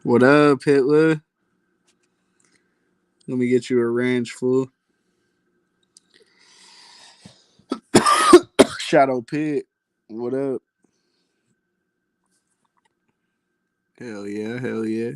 What up, Hitler? Let me get you a ranch, fool. Shadow Pit. What up? Hell yeah, hell yeah.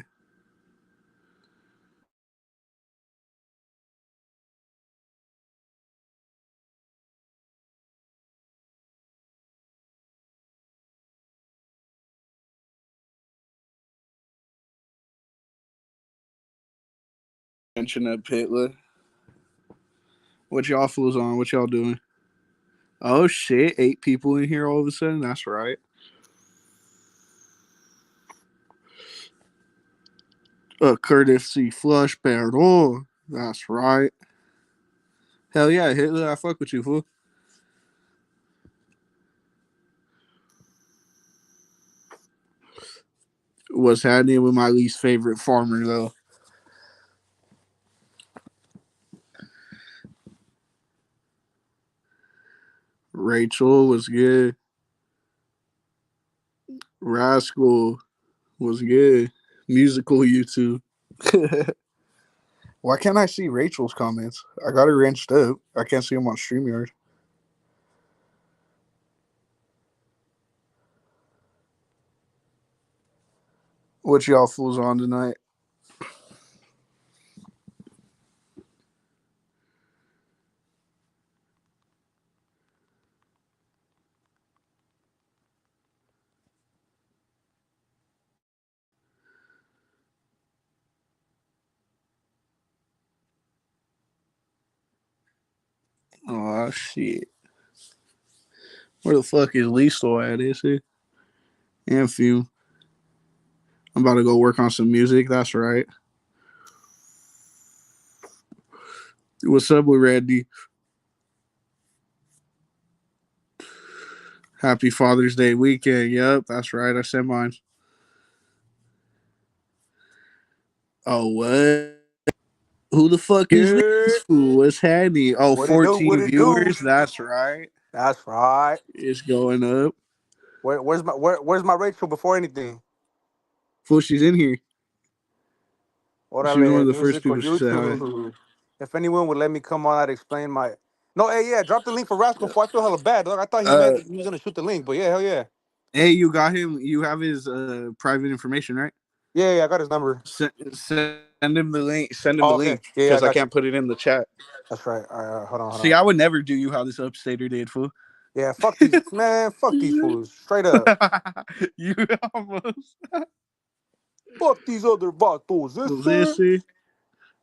Mention up, Hitler. What y'all fools on? What y'all doing? Oh shit, 8 people in here all of a sudden? That's right. Courtesy flush bear. Oh, that's right. Hell yeah, Hitler, I fuck with you, fool. What's happening with my least favorite farmer, though? Rachel was good. Rascal was good. Musical YouTube. Why can't I see Rachel's comments? I got her wrenched up. I can't see them on StreamYard. What y'all fools on tonight? Oh shit. Where the fuck is Listo at? Is he? And Fume. I'm about to go work on some music. That's right. What's up with Randy? Happy Father's Day weekend. Yep, that's right. I sent mine. Oh, what? Who the fuck is Yeah. this fool? What's happening? Oh, What it do? 14 What it do? viewers. That's right. That's right. It's going up. Where's my Rachel before anything? Fool, she's in here. She was one of Orale, the first music for people she said hi. YouTube. If anyone would let me come on, I'd explain my. No, hey, yeah, drop the link for Rascal. Before I feel hella bad, dog. I thought he Uh, meant he was gonna shoot the link, but yeah, hell yeah. hey, you got him. You have his private information, right? Yeah, I got his number. Send him the link. Send him the Oh, okay. link Yeah, I because I got you. can't put it in the chat. That's right. All right, hold See, on. I would never do you how this upstater did, fool. Yeah, fuck these fools, straight up. You almost. Fuck these other vatos, sister. Listen,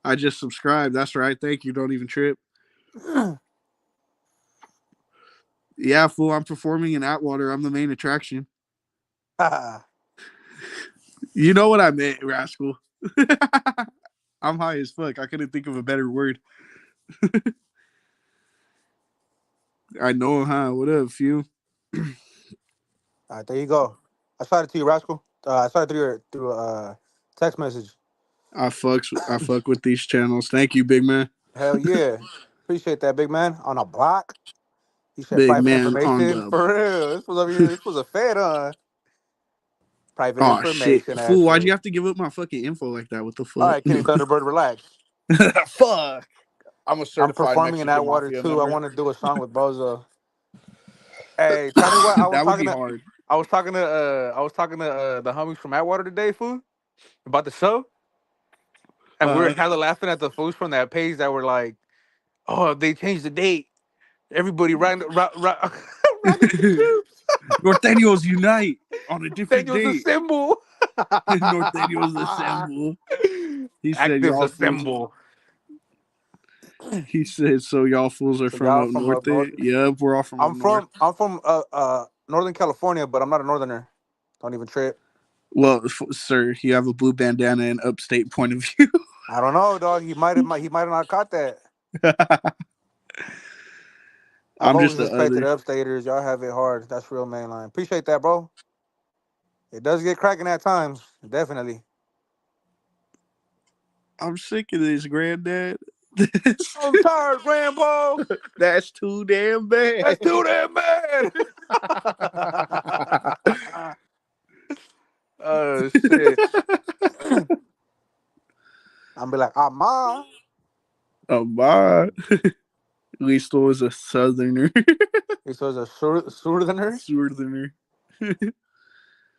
I just subscribed. That's right. Thank you. Don't even trip. Yeah, fool. I'm performing in Atwater. I'm the main attraction. You know what I meant, rascal. I'm high as fuck. I couldn't think of a better word. I know, huh? What up, few? All right, there you go. I shot it to you, Rascal. I shot it through text message. I fuck with these channels. Thank you, big man. Hell yeah. Appreciate that, big man. On a block. He said Big private man on information. the For real. This was over here. This was a fed on. Private Oh shit, information, fool! Why'd you actually. have to give up my fucking info like that? What the All fuck? right, Kenny Thunderbird, relax. Fuck! I'm a I'm certified performing in that Mexican water mafia too. I member. want to do a song with Bozo. Hey, tell me what That would be hard. I was talking to the homies from Atwater today, fool, about the show, and we were Uh, hella laughing at the fools from that page that were like, "Oh, they changed the date. Everybody random the troops. Norteños unite on a different Daniels date. assemble. Norteños assemble. He said, Actives "Y'all fools." assemble." He said, "So y'all fools are So from y'all up from north?" up north? Yep, we're all from up north. I'm from Northern California, but I'm not a northerner. Don't even trip. Well, sir, you have a blue bandana and upstate point of view. I don't know, dog. He might have not caught that. I've I'm always just the respected other. upstaters. Y'all have it hard. That's real mainline. Appreciate that, bro. It does get cracking at times. Definitely. I'm sick of this, granddad. I'm tired, Grandpa. That's too damn bad. That's too damn bad. Oh shit. I'm be like, ah ma. Oh my. At least I was a southerner. This was a southerner. Southerner.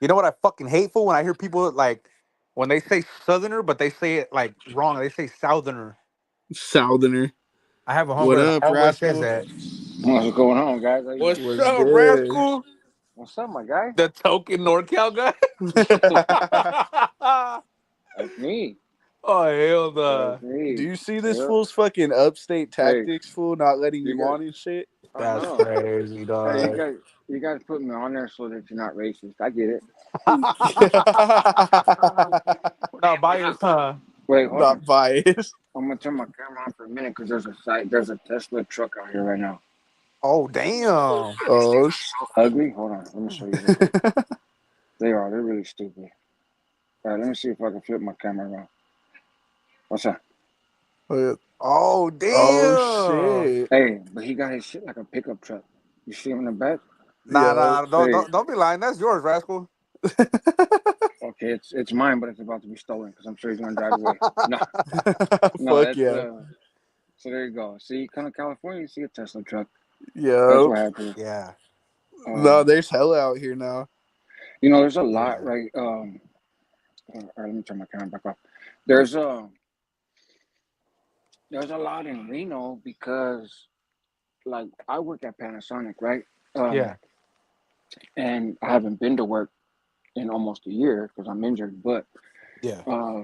You know what I fucking hateful when I hear people like when they say southerner, but they say it like wrong. They say southerner. Southerner. I have a What homegirl that up, always says Rascal? that. What's going on, guys? How you What's doing? What's up, good? rascal? What's up, my guy? The token NorCal guy. That's me. Oh hell That's no. Do me. you see this Yeah. fool's fucking upstate Hey, tactics, fool? Not letting you you guys. on and shit. I That's know. crazy, Hey, you dog. guys. You guys put me on there so that you're not racist. I get it. We're not biased, huh? Wait, hold on. Not biased. I'm gonna turn my camera on for a minute because there's a Tesla truck out here right now. Oh damn. Oh, Ugly. Hold on. Let me show you real quick. They're really stupid. All right, let me see if I can flip my camera around. What's that? Oh oh damn. shit. Hey, but he got his shit like a pickup truck. You see him in the back? Nah, Yo. nah, Hey, don't be lying. That's yours, rascal. okay, it's mine, but it's about to be stolen because I'm sure he's gonna drive away. No, no, Fuck that's yeah. So there you go. See, you come to California, you see a Tesla truck. That's Yo. what happened. Yeah, No, Um, there's hella out here now. there's a lot, yeah, right? All right, let me turn my camera back off. There's a there's a lot in Reno because, like, I work at Panasonic, right? Um, yeah, and I haven't been to work in almost a year because I'm injured. But yeah, uh,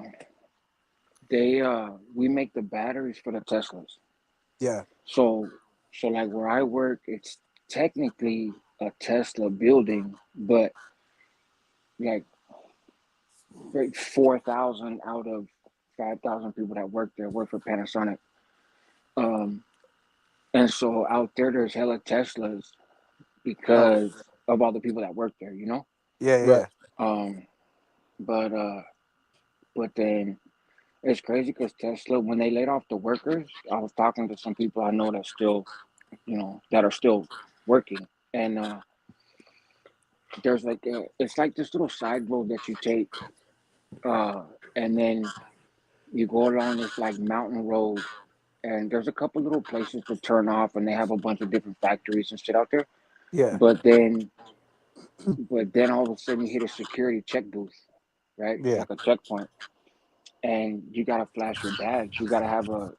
we make the batteries for the Teslas. yeah. So, like where I work, it's technically a Tesla building, but like 4,000 out of 5,000 people that work there work for Panasonic. Um, and so out there's hella Teslas Oh, because of all the people that work there, you know? yeah, Right. yeah, Um, but then it's crazy because Tesla, when they laid off the workers, I was talking to some people I know that still, that are still working. And there's it's like this little side road that you take, uh, and then you go along this like mountain road, and there's a couple little places to turn off, and they have a bunch of different factories and shit out there. yeah, But then, all of a sudden, you hit a security check booth, right? yeah. Like a checkpoint, and you gotta flash your badge. You gotta have a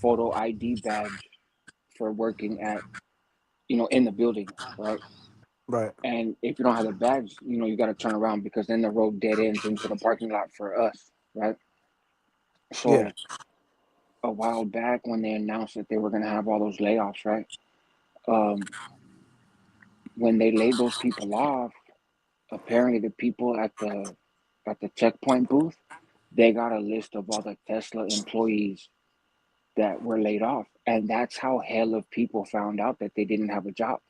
photo ID badge for working at, in the building, right? Right. And if you don't have the badge, you got to turn around because then the road dead ends into the parking lot for us, right? Yeah, So a while back when they announced that they were going to have all those layoffs, right? Um, when they laid those people off, apparently the people at the checkpoint booth, they got a list of all the Tesla employees that were laid off, and that's how hell of people found out that they didn't have a job.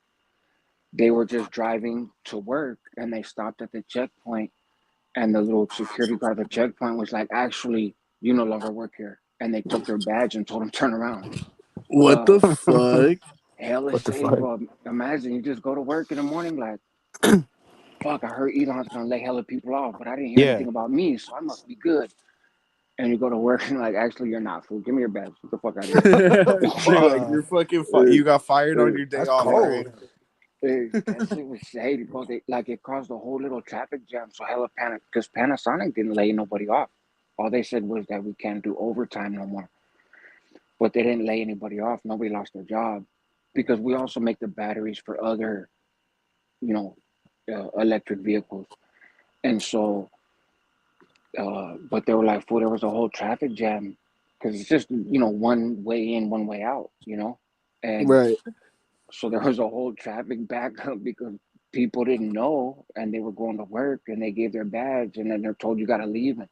They were just driving to work, and they stopped at the checkpoint. And the little security guard at the checkpoint was like, actually, you no longer work here. And they took their badge and told them, turn around. What Uh, the fuck? Hell is what the safe. fuck? Imagine you just go to work in the morning, like, fuck, I heard Elon's gonna lay hella people off, but I didn't hear Yeah. anything about me, so I must be good. And you go to work and like, actually, you're not, fool. Give me your badge. Get the fuck out of here. They're like, you're fucking. You got fired on your day That's off, right? cold. That shit was shady, bro. Like it caused a whole little traffic jam. So hella panic because Panasonic didn't lay nobody off. All they said was that we can't do overtime no more. But they didn't lay anybody off. Nobody lost their job because we also make the batteries for other, you know, electric vehicles. And so, but they were like, "Fool, there was a whole traffic jam because it's just one way in, one way out, and." Right. So there was a whole traffic backup because people didn't know and they were going to work and they gave their badge and then they're told you got to leave. And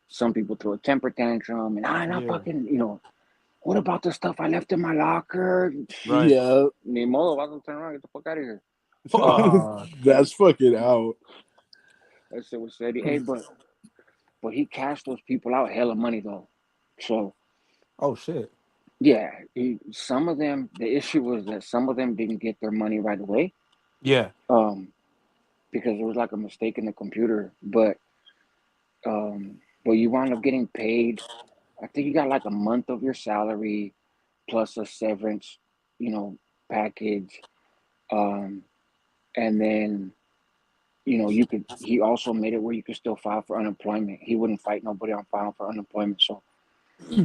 some people throw a temper tantrum and not Yeah. fucking, what about the stuff I left in my locker? Right. Yeah. Ni modo, vas a turn around, get the fuck out of here. Fuck. That's fucking out. That shit was steady. Hey, but he cashed those people out hella money though. So Oh shit. yeah, some of them. The issue was that some of them didn't get their money right away. Yeah. Um, because it was like a mistake in the computer. But you wound up getting paid. I think you got like a month of your salary plus a severance, you know, package. Um, and then you could. He also made it where you could still file for unemployment. He wouldn't fight nobody on filing for unemployment. So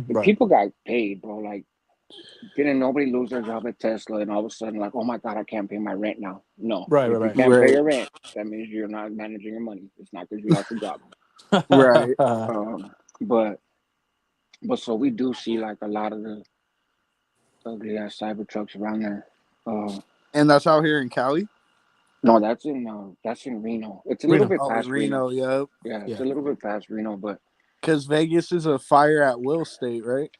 the Right. people got paid, bro. Like, didn't nobody lose their job at Tesla and all of a sudden like, oh my god, I can't pay my rent now. No, Right. if you Right. can't pay Right. your rent, that means you're not managing your money. It's not because you lost your job. Right. Right. Um, but so we do see like a lot of the ugly ass cyber trucks around there. Uh, And that's out here in Cali. no, that's in Reno. It's a little Reno. bit Oh, in past Reno. Reno. Yep. Yeah, it's Yeah. a little bit past Reno, but Because Vegas is a fire at will state, right?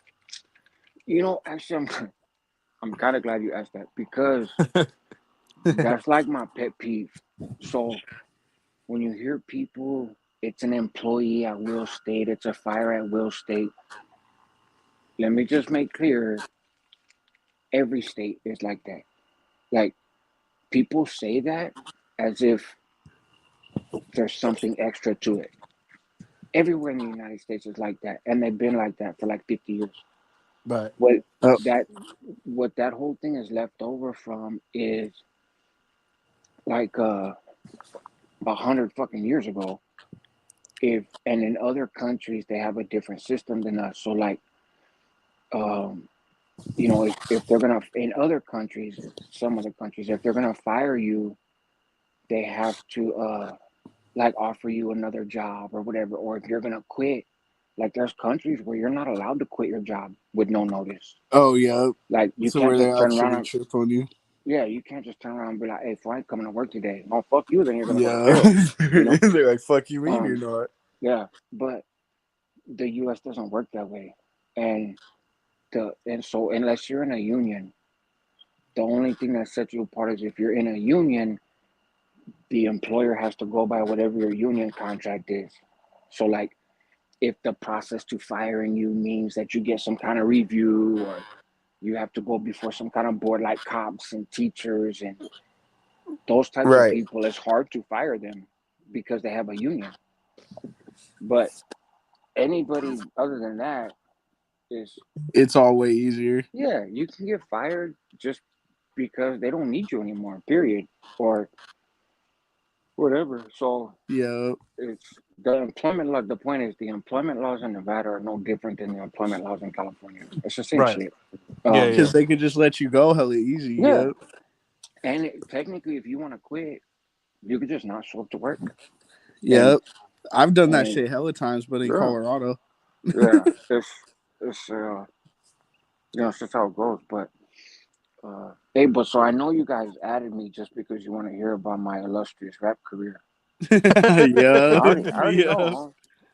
actually, I'm kind of glad you asked that because that's like my pet peeve. So when you hear people, it's an employee at will state, it's a fire at will state. Let me just make clear, every state is like that. Like people say that as if there's something extra to it. Everywhere in the United States is like that, and they've been like that for like 50 years. Right. What Oh, that what that whole thing is left over from is like 100 fucking years ago. If and in other countries they have a different system than us. So like um, if they're gonna in other countries, some other countries, if they're gonna fire you, they have to like offer you another job or whatever. Or if you're gonna quit, like there's countries where you're not allowed to quit your job with no notice. oh, yeah. Like you So can't where they just turn actually around. trip on you. Yeah, you can't just turn around and be like, "Hey, I ain't coming to work today." No, fuck you. Then you're gonna go to Yeah. jail. You know. They're like, fuck you mean you're Um. not. Yeah, but the U.S. doesn't work that way, and so unless you're in a union, the only thing that sets you apart is if you're in a union, the employer has to go by whatever your union contract is. So, like, if the process to firing you means that you get some kind of review or you have to go before some kind of board like cops and teachers and those types of Right. people, it's hard to fire them because they have a union. But anybody other than that is, It's all way easier. yeah, you can get fired just because they don't need you anymore, period, or whatever. So Yeah. it's the employment law. The point is, the employment laws in Nevada are no different than the employment laws in California. It's the same Right. shit. Yeah. Um, Because Yeah. they could just let you go hella easy. yeah, Yeah. and technically, if you want to quit, you could just not show up to work. And Yep. I've done that and shit hella times, but in yeah, Colorado. yeah, it's it's just how it goes. But hey, but so I know you guys added me just because you want to hear about my illustrious rap career. Yeah. I already know, Yeah. huh?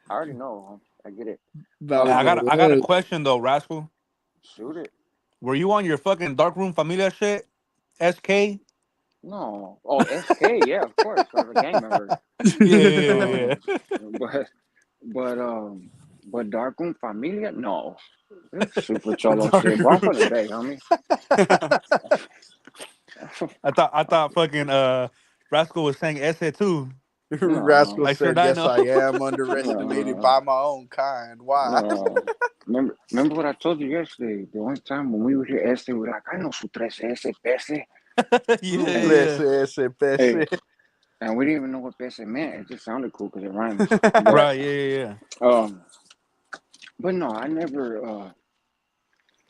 I already know, huh? I get it. About I Um, got. go I got a up. question though, Rascal. shoot it. Were you on your fucking darkroom familia shit? SK. No. Oh, SK. Yeah, of course. I was a gang member. Yeah. Yeah. Um, but but um, but Darkroom Familia. No, it's super The cholo shit. Bro, I'm darkroom. from the Bay, homie. I thought fucking Rascal was saying esse too. Rascal No, I sure said, die "Yes, know. I am underestimated by no, my own kind." Why? no. Remember what I told you yesterday? The one time when we were here, Esther was like, "I know su 13 pese," Yeah, and yeah. Ese hey, pese. and we didn't even know what pese meant. It just sounded cool because it rhymes. But Right, yeah, yeah, um, but no, I never.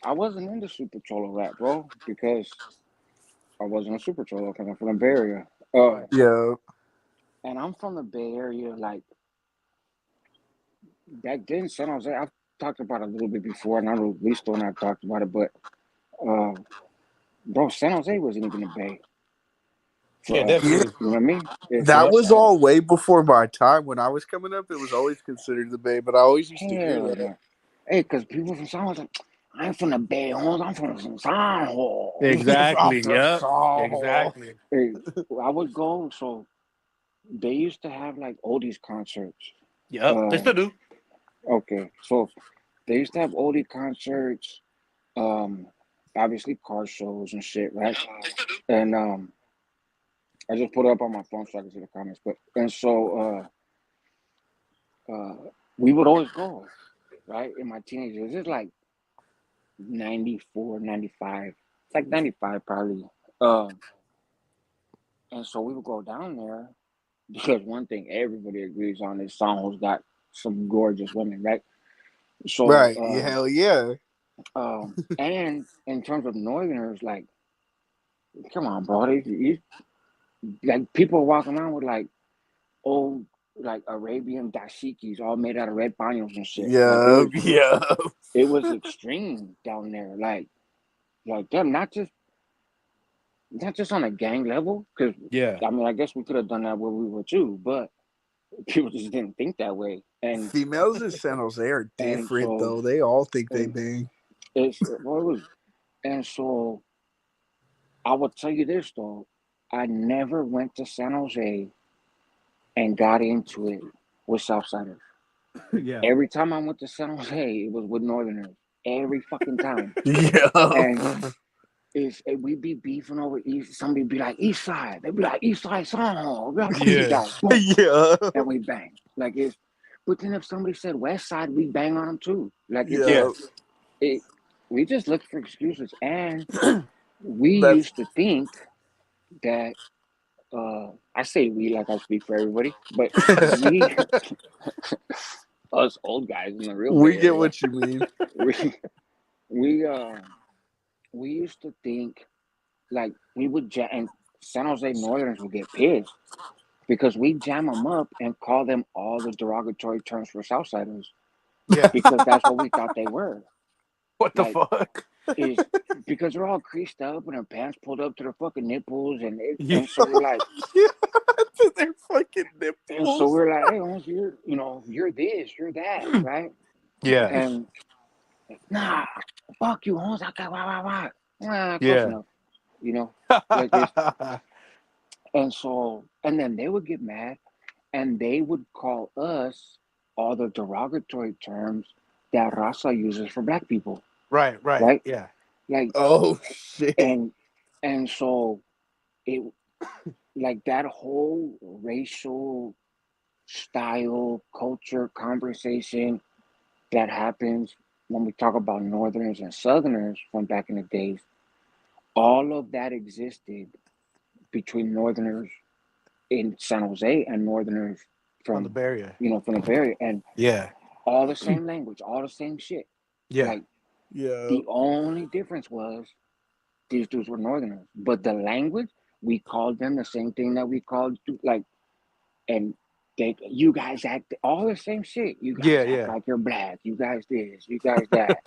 I wasn't into super cholo rap, bro, because I wasn't a super cholo because I'm from the Bay Area. yeah. Uh, Right. Yeah, and I'm from the Bay Area, like back then, San Jose. I've talked about it a little bit before, and I know Listo and I talked about it, but uh, bro, San Jose wasn't even a Bay Yeah, for us. yeah. definitely. You know what I mean? That Yep. was all way before my time. When I was coming up, it was always considered the Bay, but I always used to hear Hell that. no. Hey, because people from San Jose, I ain't from the Bay, homes. I'm from San Jose. I'm Exactly. from Yep. Soho. Exactly. Hey, I would go. So they used to have like oldies concerts. Yep. They Uh, still do. okay, so they used to have oldie concerts. Um, obviously car shows and shit, right? And I just put it up on my phone so I can see the comments. But and so we would always go, right? In my teenage years, it's like 94, 95. It's like 95 probably. Um, and so we would go down there because one thing everybody agrees on is Songho's got some gorgeous women, right? Right? So, Yeah, hell yeah. and in terms of Northerners, like, come on, bro, like people walking around with like old, like Arabian dashikis all made out of red paños and shit. Like Yeah, yeah, it was extreme down there. Like them, not just on a gang level, because Yeah. I mean, I guess we could have done that where we were too, but people just didn't think that way. females in San Jose are And different so though. They all think they and bang. it's well, it was, and so I will tell you this though, I never went to San Jose and got into it with Southsiders. Yeah. Every time I went to San Jose, it was with Northerners. Every fucking time. Yeah, And we be beefing over East. Somebody be like East Side. They be like East Side Soho. We like fuck you Yeah. guys. Boom, yeah, and we bang. Like it's. But then if somebody said West Side, we bang on them too. Like Yeah. yeah. it. We just look for excuses, and we That's used to think that. I say we like I speak for everybody, but we, us old guys in the real we Bay get Area, what you mean. we we we used to think like we would and San Jose Northerners would get pissed because we jam them up and call them all the derogatory terms for Southsiders Yeah. because that's what we thought they were. What the Like fuck? is because they're all creased up and their pants pulled up to their fucking nipples Yeah. and so we're like Yeah, to their fucking and so nipples. we're like hey Holmes, you're this you're that right Yeah. and nah fuck you Holmes I got why close Yeah. enough you know like it's and so and then they would get mad and they would call us all the derogatory terms that Raza uses for black people, Right, right. right? Yeah. Like, Oh shit. and so it like that whole racial style culture conversation that happens when we talk about Northerners and Southerners from back in the days. All of that existed between Northerners in San Jose and Northerners From the from barrier. from the Bay Area, and Yeah. all the same language, all the same shit. Yeah. Like Yeah. the only difference was these dudes were Northerners, but the language we called them the same thing that we called like, and you guys act all the same shit. You Yeah, guys act yeah. like you're black. You guys this. You guys that.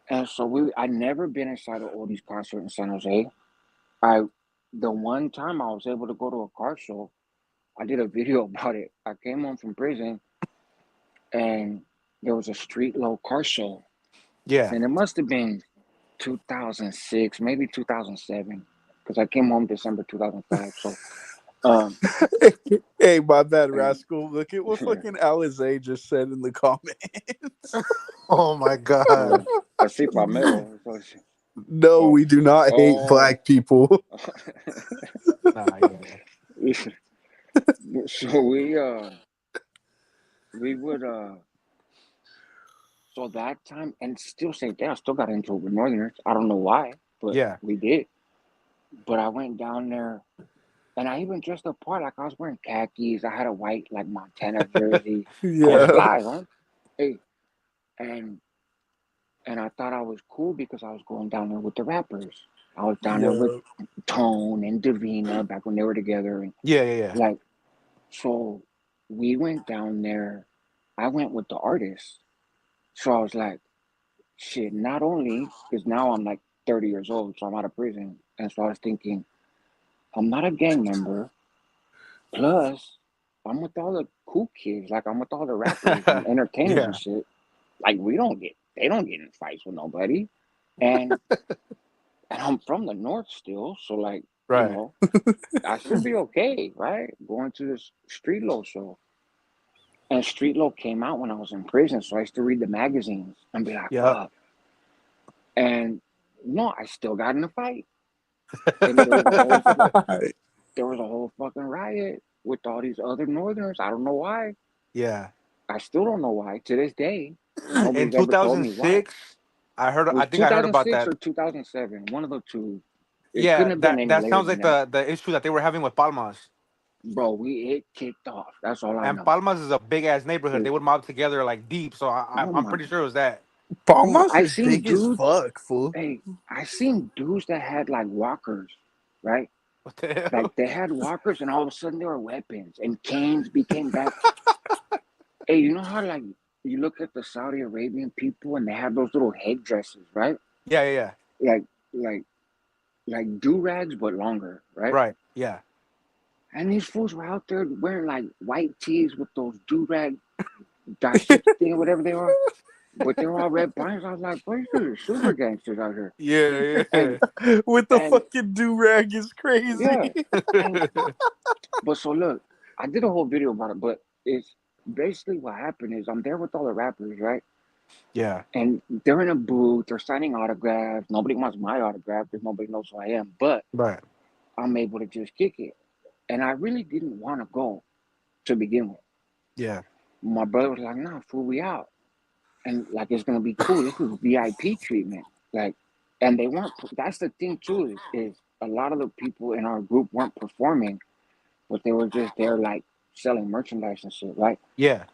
And so I never been inside an oldies concert in San Jose. I the one time I was able to go to a car show, I did a video about it. I came home from prison and there was a street low car show, Yeah. and it must have been 2006, maybe 2007, because I came home December 2005. So, um, Hey, my bad, and rascal. Look at what fucking Alizé just said in the comments. Oh my god. así Pamelo. So No, oh, we do not hate oh, black people. Nah, yeah. So we would so that time and still same thing. I still got into it with Northerners. I don't know why, but Yeah. we did. But I went down there and I even dressed up part like I was wearing khakis. I had a white like Montana jersey. I was Yeah. fly, huh? Hey, and I thought I was cool because I was going down there with the rappers. I was down there with Yeah. Tone and Davina back when they were together, and Yeah, yeah, yeah. like so, we went down there. I went with the artists, so I was like, shit. Not only because now I'm like 30 years old, so I'm out of prison, and so I was thinking, I'm not a gang member. Plus, I'm with all the cool kids. Like I'm with all the rappers and entertainers and Yeah. shit. Like they don't get in fights with nobody, and I'm from the north still, so like Right. I should be okay, right? Going to this Street Low show, and Street Low came out when I was in prison, so I used to read the magazines and be like, Yep. fuck. And no, I still got in a fight, and there was a whole fucking riot with all these other Northerners. I don't know why. Yeah. I still don't know why to this day. In Nobody's ever told me why. 2006, It I was think I heard about 2006 that. or 2007, one of the two. It couldn't Yeah, have been that any that later sounds than like that. the issue that they were having with Palmas. Bro, it kicked off. That's all I And know. Palmas is a big ass neighborhood. They Cause would mob together like deep. So oh I'm my, pretty sure it was that. bro, Palmas I is seen big as dudes. fuck, fool. Hey, I seen dudes that had like walkers, right? What the Like hell? they had walkers, and all of a sudden they were weapons, and canes became back. Hey, you know how like you look at the Saudi Arabian people, and they have those little headdresses, right? Yeah, yeah, yeah. Like like do rags, but longer, right? Right. Yeah. And these fools were out there wearing like white tees with those do rag dashik thing or whatever they are, but they were all red pines. I was like, boy, these are super gangsters out here. Yeah, And yeah. With the and fucking do rag is crazy. yeah, and but so look, I did a whole video about it, but it's basically what happened is I'm there with all the rappers, right? Yeah. And they're in a booth, they're signing autographs. Nobody wants my autograph because nobody knows who I am, but Right. I'm able to just kick it. And I really didn't want to go to begin with. Yeah. My brother was like, nah, fool, we out. And like, it's going to be cool. This is VIP treatment. Like, and they weren't, that's the thing too, is a lot of the people in our group weren't performing, but they were just there, like, selling merchandise and shit, right? Yeah.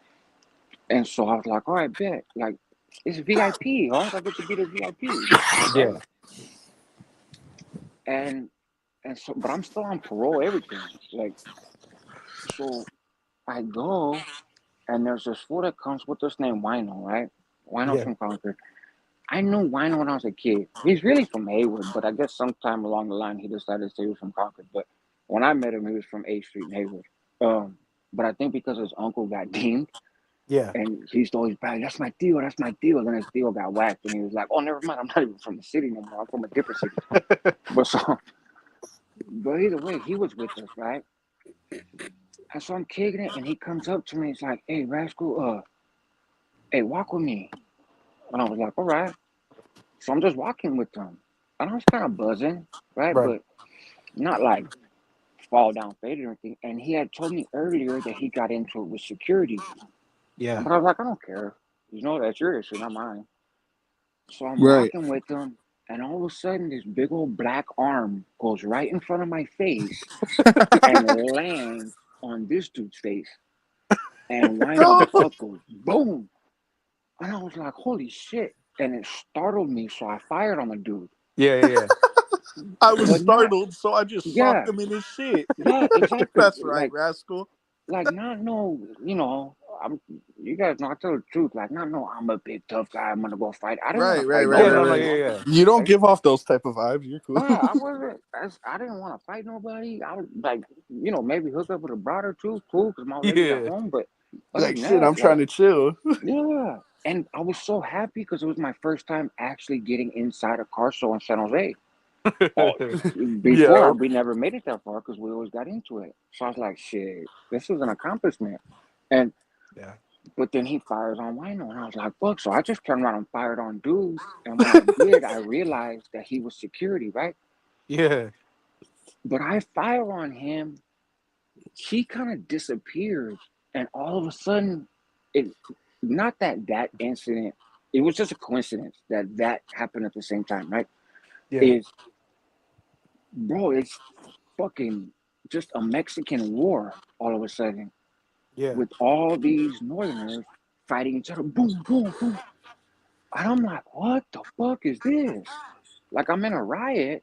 And so I was like, all right, bet. Like, it's VIP, huh? I get to be the VIP, right? Yeah. And so, but I'm still on parole, everything. Like, so I go, and there's this fool that comes with us named Wino, right? Wino's Yeah. from Concord. I knew Wino when I was a kid. He's really from Hayward, but I guess sometime along the line he decided to say he was from Concord. But when I met him, he was from 8th Street in Hayward. But I think because his uncle got deemed, Yeah. and he used to always brag, that's my deal, that's my deal. Then his deal got whacked, and he was like, oh, never mind, I'm not even from the city no more. I'm from a different city. But so, but either way, he was with us, right? And so I'm kicking it, and he comes up to me. He's like, hey, Rascal, hey, walk with me. And I was like, all right. So I'm just walking with them. And I was kind of buzzing, right? Right. But not like fall down faded or anything. And he had told me earlier that he got into it with security. Yeah. But I was like, I don't care. You know, that's your issue, not mine. So I'm Right. walking with them. And all of a sudden, this big old black arm goes right in front of my face and lands on this dude's face. And Wino's butt goes boom. And I was like, holy shit. And it startled me. So I fired on the dude. Yeah, yeah, yeah. I was But not, startled, so I just socked yeah, him in his shit. yeah, exactly. That's right, rascal. Like not no, I'm. You guys know I tell the truth. Like not no, I'm a big tough guy. I'm gonna go fight. I didn't want Right, to right, fight right, Yeah, right, no, no, nobody. right. yeah, yeah. You don't Right? give off those type of vibes. You're cool. I wasn't. I didn't want to fight nobody. I was like, maybe hook up with a broad or two, cool, because my lady's at Yeah. home. But other Like than shit, I'm that, trying like, to chill. yeah. And I was so happy because it was my first time actually getting inside a car show in San Jose. Oh, before Yeah. we never made it that far because we always got into it. So I was like, shit, this is an accomplishment. And Yeah. but then he fires on Wino, and I was like, fuck. So I just turned around and fired on dude. And when I did, I realized that he was security, right? Yeah. But I fire on him, she kind of disappeared, and all of a sudden, it not that incident. It was just a coincidence that happened at the same time, right? Yeah. Is bro, it's fucking just a Mexican war all of a sudden Yeah. with all these Northerners fighting each other. Boom, boom, boom. And I'm like, what the fuck is this? Like I'm in a riot,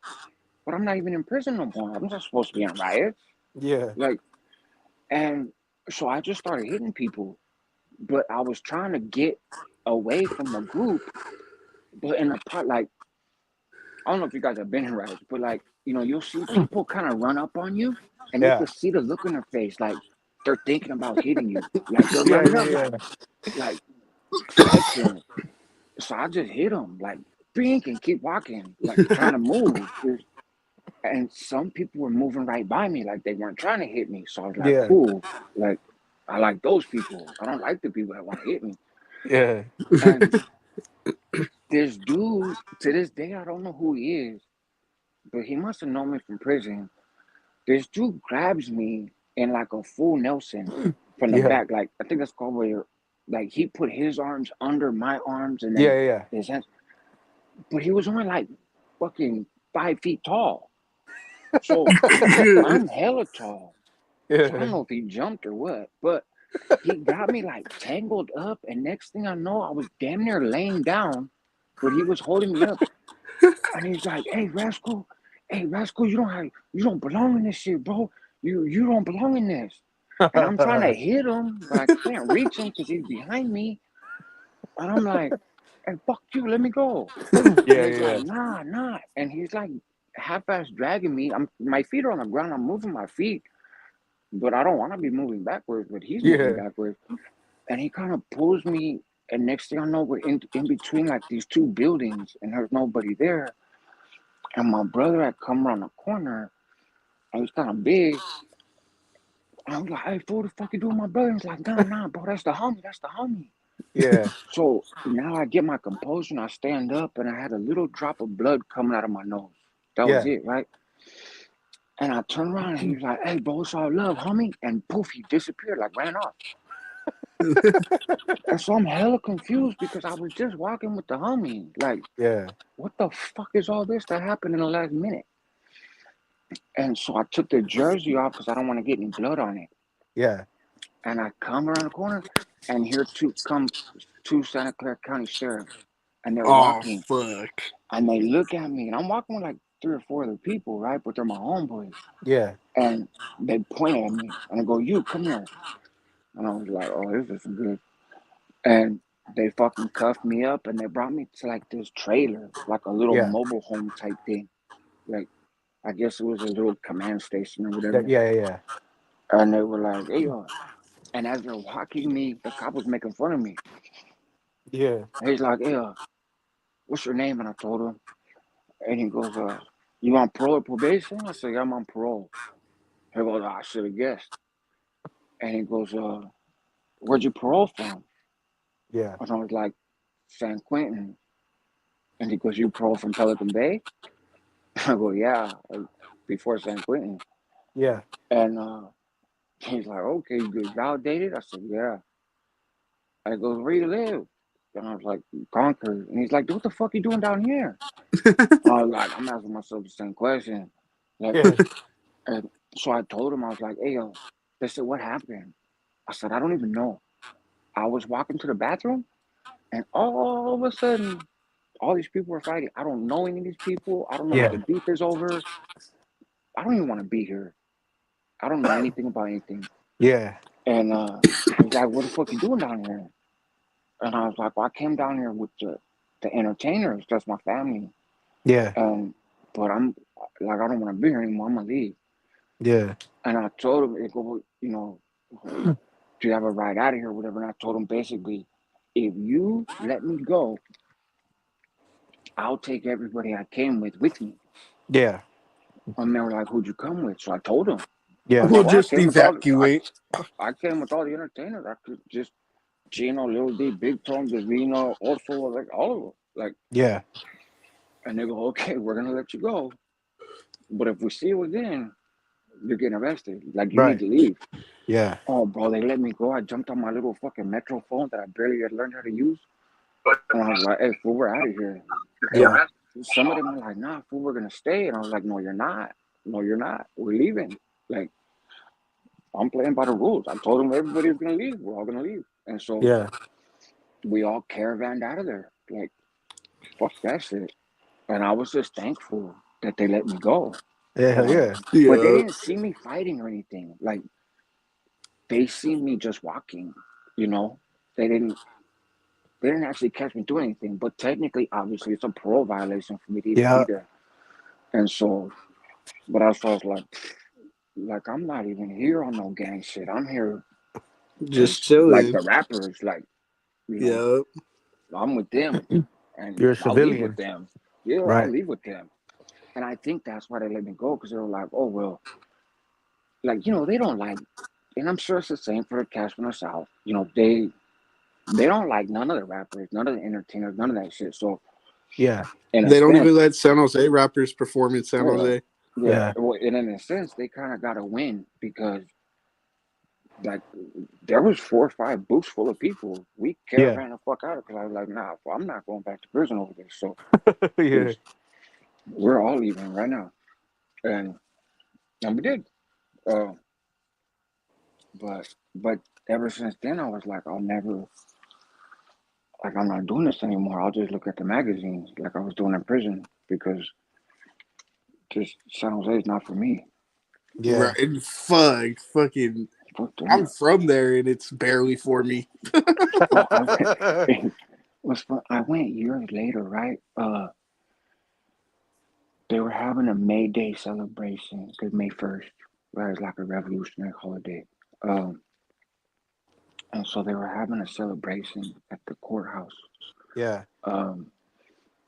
but I'm not even in prison no more. I'm not supposed to be in riots. Yeah. Like, and so I just started hitting people, but I was trying to get away from the group. But in the part, like, I don't know if you guys have been in riots, but like, you'll see people kind of run up on you, and you Yeah. can see the look on their face, like they're thinking about hitting you. Like they're Yeah. running Yeah. up, Yeah. like flexing. So I just hit them, like, blink and keep walking, like trying to move. And some people were moving right by me, like they weren't trying to hit me. So I was like, Yeah. cool. Like, I like those people. I don't like the people that want to hit me. Yeah. And this dude, to this day, I don't know who he is, but he must have known me from prison. This dude grabs me in like a full Nelson from the Yeah. back. Like, I think that's called where, like, he put his arms under my arms and then Yeah. Yeah. his hands. But he was only like fucking 5 feet tall. So I'm hella tall. So I Yeah. don't know if he jumped or what, but he got me like tangled up. And next thing I know, I was damn near laying down, but he was holding me up. And he's like, hey Rascal, you don't belong in this shit, bro. You don't belong in this. And I'm trying to hit him, but I can't reach him because he's behind me. And I'm like, hey, fuck you, let me go. And Yeah. he's like, Yeah. nah, nah. And he's like half-ass dragging me. My feet are on the ground. I'm moving my feet, but I don't want to be moving backwards, but he's moving Yeah. backwards. And he kind of pulls me. And next thing I know, we're in between like these two buildings and there's nobody there. And my brother had come around the corner. And he's kind of big. And I was like, hey, fool, what the fuck you doing, my brother? He's like, nah, bro, that's the homie. That's the homie. Yeah. So now I get my composure and I stand up and I had a little drop of blood coming out of my nose. That was Yeah. it, right? And I turned around and he was like, hey, bro, it's all love, homie. And poof, he disappeared, like ran off. And so I'm hella confused because I was just walking with the homie. Like, Yeah. what the fuck is all this that happened in the last minute? And so I took the jersey off because I don't want to get any blood on it. Yeah. And I come around the corner and here come two Santa Clara County sheriffs. And they're Oh walking fuck. and they look at me and I'm walking with like 3 or 4 other people, right? But they're my homeboys. Yeah. And they point at me and they go, you come here. And I was like, oh, this isn't good. And they fucking cuffed me up and they brought me to like this trailer, like a little Yeah. mobile home type thing. Like, I guess it was a little command station or Yeah. whatever. Yeah. And they were like, hey, and as they're walking me, the cop was making fun of me. Yeah. And he's like, hey, what's your name? And I told him. And he goes, you on parole or probation? I said, yeah, I'm on parole. He goes, oh, I should have guessed. And he goes, where'd you parole from? Yeah. And I was like, San Quentin. And he goes, you parole from Pelican Bay? I go, yeah, before San Quentin. Yeah. And he's like, okay, you get validated? I said, yeah. I goes, where you live? And I was like, Concord. And he's like, what the fuck you doing down here? I was like, I'm asking myself the same question. Like, Yeah. and so I told him, I was like, hey, they said, what happened? I said, I don't even know. I was walking to the bathroom and all of a sudden, all these people were fighting. I don't know any of these people. I don't know what Yeah. the beef is over. I don't even want to be here. I don't know anything about anything. Yeah. And he's like, what the fuck you doing down here? And I was like, well, I came down here with the entertainers. That's my family. Yeah. But I'm like, I don't want to be here anymore. I'm going to leave. Yeah. And I told him, do you have a ride out of here or whatever? And I told him basically, if you let me go, I'll take everybody I came with me. Yeah. And they were like, who'd you come with? So I told him. I Yeah. was like, We'll well, just evacuate. I came with all the entertainers. I could just Gino, Lil D, Big Tone, Divino, also like all of them. Like, Yeah. and they go, okay, we're gonna let you go. But if we see you again, you're getting arrested. Like, you need Right. to leave. Yeah. Oh, bro, they let me go. I jumped on my little fucking Metro phone that I barely had learned how to use. And I was like, hey, fool, we're out of here. And Yeah. some of them were like, nah, fool, we're going to stay. And I was like, no, you're not. No, you're not. We're leaving. Like, I'm playing by the rules. I told them everybody's going to leave. We're all going to leave. And so Yeah. we all caravanned out of there. Like, fuck that shit. And I was just thankful that they let me go. Yeah. Hell yeah. But they Yeah. didn't see me fighting or anything. Like, they see me just walking, you know? They didn't actually catch me doing anything, but technically, obviously, it's a parole violation for me to even be Yeah. there. And so, but I was like I'm not even here on no gang shit. I'm here Just just like chilling. the rappers, like, you know, Yeah. I'm with them, and You're a I'll leave with civilian. them. Yeah, I'll Right. leave with them. And I think that's why they let me go, because they were like, oh well, like, they don't like, and I'm sure it's the same for the cats from the South. They don't like none of the rappers, none of the entertainers, none of that shit. So Yeah. in a They don't even sense, let San Jose rappers perform in San yeah, Jose. yeah. Yeah. Well, and in a sense, they kind of got to win because, like, there was 4 or 5 booths full of people. We Yeah. caravan the fuck out because I was like, nah, I'm not going back to prison over this. So Yeah. just we're all leaving right now, and we did. Uh, but ever since then, I was like, I'll never, like, I'm not doing this anymore. I'll just look at the magazines like I was doing in prison because just San Jose is not for me. Yeah. Right. And fucking. Fuck I'm them. from there, and it's barely for me. Oh, I went. It was fun. I went years later, right? They were having a May Day celebration because May 1st, right, is like a revolutionary holiday. Um, and so they were having a celebration at the courthouse. Yeah. Um,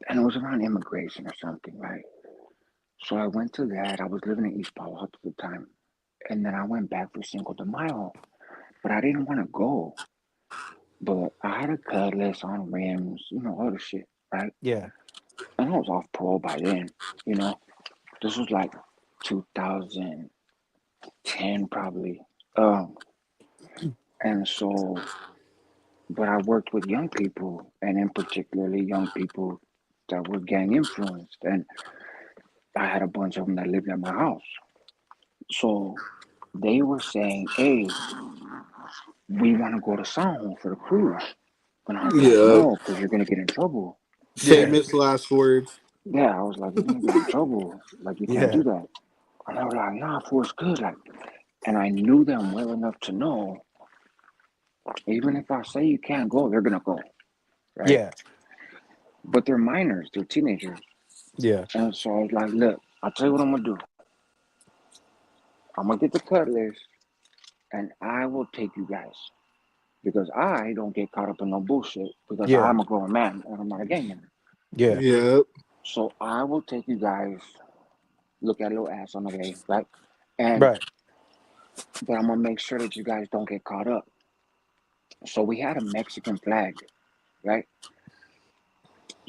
and it was around immigration or something, right? So I went to that. I was living in East Palo Alto at the time. And then I went back for Cinco de Mayo, but I didn't want to go. But I had a cutlass on rims, all the shit, right? Yeah. And I was off parole by then, you know. This was like 2010 probably. Um, and so, but I worked with young people, and in particularly young people that were gang influenced, and I had a bunch of them that lived at my house. So they were saying, "Hey, we want to go to San for the cruise," and I was like, Yeah. "No, because you're gonna get in trouble." Yeah. Famous last words. Yeah, I was like, "You're gonna get in trouble. Like, you can't Yeah. do that." And they were like, "Nah, for it's good." Like, and I knew them well enough to know, even if I say you can't go, they're gonna go, right? Yeah. But they're minors, they're teenagers. Yeah. And so I was like, look, I'll tell you what I'm gonna do. I'm gonna get the cutlass and I will take you guys. Because I don't get caught up in no bullshit because Yeah. I'm a grown man and I'm not a gang member. Yeah. Yeah. So I will take you guys, look at a little ass on the way, right? And Right. but I'm gonna make sure that you guys don't get caught up. So we had a Mexican flag, right?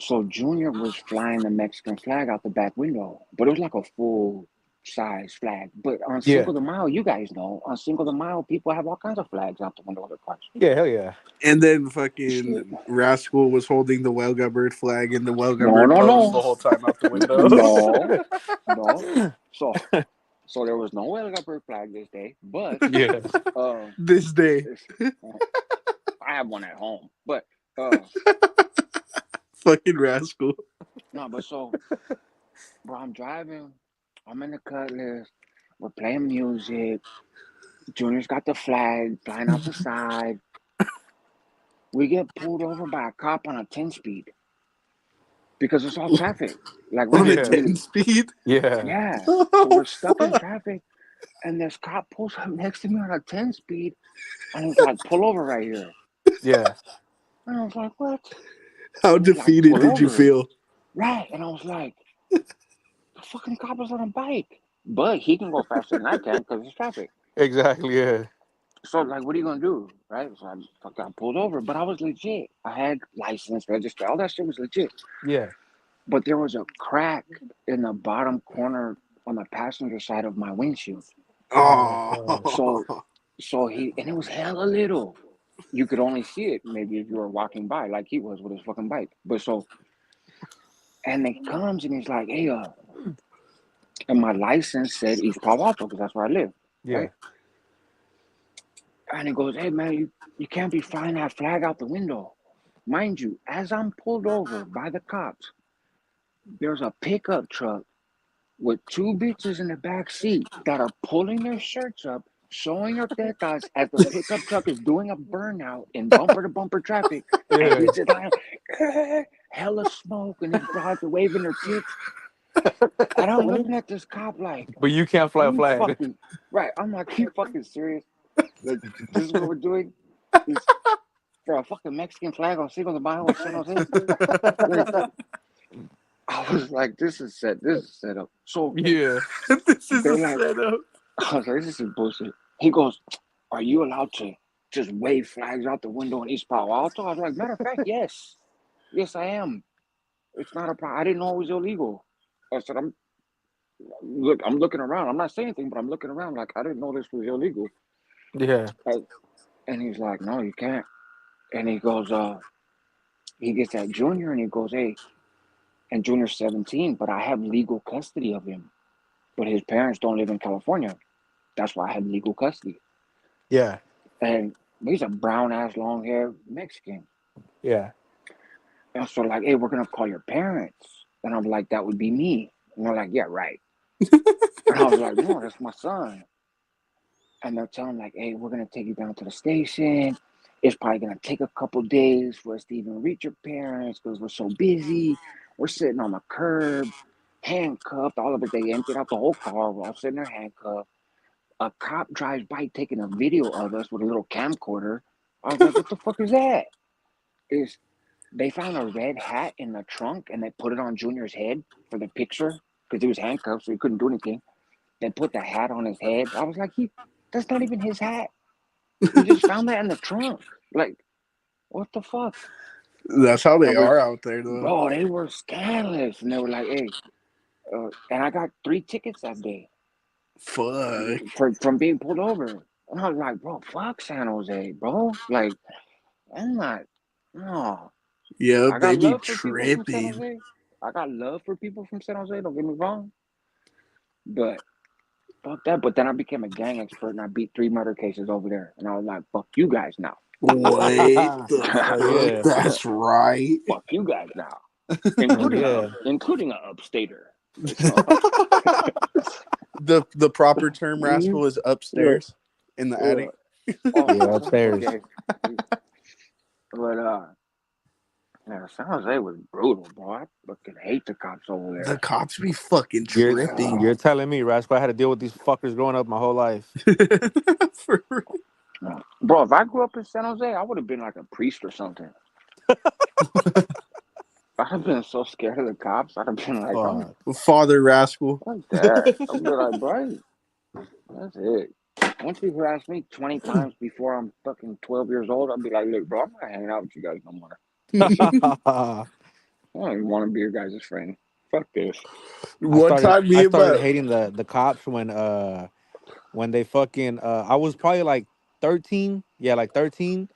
So Junior was flying the Mexican flag out the back window, but it was like a full size flag. But on Yeah. Cinco de Mayo, you guys know, on Cinco de Mayo, people have all kinds of flags out the window of their cars. Yeah. Hell yeah. And then fucking Rascal was holding the Welga Bird flag, and the Welga No, Bird no, pose the no, whole time out the window. no, no. So, so there was no Welga flag this day, but Yeah. uh, This day. I have one at home. But uh, Fucking Rascal. no, but so, bro, I'm driving, I'm in the cutlass, we're playing music. Junior's got the flag flying out the side. We get pulled over by a cop on a 10 speed because it's all traffic. Like, On right a in the Yeah. middle. 10 speed. Yeah. Yeah. So Oh, we're stuck in fuck. traffic, and this cop pulls up next to me on a 10 speed, and he's like, pull over right here. Yeah. And I was like, what? How And he's like, defeated pull did you over. feel? Right. And I was like, the fucking cop is on a bike. But he can go faster than I can because it's traffic. Exactly. Yeah. So, like, what are you going to do? Right. So I got pulled over, but I was legit. I had license, register, all that shit was legit. Yeah. But there was a crack in the bottom corner on the passenger side of my windshield. So Oh. so he and it was hella little. You could only see it maybe if you were walking by, like he was with his fucking bike. But so and he comes and he's like, hey, and my license said East Palo Alto because that's where I live, Yeah. right? And he goes, hey man, you can't be flying that flag out the window. Mind you, as I'm pulled over by the cops, there's a pickup truck with two bitches in the back seat that are pulling their shirts up, showing their tetas as the pickup truck is doing a burnout in bumper to bumper traffic, and Yeah. bitches like hella smoke and these broads are waving their tits. And I'm looking at this cop like, But you can't are fly a you flag. fucking right? I'm like, are you fucking serious? Like, this is what we're doing? Is for a fucking Mexican flag on Cinco de Mayo in San Jose? Like, I was like, this is set up. So Yeah. This is a they're like, setup. I was like, this is bullshit. He goes, are you allowed to just wave flags out the window in East Palo Alto? I was like, matter of fact, yes. Yes, I am. It's not a problem. I didn't know it was illegal. I said, I'm looking around. I'm not saying anything, but I'm looking around like I didn't know this was illegal. Yeah. And he's like, no, you can't. And he goes, he gets at Junior and he goes, hey, and Junior's 17, but I have legal custody of him. But his parents don't live in California. That's why I have legal custody. Yeah. And he's a brown ass, long haired Mexican. Yeah. And so like, hey, we're gonna call your parents. And I'm like, that would be me. And they're like, yeah, right. And I was like, no, that's my son. And they're telling like, hey, we're gonna take you down to the station. It's probably gonna take a couple days for us to even reach your parents because we're so busy. We're sitting on the curb, handcuffed. All of it, they emptied out the whole car. We're all sitting there handcuffed. A cop drives by taking a video of us with a little camcorder. I was like, what the fuck is that? Is they found a red hat in the trunk and they put it on Junior's head for the picture because he was handcuffed, so he couldn't do anything. They put the hat on his head. I was like, that's not even his hat. We just found that in the trunk. Like, what the fuck? That's how they And we, are out there, though. bro, they were scandalous. And they were like, hey, and I got 3 tickets that day Fuck. from being pulled over. And I was like, bro, fuck San Jose, bro. Like, I'm not, no. Yep, I they got be love for people from San tripping. Jose. I got love for people from San Jose, don't get me wrong. But fuck that. But then I became a gang expert and I beat 3 murder cases over there. And I was like, fuck you guys now. What the fuck? Yeah. That's right. Fuck you guys now. Oh, yeah. Including a upstater. So The proper term, Rascal, is yeah, upstairs in the yeah. attic. Oh, Yeah, upstairs. okay. But yeah, San Jose was brutal, bro. I fucking hate the cops over The there. cops be fucking You're tripping. you're telling me, Rascal, I had to deal with these fuckers growing up my whole life. For real. Bro, if I grew up in San Jose, I would have been like a priest or something. I'd have been so scared of the cops. I'd have been like, I'm Fuck. Father Rascal. like that. I'd be like, bro, that's it. Once you harass me 20 times before I'm fucking 12 years old, I'll be like, look, bro, I'm not hanging out with you guys no more. I I don't even want to be your guys' friend. Fuck this. One started time, I me and started my hating the cops when they fucking I was probably like 13. Yeah, like 13.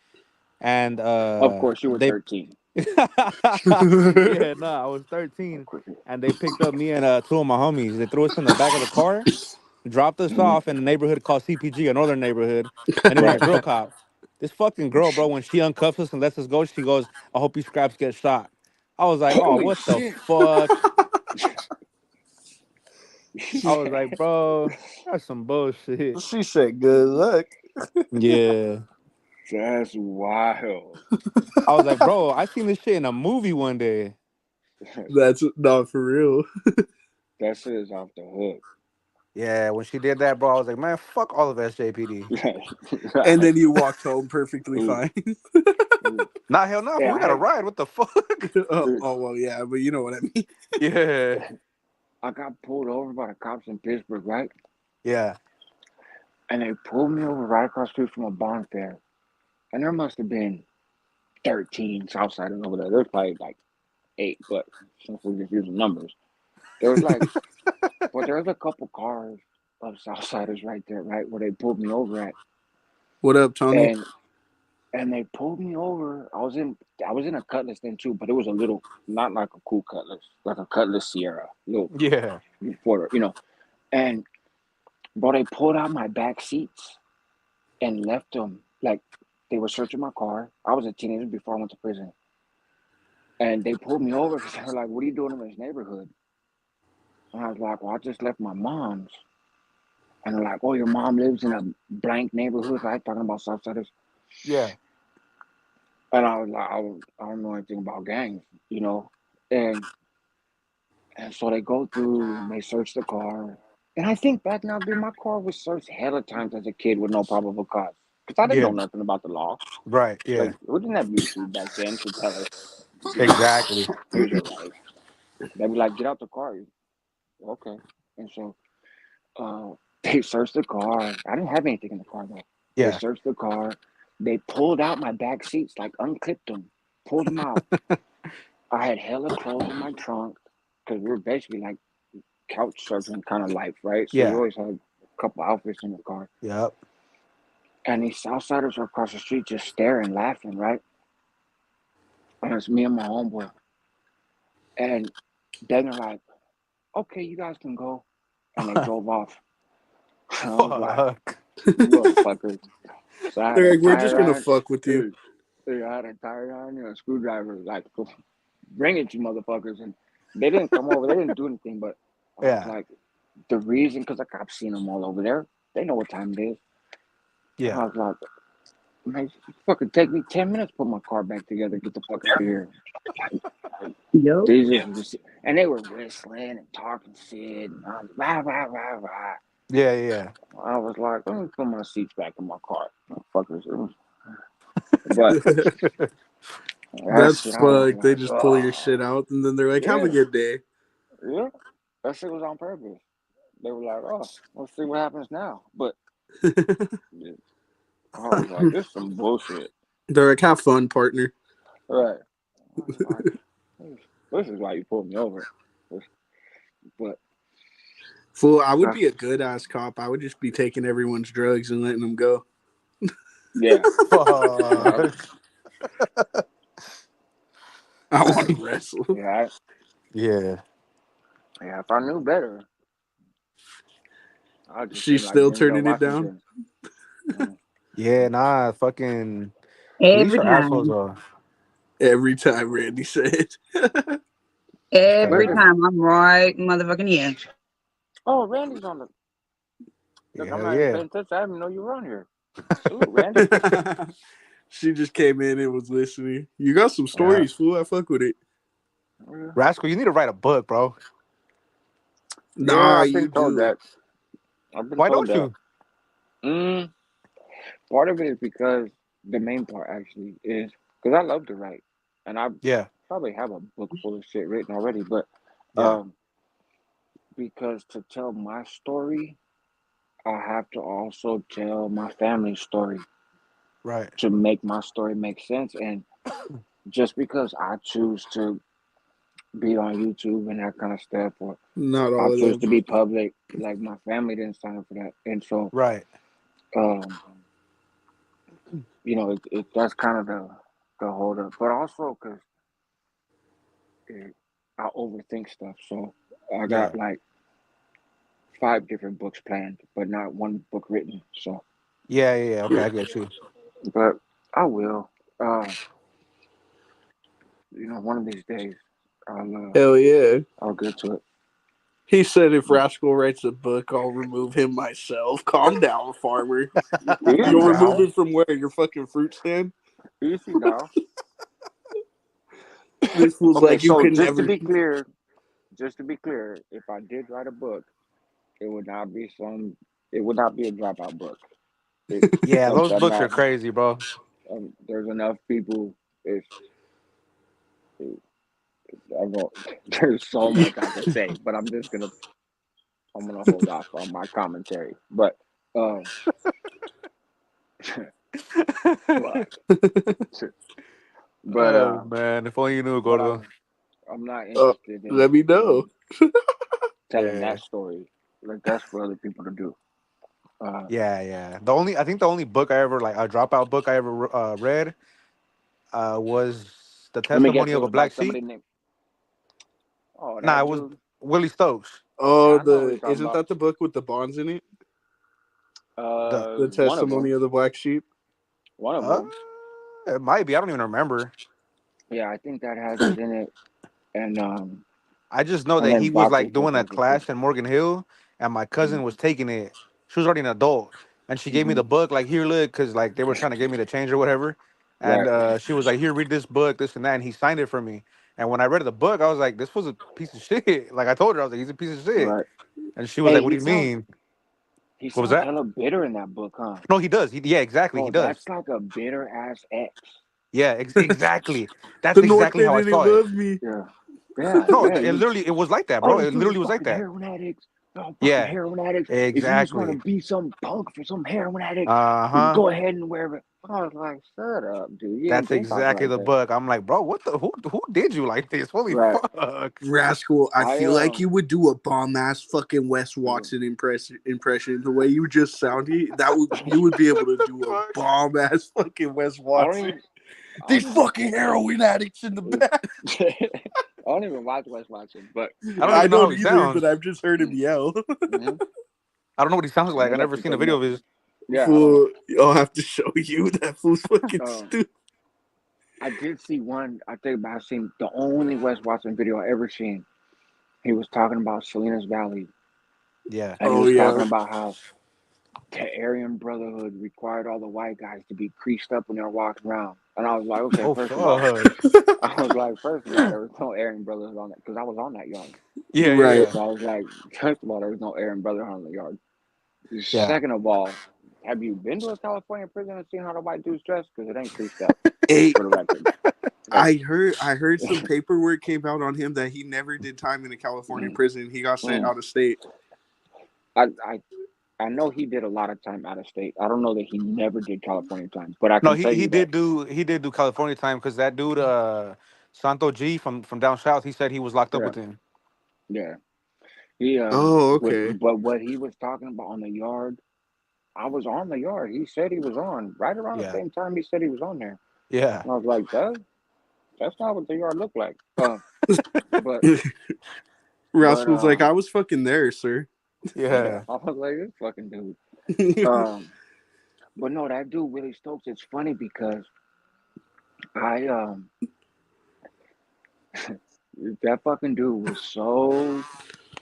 And Of course, you were they 13. yeah, no, I was Of 13 course. and they picked up me and two of my homies. They threw us in the back of the car, dropped us Mm-hmm. off in a neighborhood called CPG, a northern neighborhood, and it was Right. drill cops. This fucking girl, bro, when she uncuffs us and lets us go, she goes, "I hope you scraps get shot." I was like, "Oh, Holy what the shit. fuck?" I was like, "Bro, that's some bullshit." she said, "Good luck." Yeah. That's wild. I was like, "Bro, I seen this shit in a movie one day." That's not for real. That shit is off the hook. Yeah, when she did that, bro, I was like, "Man, fuck all of SJPD." And Right. then you walked home perfectly Mm, fine. mm. Nah, hell no, Yeah, we got a ride. What the fuck? Oh well, yeah, but you know what I mean. Yeah. I got pulled over by the cops in Pittsburgh, right? Yeah. And they pulled me over right across the street from a bond fair. And there must have been 13 Southsiders over there. There's probably like 8, but since we're just using numbers, there was like, but there was a couple cars. of Southsiders right there, right where they pulled me over at, What up, Tony? and they pulled me over. I was in a Cutlass then too, but it was a little, not like a cool Cutlass, like a Cutlass Sierra, little Yeah. Porter, And bro, they pulled out my back seats and left them like they were searching my car. I was a teenager before I went to prison, and they pulled me over because they were like, "What are you doing in this neighborhood?" And I was like, "Well, I just left my mom's." And they're like, "Oh, your mom lives in a blank neighborhood," right? Talking about Southsiders. Yeah. And I was like, I don't know anything about gangs, And so they go through and they search the car. And I think back now, dude, my car was searched hella times as a kid with no probable cause. Because I didn't know Yeah. nothing about the law. Right. Like, Yeah. we didn't have YouTube back then to tell us, Exactly. here's your life. They'd be like, get out the car. Okay. And so uh, they searched the car. I didn't have anything in the car, though. They Yeah. searched the car. They pulled out my back seats, like unclipped them, pulled them out. I had hella clothes in my trunk because we were basically like couch surfing kind of life, right? So you Yeah. always had a couple outfits in the car. Yep. And these Southsiders were across the street just staring, laughing, right? And it's me and my homeboy. And then they're like, okay, you guys can go. And they drove off. And I was like, Fuck. motherfuckers. So I had They're a like, we're tire just gonna iron. fuck with you. Dude, I had a tire iron and a screwdriver. Like, bring it, you motherfuckers. And they didn't come over. They didn't do anything. But I was Yeah. like, the reason, because like, I've seen them all over there. They know what time it is. Yeah. I was like, man, it fucking take me 10 minutes to put my car back together, get the fuck out of here. Yo. They just, and they were whistling and talking shit. And I was, rah, rah, rah, rah. Yeah. Yeah. I was like, let me put my seats back in my car. Motherfuckers. But that That's shit, I was fucked. They like, just pull your shit oh, out and then they're like, have a yeah, good day. yeah. That shit was on purpose. They were like, oh, let's see what happens now. But yeah, I was like, this is some bullshit. They're like, have fun, partner. Right. I was like, this is why you pulled me over. But Fool, I would that's, be a good ass cop. I would just be taking everyone's drugs and letting them go. yeah. Yeah. Fuck. I want to wrestle. Yeah. Yeah. Yeah. If I knew better, I'd just been She's like still Denzel turning it down Washington. Mm. Yeah. Nah. Fucking police Every are assholes. time. every time, Randy said. It's Wait a Every crazy. minute. time. I'm right motherfucking yeah. Oh, Randy's on the. Look, Yeah. I'm Hell not even yeah. paying attention. I didn't even know you were on here. Salute, Randy. She just came in and was listening. You got some Yeah. stories, fool. I fuck with it. Rascal, you need to write a book, bro. Yeah, Nah, I've you been told do. that. I've been Why told don't that. you? Mm, Part of it is because the main part actually is because I love to write, and I Yeah. probably have a book full of shit written already. But Yeah. um, because to tell my story, I have to also tell my family's story Right. to make my story make sense. And just because I choose to be on YouTube and that kind of stuff, or Not I all of choose them. to be public, like my family didn't sign up for that, and so Right. um, that's kind of the hold up. But also because I overthink stuff, so I got Yeah. like 5 different books planned, but not one book written. So, Yeah. Yeah. Yeah. Okay, I get you. but I will. Uh, one of these days, Hell yeah. I'll get to it. He said if Rascal writes a book, I'll remove him myself. Calm down, farmer. Easy You'll remove now, him from where? Your fucking fruit stand? easy now. This fool's Okay, like, you so can never. just to be clear, if I did write a book, it would not be it would not be a dropout book. It, Yeah, like those I'm books are not. crazy, bro. There's enough people. It's, I'm going, there's so much I could say, but I'm gonna hold off on my commentary. Um, but but Oh man, if only you knew, but Gordo. I'm not Uh, interested in let me know. telling Yeah. that story. Like that's for other people to do. Uh, Yeah. I think the only book I ever like a dropout book I ever read was The Let me guess. Testimony It of a was by Black somebody Sheep. named. Oh, Nah, that it was dude. Willie Stokes. Yeah, Oh, I know what you're the talking isn't about. that the book with the bonds in it? The The One of testimony them. of the black sheep. One of uh, them. it might be. I don't even remember. Yeah, I think that has it in it, I just know and that then he was Barker's like book doing a has it too. class in Morgan Hill, and my Mm-hmm. cousin was taking it. She was already an adult, and she gave me Mm-hmm. the book, like, here, look, because like they were trying to get me to change or whatever. And Right. she was like, here, read this book, this and that, and he signed it for me. And when I read the book, I was like, this was a piece of shit. Like I told her, I was like, he's a piece of shit. Right. And she was Hey, like, what do you mean? he What was sounds that? hella bitter in that book, huh? No, he does. Yeah, exactly, he Bro, does. that's like a bitter ass ex. Yeah, exactly. That's The North exactly they how I didn't saw it. love me. Yeah. Yeah, No, yeah. it literally it was like that, All bro. those It dudes literally are was like fucking that. heroin addicts. They're all fucking Yeah, heroin addicts. If you just want to exactly. be some punk for some heroin addict, Uh then huh. go ahead and wear it. I was like, shut up, dude. You ain't That's been talking exactly like the that. book. I'm like, bro, what the who did you like this? Holy Right. fuck. Rascal, I I feel like you would do a bomb ass fucking Wes Watson impression. The way you just sounded, that would you would be able to do a Fuck. bomb ass fucking Wes I don't Watson. even I These don't even fucking heroin addicts in the back. I don't even watch West Watson, but I don't I even know how don't he either, but sounds. I've just heard him yell. mm-hmm. I don't know what he sounds I like. know I that never shit seen a doesn't video know. of his. Yeah, I don't. Fool, I'll have to show you that fool's fucking Um, stupid. I did see one. I think I've seen the only West Watson video I ever seen. He was talking about Salinas Valley, Yeah. and he Oh was yeah. talking about how the Aryan Brotherhood required all the white guys to be creased up when they're walking around. And I was like, okay, Oh first of all, fuck. there was no Aryan Brotherhood on that because I was on that yard. Right. Yeah. So I was like, first of all, there was no Aryan Brotherhood on the yard. Yeah. Second of all, have you been to a California prison and seen how the white dudes dress? Because it ain't creased up, Hey, for the record. Like, I heard some paperwork came out on him that he never did time in a California mm, prison. He got sent mm. out of state. I, I I know he did a lot of time out of state. I don't know that he never did California time, but I No, can tell you that. he did do California time because that dude Santo G from down south, he said he was locked up Yeah, with him. yeah. He Oh, but okay. what he was talking about on the yard, I was on the yard. He said he was on right around the Yeah. same time he said he was on there. Yeah. And I was like, that's not what the yard looked like. But Rascal's like, um, I was fucking there, sir. yeah, Yeah. I was like, this fucking dude. Um, but no, that dude Willie Stokes. It's funny because I that fucking dude was so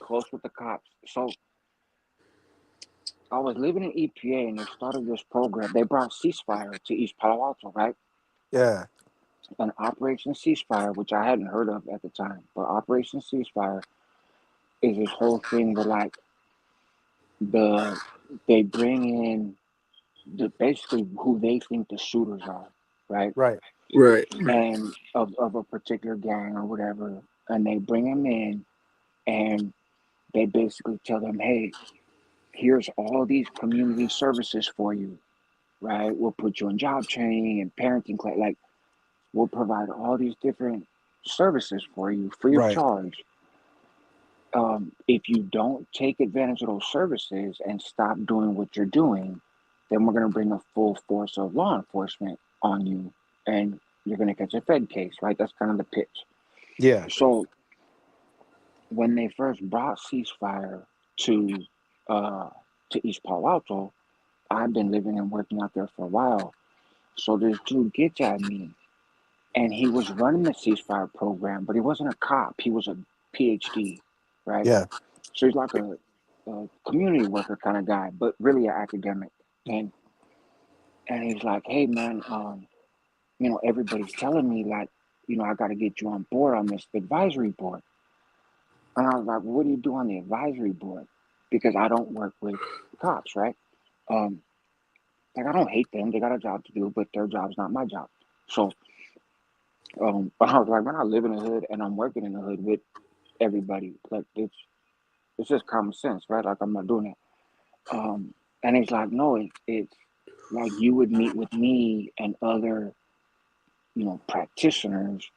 close with the cops. So I was living in EPA and they started this program. They brought Ceasefire to East Palo Alto, right? Yeah. An Operation Ceasefire, which I hadn't heard of at the time, but Operation Ceasefire is this whole thing where like the they bring in basically who they think the shooters are, right? Right. Right. And of a particular gang or whatever, and they bring them in and they basically tell them, hey, here's all these community services for you, right? We'll put you in job training and parenting class. Like, we'll provide all these different services for you free of Right. charge. If you don't take advantage of those services and stop doing what you're doing, then we're going to bring a full force of law enforcement on you and you're going to catch a Fed case, right? That's kind of the pitch. Yeah. So when they first brought Ceasefire to uh, to East Palo Alto, I've been living and working out there for a while. So this dude gets at me, and he was running the Ceasefire program, but he wasn't a cop. He was a PhD, right? Yeah. So he's like a community worker kind of guy, but really an academic. And and he's like, hey man, everybody's telling me like, I got to get you on board on this advisory board. And I was like, what do you do on the advisory board? Because I don't work with cops, right? Um, like I don't hate them; they got a job to do, but their job's not my job. So, I was like, man, I live in the hood and I'm working in the hood with everybody. Like it's just common sense, right? Like I'm not doing it. And he's like, no, it's like you would meet with me and other, practitioners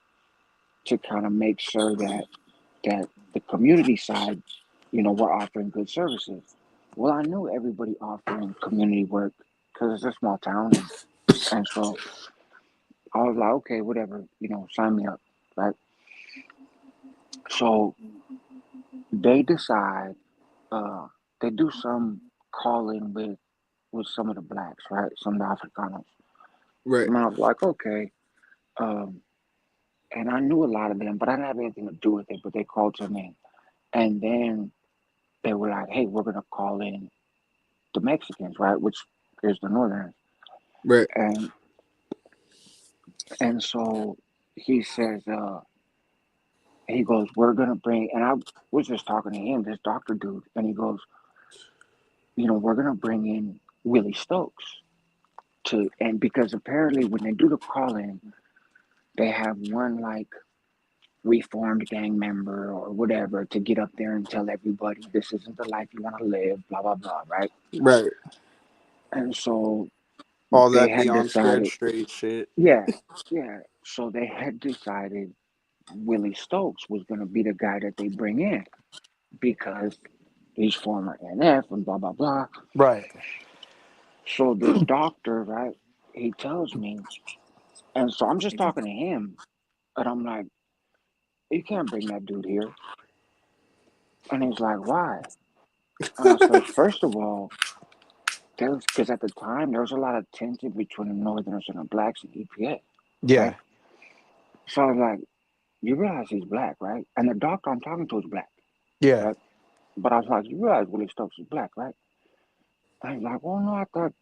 to kind of make sure that the community side we're offering good services. Well, I knew everybody offering community work because it's a small town, and so I was like, okay, whatever, sign me up, right? So they decide, uh, they do some calling with some of the blacks, right? Some of the Africanos. Right. And I was like, okay. Um, and I knew a lot of them, but I didn't have anything to do with it. But they called to me, and then they were like, "Hey, we're gonna call in the Mexicans, right? Which is the Northerners." Right. And so he says, he goes, "We're gonna bring," and I was just talking to him, this doctor dude, and he goes, "We're gonna bring in Willie Stokes and because apparently when they do the call in, they have one like reformed gang member or whatever to get up there and tell everybody this isn't the life you want to live, blah blah blah, right?" Right. And so All they that had Beyond Scared decided, Straight shit. yeah, yeah. So they had decided Willie Stokes was going to be the guy that they bring in because he's former NF and blah blah blah. Right. So this doctor, right? He tells me, and so I'm just talking to him, and I'm like, "You can't bring that dude here." And he's like, "Why?" And I said, "First of all, there's because at the time there was a lot of tension between the Northerners and the blacks in EPA, right?" Yeah. So I was like, "You realize he's black, right?" And the doctor I'm talking to is black, Yeah. right? But I was like, "You realize Willie Stokes is black, right?" And he's like, "Well, no, I thought,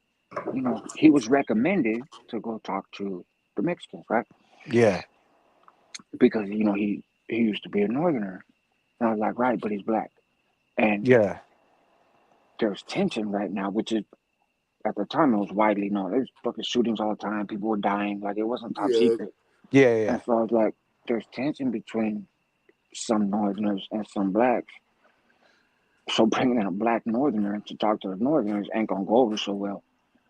he was recommended to go talk to the Mexicans, right? Yeah. Because, he used to be a Northerner." And I was like, "Right, but he's black." And Yeah. there's tension right now, which is, at the time, it was widely known. There's fucking shootings all the time. People were dying. Like, it wasn't top Yeah. secret. Yeah. Yeah. And so I was like, there's tension between some Northerners and some blacks. So bringing in a black Northerner to talk to the Northerners ain't gonna go over so well.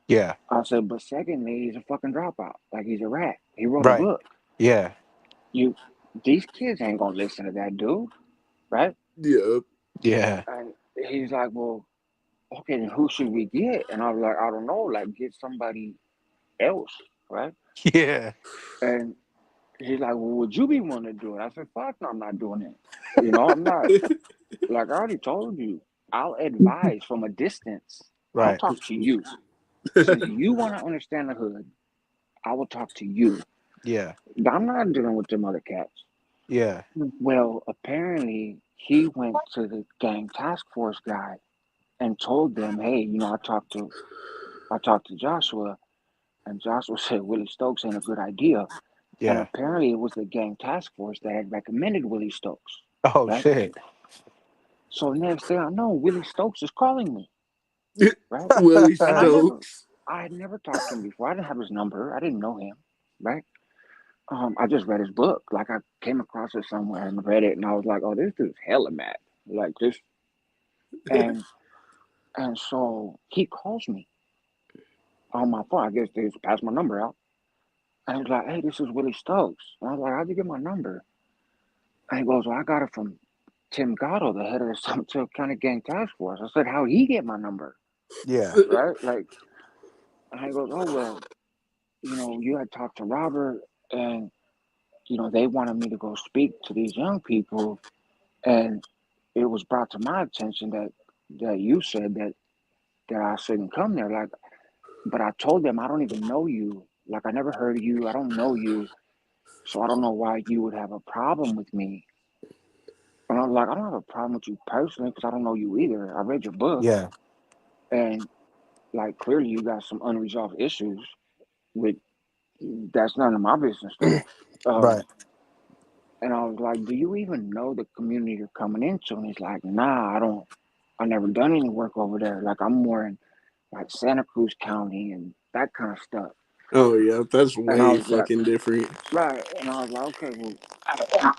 Yeah. I said, but secondly, he's a fucking dropout. Like, he's a rat. He wrote a Right. book. Yeah. You, these kids ain't gonna listen to that dude, right? Yeah. Yeah. And he's like, well, okay, then who should we get? And I was like, I don't know, like get somebody else, right? Yeah. And he's like, well, would you be willing to do it? I said, fuck no, I'm not doing it. I'm not. Like I already told you, I'll advise from a distance. I'll Right. talk to you. Since you want to understand the hood, I will talk to you. Yeah. I'm not dealing with them other cats. Yeah. Well, apparently he went to the gang task force guy and told them, hey, I talked to Joshua, and Joshua said Willie Stokes ain't a good idea. And Yeah. apparently it was the gang task force that had recommended Willie Stokes, Oh right? shit. So next thing I know, Willie Stokes is calling me, right? Willie And Stokes. I had never talked to him before. I didn't have his number. I didn't know him, right? I just read his book. Like I came across it somewhere and read it, and I was like, "Oh, this dude's hella mad." Like this, and so he calls me on my phone. I guess they just passed my number out, and he's like, "Hey, this is Willie Stokes." And I was like, "How'd you get my number?" And he goes, "Well, I got it from Tim Gatto, the head of the Somerville County Gang Task Force." I said, "How'd he get my number?" Yeah. Right? Like, and he goes, "Oh well, you had talked to Robert, and they wanted me to go speak to these young people, and it was brought to my attention that you said that I shouldn't come there. Like, but I told them I don't even know you. Like, I never heard of you. I don't know you, so I don't know why you would have a problem with me." And I was like, "I don't have a problem with you personally because I don't know you either. I read your book, Yeah. and like clearly you got some unresolved issues with that's none of my business though." Right. And I was like, "Do you even know the community you're coming into?" And he's like, "Nah, I don't. I never done any work over there. Like I'm more in like Santa Cruz County and that kind of stuff." Oh yeah, that's And I way was like, fucking different. "Right." And I was like, "Okay, well,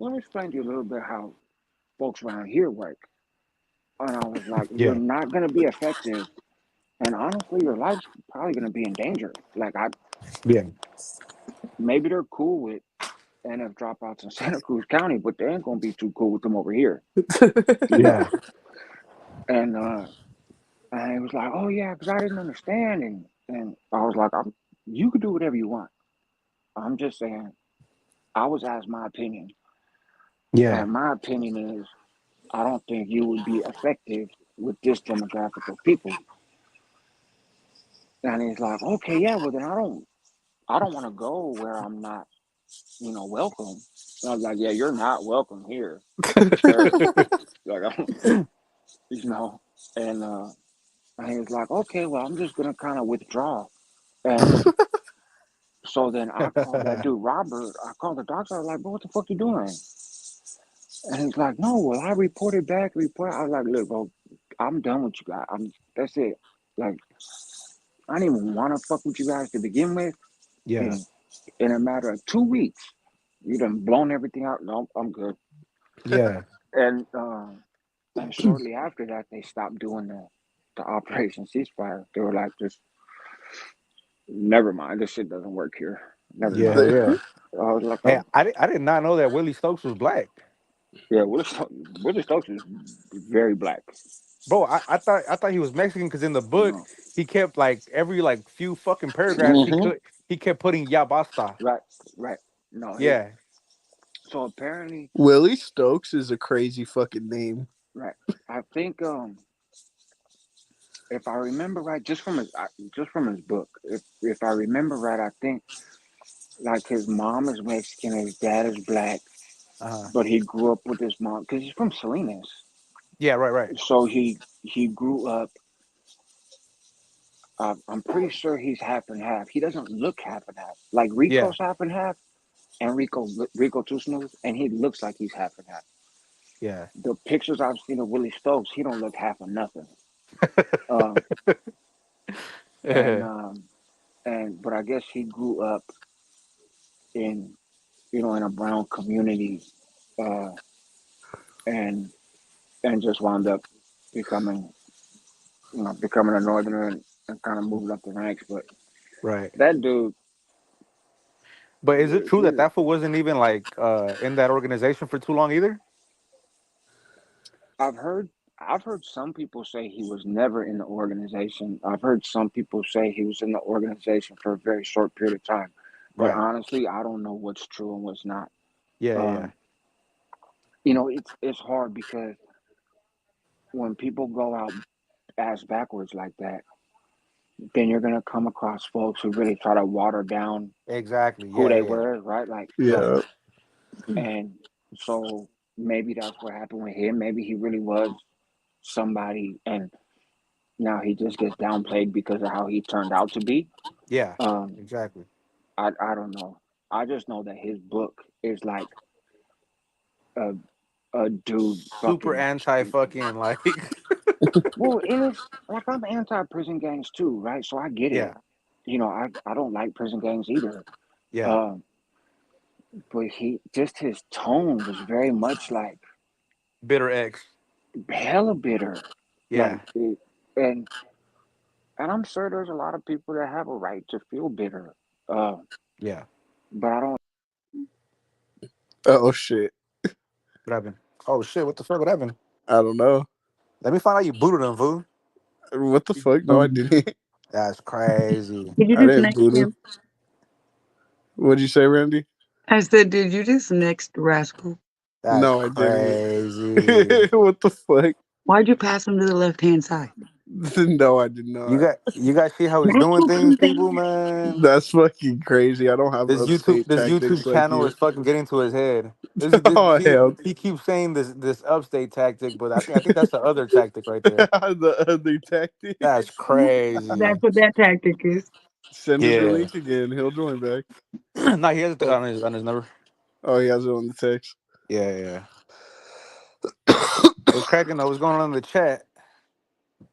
let me explain to you a little bit how folks around here work." And I was like, "You're Yeah. not gonna be effective, and honestly, your life's probably gonna be in danger. Like I Yeah. maybe they're cool with and have dropouts in Santa Cruz County, but they ain't gonna be too cool with them over here, you know. Yeah. And he was like, "Oh yeah, because I didn't understand," and I was like, "You could do whatever you want. I'm just saying, I was asked my opinion, Yeah. and my opinion is, I don't think you would be effective with this demographic of people." And he's like, "Okay, yeah, well then I don't want to go where I'm not, welcome." And I was like, "Yeah, you're not welcome here, sir." Like, you know, and and he was like, "Okay, well, I'm just gonna kind of withdraw." And so then I called that dude Robert. I called the doctor. I was like, "Bro, what the fuck you doing?" And he's like, "No, well, I reported back. I was like, "Look, bro, I'm done with you guys. That's it. Like, I didn't even want to fuck with you guys to begin with. Yeah. And in a matter of 2 weeks, you done blown everything out. No, I'm good." Yeah. And shortly after that, they stopped doing the Operation Ceasefire. They were like, "Just never mind. This shit doesn't work here. Never Yeah. mind." Hell yeah. I was like, Hey, "Oh, I did not know that Willie Stokes was black. yeah." Willie Stokes is very black. Bro, I thought he was Mexican because in the book No. he kept like every like few fucking paragraphs Mm-hmm. he kept putting ya basta. Right. Right. No. Yeah. So apparently, Willie Stokes is a crazy fucking name. right. I think if I remember right, just from his book, if I remember right, I think like his mom is Mexican, his dad is black, Uh-huh. but he grew up with his mom because he's from Salinas. Yeah, right, right. So he grew up. I'm pretty sure he's half and half. He doesn't look half and half. Like Yeah. Rico's half and half, and Rico Too Smooth, and he looks like he's half and half. Yeah. The pictures I've seen of Willie Stokes, he don't look half of nothing. Um, and Yeah. but I guess he grew up in in a brown community, uh, and just wound up becoming becoming a northerner and kind of moving up the ranks. But Right. that dude, But is it true that he that fool wasn't even like in that organization for too long either? I've heard I've heard some people say he was never in the organization. I've heard some people say he was in the organization for a very short period of time. But Right. honestly, I don't know what's true and what's not. Yeah, yeah. Um, it's hard because when people go out ass backwards like that, then you're gonna come across folks who really try to water down Exactly. who Yeah, they yeah. were, right? Like, Right. Yeah. and so maybe that's what happened with him. Maybe he really was somebody, and now he just gets downplayed because of how he turned out to be. Yeah. Um, Exactly. I don't know. I just know that his book is like a a dude Super fucking. anti fucking like Well, and it's like I'm anti prison gangs too, right? So I get it. yeah. I don't like prison gangs either. Yeah. Um, but his tone was very much like Bitter X. hella bitter, Yeah. like and I'm sure there's a lot of people that have a right to feel bitter. Uh, Yeah. but I don't. Oh shit. What happened? Oh shit, what the fuck? What happened? I don't know. Let me find out you booted him, fool. What the fuck? No, I Um, didn't. That's crazy. did you I just didn't next boot him. him? What'd you say, Randy? I said, did you just next Rascal? That's No, I didn't. crazy. What the fuck? Why'd you pass him to the left hand side? No, I did not. You guys see how he's That's doing what things, I'm people, saying. man. That's fucking crazy. I don't have upstate This YouTube tactics like channel you. is fucking getting to his head. This Oh hell, he keeps saying this upstate tactic, but I think that's the other tactic right there. the other That's tactics. crazy. That's what that tactic is. Send him the Yeah. link again. He'll join back. No, he has it Oh, on his number. oh, he has it on the text. Yeah, yeah. What's cracking though? What's going on in the chat?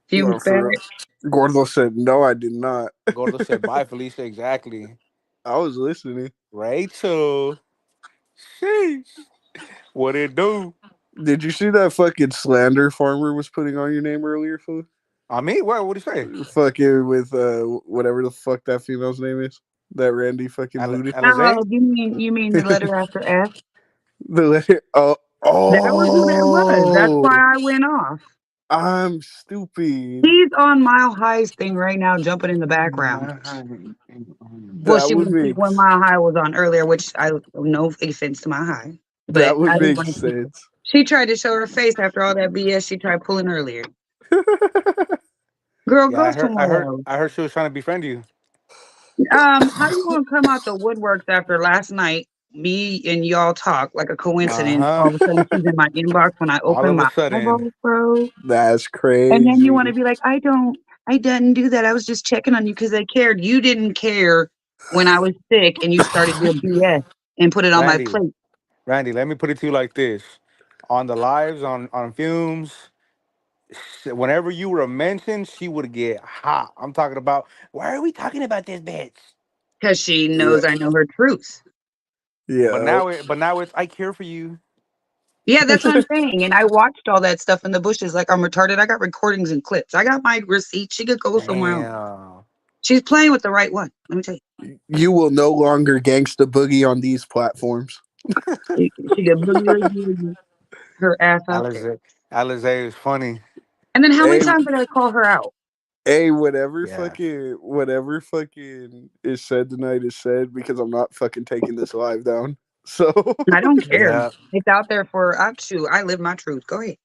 He was No, fat. for real. Gordo said no. I did not. Gordo said bye, Felicia. Exactly. I was listening. Rachel. Sheesh. What it do? Did you see that fucking slander farmer was putting on your name earlier, fool? I mean, what? What'd he say? Fucking with whatever the fuck that female's name is. that Randy fucking booted. Alizé? Oh, you mean the letter after F? The letter. Oh, That was who that was. That's why oh! I went off. I'm stupid. He's on Mile High's thing right now, jumping in the background. Well, That she would was make when Mile High was on earlier, which I no offense to Mile High, but that would I didn't make want to. sense. She tried to show her face after all that BS she tried pulling earlier. Girl, Yeah, go somewhere. I heard she was trying to befriend you. How you gonna come out the woodworks after last night? Me and y'all talk like a Uh coincidence. huh. All of a sudden, she's in my inbox when I All open of a my sudden, eyeballs, bro. That's And then you want to crazy. be like, I didn't do that. I was just checking on you because I cared. You didn't care when I was sick and you started your BS and put it on my Randy, plate. Randy, let me put it to you like this: on the lives, on fumes, whenever you were mentioned, she would get hot. I'm talking about. Why are we talking about this bitch? Because she Yeah, knows I know her truth. yeah. But now it's I care for you. Yeah, that's what I'm saying. And I watched all that stuff in the bushes like I'm retarded. I got recordings and clips. I got my receipt. She could go somewhere else. Damn. She's playing with the right one. Let me tell you. You will no longer gangsta boogie on these platforms. She could boogie her ass out there. Alizé, Alizé is funny. And then how many Hey, times did I call her out? hey, Yeah. whatever fucking is said tonight is said because I'm not fucking taking this live down. So, I don't care. Yeah. It's out there for shoot. I live my truth. Go ahead.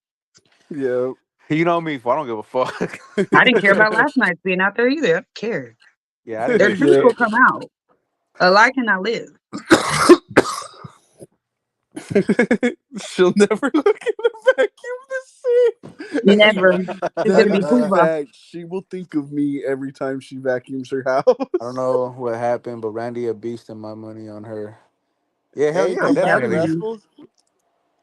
yeah. You know me, I don't give a fuck. I didn't care about last night's being out there either. I don't care. Yeah, I didn't Their give a truth Yeah. will shit. come out. A lie cannot live. She'll never look in the vacuum the same. Never. Hey, It's gonna that be is a Hoover. fact. She will think of me every time she vacuums her I don't house. know what happened, but Randy a beast and my money on her. Yeah, hell Hey, yeah, I'm I'm back, telling definitely. you. Rascal.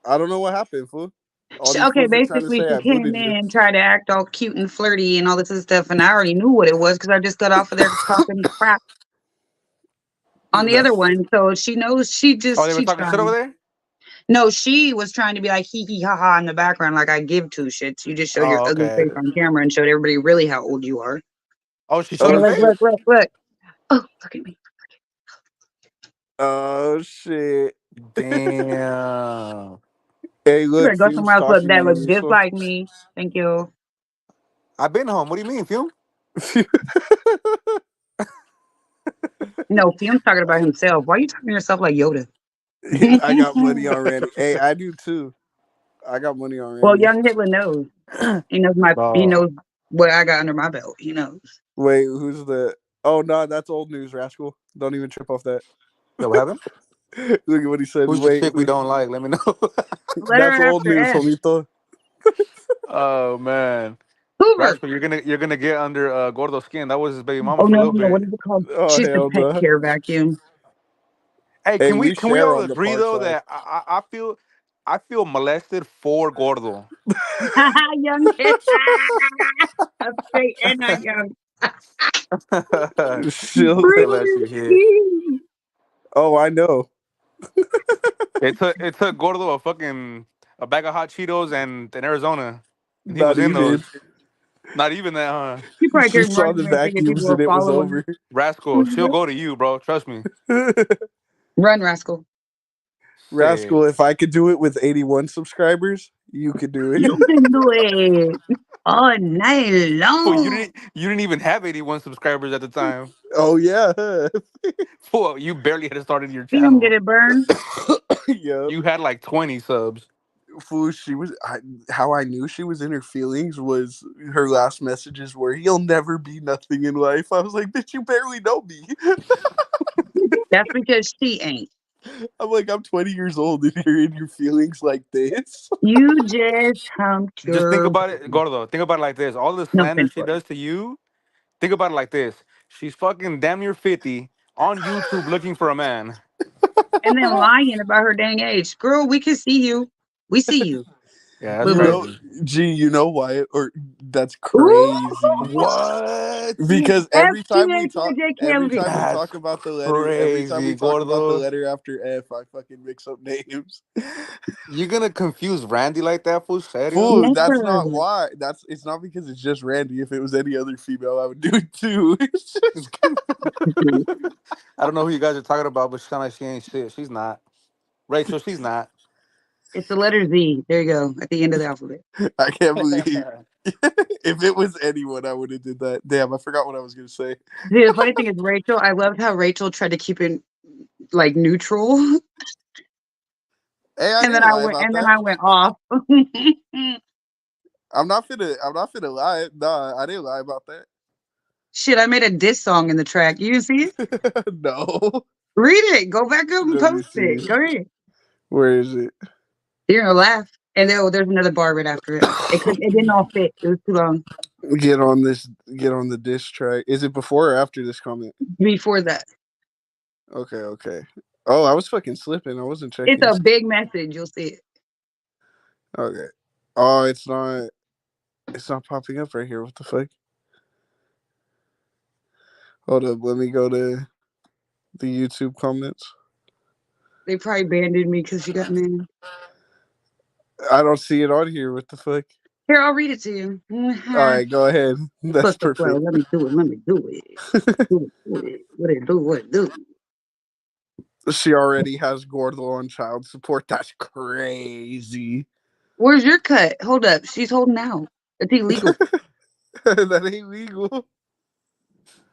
I don't know what happened, fool. All these Okay, fools are trying to basically, say she I came booted you. in, tried to act all cute and flirty and all this other stuff, and I already knew what it was because I just got off of there talking crap on the other That's one. So she knows Oh, they were she talking shit over trying. there? No, she was trying to be like hee hee ha ha in the background, like I give two shits. You just showed your Oh, ugly okay. face on camera and showed everybody really how old you are. Oh, she showed Yeah, her oh look, face? shit. look, look, look. Oh, look at me. Oh shit. Damn. Hey, You look, better go Fume's somewhere else. Look, talking to that you, looks just Rachel. like me. Thank you. I've been home. What do you mean, Fume? No, Fion's talking about himself. Why are you talking to yourself like Yoda? I got money on Randy. Hey, I do too. I got money on Well, Randy. young Hitler knows. He Bro. knows what I got under my belt. He knows. Wait, who's the? Oh no, that's old news, Rascal. Don't even trip off that. Yo, what happened? Look at what he said. Who's the Wait, chick we don't like? Let me know. that's Letter old after news, S. homito. Oh man. Hoover. Rascal, you're gonna get under Gordo's skin. That was his baby mama Oh for a no, no, little no. What bit. is it called? Oh She's the hell pet no. care vacuum. Hey, Hey, we can we share all on the agree park though side. that I feel molested for Gordo. Young kid. I'm straight and not young. She'll Tell never. that shit hit. Breezy. Oh, I know. It took Gordo a bag of hot Cheetos and in Arizona, and he Not was in even. those. Not even that, huh? She probably She came saw running the and thinking people vacuums were and it was following. over. Rascal, she'll go to you, bro. Trust me. Run, rascal. Shit. Rascal, if I could do it with 81 subscribers, you could do it. You can do it all night Fool, long. you didn't even have 81 subscribers at the time. Oh yeah. Fool, you barely had started your See him get channel. it burned. Yep. You had like 20 subs. Fool, how I knew she was in her feelings was her last messages were, "He'll never be nothing in life." I was like, "Bitch, you barely know me." That's because she ain't. I'm like, I'm 20 years old and you're in your feelings like this. You just humped Just think your about it, Gordo. Think about it like this. All the no slander offense, she brother. does to you, think about it like this. She's fucking damn near 50 on YouTube looking for a man. And then lying about her dang age. Girl, we can see you. We see you. Yeah, that's You Lulu. know, crazy. gee, you know why? Or that's Ooh! crazy. What? Because every FTAKJKLV. time we That's talk about the letter, every time we crazy, talk about the Gordo. letter after F, I fucking mix up names. You gonna confuse Randy like that, fool? Serio? Fool, that's Never. not why. It's not because it's just Randy. If it was any other female, I would do it too. It's just I don't know who you guys are talking about, but she sound like she ain't shit. She's not. Rachel, she's not. It's the letter Z. There you go. At the end of the alphabet. I can't believe if it was anyone, I would have did that. Damn, I forgot what I was gonna say. Dude, the funny thing is Rachel, I loved how Rachel tried to keep it like neutral. Hey, I And then didn't I lie went about and then that. I went off. I'm not finna lie. Nah, I didn't lie about Shit, I made a diss song in the track. You didn't see it? that. No. Read it. Go back up and Let me post see. it. Go ahead. Where is it? You're gonna laugh. And then there's another bar right after it. It didn't all fit. It was too long. Get on this. Get on the diss track. Is it before or after this comment? Before that. Okay, okay. Oh, I was fucking slipping. I wasn't It's checking. a big message. You'll see it. Okay. Oh, it's not. It's not popping up right here. What the fuck? Hold up. Let me go to the YouTube comments. They probably banded me because you got mad. I don't see it on here. What the fuck? Here, I'll read it to you. All right, go ahead. Plus That's the flow. perfect. Let me do it. Let me do it. Do it. Do it. What it do? What it do? She already has Gordo on child support. That's crazy. Where's your cut? Hold up. She's holding out. It's illegal. That ain't legal.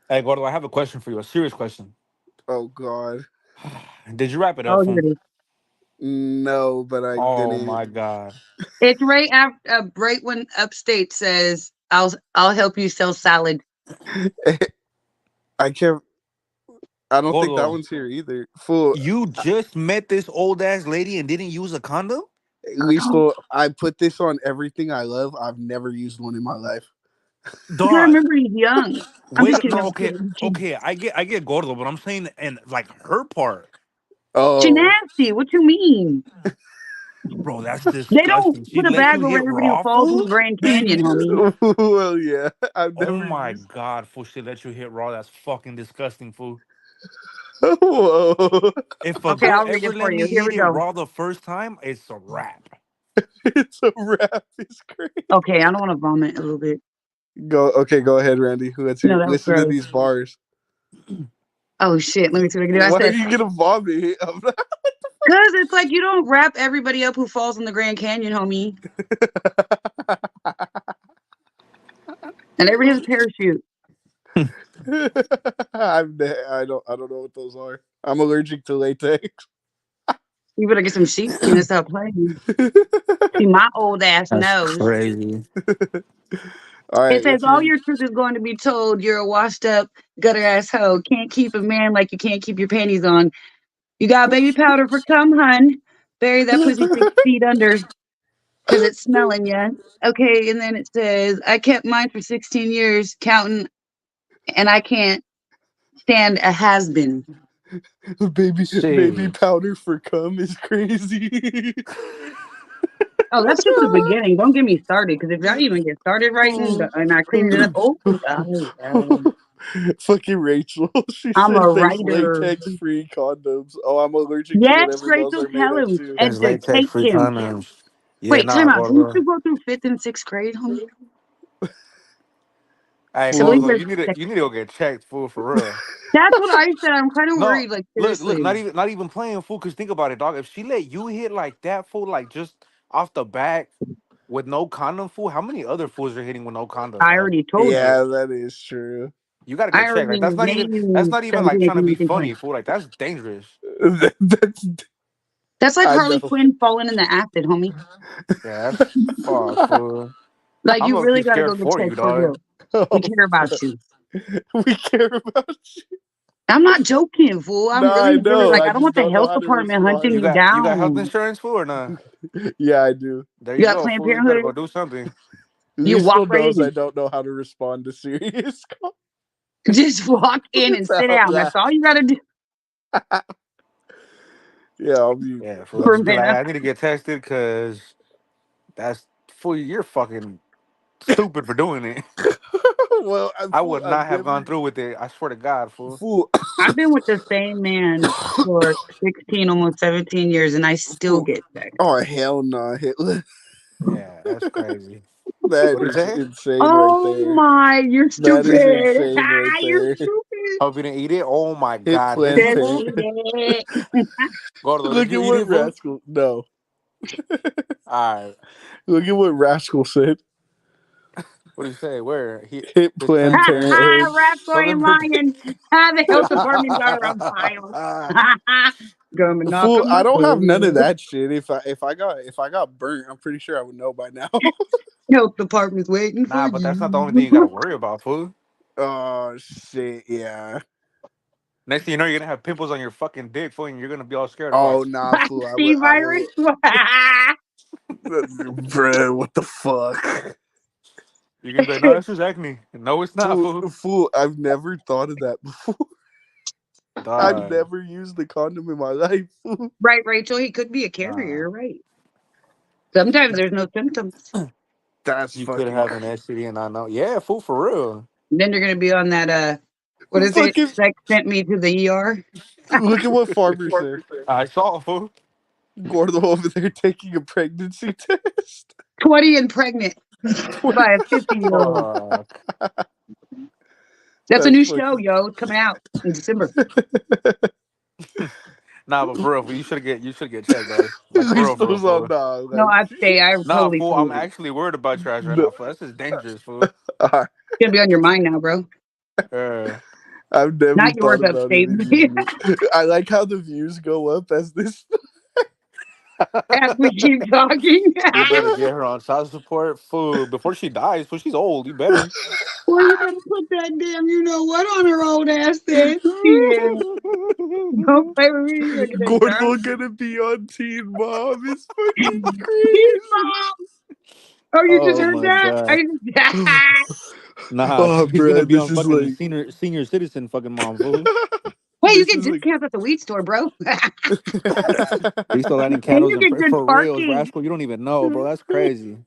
Hey, Gordo, I have a question for you. A serious question. Oh God. Did you wrap it up, Oh, here fool? it is. No, but I Oh didn't. my god. It's right after, right when Upstate says, "I'll help you sell salad." I can't. I don't think that Gordo, one's here either. Fool. you just met this old ass lady and didn't use a condom? At least fool, I put this on everything I love. I've never used one in my life. You gotta Dog. remember he's young. I'm just Wait, kidding. no, I'm okay, kidding. okay. I get Gordo, but I'm saying and like her part. She Oh. nasty. What you mean? Bro, that's They don't disgusting. She put a let bag you over hit everybody who raw falls in the food? Grand Canyon, homie. Well, yeah. I've Oh never my used. god, fool, she let you hit raw. That's fucking disgusting, fool. Whoa. If a Okay, girl I'll read ever it for let you. me Here hit we it go. raw the first time, it's a wrap. It's a wrap. It's crazy. Okay, I don't want to vomit a little bit. Go. Okay, go ahead, Randy. Let's No, hear. that was Listen to gross. these bars. Oh shit! Let me see what I can do. I Why are said, you gonna vomit? I'm not- "Cause it's like you don't wrap everybody up who falls in the Grand Canyon, homie, and everybody has a parachute. I don't know what those are. I'm allergic to latex. You better get some sheepskin and stop playing. See, my old ass That's knows." crazy. All It right, says let's all hear. your truth is going to be told. You're a washed up gutter ass hoe. Can't keep a man like you can't keep your panties on. You got baby powder for cum, hun. Bury that pussy 6 feet under because it's smelling ya. Okay, and then it says I kept mine for 16 years, counting, and I can't stand a has been. Baby Shit. powder for cum is crazy. Oh, that's just the beginning. Don't get me started because if I even get started writing and I clean it up, Fucking Rachel. She I'm a says there's writer. latex free condoms. Oh, I'm allergic to Yes, whatever those Rachel, are made tell of him, too. There's latex educate free him. condoms. Yeah, Wait, time nah, out. Didn't Gordo. you go through 5th and 6th grade, homie? Hey, I believe Fool. Gordo, there's you need to go get checked, fool, for real. That's what I said. I'm kind of No, worried, like, look, seriously. not even playing, fool. Cause think about it, dog. If she let you hit like that, fool, like just off the back with no condom, fool, how many other fools are hitting with no condoms, I dog? already told you. Yeah, that is true. You gotta I get checked. already Like that's not even that's named not even like something if trying to be you can funny, play. fool. Like that's dangerous. That's That's like I Harley know. Quinn falling in the acid, homie. Yeah, that's fuck, fool. Like, I'm you low really key got to scared go get for you, checked for dog. real. We Oh, care about you. we care about you. I'm not joking, fool. I'm No, I really, really know. like, I I don't just want the don't know health how to department hunting respond. You you got health down. insurance, fool, or not? Yeah, I do. There You you got go, Planned fool. You better Parenthood? go do something. You walk Liesel right knows I in. don't know how to respond to serious Just walk in and sit calls. down. That's all you got to do Yeah, I'll be. Yeah, fool. I'll for a Just be be like, minute. I need to get tested because That's fool. You're fucking stupid for doing it. Well, I fool, would I've not have gone never through with it. I swear to God, fool. fool I've been with the same man for 16, almost 17 years, and I still fool. get sex. Oh hell no, Hitler. Yeah, that's crazy. That What do you is say? insane right Oh there. my, you're That stupid. is insane right You're there. stupid. Hope you didn't eat it. Oh my Hit God, did Just you, plantain. fool? eat it. Gordo, did Look you at eat what it, fool? Rascal. No. All right. Look at what Rascal said. What did you say? Where Hit his plantain? plantain. Rascal So ain't them. lying. The health department got her on file. Gonna knock Fool, on I the don't have none of door. that shit. If I got burnt, I'm pretty sure I would know by now. Health department's waiting for Nah, but that's not the only thing you. you gotta worry about, fool. Oh shit, yeah. Next thing you know, you're gonna have pimples on your fucking dick, fool, and you're gonna be all scared to Oh watch. nah, fool. I C will. I virus. will. Bruh, what the fuck? You're gonna be like, no, it's just acne. No, it's not, Fool, fool. fool. I've never thought of that before. I've Dog. never used the condom in my life. Fool. Right, Rachel. He could be a carrier. Nah. You're right. Sometimes there's no symptoms. That's You could fucking have an STD and not know. Yeah, fool, for real. Then you're gonna be on that what is it? fucking. Sex sent me to the ER. Look at what Farmer said. I saw, fool. Gordo over there taking a pregnancy test. 20 and pregnant 20. by a 50-year-old. Fuck. That's a That's new show, fucking. yo. It's coming out in December. Nah, but for real, fool, you should get checked, though. Like He for real, still on fool. nah, No, like I stay. I Nah, totally fool, I'm flew. actually worried about your ass right no, now, fool. This is dangerous, fool. I, It's gonna be on your mind now, bro. Uh, I've never Not yours thought about it upstate. anymore. I like how the views go up as this. As we keep talking. you better get her on child support, fool, before she dies, fool. She's old. You better. Well, you better put that damn you know what on her old ass then. Yeah. Don't play with me. You're gonna get Gordo dark. gonna be on Teen Mom is fucking Teen crazy. Mom. Oh, you just Oh heard my that? god. Nah, Oh, she's gonna bro, be this on is fucking the like. senior citizen fucking mom, fool. Wait, you This get is like. discounts at the weed store, bro. They still lighting And candles you and get good for reals, parking. rascal. You don't even know, bro. That's crazy.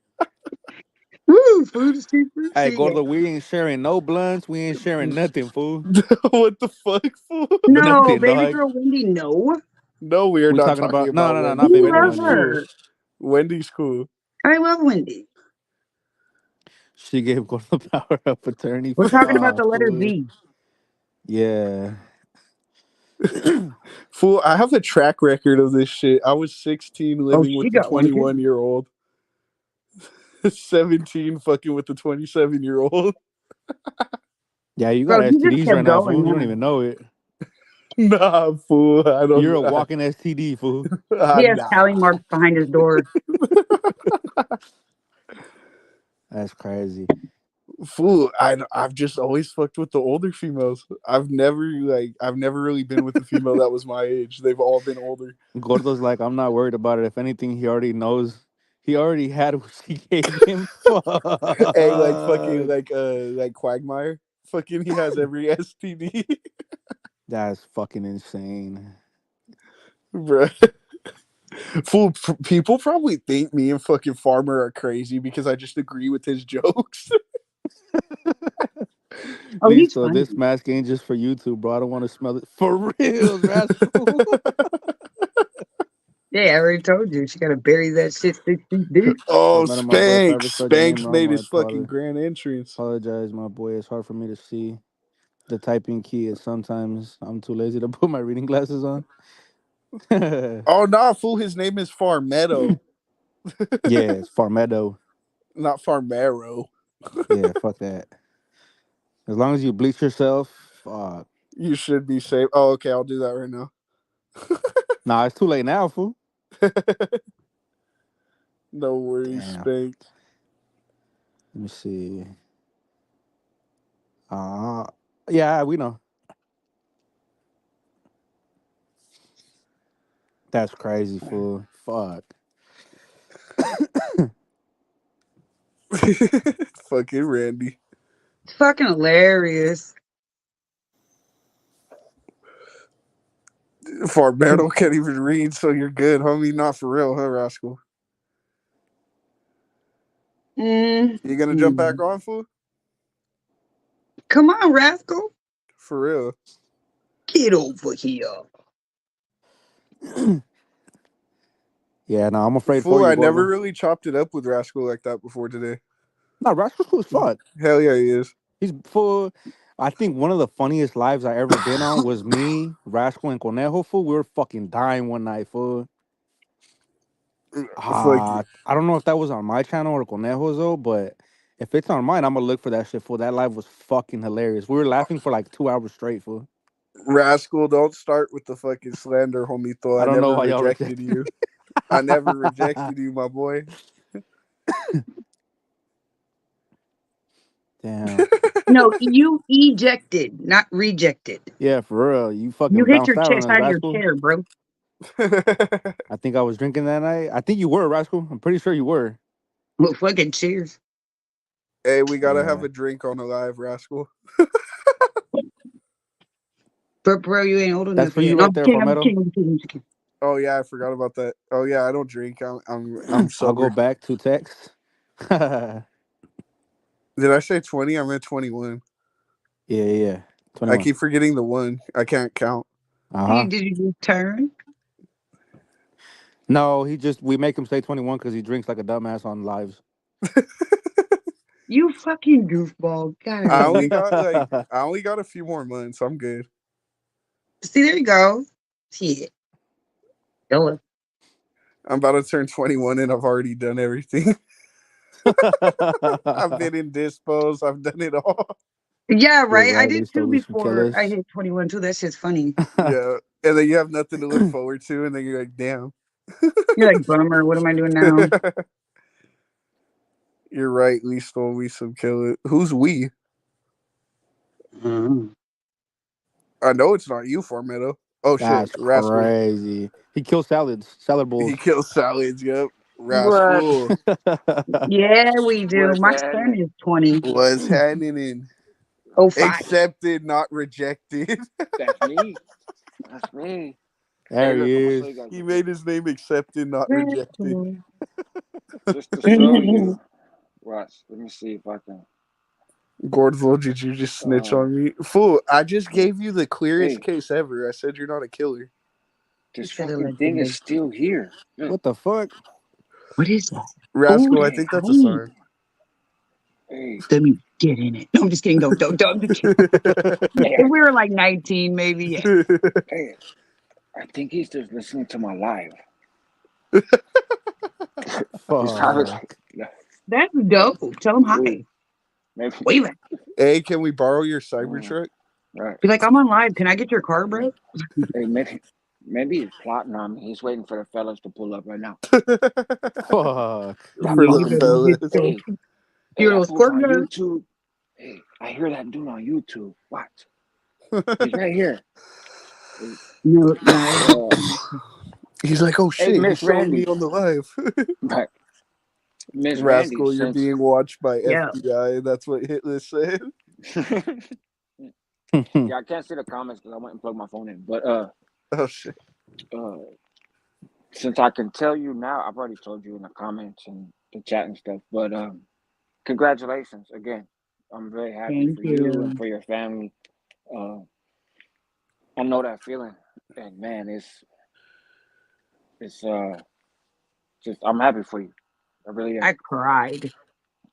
Woo, food is cheap, food Hey, cheap. Gordo, we ain't sharing no blunts. We ain't sharing nothing, fool. What the fuck, fool? No, Nothing, baby dog. girl Wendy, no. No, we are We not talking talking about no, about no, no, Wendy. not We baby girl love Wendy's Wendy. cool. her. Wendy's cool. I love Wendy. She gave Gordo power of attorney. We're talking about the Fuck, letter fool. Z. Yeah. Fool, I have a track record of this shit. I was 16 Oh, living she with the got one too. 21-year-old. 17 fucking with the 27-year-old. Yeah, you got Bro, he just STDs right kept now, going, fool. You don't huh? even know it. Nah, fool. I You're don't. a walking STD, fool. He has Nah. tally marks behind his door. That's crazy. Fool, I've just always fucked with the older females. I've never really been with a female that was my age. They've all been older. Gordo's like, I'm not worried about it. If anything, he already knows. He already had what she gave him. Hey, like fucking Fuck. like Quagmire. Fucking he has every STD. That's fucking insane. Bruh. Fool, people probably think me and fucking Farmer are crazy because I just agree with his jokes. Oh, Please, he's so funny. this mask ain't just for YouTube, bro. I don't want to smell it. For real, rascal. Yeah, I already told you. She got to bury that shit 6 feet deep. For Oh, better, my boy. If I ever Spanx. spelled your name Spanx wrong, made I his fucking grand entrance. apologize, my boy. It's hard for me to see. The typing key is sometimes I'm too lazy to put my reading glasses on. Yeah, Oh, nah, fool. His name is Farmetto, it's Farmedo. not Farmero. Yeah, fuck that. As long as you bleach yourself, You should be safe. Oh, okay. I'll do that right now. nah, it's too late now, fool. No worries, Damn. Spanx. Let me see. Uh yeah, we know. That's crazy, fool. Fuck. Fucking Randy. It's fucking hilarious. Farmetto can't even read, so you're good, homie. Not for real, huh, Rascal? Mm. You gonna jump back Mm. on, fool? Come on, Rascal. For real. Get over here. Yeah, no, I'm afraid for Fool, you, I never Gordo. really chopped it up with Rascal like that before today. No, Rascal's cool as fuck. Hell yeah, he is. He's full. I think one of the funniest lives I ever been on was me, Rascal, and Conejo. Fool, we were fucking dying one night, fool. Fuck. I don't know if that was on my channel or Conejo's though, but if it's on mine, I'm gonna look for that shit. Fool, that live was fucking hilarious. We were laughing for like 2 hours straight, fool. Rascal, don't start with the fucking slander, homito. I I don't know never why y'all rejected reject. you. I never rejected you, my boy. Damn. No, you ejected, not rejected. Yeah, for real. You You fucking hit bounced your out on chest us, out of your Rascal. chair, bro. I think I was drinking that night. I think you were, Rascal. I'm pretty sure you were. Well, fucking cheers. Hey, we gotta have Yeah. a drink on a live, Rascal. But bro, you ain't old That's enough for you yet. No, right I'm there, kidding. I'm Palmetto. kidding. I'm kidding. I'm kidding. Oh yeah, I forgot about that. Oh yeah, I don't drink. I'm I'll go sober. back to text. Yeah, Did I say 20? I meant 21. yeah. I 21. keep forgetting the one. I can't count. Uh-huh. Did you just turn? No, we make him say 21 because he drinks like a dumbass on lives. You fucking goofball. God, I I hate only you. got like I only got a few more months. I'm good. See, there you go. Shit. Go. I'm about to turn 21 and I've already done everything. I've been in dispos. I've done it all. Yeah, You're right. I right, did Luis too Stokes from before I Killers. hit 21 too. That shit's funny. Yeah. And then you have nothing to look forward to, and then you're like, damn. You're like, bummer. What am I doing now? You're right, we stole we some killer. Who's we? Mm. I know it's not you, Formetto. Oh shit, That's Rascal. crazy. He kills salads, salad He bowls. kills salads, yep. What? Rascal. Yeah, we do. What's My son happening? is 20. Was happening. Oh, five. Accepted, not rejected. That's me. That's me. Hey, There he look, I'm gonna show is. you guys He something. made his name accepted, not rejected. Rascal. Just to show you. Watch. Let me see if I can. Gordville, did you just snitch Uh, on me? Fool, I just gave you the clearest hey, case ever. I said you're not a killer. He this said fucking thing is allegedly. still here. Look. What the fuck? What is that? Oh, Rascal, I that's think Hey, that's a tight. sign. hey, Let me get in it. No, I'm just kidding. Don't. I'm just kidding. hey, If we were like 19, maybe, yeah. hey. I think he's just listening to my live. He's probably Fuck. like, That's dope. Tell him ooh, hi. maybe. Wave it. Hey, can we borrow your Mm, Cybertruck? right. Be like, I'm on live. Can I get your car, bro? Hey, maybe he's plotting on me. He's waiting for the fellas to pull up right now. Fuck. That For Yeah, the you fucking better fool. get fellas. your, Hey, hey, your that little fool's squirt on gun. YouTube. Hey, I hear that dude on YouTube. Watch. He's right here. Hey, No, I don't. uh, He's like, oh hey, shit, he's Miss showing me Randy. on the live. Right. Miss Randy, Rascal, you're since being watched by Yeah. FBI. That's what Hitler said. yeah, I can't see the comments because I went and plugged my phone in. But Oh shit. uh, since I can tell you now, I've already told you in the comments and the chat and stuff. But congratulations again. I'm very happy Thank for you and you. for your family. Uh, I know that feeling, and man, it's just I'm happy for you. I really am. I cried.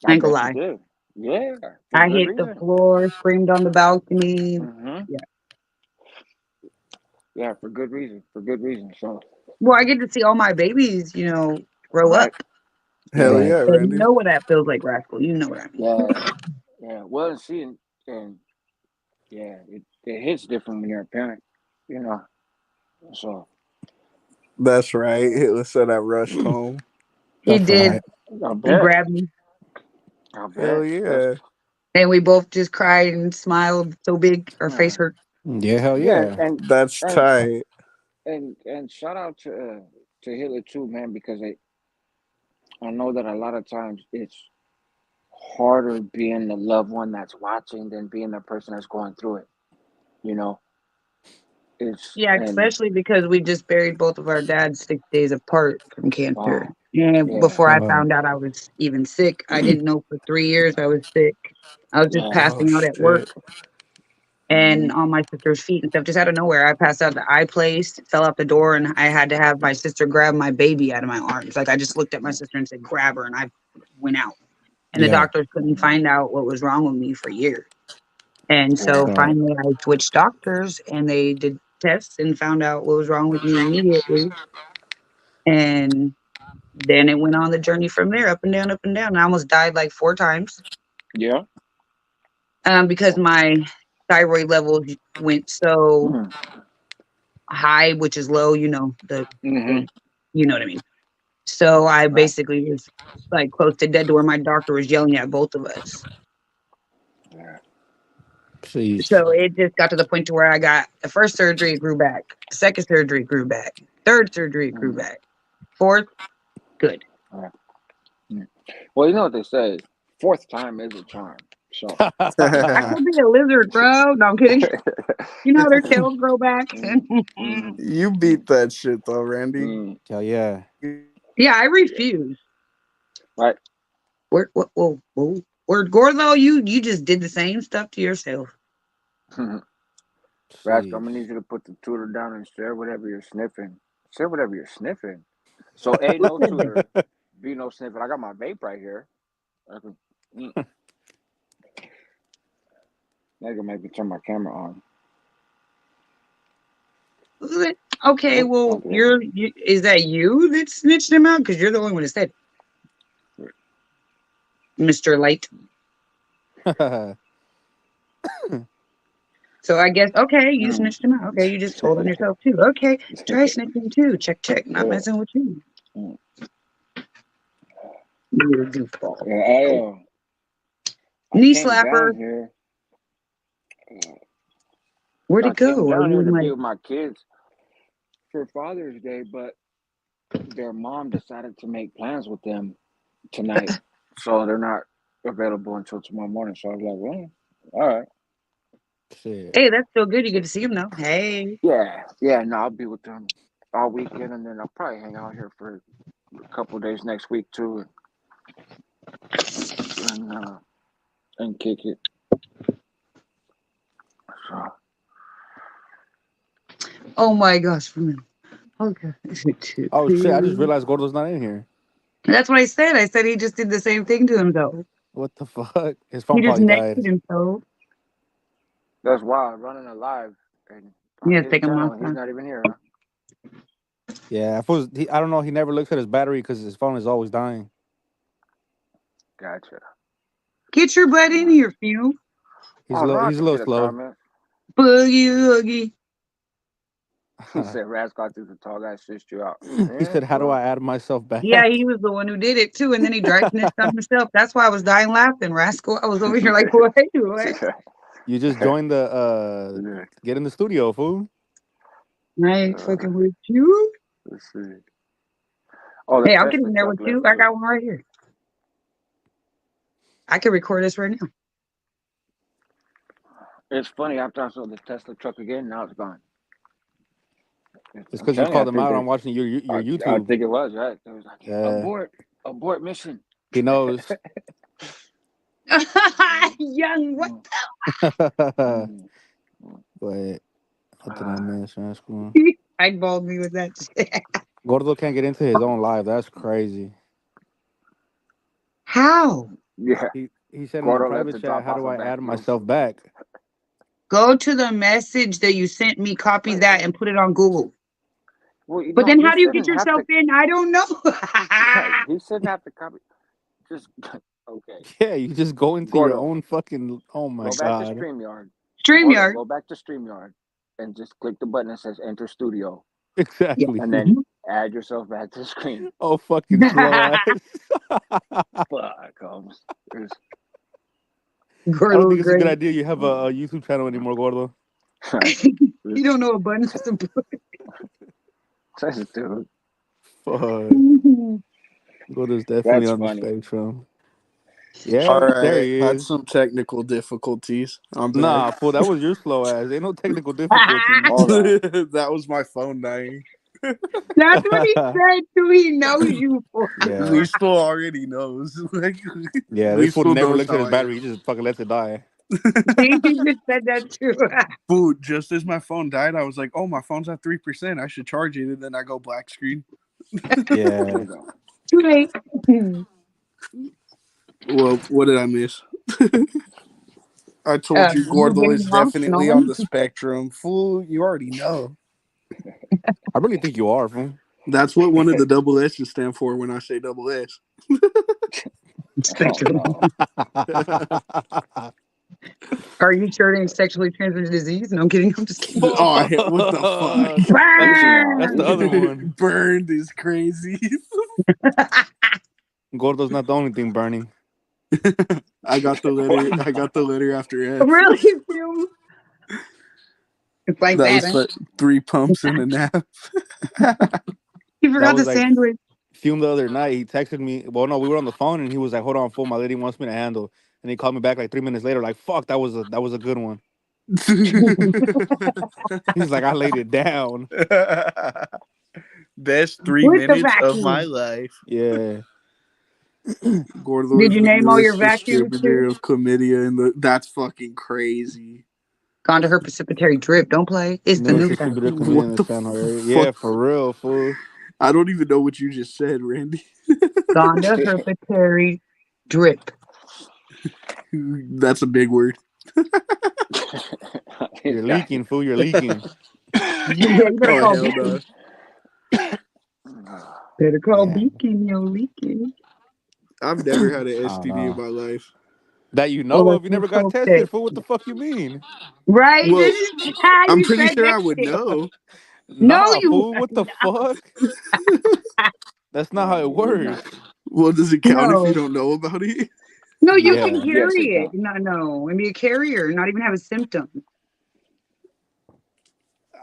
I I ain't gonna bet you lie. did. Yeah, for I good hit the reason. floor, screamed on the balcony. Hmm. Yeah. Yeah, for good reason. For good reason. So, Well, I get to see all my babies, grow right. up. Hell Yeah. Right. yeah, And you Randy. know what that feels like, Rascal. You know what I mean. Yeah. Yeah. Well, and seeing and yeah, it hits different when you're a parent. You know. So That's right. Hitler said I rushed home. He That's did. right. I He bet. grabbed me, I Hell bet. That's yeah. and we both just cried and smiled so big our face hurt. Yeah, hell yeah, yeah. That's and tight. and shout out to Hitler too, man, because I know that a lot of times it's harder being the loved one that's watching than being the person that's going through it. You know, it's Yeah, and especially because we just buried both of our dads 6 days apart from cancer. wow, And Yeah. before I found out I was even sick, I didn't know for 3 years I was sick. I was just Yeah. Oh passing out at work shit. Mm-hmm. and on my sister's feet and stuff, just out of nowhere. I passed out the eye place, fell out the door, and I had to have my sister grab my baby out of my arms. Like I just looked at my sister and said, "Grab her," and I went out. And the Yeah. doctors couldn't find out what was wrong with me for years. And so Yeah. Right. finally, I switched doctors, and they did tests and found out what was wrong with me immediately. And then it went on the journey from there, up and down, up and down. I almost died like 4 times Yeah. because my thyroid levels went so high, which is low, Mm-hmm. you know what I mean. So I Right. basically was like close to dead to where my doctor was yelling at both of us. Yeah. Sheesh. So it just got to the point to where I got the first surgery, it grew back. The second surgery, it grew back. Third surgery, it grew Mm. back. Fourth, good. Right. Mm. Well, you know what they say. Fourth time is a charm. So. I could be a lizard, bro. No, I'm kidding. You know how their tails grow back? Mm. Mm. You beat that shit though, Randy. Mm. Hell yeah. Yeah, I Yeah. refuse. Right. Word Gordo, you just did the same stuff to yourself. Rascal, I'm Sheesh. gonna need you to put the tutor down and share whatever you're sniffing. Share whatever you're sniffing. So A, no tutor. B, no sniffing. I got my vape right here. I can, Nigga make me turn my camera on. Okay, Oh, well, okay. is that you that snitched him out? Because you're the only one that said, Mr. Light. So I guess, okay, you Mm. snitched him out. Okay, you just told on yourself too. Okay, try snitching too. Check, check. Not Yeah. messing with you. Mm. You goofball. Yeah, I Knee came slapper. down here. Where'd I it came go? Are down you here in to my be with my kids for Father's Day, but their mom decided to make plans with them tonight, so they're not available until tomorrow morning. So I was like, well, all right. Shit. Hey, that's still good. You get to see him though. Hey. Yeah, yeah. No, I'll be with them all weekend, and then I'll probably hang out here for a couple of days next week too, and uh, and kick it. So Oh my gosh, woman. Okay. Oh shit! I just realized Gordo's not in here. That's what I said. I said he just did the same thing to himself. What the fuck? His He phone just probably died. naked himself. that's wild. Running alive and on Yeah, his take him channel, last and he's time. not even here. Yeah, I don't know. He never looks at his battery because his phone is always dying. Gotcha. Get your butt in Uh, here, Few. oh no, I He's a can little see the slow. comment. Boogie Oogie. He said, "Rascal, the tall guy switched you out." He Yeah, said, "How do well, I add myself Yeah, back?" he was the one who did it too, and then he dry snitched on himself. That's why I was dying laughing, rascal. I was over here like, what? What? You just joined the yeah. get in the studio, fool. I ain't Uh, fucking with you. let's see. Oh, the Hey, I'll get Tesla in there truck with you. left I too. got one right here. I can record this right now. It's funny. After I saw the Tesla truck again, now it's gone. It's I'm because you telling you, I called him think out they. on watching your I YouTube. think it was right. It was like Yeah, abort mission. he knows. Young, what? Mm, But mm, what did I miss? That's cool. Eyeballed me with that shit. Gordo can't get into his own live. That's crazy. How? yeah, He said in the Gordo left private to chat, drop "How off do a I add vacuum. myself back?" Go to the message that you sent me, copy that, and put it on Google. Well, you But know, then he how do you get shouldn't have yourself to. in? I don't know. He shouldn't have to copy. Just okay. Yeah, you just go into your Gordo, own fucking. Oh my go back to god! StreamYard. Gordo, StreamYard. go back to StreamYard and just click the button that says Enter Studio, Yeah. Exactly. and then add yourself back to the screen. Oh fucking slow ass. Fuck, I don't Gordo think it's a good great. idea. You have a YouTube channel anymore, Gordo. You don't know a button to put. dude. Fuck. Gordo's definitely That's on the funny. spectrum. All Yeah, there right, he had is. some technical difficulties. I'm back. Nah, fool, that was your slow ass. Ain't no technical difficulties. Hold on. That was my phone dying. That's what he said too. He knows you for it. Yeah. Listo already knows. Like, Yeah, this fool Listo never knows looks at how his I am. battery. He just fucking lets it die. See, he just said that too. Food. Just as my phone died, I was like, "Oh, my phone's at 3%. I should charge it." And then I go black screen. There Yeah. you go. Too late. Well, what did I miss? I told you You Gordo getting is lost and definitely on on? the spectrum. Fool, you already know. I really think you are, fool. That's what one of the double S's stand for when I say double S. Oh Spectrum. no. Are you sure it ain't sexually transmitted disease? No, I'm kidding. I'm just kidding. Oh, what the fuck? Fuck. Easy now. That's the Easy other now. one. Burned is crazy. Gordo's not the only thing burning. I got the letter. I got the letter after F. Really, Phil? It's like That that, was huh? like 3 pumps and a nap. You That forgot the was like sandwich. Fume the other night. He texted me. Well, no, we were on the phone and he was like, "Hold on, fool, my lady wants me to handle." And he called me back like 3 minutes later, like, "Fuck, that was a good one." He's like, "I laid it down." Best three With the minutes of my vacuum. life. Yeah. Gordo Did is you the name all your newest vacuums distributor too? of chlamydia in the. That's fucking crazy. Gone to her precipitatory drip. Don't play. It's the Newest new distributor vacuum. comedian in What the the San Jose area. fuck? Yeah, for real, fool. I don't even know what you just said, Randy. Gone to her precipitatory drip. That's a big word. This You're guy. leaking, fool. You're leaking. Yeah, you better Oh call hell Beacon. no! Better call Yeah. Beacon, yo, leaking. I've never had an I don't STD in know. my life. That you Well, know let's of. You never just got hope that. tested, fool. What the fuck you mean? Right? Well, This is how I'm you pretty said sure that I would shit. know. No, Nah, you fool. What the fuck? That's not how No, it you would not. works. Well, does it count if you no. don't know about it? No, you can Yeah. Yes, it carry it. counts. No, no. And be a carrier, not even have a symptom.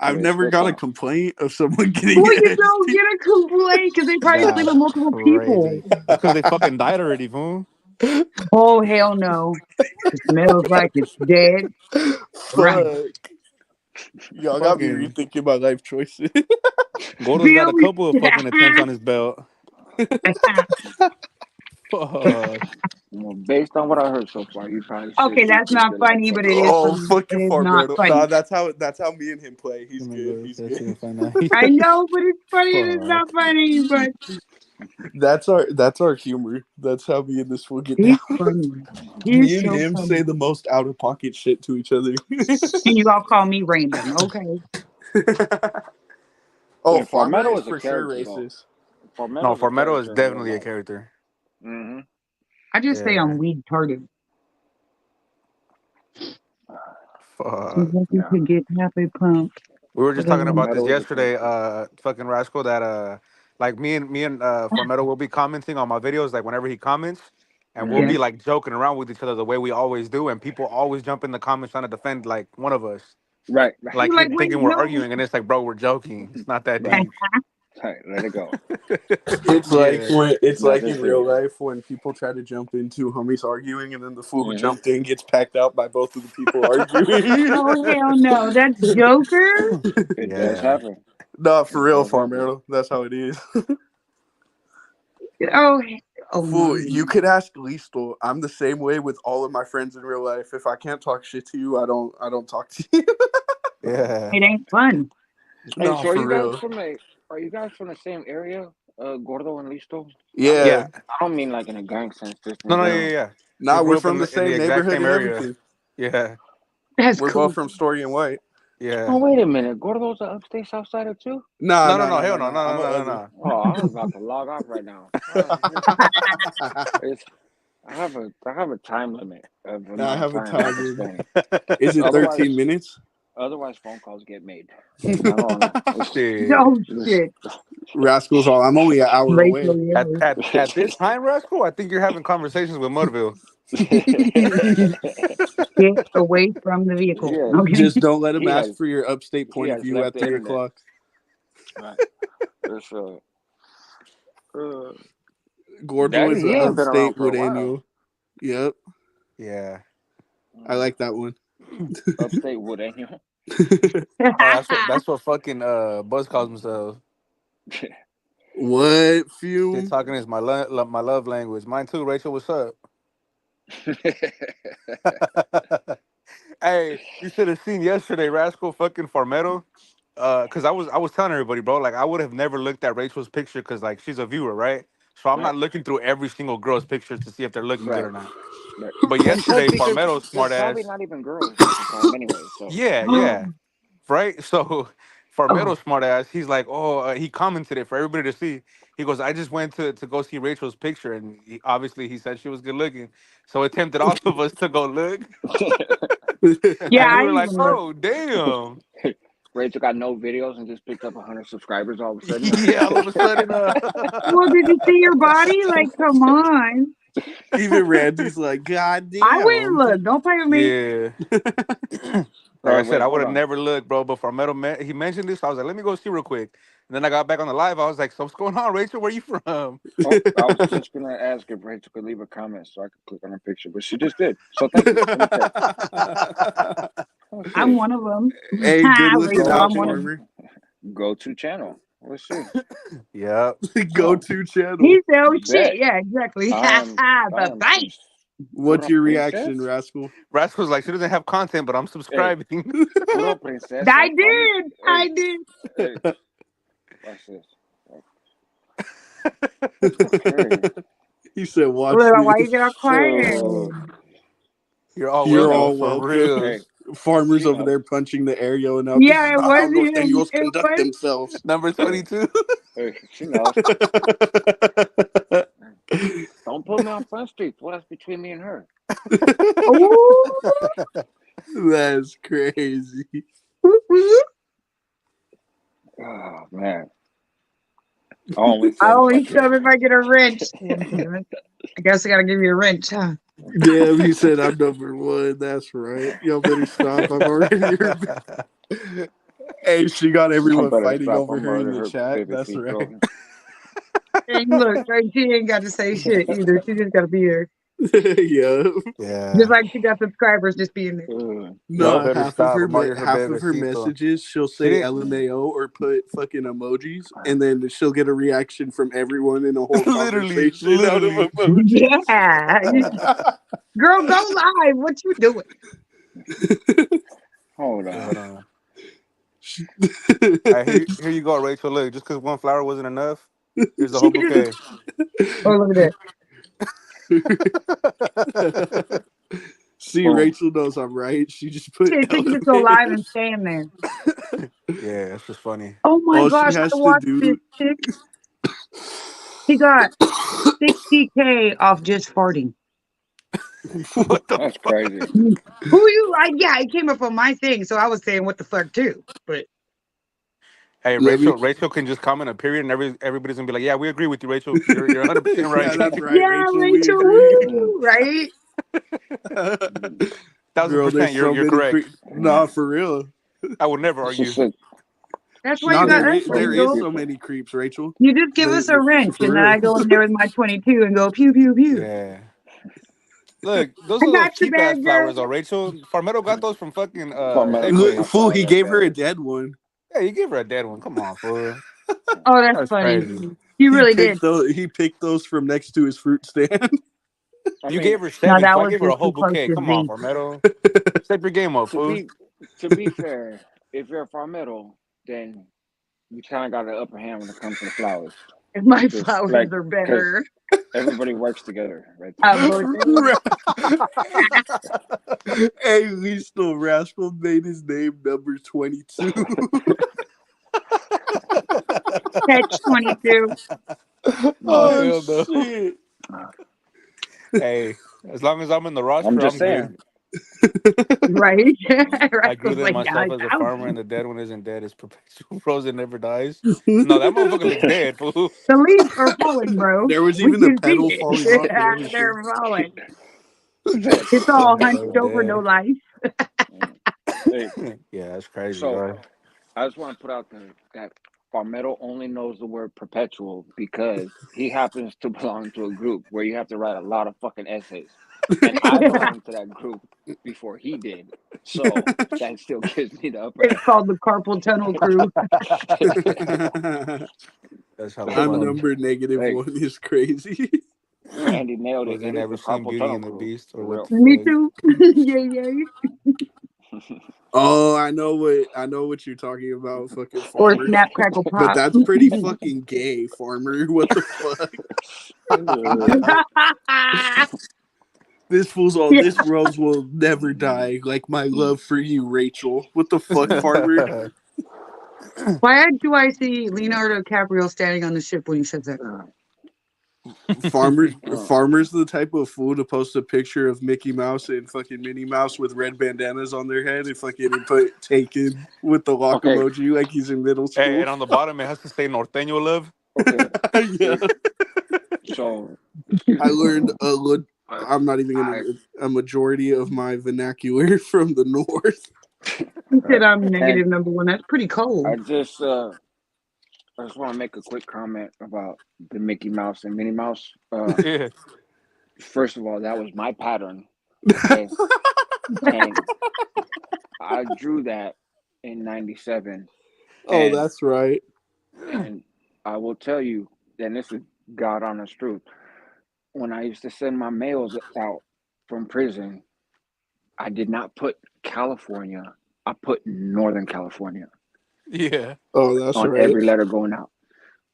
I've But it never still got a counts. complaint of someone getting Well, you an don't get a complaint because they probably sleep That's with multiple people. crazy. It's because they fucking died already, fool. STD. Oh, hell no. It smells like it's dead. Right. Fuck. Y'all got me Fucking rethinking my life choices. Gordo's got Feel a me? couple of fucking attempts on his belt. Fuck. Well, based on what I heard so far, you probably should Okay, that's rethink not your life funny, but choices. it is Oh, funny. It fucking is not Farmedo. Nah, funny. that's how me and him play. He's Let me good. go He's that shit good. and find out. I know, but it's funny and it's Fuck. not funny, but That's our humor. That's how me and this will get down. he's funny. Me He's and so him say funny. the most out of pocket shit to each other. And you all call me random. Okay. Oh, Yeah, Farmer Farmetto is is a for sure character though. racist. No, Farmetto's a Formetto is character in real definitely a life. character. Mm-hmm. I just say Yeah. I'm weed retarded. You Fuck. think you Yeah. could get half a pump. We were just talking about this Farmetto is a yesterday, character. fucking Rascal, that like me and Formetto will be commenting on my videos, like whenever he comments, and we'll Mm-hmm. Yeah. be like joking around with each other the way we always do, and people always jump in the comments trying to defend like one of us. Right, right, Like You're like, wait, thinking we're no. arguing, and it's like, bro, we're joking. It's not that right. deep. Right. Let it go. It's like Yeah, when it's Not like this in real serious. life when people try to jump into homies arguing and then the fool who Mm-hmm. jumped in gets packed out by both of the people arguing. Oh, hell no. That's Joker? It does yeah. happen. Nah, for It real, does happen. Farmero. That's how it is. Oh, oh my. Fool, you could ask Liestel. I'm the same way with all of my friends in real life. If I can't talk shit to you, I don't talk to you. Yeah. It ain't fun. Hey, No, so are for you guys real. from a? Are you guys from the same area, Gordo and Listo? I mean, Yeah. Yeah. I don't mean like in a gang sense, just No, in no, yeah, general. yeah, yeah. We Nah, we're grew up from the in the same exact neighborhood same and area. everything. Yeah. That's We're both cool. from Story and White. Yeah. Oh, wait a minute. Gordo's an upstate South Sider too? Nah, No, no, nah, no, nah, hell nah, no, nah. no, I'm no, a no, no, other. no. Oh, I'm about to log off right now. It's, I have a time limit of the I amount of have a time I time can limit. stay. Is it Otherwise, 13 minutes? phone calls get made. I don't want Shit. Oh, shit. Rascals all. I'm only an hour Rachel, away. At this time, Rascal, I think you're having conversations with Mudville. get away from the vehicle. he has Okay. Just don't let him he ask has for your upstate he point of has view left at the 3 internet. o'clock. Right. It's, uh, Gordo is Daddy, an he ain't been around upstate for a while. Woodaniel. Yep. Yeah. I Mm, like that one. Upstate Wood, ain't you? Oh, that's what fucking Buzz calls himself. What, Shit Fume? talking is my love language. Mine too. Rachel, what's up? Hey, you should have seen yesterday, Rascal fucking Farmetto. Cause I was telling everybody, bro, like I would have never looked at Rachel's picture because like she's a viewer, right? So I'm Right, not looking through every single girl's pictures to see if they're looking good right, or not. right. But And plus, yesterday, because Farmetto's they're smart probably ass, not even girls half the time anyway. So yeah, yeah, right. So Oh, Farmetto's smart ass, he's like, oh, he commented it for everybody to see. He goes, I just went to go see Rachel's picture, and obviously he said she was good looking, so it tempted all of us to go look, yeah, and we I were like, even looked. oh damn. Rachel got no videos and just picked up 100 subscribers all of a sudden. Yeah, all of a sudden, Well, did you see your body? Like, come on. Even Randy's like, God I went and damn. looked. Don't play with me. yeah. Like I said, Wait, I would hold have on. never looked, bro. But for he mentioned this. I was like, let me go see real quick. And then I got back on the live. I was like, so what's going on, Rachel? Where you from? Oh, I was just gonna ask if Rachel could leave a comment so I could click on her picture, but she just did. So thank you. Let me check. Let's I'm see. one of them. Hey, good looking Rachel, Go out, I'm one of to them. Farmer. go to channel. Let's see. Yep. Go Oh, to channel. He said, oh shit. bet Yeah, exactly. I am. I The am some bite. What's puro your reaction, princess. Rascal? Rascal's like, she doesn't have content, but I'm Hey, subscribing. puro I princesa. Call me. did. I Hey, did. hey. Watch this. Okay. He said, watch Look, why you this. get all quiet? So You're all she You're welcome all knows. for welcome. reals. Hey, Farmer's she over knows. there punching the air, yelling out, this Yeah, is it not was how him. norteños It conduct was. themselves. Number Hey, 22. hey. She knows. Don't put me on Front Street. Well, that's between me and her. Oh, That's crazy. Oh man. I only I said if I only could. shove if I get a wrench. Damn, I guess I gotta give you a wrench, huh? Damn, he said I'm number one. That's right. Y'all better stop. I've already heard. Hey, she got I everyone better fighting stop or over her in murder the her chat. baby That's feet right. growing. And look, right, she ain't got to say shit either. She just gotta be there. Yeah. Just Yeah. like she got subscribers just being there. Y'all No, better stop. I'm already her half of her bebecito. messages she'll She say didn't LMAO or put fucking emojis, and then she'll get a reaction from everyone in a whole literally, conversation out of literally. emojis. Yeah. Girl, go live. What you doing? Hold Yeah, on. hold on. All right, here you go, Rachel. Look, just because one flower wasn't enough, here's the She whole just, bouquet. oh, look at See, Boom. Rachel knows I'm right. She just put that. She can just go live and stand there. Yeah, it's just funny. Oh my All she gosh, I has to watched this do. chick. He got 60K off just farting. What the That's fuck? crazy. Who you? Yeah, it came up on my thing, so I was saying what the fuck too. But Hey, Let me. Rachel can just comment a period, and everybody's gonna be like, "Yeah, we agree with you, Rachel. You're 100% Yeah, right." that's right, yeah, Rachel. We Rachel, agree. woo, right? Thousand Girl, percent, there's so you're many correct. Nah, for real. I would never She argue. said, That's why she you Nah, got said us, so there many is Rachel. so people. many creeps, Rachel. You just give us a wrench, For and then real. I go in there with my 22 and go pew pew pew. Yeah. Look, those I are those got your cheap ass bad girl. flowers, though. Rachel Farmetto got those from fucking Palmetto put Look, my Safeway. fool, he flowers gave her a together. dead one. Yeah, you gave her a dead one. Come on, fool. Oh, that's That's funny. crazy. You really did. He picked those from next to his fruit stand. I You mean, gave her No, seven, that so I was gave her a just whole too close bouquet. to Come on, me. Farmetto. Step your game up, to fool. be fair, if you're a Palmetto, then you kind of got an upper hand when it comes to the flowers. My Just flowers like, are because better. everybody works together right there. Bullshit. Hey, Listo Rascal made his name number 22. Catch 22. Oh Oh, hell no. shit. Hey, as long as I'm in the I'm roster, just I'm good. saying. Right? I grew Rascal's them like, yeah, myself as a I'm farmer, and the dead one isn't dead. It's perpetual rose that never dies. No, that motherfucker looks dead, fool. the leaves are falling, bro. There was We even a can see petal it. falling off the other They're falling. Hey, It's That all hunched motherfucker's over, no dead. life. hey, Yeah, that's crazy, so dog. I just want to put out there that Palmetto only knows the word perpetual because he happens to belong to a group where you have to write a lot of fucking essays. And I belonged to that group before he did. So that still gives me the upper It's hand. called the carpal tunnel crew. That's hella I'm funny. number negative Hey, one is crazy. Andy nailed it. Was they It is never the seen carpal Beauty tunnel and the crew Beast or for what real. the Me fuck? too. Yeah. Oh, I know what you're talking about, fucking Or farmer. snap, crackle, But pop. that's pretty fucking gay, farmer. What the fuck? This fool's all this rose will never die, like my love for you, Rachel. What the fuck, farmer? Why do I see Leonardo DiCaprio standing on the ship when he says that? Farmers Uh, farmers the type of fool to post a picture of Mickey Mouse and fucking Minnie Mouse with red bandanas on their head and fucking put taken with the lock okay, emoji like he's in middle Hey, school. and on the bottom it has to say Norteño love. okay. Yeah. So, excuse I me, learned but I'm not even I, gonna a majority of my vernacular from the north. He said I'm and negative number one. That's pretty I cold. just, uh, I just want to make a quick comment about the Mickey Mouse and Minnie Mouse. Yeah. First of all, that was my pattern. Okay, and I drew that in '97, Oh, and that's right. and I will tell you, and this is God honest truth. When I used to send my mails out from prison, I did not put California. I put Northern California Yeah. Oh, that's on right. every letter going out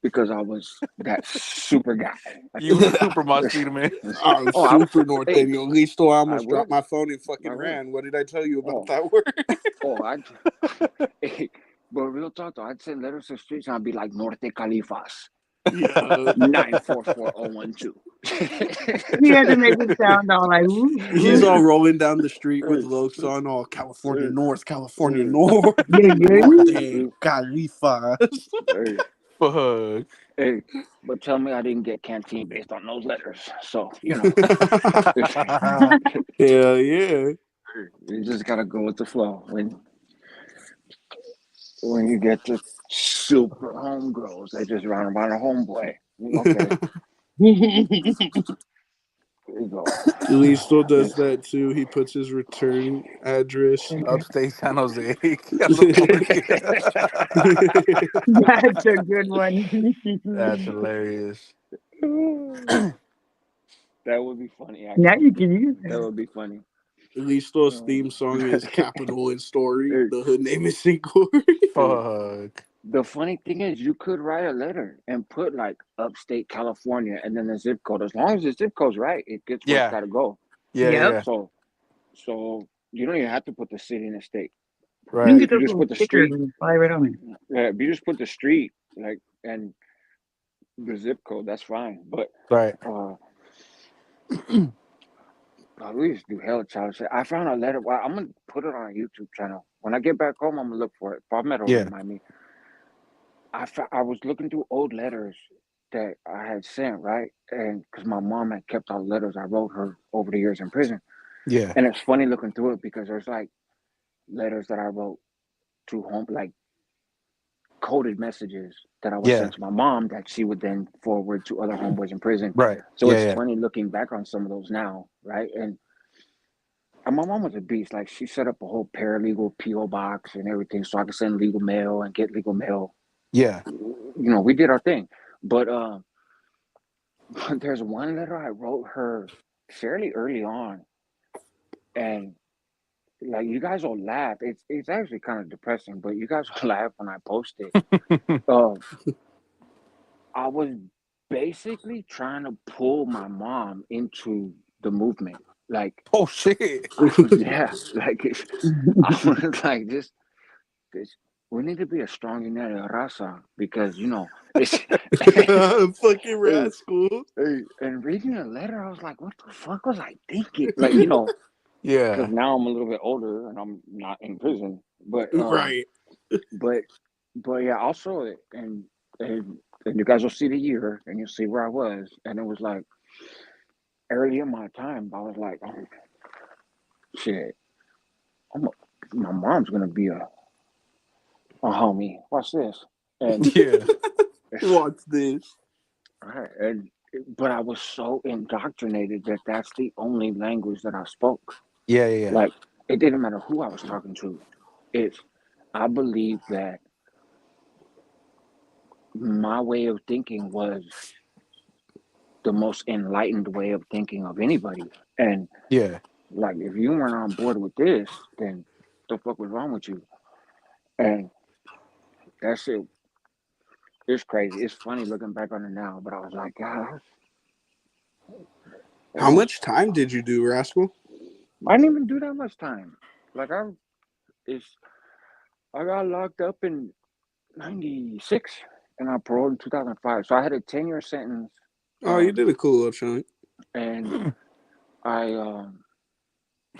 because I was that super guy. Like, You were super mastir, man. I'm oh, I was. super Hey, Norteño. Listo, I I almost dropped was. my phone and I fucking was. ran. What did I tell you about Oh, that word? oh, I. Hey, but real talk though, I'd send letters to the streets and I'd be like Norte Califas Yeah. 944012. He had to make it sound all like, He's ooh, all rolling down the street with Hey, Lokes on, all California hey, North, California hey, North, yeah, Norte, Califas. hey, Fuck. hey. But tell me I didn't get canteen based on those letters. So, you know, Hell yeah. you just gotta go with the flow. When you get to super homegirls, they just run around a homeboy. Okay, yeah. here you go. Listo does Just, that too. He puts his return address. Upstate San Jose, California. That's a good one. That's hilarious. that would be funny, Now actually. you can use That that. would be funny. Listo's theme Um, song is Capital and Story. hey, The hood name is Inquiry. hey, Fuck. the funny thing is, you could write a letter and put like upstate California and then the zip code. As long as the zip code's right, it gets where it's Yeah. got to go. Yeah, yeah, Yep. yeah. So, so you don't even have to put the city and the state. You can Right. get If you those just little put the stickers street, and fly right on it. if you just put the street like and the zip code, that's fine. But Right. uh, we used to do hell child shit. I found a letter. Well, I'm gonna put it on a YouTube channel. When I get back home, I'm gonna look for it. Palmetto will Yeah. remind me. I was looking through old letters that I had sent, right? And because my mom had kept all the letters I wrote her over the years in prison. Yeah. And it's funny looking through it because there's like letters that I wrote to home, like coded messages that I would Yeah. send to my mom that she would then forward to other homeboys in prison. Right. So Yeah, it's yeah. funny looking back on some of those now, right? And my mom was a beast. Like she set up a whole paralegal PO box and everything, so I could send legal mail and get legal mail. Yeah. You know, we did our thing. But there's one letter I wrote her fairly early on, and like you guys will laugh. It's actually kind of depressing, but you guys will laugh when I post it. Uh, I was basically trying to pull my mom into the movement. Like, Oh shit. yeah, like I was like, this, we need to be a strong united raza because you know it's. Fucking Hey, rascal. hey, and reading a letter, I was like, what the fuck was I thinking? Like, you know, because Yeah. now I'm a little bit older and I'm not in prison. Right. But but yeah, I'll show it and you guys will see the year and you'll see where I was. And it was like early in my time, I was like, oh shit, I'm a, my mom's gonna be a homie. Watch this. And Yeah. Watch this. right, and but I was so indoctrinated that that's the only language that I spoke. Yeah, yeah, yeah. Like it didn't matter who I was talking to. It's I believe that my way of thinking was the most enlightened way of thinking of anybody. And Yeah. like, if you weren't on board with this, then the fuck was wrong with you? And that shit is crazy. It's funny looking back on it now, but I was like, God, How damn. much time did you do, Rascal? I didn't even do that much time. Like it's I got locked up in '96 and I paroled in 2005. So I had a 10-year sentence. Oh, you Um, did a cool little chunk. and I um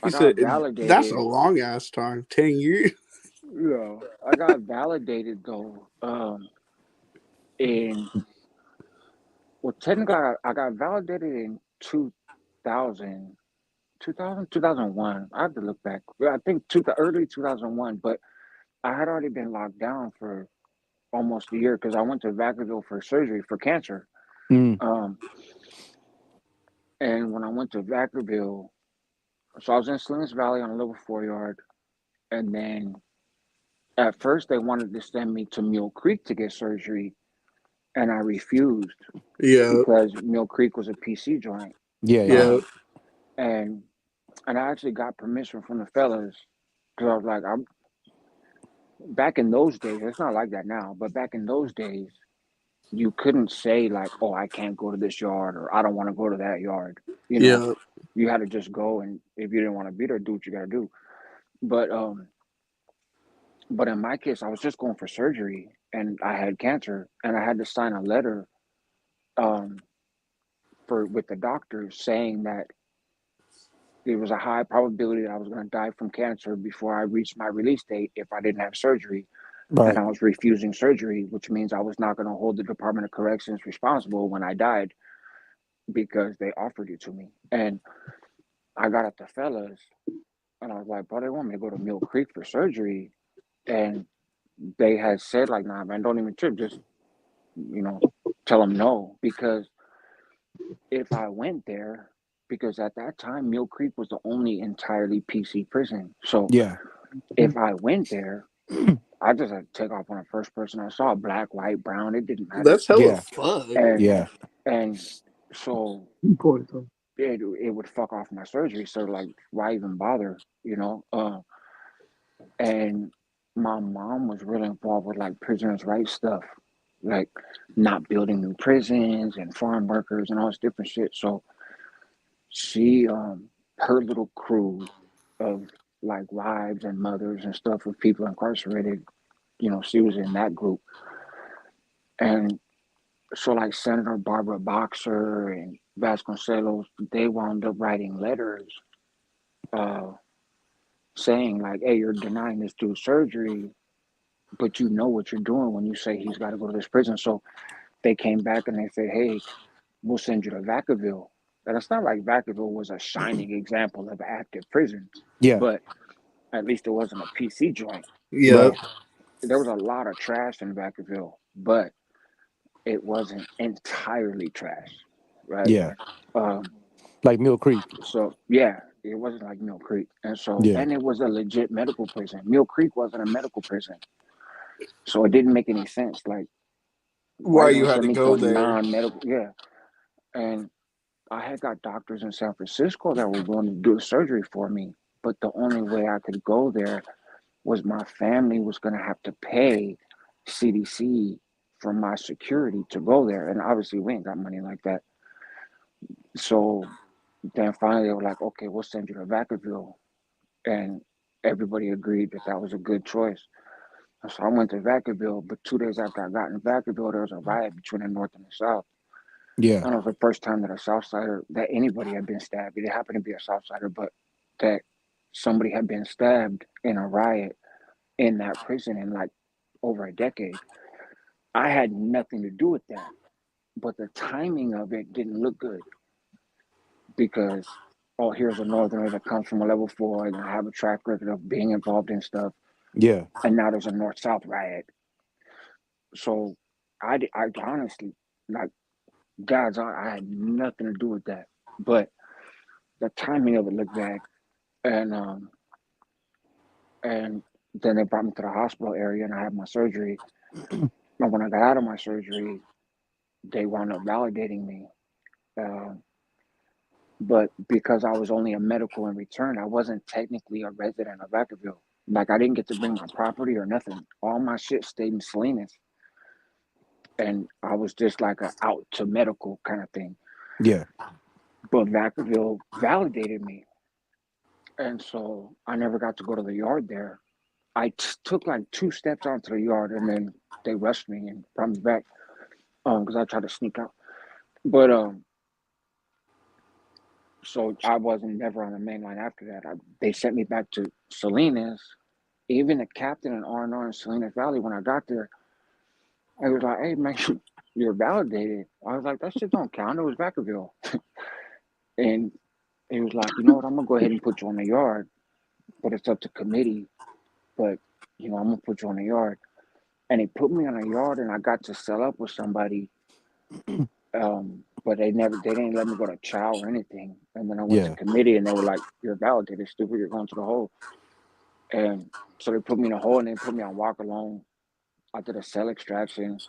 I He said got that's a validated. long ass time, 10 years. I got validated though. In well, technically, I got validated in 2000, 2001. I have to look back. I think early 2001, but I had already been locked down for almost a year because I went to Vacaville for surgery for cancer. Mm. Um, and when I went to Vacaville, so I was in Slings Valley on a level 4 yard, and then at first they wanted to send me to Mule Creek to get surgery, and I refused Yeah, because Mill Creek was a PC joint. Yeah, yeah. yeah. Um, and and I actually got permission from the fellas because I was like, I'm back in those days. It's not like that now, but back in those days, you couldn't say like, "Oh, I can't go to this yard" or "I don't want to go to that yard." You know, Yeah. you had to just go, and if you didn't want to be there, do what you got to do. But but in my case, I was just going for surgery, and I had cancer, and I had to sign a letter um for with the doctor saying that there was a high probability that I was going to die from cancer before I reached my release date if I didn't have surgery. And Right. I was refusing surgery, which means I was not going to hold the Department of Corrections responsible when I died because they offered it to me. And I got at the fellas and I was like, bro, they want me to go to Mill Creek for surgery. And they had said, like, nah, man, don't even trip. Just, you know, tell them no. Because if I went there, because at that time, Mill Creek was the only entirely PC prison. So Yeah. if I went there, I just had to take off on the first person I saw, black, white, brown. It didn't matter. That's hella Yeah. fun. And Yeah. and so Important. it would fuck off my surgery. So like, why even bother? And my mom was really involved with like prisoners' rights stuff, like not building new prisons and farm workers and all this different shit. So she her little crew of like wives and mothers and stuff of people incarcerated, she was in that group. And so like Senator Barbara Boxer and Vasconcelos, they wound up writing letters uh, saying like, hey, you're denying this dude surgery, but you know what you're doing when you say he's got to go to this prison. So they came back and they said, hey, we'll send you to Vacaville. And it's not like Vacaville was a shining example of active prisons, Yeah. but at least it wasn't a PC joint. Yeah. Right. But there was a lot of trash in Vacaville, but it wasn't entirely trash, right? Yeah. Um, Like Mill Creek. so yeah, it wasn't like Mill Creek, Yeah. and it was a legit medical prison. Mill Creek wasn't a medical prison, so it didn't make any sense. Like, why are Why you you gonna had send to me to go a there? non-medical? Yeah, and I had got doctors in San Francisco that were willing to do the surgery for me, but the only way I could go there was my family was gonna have to pay CDC for my security to go there, and obviously we ain't got money like that. So then finally they were like, okay, we'll send you to Vacaville. And everybody agreed that that was a good choice. So I went to Vacaville, but 2 days after I got in Vacaville, there was a riot between the North and the South. Yeah. And it was the first time that a Southsider, that anybody had been stabbed. It happened to be a Southsider, but that somebody had been stabbed in a riot in that prison in like over a decade. I had nothing to do with that, but the timing of it didn't look good because, oh, here's a Northerner that comes from a level 4 and I have a track record of being involved in stuff, Yeah. and now there's a North South riot. So I honestly, like, God's on, I had nothing to do with that. But the timing of it looked bad. And and then they brought me to the hospital area and I had my surgery. And when I got out of my surgery, they wound up validating me. Uh, but because I was only a medical in return, I wasn't technically a resident of Vacaville. Like I didn't get to bring my property or nothing. All my shit stayed in Salinas, and I was just like a out to medical kind of thing. Yeah. But Vacaville validated me, and so I never got to go to the yard there. Took like 2 steps onto the yard, and then they rushed me and brought me back because I tried to sneak out. But so I wasn't never on the main line after that. They sent me back to Salinas. Even the captain in R&R in Salinas Valley, when I got there, I was like, "Hey man, you're validated." I was like, "That shit don't count. It was Vacaville." And he was like, "You know what? I'm gonna go ahead and put you on the yard, but it's up to committee. But I'm gonna put you on the yard." And he put me on a yard, and I got to sell up with somebody. But they didn't let me go to chow or anything. And then I went to Yeah. committee, and they were like, "You're validated, stupid. You're going to the hole." And so they put me in a hole, and they put me on walk alone. I did a cell extraction,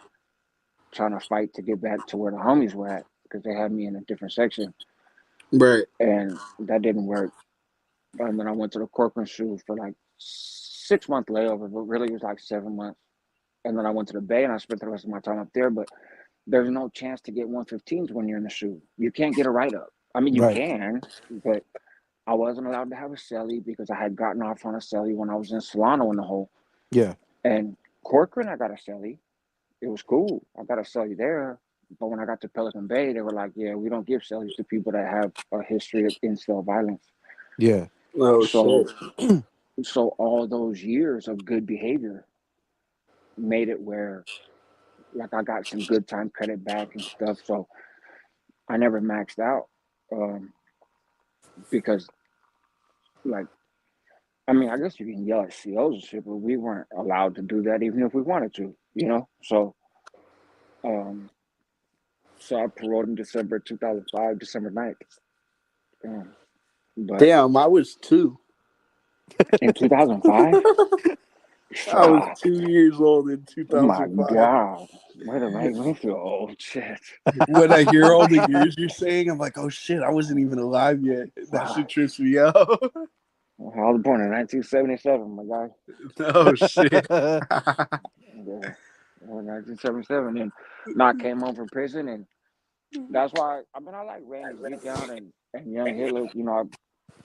trying to fight to get back to where the homies were at because they had me in a different section, Right. and that didn't work. And then I went to the Corcoran shoe for like 6 month layover, but really it was like 7 months. And then I went to the Bay, and I spent the rest of my time up there. But there's no chance to get 115s when you're in the shoe. You can't get a write up. I mean, you Right. can, but I wasn't allowed to have a celly because I had gotten off on a celly when I was in Solano in the hole. Yeah. And Corcoran, I got a celly. It was cool. I got a celly there. But when I got to Pelican Bay, they were like, "Yeah, we don't give cellies to people that have a history of in-cell violence." Yeah. Oh So, shit. so all those years of good behavior made it where, like, I got some good time credit back and stuff. So I never maxed out because, like, I mean, I guess you can yell at COs and shit, but we weren't allowed to do that even if we wanted to. Um, so I paroled in December 2005, December 9th. But Damn, I was 2. in 2005, I was fuck, 2 years old in oh my 2005. God, way to make me feel old, shit. When I hear all the years you're saying, I'm like, oh shit, I wasn't even alive yet. That shit Fuck. trips me out. I was born in 1977, my guy. Oh shit. Yeah, 1977, and I came home from prison, and that's why I like Randy Zeke out and Young Hitler.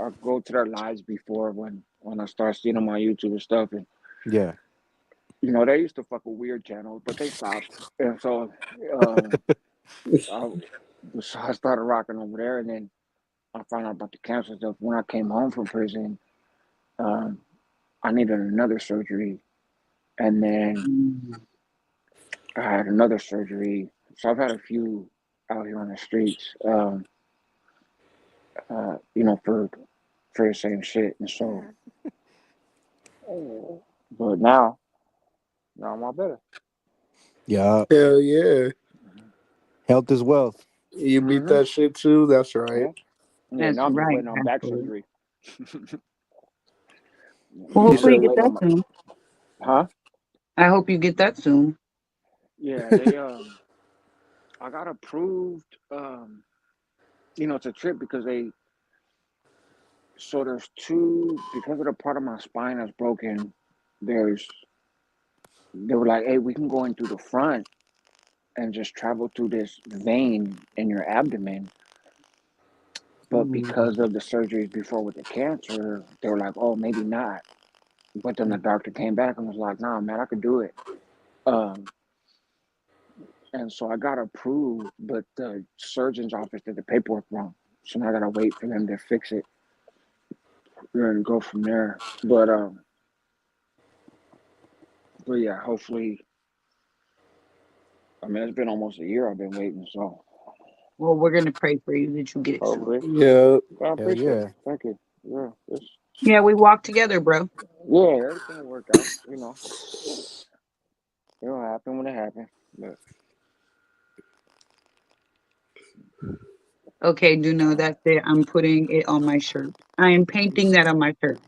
I go to their lives before when I start seeing them on YouTube and stuff, and Yeah. they used to fuck with weird channels, but they stopped, and um, I, so I started rocking over there, and then I found out about the cancer stuff when I came home from prison. Um, I needed another surgery, and then I had another surgery. So I've had a few out here on the streets, for the same shit. And so, but now I'm all better. Yeah. Hell yeah. Health is wealth. You beat Mm-hmm. that shit too? That's right. Yeah. Yeah. That's Now I'm just right, waiting on back actually. surgery. Well, You I'm hopefully said you just get waiting that on my, soon. huh? I hope you get that soon. Yeah. They I got approved. It's a trip because there's two because of the part of my spine that's broken. They were like, "Hey, we can go in through the front and just travel through this vein in your abdomen." But because of the surgeries before with the cancer, they were like, "Oh, maybe not." But then the doctor came back and was like, "Nah, man, I could do it." Um, and so I got approved, but the surgeon's office did the paperwork wrong. So now I gotta wait for them to fix it and go from there. But yeah, hopefully. I mean, it's been almost a year I've been waiting, so Well, we're gonna pray for you that you get it soon. hopefully. yeah. I Hell appreciate it. yeah. Thank you. Yeah, Yeah, we walk together, bro. everything will work out. It'll happen when it happens. But Okay, do know that's it. I'm putting it on my shirt. I am painting that on my shirt.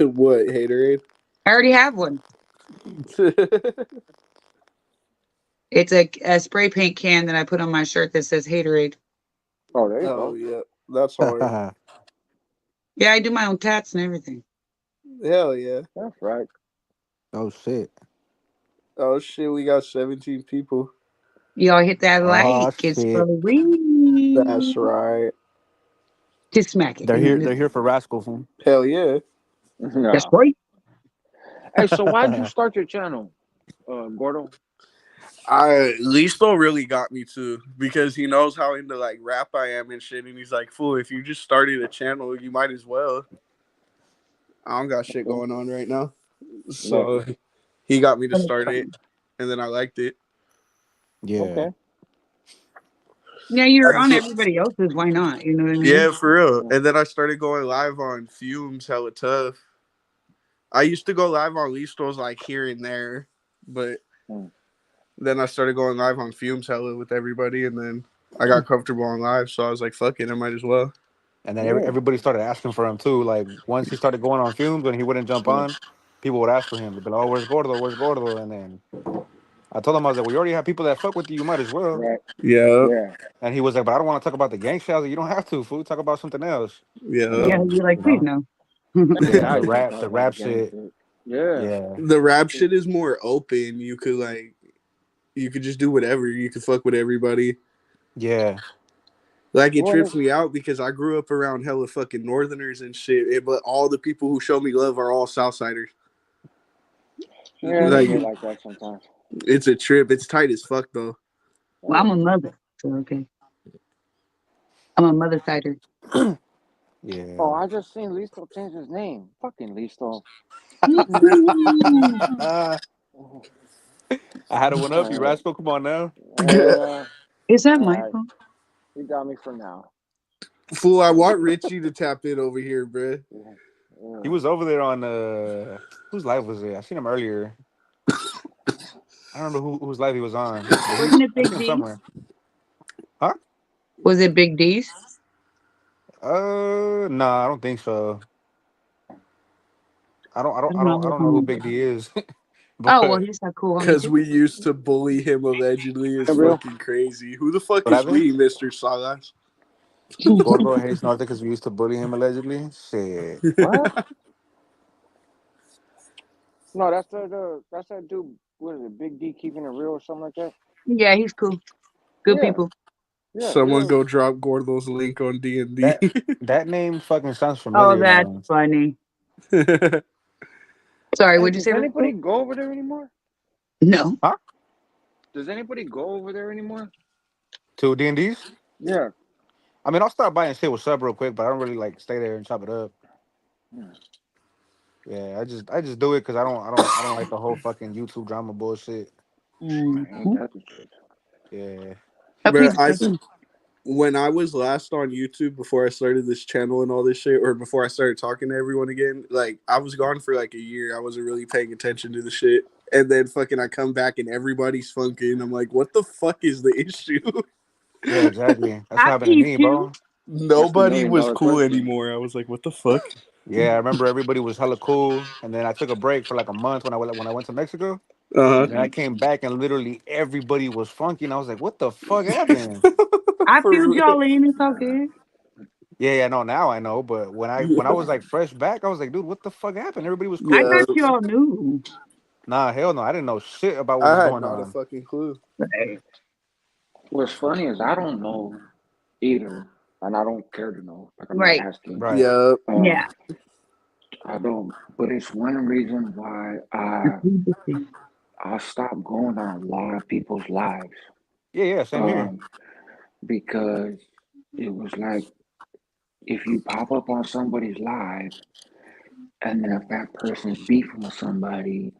What, haterade? I already have one. It's a spray paint can that I put on my shirt that says Haterade. Oh, there you Oh go. yeah, that's hard. Yeah, I do my own tats and everything. Hell yeah. That's right. Oh shit. Oh shit, we got 17 people. Y'all hit that Oh like. It's shit. That's free. right. Just smack it. They're You know, here. just, They're here for Rascal Fool. Hell yeah. that's Yeah. right. Hey, so why'd you start your channel, Gordo? Listo really got me too because he knows how into like rap I am and shit, and he's like, "Fool, if you just started a channel, you might as well." I don't got shit Okay. going on right now, Yeah. so he got me to That is start it, funny. and then I liked it. Yeah. Okay. Yeah, I you're just on everybody else's. Why not? You know what I mean? Yeah, for real. Yeah. And then I started going live on Fumes, hella tough. I used to go live on Listos like here and there, but Mm. then I started going live on Fumes hella with everybody, and then I got comfortable on live, so I was like, "Fuck it, I might as well." And then Yeah. everybody started asking for him too. Like once he started going on fumes and he wouldn't jump Yeah. on, people would ask for him. They'd be like, "Oh, where's Gordo? Where's Gordo?" And then I told him, I was like, "We already have people that fuck with you. You might as well." Right. Yeah, Yeah. And he was like, "But I don't want to talk about the gang shit." I was like, "You don't have to. Fool. Talk about something else." And yeah. Yeah, then you're like, please no. yeah, Now the you can rap, talk the about the rap gang shit. shit. Yeah. Yeah, The rap shit is more open. You could like, you could just do whatever. You could fuck with everybody. yeah, Like it Well, trips me out because I grew up around hella fucking Northerners and shit, but all the people who show me love are all Southsiders. yeah, they Like get like that sometimes. it's a trip. It's tight as fuck though. Well, Yeah. I'm a mother, so okay. I'm a mother sider. Oh, yeah. I just seen Listo change his name. Fucking Listo. I had to one up you, Alright. Rascal. Come on now. Yeah. Is that my Alright. phone? You got me for now. Fool, I Yeah. want Richie to tap in over here, bruh. Yeah. He Yeah. was over there on whose live was it? I seen him earlier. I don't remember whose live he was on, but Wasn't it I seen Big him D's? somewhere. Huh? Was it Big D's? Nah, I don't think so. I don't know. I don't know who Big D is, Oh, well, but he's not cool on me Because too. we used to bully him allegedly is Hey, real. fucking crazy. Who the fuck what is happened? we, Mr. Salas? Gordo hates Norte because we used to bully him allegedly. Shit. What? No, that's that dude. What is it? Big D keeping it real or something like that? Yeah, he's cool. Good Yeah. people. Yeah. Someone Real. go drop Gordo's link on D&D. That that name fucking sounds Oh, familiar that's now. funny. Sorry, Hey, what'd you does say? anybody Rachel? go over there anymore? No. Huh? Does anybody go over there anymore? Two D&Ds? Yeah. I mean, I'll stop by and say what's up real quick, but I don't really like stay there and chop it up. Yeah. Yeah, I just do it because I don't like the whole fucking YouTube drama bullshit. Ain't Mm-hmm. that the truth? Yeah. But Please excuse me. when I was last on YouTube before I started this channel and all this shit, or before I started talking to everyone again, like I was gone for like a year. I wasn't really paying attention to the shit. And then fucking I come back and everybody's funking. I'm like, what the fuck is the issue? Yeah, exactly. That's what I happened to peeped me, you. bro. That's the Nobody million was dollar cool question. anymore. I was like, what the fuck? Yeah, I remember everybody was hella cool, and then I took a break for like a month when I went to Mexico. Uh Then I Hmm. came back and literally everybody was funky, and I was like, "What the fuck happened?" huh. I For filled real. y'all in. It's all good. Yeah, yeah, no, now I know. But when I Yeah. was like fresh back, I was like, "Dude, what the fuck happened?" Everybody was I Yeah. cool. thought y'all knew. Nah, hell no, I didn't know shit about what I was had going not a on. fucking clue. Right. What's funny is I don't know either, and I don't care to know. Like I'm not Right. asking. Right. Yeah. Um, Yeah. I don't. But it's one reason why I stopped going on a lot of people's lives. Yeah, yeah, same here. Um, because it was like if you pop up on somebody's live, and then if that person's beefing with somebody,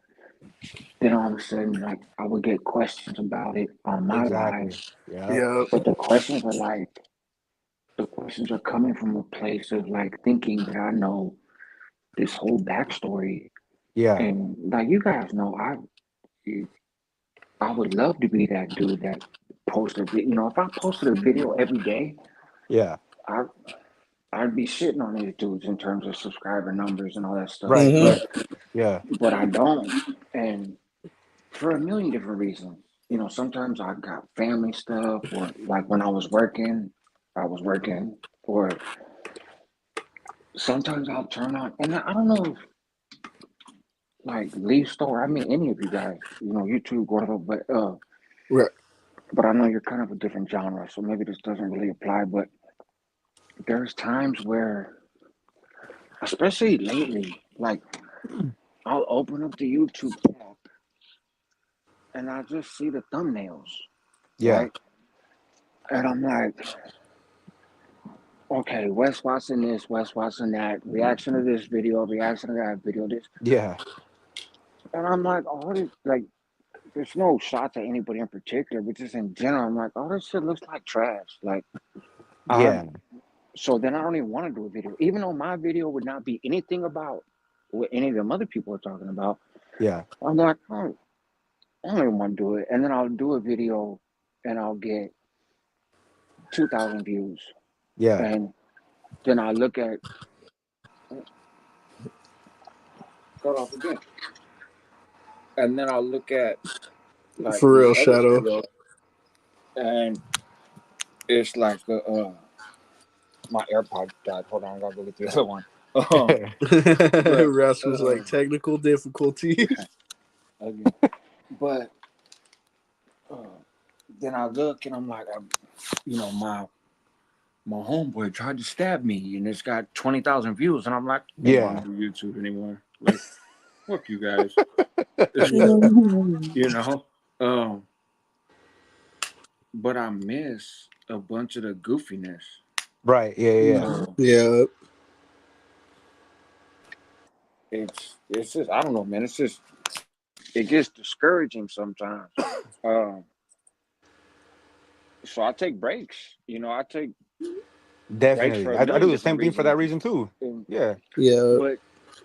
then all of a sudden, like I would get questions about it on my live, Exactly. Yeah. Yeah. but the questions are coming from a place of like thinking that I know this whole backstory, Yeah. and like you guys know, I would love to be that dude that posted, if I posted a video every day, Yeah. I I'd be shitting on these dudes in terms of subscriber numbers and all that stuff, Right. Mm-hmm. Right. Yeah. but I don't, and for a million different reasons. sometimes I got family stuff, or like when I was working, or sometimes I'll turn on, and I don't know if like Lee Store, I mean any of you guys, you too, Gordo, Right. but I know you're kind of a different genre, so maybe this doesn't really apply. But there's times where, especially lately, like I'll open up the YouTube app and I just see the thumbnails, Yeah. right? And I'm like, okay, Wes Watson this, Wes Watson that, reaction to this video, reaction to that video, this. Yeah. And I'm like, oh, this, like, there's no shots at anybody in particular, but just in general, I'm like, oh, this shit looks like trash. Like, I, Yeah. so then I don't even want to do a video, even though my video would not be anything about what any of them other people are talking about. Yeah. I'm like, oh, I don't even want to do it. And then I'll do a video and I'll get 2,000 views. Yeah. And then I look at, cut off again. And then I'll look at like For these real, other Shadow. videos, and it's like my AirPod died. Hold on, I gotta go get the other one. But Russ was like technical difficulties. again, but uh, then I look and I'm like, my homeboy tried to stab me, and it's got 20,000 views, and I'm like, I don't want to do YouTube anymore. Like, fuck you guys. you know. But I miss a bunch of the goofiness. Right. Yeah. Yeah. So Yeah. it's just, I don't know, man. It's just, it gets discouraging sometimes. Um, so I take breaks. I take breaks for Definitely. a I million do the different same thing for that reasons. reason too. And, Yeah. Yeah. but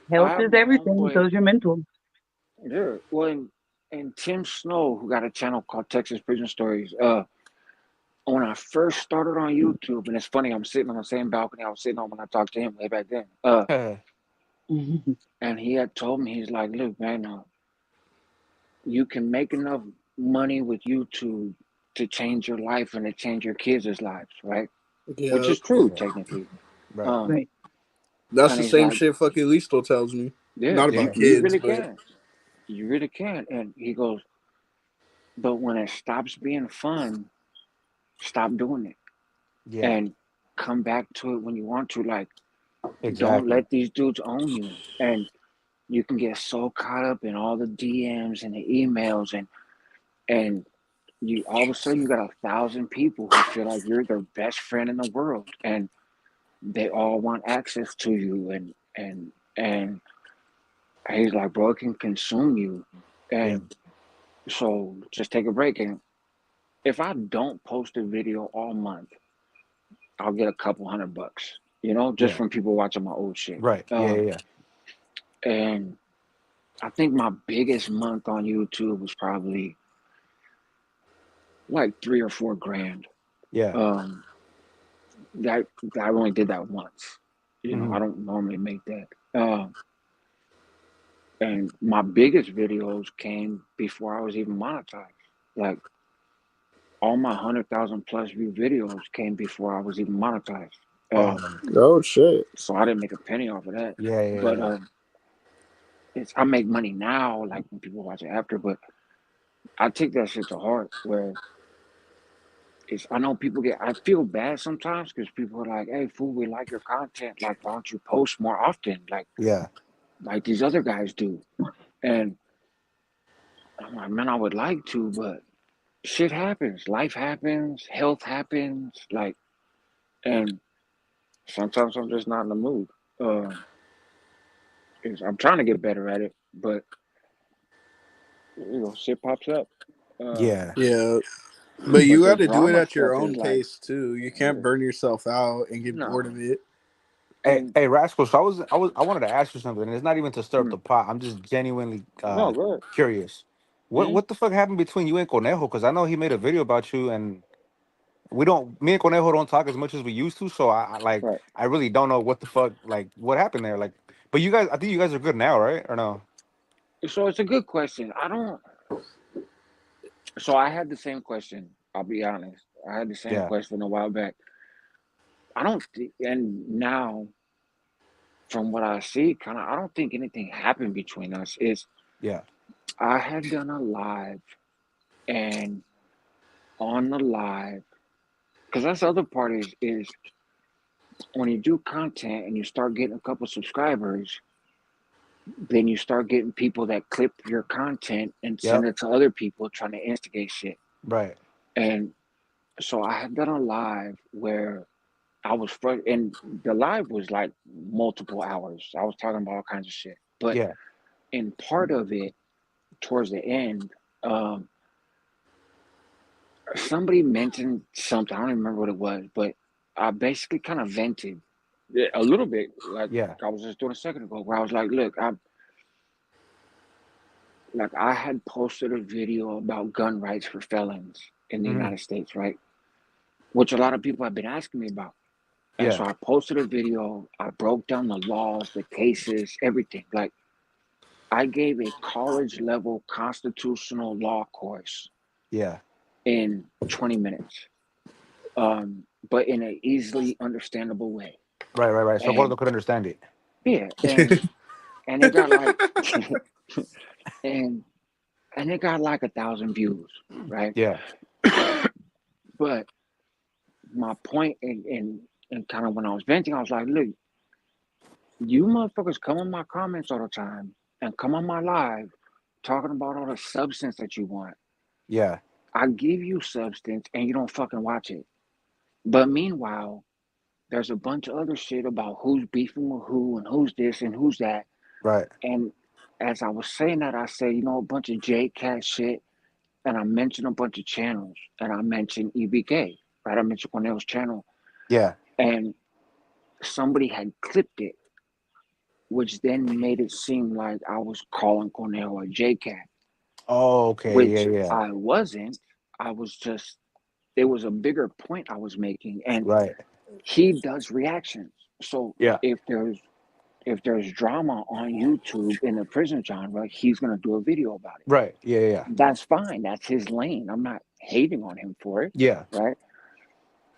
I Health have is my everything. homeboy, So's your mental. yeah. Well, and Tim Snow, who got a channel called Texas Prison Stories. When I first started on YouTube, and it's funny, I'm sitting on the same balcony I was sitting on when I talked to him way back then. And he had told me, he's like, look, man, you can make enough money with YouTube to change your life and to change your kids' lives, right? Which Yeah. is true, technically. Right. Um, Right. That's and the he's same like, shit fucking Listo tells me. yeah, Not Yeah. about you kids, really but can. You really can. And he goes, but when it stops being fun, stop doing it Yeah. and come back to it when you want to. Like, don't Exactly. let these dudes own you. And you can get so caught up in all the DMs and the emails, and you all of a sudden you got 1,000 people who feel like you're their best friend in the world, and they all want access to you, and he's like, bro, it can consume you. Yeah. And so just take a break. And if I don't post a video all month, I'll get a couple $100, just Yeah. from people watching my old shit. Right. Yeah. Yeah. And I think my biggest month on YouTube was probably like 3 or 4 grand. Yeah. Um, that I only did that once. Mm-hmm. I don't normally make that. And my biggest videos came before I was even monetized. Like, all my 100,000 plus view videos came before I was even monetized. oh shit. So I didn't make a penny off of that. Yeah. Yeah. But Yeah. I make money now, like when people watch it after. But I take that shit to heart. Where I know people I feel bad sometimes because people are like, "Hey, fool, we like your content. Like, why don't you post more often? Yeah. Like these other guys do." And I'm like, man, I would like to, but shit happens. Life happens. Health happens. Like, and sometimes I'm just not in the mood. I'm trying to get better at it, but shit pops up. Yeah. Yeah. But But you the got to do it drama at your stuff own is like, pace too. You can't yeah, burn yourself out and get bored no. of it. Hey, And hey, Rascal. So I wanted to ask you something, and it's not even to stir up mm, the pot. I'm just genuinely no, good. curious. Mm, What the fuck happened between you and Conejo? Because I know he made a video about you, and we don't. Me and Conejo don't talk as much as we used to. So right. I really don't know what the fuck like what happened there. Like, but you guys, I think you guys are good now, right? Or no? So it's a good question. I don't. So I had the same question. I'll be honest. I had the same Yeah. question a while back. I don't think, and now from what I see, kind of, I don't think anything happened between us. Is Yeah. I had done a live, and on the live, because that's the other part is when you do content and you start getting a couple subscribers, then you start getting people that clip your content and send Yep. it to other people trying to instigate shit. Right. And so I had done a live where I was and the live was like multiple hours. I was talking about all kinds of shit. But Yeah. in part of it, towards the end, um, somebody mentioned something. I don't even remember what it was, but I basically kind of vented a little bit, like Yeah. I was just doing a second ago, where I was like, "Look, I had posted a video about gun rights for felons in the Hmm. United States, right? Which a lot of people have been asking me about." And Yeah. so I posted a video. I broke down the laws, the cases, everything. Like I gave a college level constitutional law course Yeah. in 20 minutes, but in an easily understandable way. Right. Right. Right. So And Gordo could understand it. yeah, and it got like and and it got like 1,000 views, right? Yeah. But my point and kind of when I was venting, I was like, look, you motherfuckers come in my comments all the time and come on my live talking about all the substance that you want. Yeah. I give you substance and you don't fucking watch it. But meanwhile, there's a bunch of other shit about who's beefing with who and who's this and who's that. Right. And as I was saying that, I said, a bunch of J Cat shit. And I mentioned a bunch of channels. And I mentioned EBK, right? I mentioned Cornell's channel. Yeah. And somebody had clipped it, which then made it seem like I was calling Cornell a J Cat, Oh, okay. which Yeah. Yeah. I wasn't. I was just, there was a bigger point I was making. And Right. he does reactions. So Yeah. if there's drama on YouTube in the prison genre, he's gonna do a video about it. Right. Yeah. Yeah. That's fine. That's his lane. I'm not hating on him for it, Yeah. right?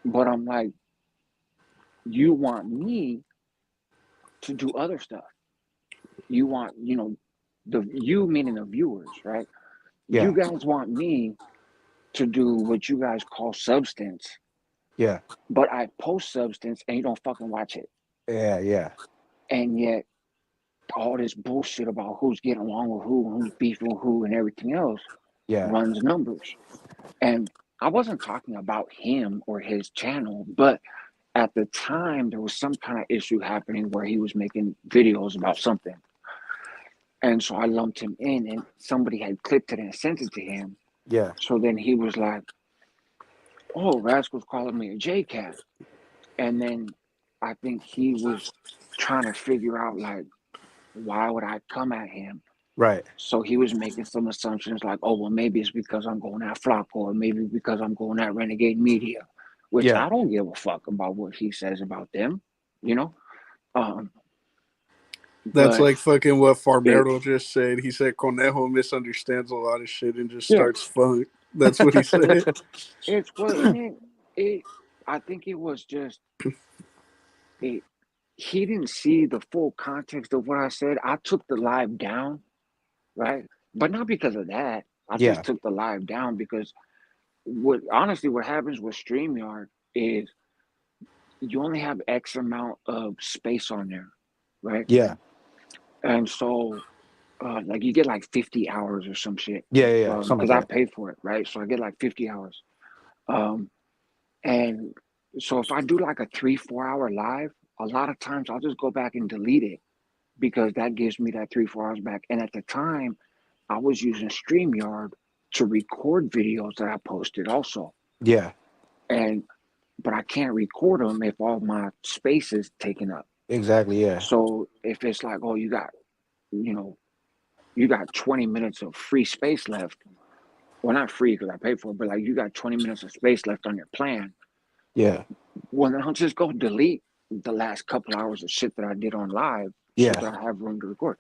But I'm like, you want me to do other stuff. You want, you meaning the viewers, right? You Yeah. guys want me to do what you guys call substance, Yeah. but I post substance and you don't fucking watch it. Yeah. Yeah. And yet all this bullshit about who's getting along with who and who's beefing with who and everything else Yeah. runs numbers. And I wasn't talking about him or his channel, but at the time there was some kind of issue happening where he was making videos about something. And so I lumped him in and somebody had clipped it and sent it to him. Yeah. So then he was like, "Oh, Rascal's calling me a J-Cat." And then I think he was trying to figure out, like, why would I come at him? Right. So he was making some assumptions like, oh, well, maybe it's because I'm going at Flocko, or maybe because I'm going at Renegade Media, which Yeah. I don't give a fuck about what he says about them, you know? Um, That's but like fucking what it, Farmero just said. He said Conejo misunderstands a lot of shit and just yeah, starts funk. That's what he said. it's what, and I think it was just, it, he didn't see the full context of what I said. I took the live down, right? But not because of that. I just Yeah. took the live down because what happens with StreamYard is you only have X amount of space on there, right? Yeah. And so like you get like 50 hours or some shit. Yeah. Yeah. Yeah. Something Because like I that. pay for it, right? So I get like 50 hours. Um and so if I do like a 3-4 hour live, a lot of times I'll just go back and delete it because that gives me that 3-4 hours back. And at the time I was using StreamYard to record videos that I posted also. Yeah. And but I can't record them if all my space is taken up. Exactly. Yeah. So if it's like, oh, you know, you got 20 minutes of free space left. Well, not free because I paid for it, but like you got 20 minutes of space left on your plan. Yeah. Well, then I'll just go delete the last couple hours of shit that I did on live so Yeah. that I have room to record.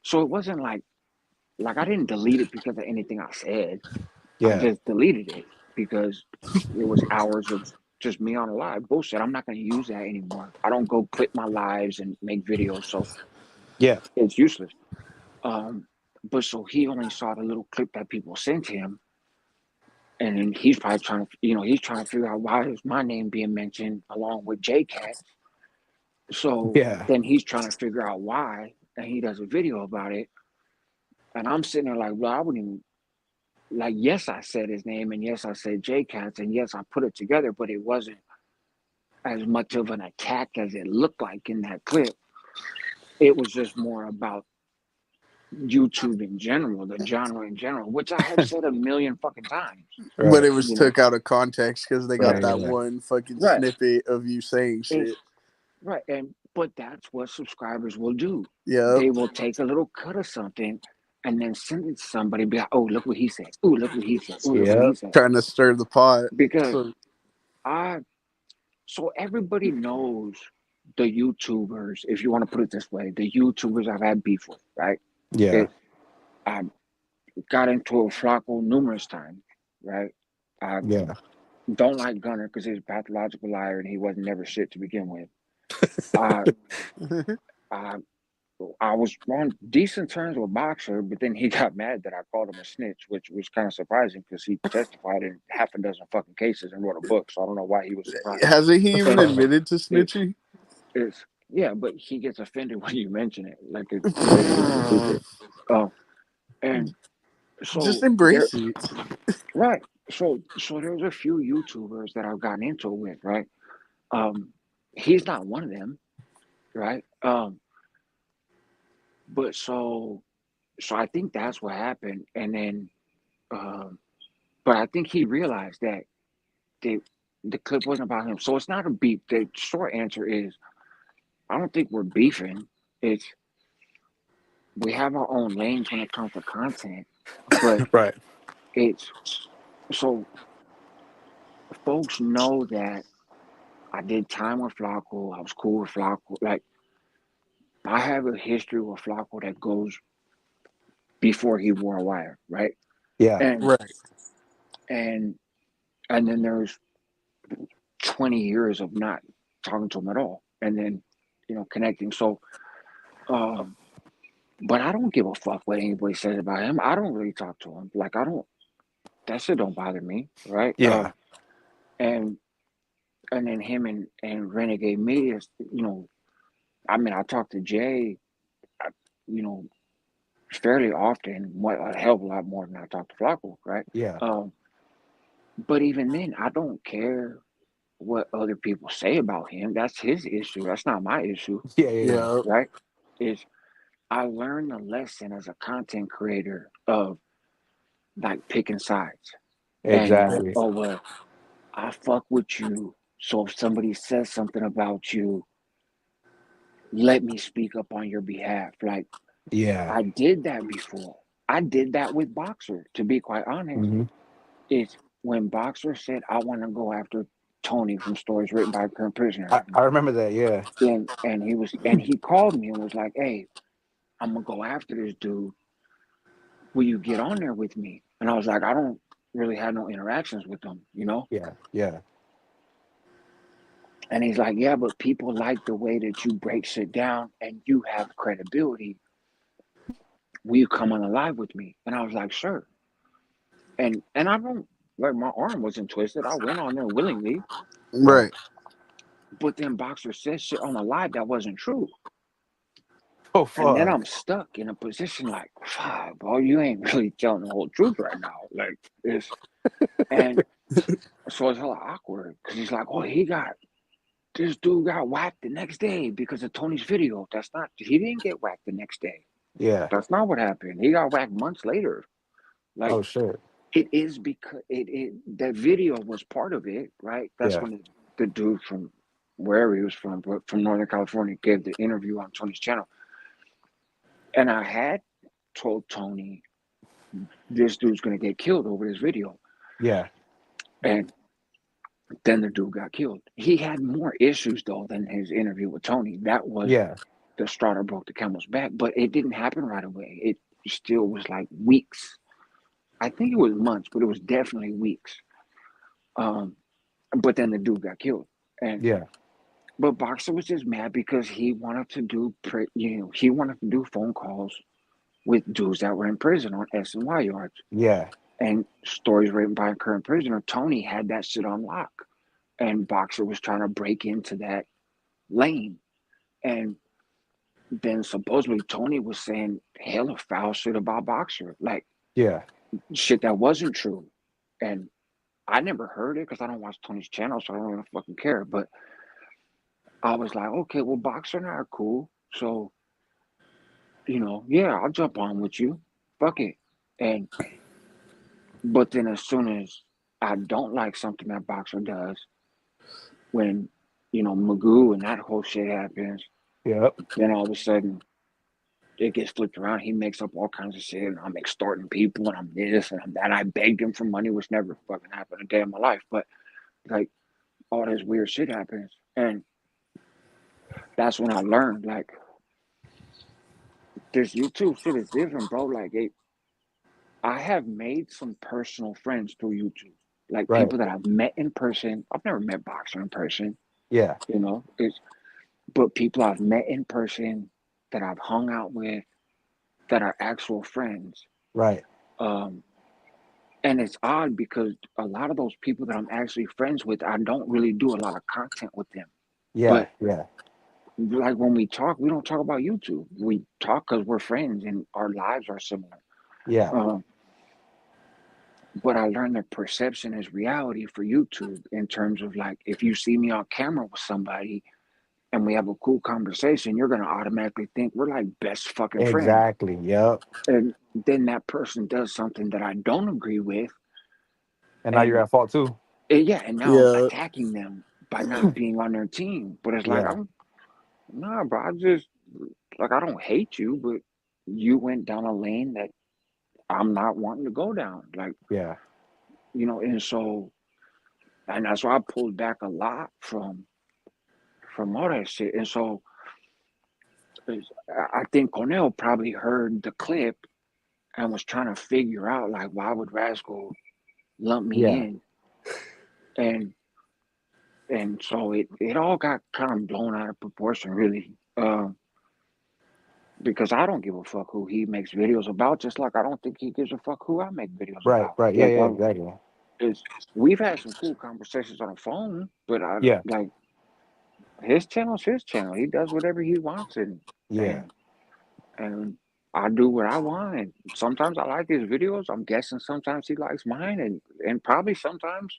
So it wasn't like I didn't delete it because of anything I said. I Yeah. just deleted it because it was hours of just me on a live. Bullshit. I'm not going to use that anymore. I don't go clip my lives and make videos, so Yeah. it's useless. But so he only saw the little clip that people sent him, and then he's probably trying to, he's trying to figure out why is my name being mentioned along with J Cat. So Yeah. then he's trying to figure out why, and he does a video about it. And I'm sitting there like, well, I wouldn't even like. Yes, I said his name, and yes, I said J Cats, and yes, I put it together, but it wasn't as much of an attack as it looked like in that clip. It was just more about YouTube in general, the genre in general, which I have said a million fucking times. But Right. it was took out of context because they got Yeah. Right, that Yeah. one fucking right. snippet of you saying It's shit. right, and but that's what subscribers will do. Yep. They will take a little cut of something and then send it to somebody. Be like, oh, look what he said. Oh, look what he said. Oh, look what Yeah. he said. Trying to stir the pot. Because So I, so everybody knows the YouTubers. If you want to put it this way, the YouTubers I've had beef with, right? Yeah. It, I got into a Flacco numerous times, right? I Yeah. don't like Gunner because he's a pathological liar and he wasn't never shit to begin with. I, I I was on decent terms with Boxer, but then he got mad that I called him a snitch, which was kind of surprising because he testified in half a dozen fucking cases and wrote a book. So I don't know why he was surprised. hasn't he even But admitted to it's snitching? it's yeah, but he gets offended when you mention it, like it's basically a secret. And Just so there, embrace it. right. So there's a few YouTubers that I've gotten into it with, right? Um, he's not one of them, right? But so I think that's what happened, and then but I think he realized that the the clip wasn't about him. So it's not a beef. The short answer is I don't think we're beefing. It's we have our own lanes when it comes to content, but Right. it's so folks know that I did time with Flacco. I was cool with Flacco. Like I have a history with Flacco that goes before he wore a wire, right? Yeah. And Right. and and then there's 20 years of not talking to him at all, and then connecting. So, um, but I don't give a fuck what anybody says about him. I don't really talk to him. Like I don't. That shit don't bother me, right? Yeah. And and then him and Renegade Media, I mean, I talk to Jay, uh, you know, fairly often, a hell of a lot more than I talk to Flacco, right? Yeah. But even then, I don't care what other people say about him. That's his issue. That's not my issue, Yeah. Yeah. Yeah. right? Is I learned a lesson as a content creator of like picking sides and like, Exactly. oh well, I fuck with you. So if somebody says something about you, let me speak up on your behalf. Like Yeah. I did that before. I did that with Boxer, to be quite honest. Hmm. It's when Boxer said I want to go after Tony from stories written by a current prisoner. I remember that. Yeah. And he called me and was like, hey, I'm gonna go after this dude. Will you get on there with me? And I was like, I don't really have no interactions with them. Yeah. Yeah. And he's like, yeah, but people like the way that you break shit down and you have credibility. Will you come on the live with me? And I was like, sure. And I don't like my arm wasn't twisted. I went on there willingly. Right. Right. But then Boxer said shit on the live that wasn't true. Oh And then fuck. I'm stuck in a position like, fuck, bro, you ain't really telling the whole truth right now. Like it's and so it's hella awkward because he's like, oh, this dude got whacked the next day because of Tony's video. That's not he didn't get whacked the next day. Yeah. That's not what happened. He got whacked months later. Like Oh shit. it is because it that video was part of it, right? That's Yeah. when the dude from wherever he was from, but from Northern California, gave the interview on Tony's channel. And I had told Tony this dude's gonna get killed over this video. Yeah. And then the dude got killed. He had more issues though than his interview with Tony. That was Yeah. the straw that broke the camel's back, but it didn't happen right away. It still was like weeks I think it was months, but it was definitely weeks. Um, but then the dude got killed, and Yeah. but Boxer was just mad because he wanted to do, he wanted to do phone calls with dudes that were in prison on S&Y yards. Yeah. And stories written by a current prisoner, Tony had that shit on lock. And Boxer was trying to break into that lane. And then supposedly Tony was saying hella foul shit about Boxer, like Yeah. shit that wasn't true. And I never heard it because I don't watch Tony's channel, so I don't really fucking care. But I was like, okay, well, Boxer and I are cool. So, yeah, I'll jump on with you. Fuck it. And but then as soon as I don't like something that Boxer does, when Magoo and that whole shit happens, Yep. then all of a sudden it gets flipped around. He makes up all kinds of shit, and I'm extorting people, and I'm this and I'm that. I begged him for money, which never fucking happened a day in my life. But like all this weird shit happens, and that's when I learned like this YouTube shit is different, bro. Like I have made some personal friends through YouTube, like Right. people that I've met in person. I've never met Boxer in person, Yeah. but people I've met in person that I've hung out with that are actual friends. Right. And it's odd because a lot of those people that I'm actually friends with, I don't really do a lot of content with them. Yeah. But Yeah. like when we talk, we don't talk about YouTube. We talk because we're friends and our lives are similar. Yeah. But I learned that perception is reality for YouTube in terms of like, if you see me on camera with somebody and we have a cool conversation, you're going to automatically think we're like best fucking friends. Exactly. Yep. And then that person does something that I don't agree with. And now you're And at fault too. and now I'm Yeah. attacking them by not being on their team. But it's like, Yeah. nah, bro, I just, like, I don't hate you, but you went down a lane that I'm not wanting to go down. Like, Yeah. and so, and that's why I pulled back a lot from all that shit. And so I think Cornell probably heard the clip and was trying to figure out, like, why would Rascal lump me Yeah. in? And so it all got kind of blown out of proportion, really. Because I don't give a fuck who he makes videos about, just like I don't think he gives a fuck who I make videos Right. about. Right. Yeah. Like, Yeah. Exactly. we've had some cool conversations on the phone, but Yeah. like his channel's his channel. He does whatever he wants, Yeah. and I do what I want. And sometimes I like his videos. I'm guessing sometimes he likes mine, and probably sometimes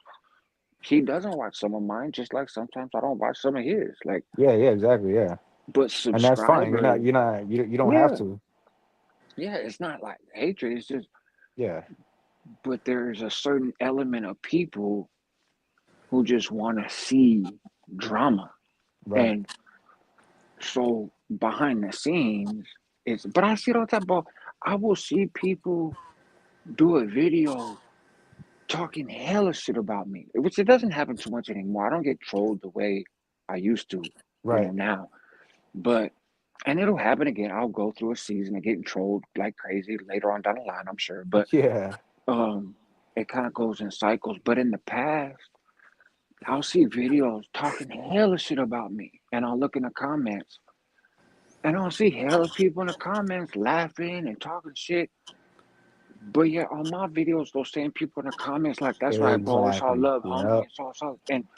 he doesn't watch some of mine. Just like sometimes I don't watch some of his. Like, Yeah. Yeah. Exactly. Yeah. but And that's fine. You're not. subscribers, You're not. You don't have yeah, to. yeah. It's not like hatred. It's just, Yeah. but there's a certain element of people who just want to see drama. Right. And so behind the scenes, but I see it all the time, bro. I will see people do a video talking hella shit about me, which it doesn't happen too much anymore. I don't get trolled the way I used to, Right. now. But, and it'll happen again. I'll go through a season of getting trolled like crazy later on down the line, I'm sure. But Yeah. it kind of goes in cycles. But in the past, I'll see videos talking hella shit about me, and I'll look in the comments, and I'll see hella people in the comments laughing and talking shit. But yeah, on my videos, those same people in the comments like, "That's right, bro. It's all Exactly. love, homie. Yep. It's all." And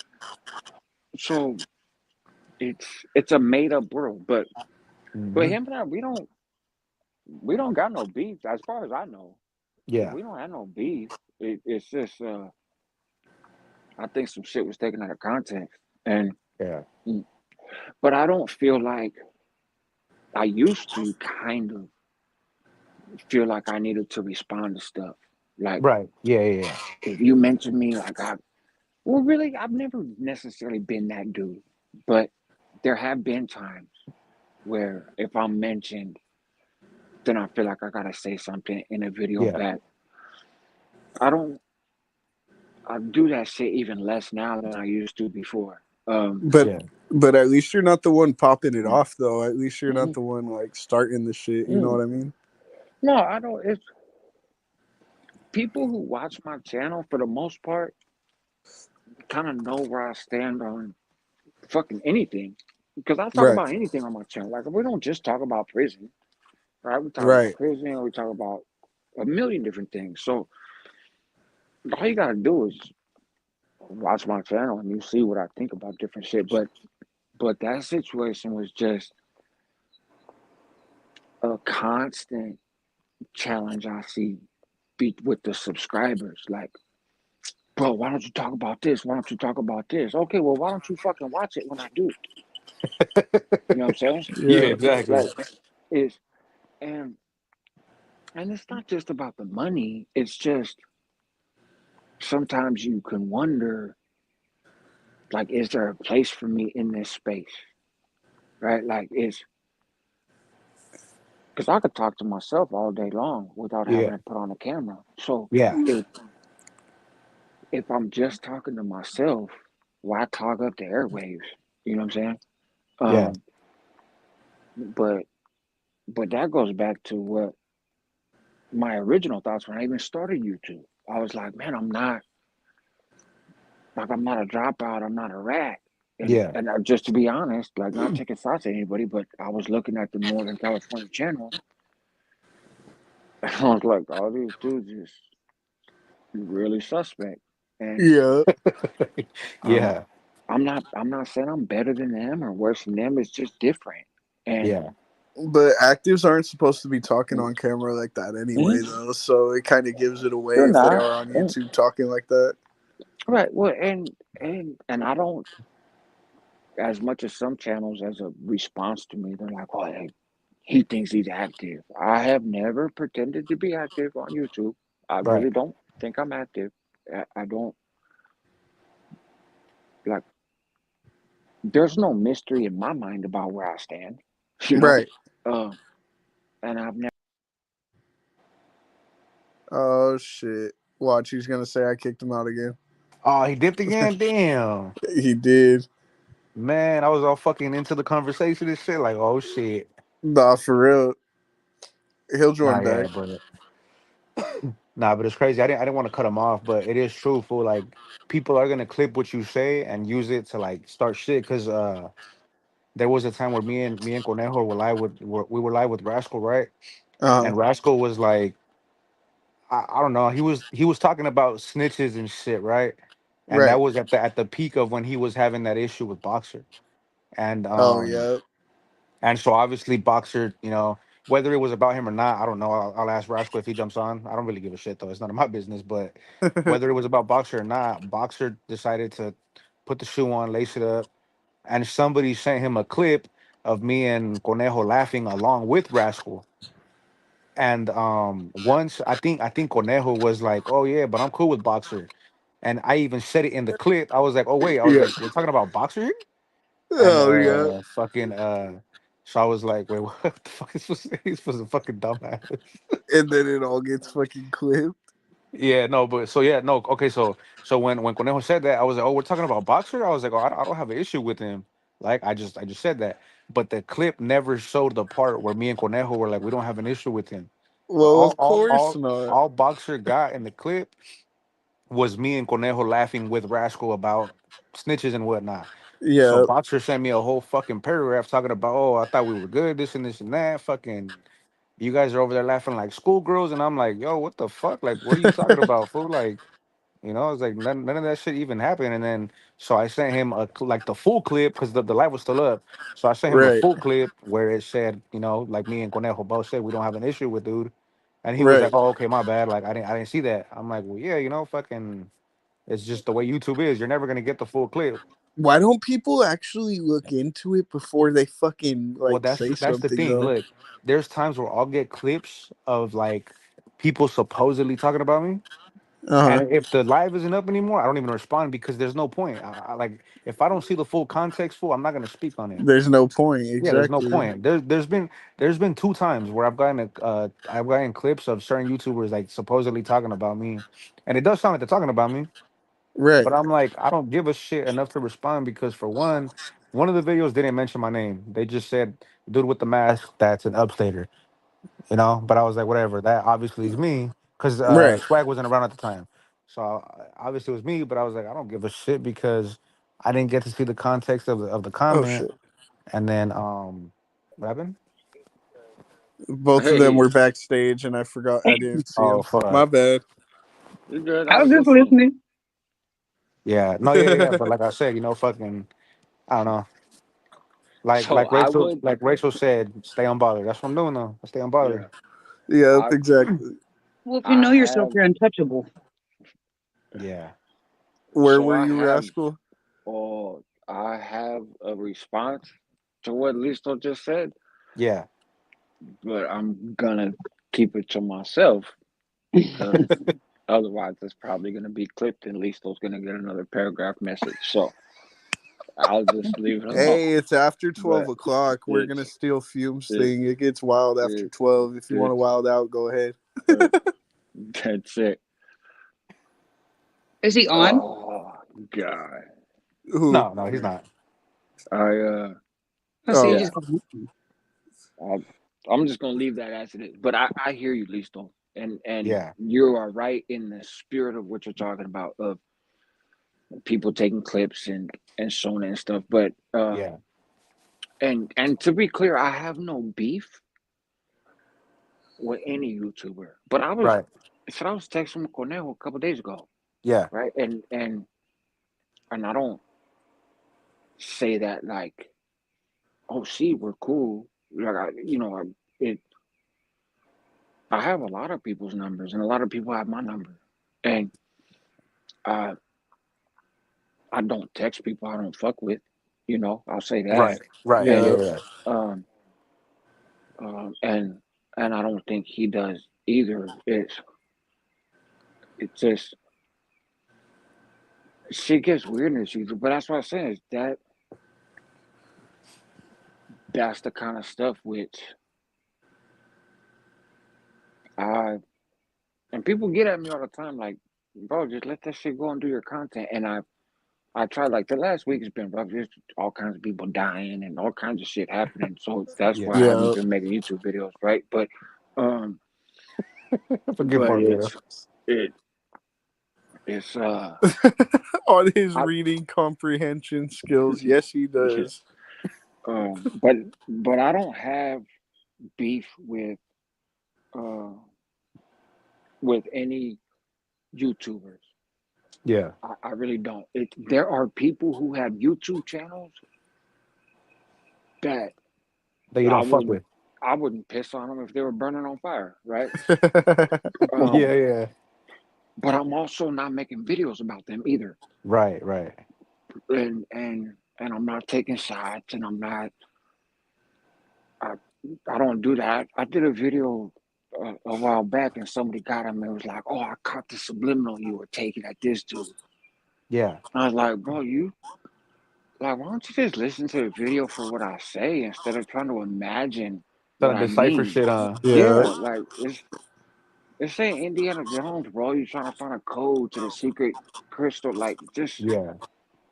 so it's a made up world. But Hmm. him and I, we don't got no beef as far as I know. Yeah. We don't have no beef. It's just I think some shit was taken out of context, and Yeah. but I don't feel like I used to kind of feel like I needed to respond to stuff. Like, Right. Yeah. Yeah. Yeah. if you mention me, like, well, really, I've never necessarily been that dude, but there have been times where if I'm mentioned, then I feel like I gotta say something in a video Yeah. back. I don't. I do that shit even less now than I used to before. But Yeah. but at least you're not the one popping it mm, off though. At least you're not mm, the one like starting the shit. You know mm. what I mean? No, I don't. It's people who watch my channel for the most part kind of know where I stand on fucking anything. Because I talk Right. about anything on my channel. Like we don't just talk about prison, right? We talk about Right. prison, we talk about a million different things. So all you gotta do is watch my channel and you see what I think about different shit. But that situation was just a constant challenge I see be with the subscribers. Like, bro, why don't you talk about this? Why don't you talk about this? Okay, well, why don't you fucking watch it when I do? You know what I'm saying? Yeah, Yeah. exactly. Like, it's and and it's not just about the money. It's just sometimes you can wonder, like, is there a place for me in this space? Right? Like, it's because I could talk to myself all day long without having Yeah, to put on a camera. So yeah, if if I'm just talking to myself, why clog up the airwaves? You know what I'm saying? yeah, Um, but but that goes back to what my original thoughts when I even started YouTube. I was like, man, I'm not a dropout, I'm not a rat. yeah, And just to be honest, like not taking shots at anybody, but I was looking at the Northern California channel, and I was like, all these dudes is really suspect. And Yeah. um, yeah, I'm not saying I'm better than them or worse than them. It's just different. And yeah, But actives aren't supposed to be talking on camera like that anyway, mhm, though. So it kind of gives it away they're if they not. are on YouTube talking like that. Right. Well, and I don't, as much as some channels as a response to me, they're like, oh, hey, he thinks he's active. I have never pretended to be active on YouTube. I right, really don't think I'm active. I don't like. There's no mystery in my mind about where I stand, you know. Right. Uh, and I've never. Oh shit. Watch, he's gonna say I kicked him out again. oh, he dipped again. Damn, He did. man, I was all fucking into the conversation and shit. Like, oh shit. Nah, for real. He'll Nah, join yeah, back. but nah, but it's crazy. I didn't want to cut him off, but it is true. For like, people are gonna clip what you say and use it to like start shit. Cause there was a time where me and Conejo we were live with Rascal, right? Uh huh. And Rascal was like, I don't know. He was talking about snitches and shit, right? And that Right. was at the peak of when he was having that issue with Boxer, and Oh yeah. so obviously Boxer, whether it was about him or not, I don't know. I'll ask Rascal if he jumps on. I don't really give a shit though. It's none of my business. But whether it was about Boxer or not, Boxer decided to put the shoe on, lace it up, and somebody sent him a clip of me and Conejo laughing along with Rascal. And once I think Conejo was like, "Oh yeah, but I'm cool with Boxer," and I even said it in the clip. I was like, "Oh wait," I was Yeah. like, "We're talking about Boxer here?" And Oh yeah. fucking so I was like, "Wait, what the fuck is this? He's supposed to fucking dumbass." And then it all gets fucking clipped. Yeah, no, but so yeah, no, okay, so when Conejo said that, I was like, "Oh, we're talking about Boxer." I was like, "Oh, I don't have an issue with him." Like I just said that, but the clip never showed the part where me and Conejo were like, "We don't have an issue with him." Well, All of all course all not. all Boxer got in the clip was me and Conejo laughing with Rascal about snitches and whatnot. So Yeah. Boxer sent me a whole fucking paragraph talking about, oh, I thought we were good, this and that. Fucking, you guys are over there laughing like schoolgirls, and I'm like, yo, what the fuck? Like, what are you talking about, fool? Like, it's like none of that shit even happened. And then so I sent him like the full clip because the light was still up. So I sent him the Right. full clip where it said, like me and Conejo both said we don't have an issue with dude. And he was like, Right. "Oh, okay, my bad. Like, I didn't see that." I'm like, "Well, yeah, fucking, it's just the way YouTube is. You're never gonna get the full clip." Why don't people actually look into it before they fucking Well, like that's say that's the something thing. though? Look, there's times where I'll get clips of like people supposedly talking about me, Uh huh. and if the live isn't up anymore, I don't even respond because there's no point. Like, if I don't see the full context, full, I'm not gonna speak on it. There's no point. Yeah, there's no Exactly. point. There's been two times where I've gotten clips of certain YouTubers like supposedly talking about me, and it does sound like they're talking about me. Right. But I'm like, I don't give a shit enough to respond because for one of the videos didn't mention my name. They just said dude with the mask that's an upstater, But I was like, whatever. That obviously is me. because Right. Swag wasn't around at the time. So obviously it was me, but I was like, I don't give a shit because I didn't get to see the context of the Oh comment. shit. And then what happened? Both of them Hey, were backstage, and I forgot I didn't see Oh them. My fuck. bad. you good? I That was was just good fun. listening. Yeah. No, yeah. But like I said, fucking I don't know. Like So like I Rachel would, like Rachel said, stay unbothered. That's what I'm doing though. I stay unbothered. yeah. Yeah, I exactly. Well, if you I know yourself, have, you're untouchable. Yeah. Where so were I you, have, Rascal? oh, I have a response to what Listo just said, Yeah. but I'm gonna keep it to myself because otherwise it's probably gonna be clipped and Listo's gonna get another paragraph message. So I'll just leave it alone. Hey, it's after 12 But o'clock. We're gonna it's steal Fume's it thing. It gets wild after it 12. If you want to it's wild out, go ahead. uh, that's it. Is he on? Oh God. Who? No, he's not. I I see you Oh, yeah. just going. I, I'm just gonna leave that as it is. But I hear you, Listo, and Yeah. you are right in the spirit of what you're talking about of people taking clips and showing it and stuff. But Yeah. and to be clear, I have no beef with any YouTuber. But Right. I was texting Cornejo a couple days ago, Yeah. right? And I don't say that like, oh, see, we're cool. Like it. I have a lot of people's numbers, and a lot of people have my number, and uh, I don't text people I don't fuck with. I'll say that. Right. Right. And yeah. Yeah. um, and I don't think he does either. It's just shit gets weird in the season. But that's what I'm saying is that's the kind of stuff which I and people get at me all the time like, bro, just let that shit go and do your content. And I try like the last week has been rough. There's all kinds of people dying and all kinds of shit happening. So that's Yeah. why I haven't Yeah. been making YouTube videos, right? Um, Forgive but Margera. it it's On his I reading comprehension skills. Yes, he does. but I don't have beef uh with any YouTubers. Yeah. I really don't. There are people who have YouTube channels that That you I don't fuck wouldn't with. I wouldn't piss on them if they were burning on fire, right? Yeah. Um, Yeah. but I'm also not making videos about them either, Right. Right. and I'm not taking shots, and I, I don't do that. I did a video a while back, and somebody got him and was like, "Oh, I caught the subliminal you were taking at this dude." Yeah. I was like, "Bro, you like, why don't you just listen to the video for what I say instead of trying to imagine what Trying to I decipher mean?" shit. Yeah. Yeah, like it's saying Indiana Jones, bro. You're trying to find a code to the secret crystal. Like, just Yeah.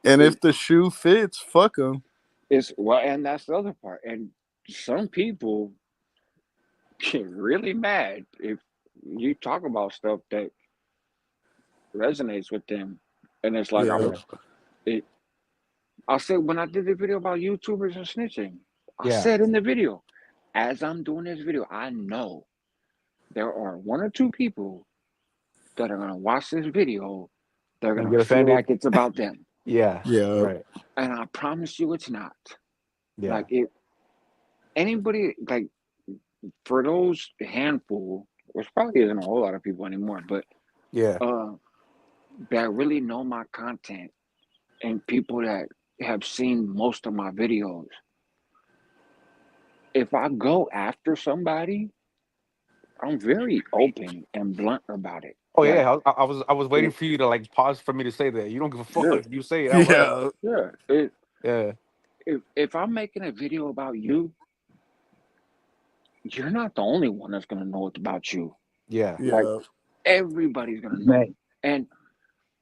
And it, if the shoe fits, fuck him. it's well, and that's the other part. And some people get really mad if you talk about stuff that resonates with them. And it's like Yeah. Yeah. it. I said when I did the video about YouTubers and snitching, I Yeah. said in the video, as I'm doing this video, I know there are one or two people that are gonna watch this video. They're And gonna get feel offended. like it's about them, Yeah. Yeah. Right. and I promise you, it's not. Yeah. Like if anybody like for those handful, which probably isn't a whole lot of people anymore, but Yeah. uh, that really know my content and people that have seen most of my videos, if I go after somebody, I'm very open and blunt about it. Oh Like, yeah. I was waiting it, for you to like pause for me to say that. You don't give a fuck. yeah, You say it out loud. Yeah. yeah. Yeah. If I'm making a video about you, you're not the only one that's gonna know it's about you. Yeah. Like Yeah. everybody's gonna know. Right. And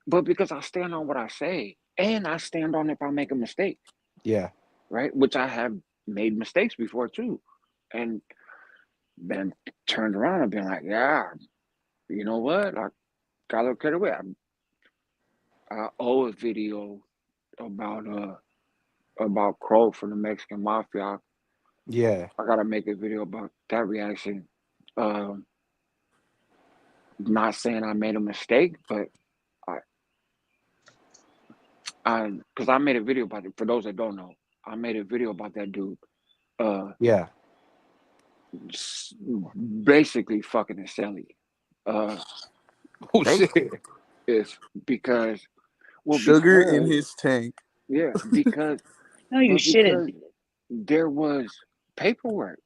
but because I stand on what I say, and I stand on if I make a mistake, Yeah. right? Which I have made mistakes before too, and then turned around and been like, yeah, you know what? I got a little carried away. I owe a video about Crow from the Mexican Mafia. Yeah. I gotta make a video about that reaction. Um, Not saying I made a mistake, but I, because I made a video about it. For those that don't know, I made a video about that dude. Uh, Yeah. Basically fucking his celly. Uh, Oh shit. basically, it's because, well, Sugar in because his tank. yeah, because No, you but shouldn't. because there was paperwork.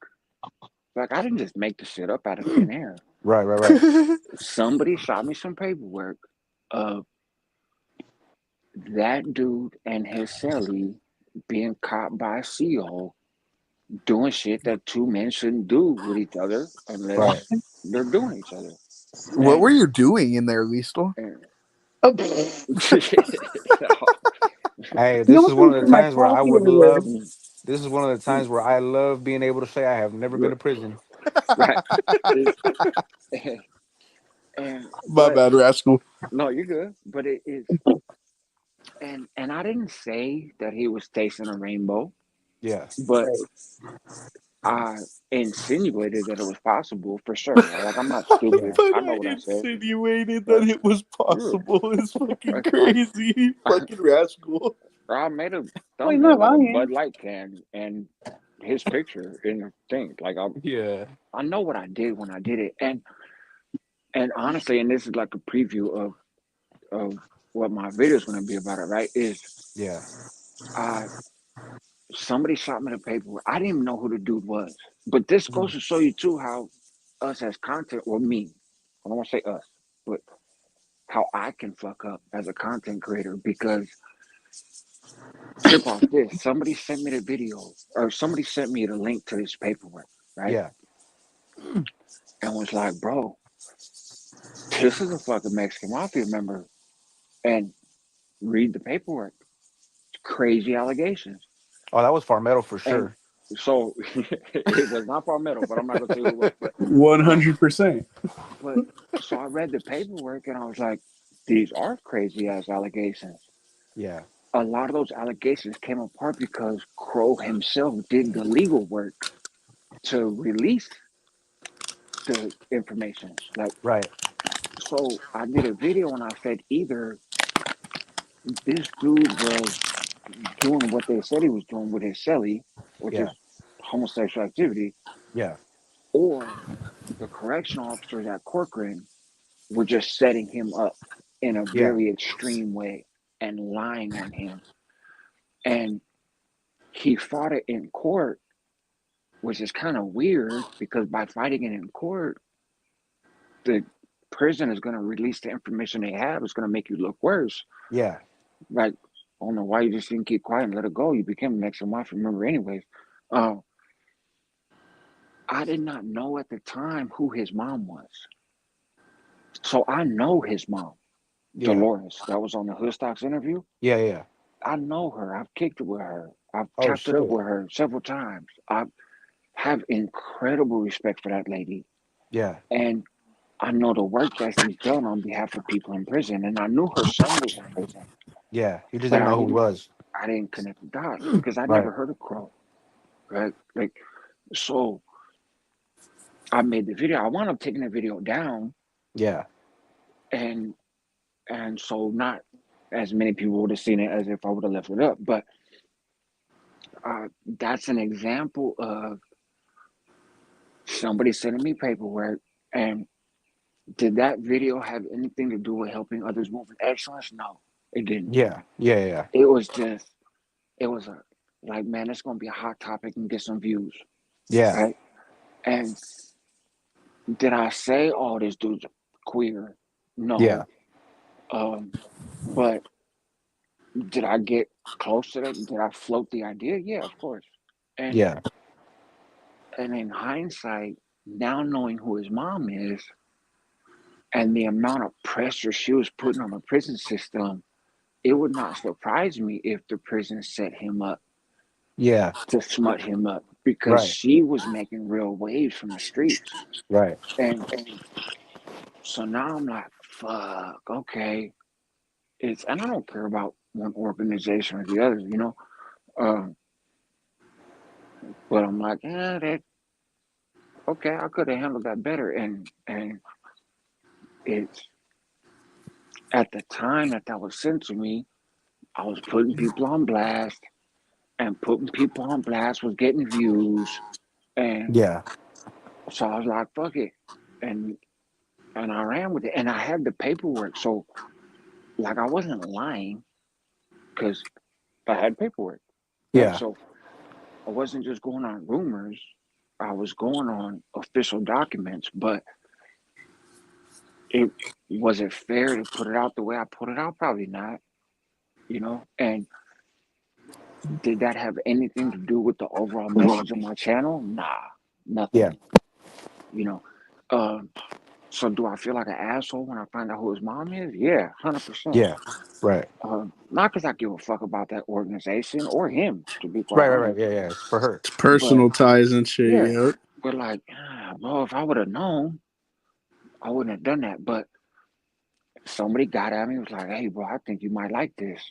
Like I didn't just make the shit up out of thin air. Right. Right. Right. Somebody shot me some paperwork of that dude and his celly being caught by a CO doing shit that two men shouldn't do with each other Right. unless they're doing each other. What And, were you doing in there, Listo? and Oh, Hey, you this is one almost of the threw my times where I coffee would over here. love. This is one of the times where I love being able to say I have never been to prison. right. It's, and My but bad, Rascal. no, you're good. But it is, and I didn't say that he was tasting a rainbow, Yeah. but I insinuated that it was possible for sure. Like I'm not Yeah. stupid. But I know I what I said. insinuated that Right? it was Yeah. possible. It's fucking Like crazy. Fucking Rascal. I made a Well, he's not thumbnail of a lying. Bud Light can and his picture in the thing. Like Yeah. I know what I did when I did it, and honestly, and this is like a preview of what my video is going to be about. It right is Yeah. I somebody shot me the paperwork. I didn't even know who the dude was, but this Mhm. goes to show you too how us as content, or me, I don't want to say us, but how I can fuck up as a content creator because trip off this. Somebody sent me the video, or somebody sent me the link to this paperwork, right? Yeah. And was like, bro, this is a fucking Mexican mafia member. And read the paperwork. Crazy allegations. Oh, that was Farmetto for And sure. so it was not Palmetto, but I'm not gonna tell you who it was. Um, 100%. but so I read the paperwork and I was like, these are crazy ass allegations. Yeah. A lot of those allegations came apart because Crow himself did the legal work to release the information. Like, Right. so I did a video and I said either this dude was doing what they said he was doing with his celly, which Yeah. is homosexual activity, Yeah. or the correctional officers at Corcoran were just setting him up in a Yeah. very extreme way and lying on him. And he fought it in court, which is kind of weird because by fighting it in court, the prison is going to release the information they have. It's going to make you look worse. Yeah. Like, I don't know why you just didn't keep quiet and let it go. You became an Mexican mafia member, anyways. Uh, I did not know at the time who his mom was. So I know his mom, Yeah. Dolores, that was on the Hood Stocks interview. Yeah. Yeah. I know her. I've kicked it with her. I've Oh chopped it up shit. with her several times. I have incredible respect for that lady. Yeah. And I know the work that she's done on behalf of people in prison. And I knew her son was in prison, Yeah. You just but didn't know who he was. I didn't connect the dots because I Right. never heard of Crow. Right? Like, so I made the video. I wound up taking the video down, Yeah. and so not as many people would have seen it as if I would have left it up. But that's an example of somebody sending me paperwork. And did that video have anything to do with helping others move in excellence? No, it didn't. Yeah. Yeah. Yeah. It was just, it was a like, man, it's gonna be a hot topic and get some views, Yeah. right? And did I say, oh, this dude's queer? Yeah. No. But did I get close to that? Did I float the idea? Yeah, of course. And Yeah. in hindsight, now knowing who his mom is and the amount of pressure she was putting on the prison system, it would not surprise me if the prison set him up Yeah. to smut him up because Right. she was making real waves from the streets. Right. And So now I'm like, fuck, okay. And I don't care about one organization or the other, you know. Um, but I'm like, that okay, I could have handled that better. And it's at the time that was sent to me, I was putting people on blast, and putting people on blast was getting views, and Yeah. so I was like, fuck it, and I ran with it, and I had the paperwork, so like I wasn't lying because I had paperwork, right? Yeah. So I wasn't just going on rumors. I was going on official documents, but it was it fair to put it out the way I put it out? Probably not, you know. And did that have anything to do with the overall message of my channel? Nah, Yeah. nothing, you know. Um, so do I feel like an asshole when I find out who his mom is? Yeah, 100%. Yeah. Right. Not because I give a fuck about that organization or him, to be quite Right. Right. Right. honest. Yeah. Yeah. It's for her. It's But personal ties and shit. yeah, Yep. but like, bro, if I would have known, I wouldn't have done that. But somebody got at me and was like, hey, bro, I think you might like this.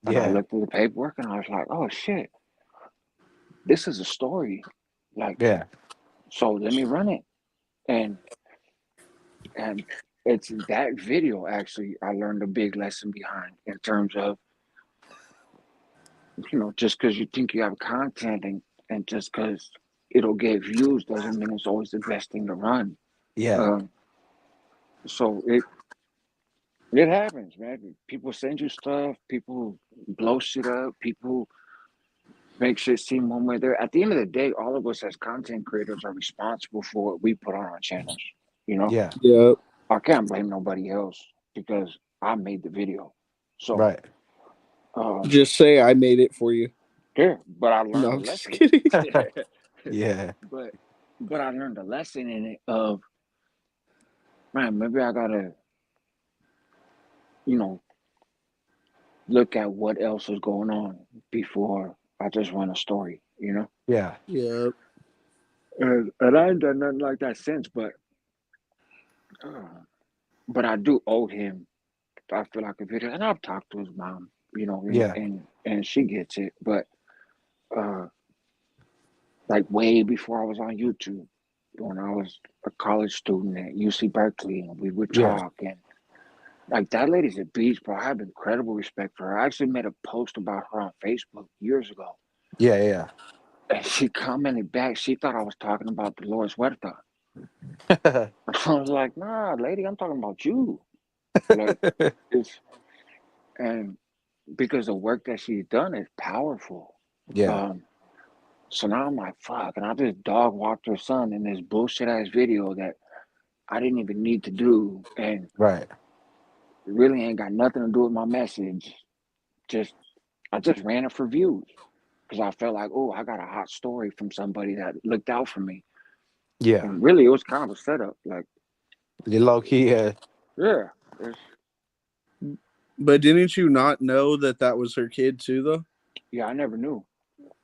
And I Yeah. looked through the paperwork and I was like, oh shit, this is a story. Like, Yeah. so let me run it. And and it's that video actually I learned a big lesson behind in terms of, you know, just because you think you have content and just because it'll get views doesn't mean it's always the best thing to run. Yeah. Um, so it happens, man. People send you stuff, people blow shit up, people make shit seem one way. There, at the end of the day, all of us as content creators are responsible for what we put on our channels. You know, Yeah. Yep. I can't blame nobody else because I made the video. So, Right. um, Just say I made it for you. yeah, but I No, learned a I'm just lesson. kidding. Yeah. but I learned a lesson in it of, man, maybe I gotta, you know, look at what else is going on before I just run a story, you know? Yeah. Yep. And I ain't done nothing like that since, uh, but I do owe him, I feel like, a video. And I've talked to his mom, you know, Yeah. and she gets it. But uh like way before I was on YouTube, when I was a college student at UC Berkeley, and we would Yeah. talk, and like that lady's a beast, bro. I have incredible respect for her. I actually made a post about her on Facebook years ago. Yeah. Yeah. And she commented back, she thought I was talking about Dolores Huerta. I was like, nah, lady, I'm talking about you. Like, it's, and because the work that she's done is powerful. Yeah. Um, so now I'm like, fuck, and I just dog walked her son in this bullshit ass video that I didn't even need to do, and Right. it really ain't got nothing to do with my message. Just I just ran it for views because I felt like, oh, I got a hot story from somebody that looked out for me, Yeah. and really it was kind of a setup. Like, You low key. yeah, it's, But didn't you not know that that was her kid too, though? yeah, I never knew.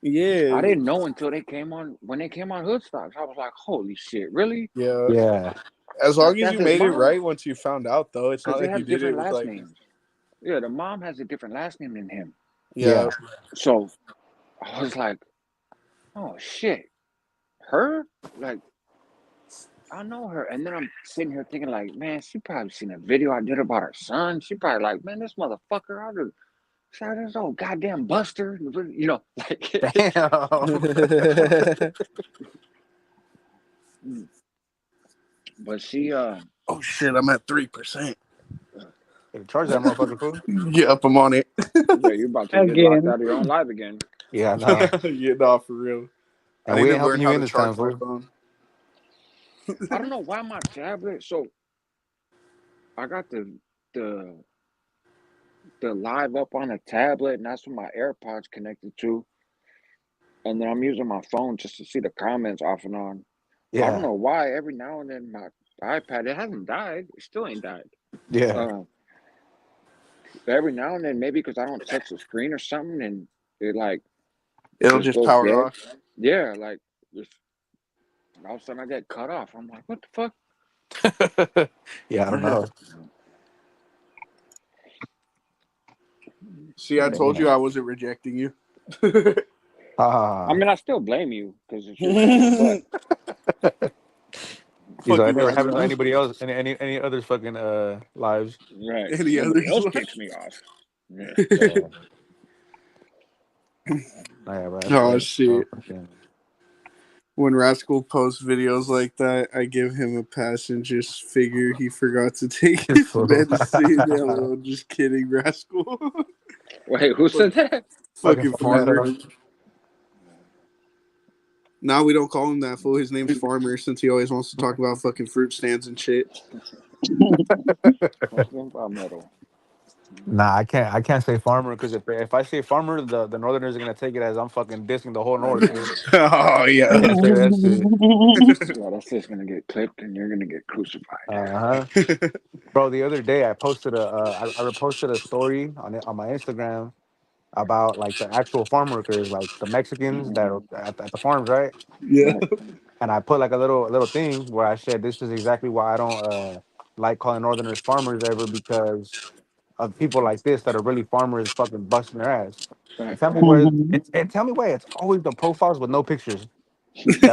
I Yeah. didn't know until they came on when they came on Hoodstocks. I was like, holy shit, really? Yeah. Yeah. As long as That's you his made it mom? right once you found out, though, it's Because not they like you have did it different with last like, names. Yeah, the mom has a different last name than him. yeah. Yeah. So I was like, oh shit, her? Like, I know her. And then I'm sitting here thinking, like, man, she probably seen a video I did about her son. She probably like, man, this motherfucker, I just shot this old goddamn Buster. You know, like, Damn. but she, Oh shit! I'm at 3%. Charge that motherfucker, fool. Yep, I'm on it. yeah, you're about to get locked Again. out of your own life again. Yeah. No. Yeah, no, for real. I And need we to ain't learn helping you how in to this time, charge my fool. phone. I don't know why my tablet. So I got the the live up on a tablet, and that's what my AirPods connected to. And then I'm using my phone just to see the comments off and on. I don't Yeah. know why. Every now and then my iPad, it hasn't died. It still ain't died. Yeah. Uh, every now and then, maybe because I don't touch the screen or something, and it like It'll just just goes power dead. off. Yeah, like just all of a sudden I get cut off. I'm like, what the fuck? Yeah, I don't know. See, I But told you yeah. I wasn't rejecting you. I Ah, mean, I still blame you because it's your channel, but he's Fuck like, I you, never happened to Rascal. anybody else, any others fucking lives. right, Any nobody others? else kicks me off. Yeah. Yeah. Oh, yeah, bro, that's Oh hilarious, bro. shit! Fucking- When Rascal posts videos like that, I give him a pass and just figure he forgot to take This his fool. medicine. Hello, just kidding, Rascal. Wait, who Fuck, said that? Fucking fucking farmer. Fernando. Now we don't call him that fool. His name's Farmer since he always wants to talk about fucking fruit stands and shit. Fucking metal. Nah, I can't say farmer because if I say farmer, the Northerners are gonna take it as I'm fucking dissing the whole North, dude. Oh I yeah. can't say that shit. Yeah, that's just gonna get clipped, and you're gonna get crucified. Uh-huh. Bro, the other day I posted I reposted a story on my Instagram about like the actual farm workers, like the Mexicans that are at the farms, right? Yeah. Right. And I put like a little thing where I said this is exactly why I don't like calling Northerners farmers ever because of people like this that are really farmers fucking busting their ass. And Right. tell me where and tell me why it's always the profiles with no pictures. They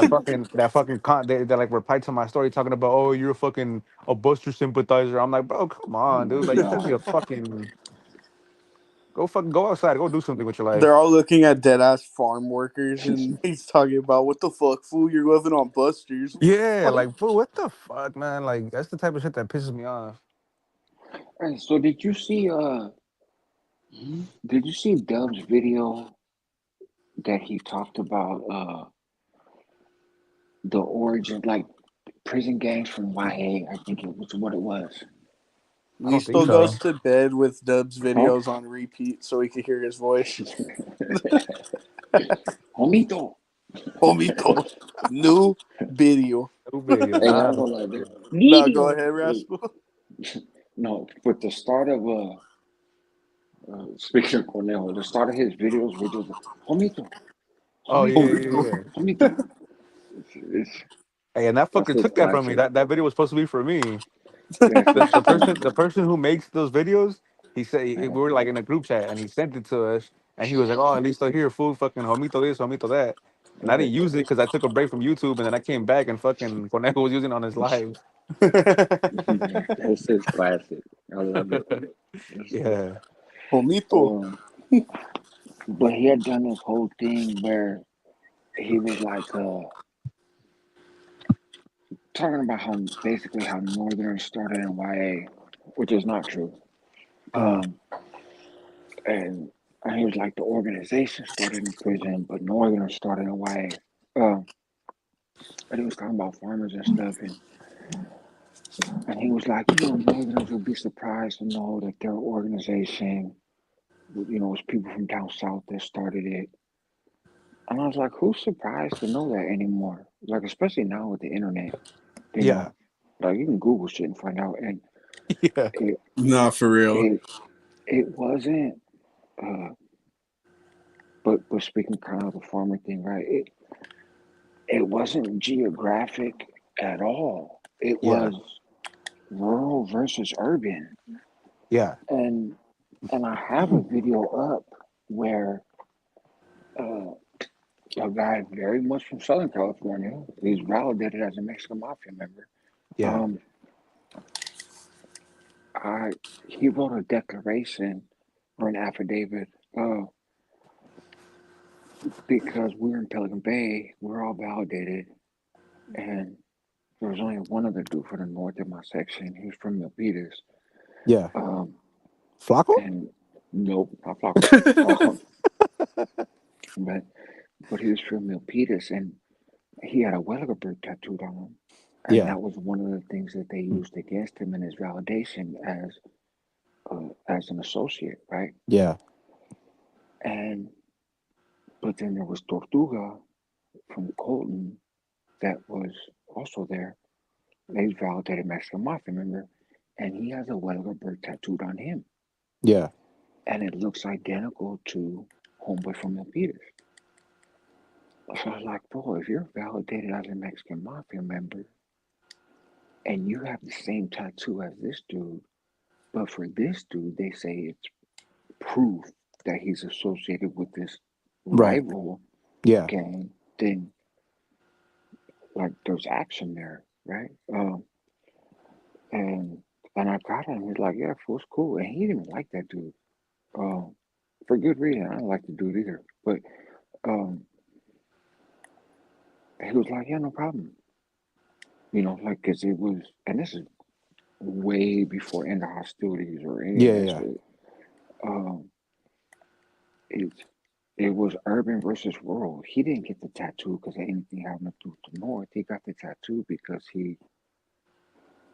like replied to my story talking about, oh, you're a fucking a Buster sympathizer. I'm like, bro, come on, dude. Like you could be No. a fucking go outside, go do something with your life. They're all looking at dead ass farm workers and he's talking about what the fuck, fool, you're living on busters. Yeah, like fool, what the fuck, man? Like that's the type of shit that pisses me off. Hey, so did you see Dub's video that he talked about the origin, like prison gangs from YA? I think it was what it was. I He don't think still so. goes to bed with Dub's Huh? videos on repeat so he can hear his voice. Homito. Homito. New video. No video, Hey, I nah. ain't gonna lie, dude. Now go Video. ahead, Rascal. No, with the start of speaking of Cornell, the start of his videos were just Homito, Oh yeah, Homito, yeah, Homito. yeah. Homito. It's Hey, and that that's fucker his took that from me. classic. That video was supposed to be for me. That's his The classic. person who makes those videos, he said we Yeah, were like in a group chat and he sent it to us and he was like, "Oh, at least I hear food fucking homito this, homito that." And I right. didn't use it because I took a break from YouTube and then I came back and fucking Conejo was using it on his lives. That's his classic. I love it. Yeah, Homito. Um, but he had done this whole thing where he was like talking about how basically how Northern started in YA, which is not true. uh, Um, and he was like the organization started in prison, but Northern started in YA. And he was talking about farmers and stuff, and he was like, Northerners would be surprised to know that their organization, was people from down south that started it. And I was like, who's surprised to know that anymore? Like, especially now with the internet, you yeah, know, like you can Google shit and find out. And yeah, it Nah, for real. it it wasn't. Uh, but speaking kind of the farmer thing, right? It wasn't geographic at all. It yeah, was rural versus urban, yeah, and I have a video up where uh, a guy very much from Southern California, he's validated as a Mexican mafia member. yeah, Um, I he wrote a declaration or an affidavit because we're in Pelican Bay, we're all validated, and there was only one other dude for the north in my section. He's from Milpitas. yeah. Um, Flaco? and nope, not Flaco. But he was from Milpitas, and he had a Welliger tattooed on him, and Yeah, that was one of the things that they used against him in his validation as an associate, right? yeah, And but then there was Tortuga from Colton that was also there. He's validated Mexican mafia member, and he has a Welliger tattooed on him, yeah, and it looks identical to Homeboy from Milpitas. So I was like, bro, if you're validated as a Mexican mafia member, and you have the same tattoo as this dude, but for this dude, they say it's proof that he's associated with this Right. rival Yeah. gang, then like there's action there, right? And and I got him. He's like, yeah, fool's cool, and he didn't even like that dude. Um, for good reason. I don't like the dude either, but um, he was like, yeah, no problem. Like, cause it was, and this is way before end of hostilities or any of Yeah. that Yeah. shit. Um, it's it was urban versus rural. He didn't get the tattoo because of anything having to do with the North. He got the tattoo because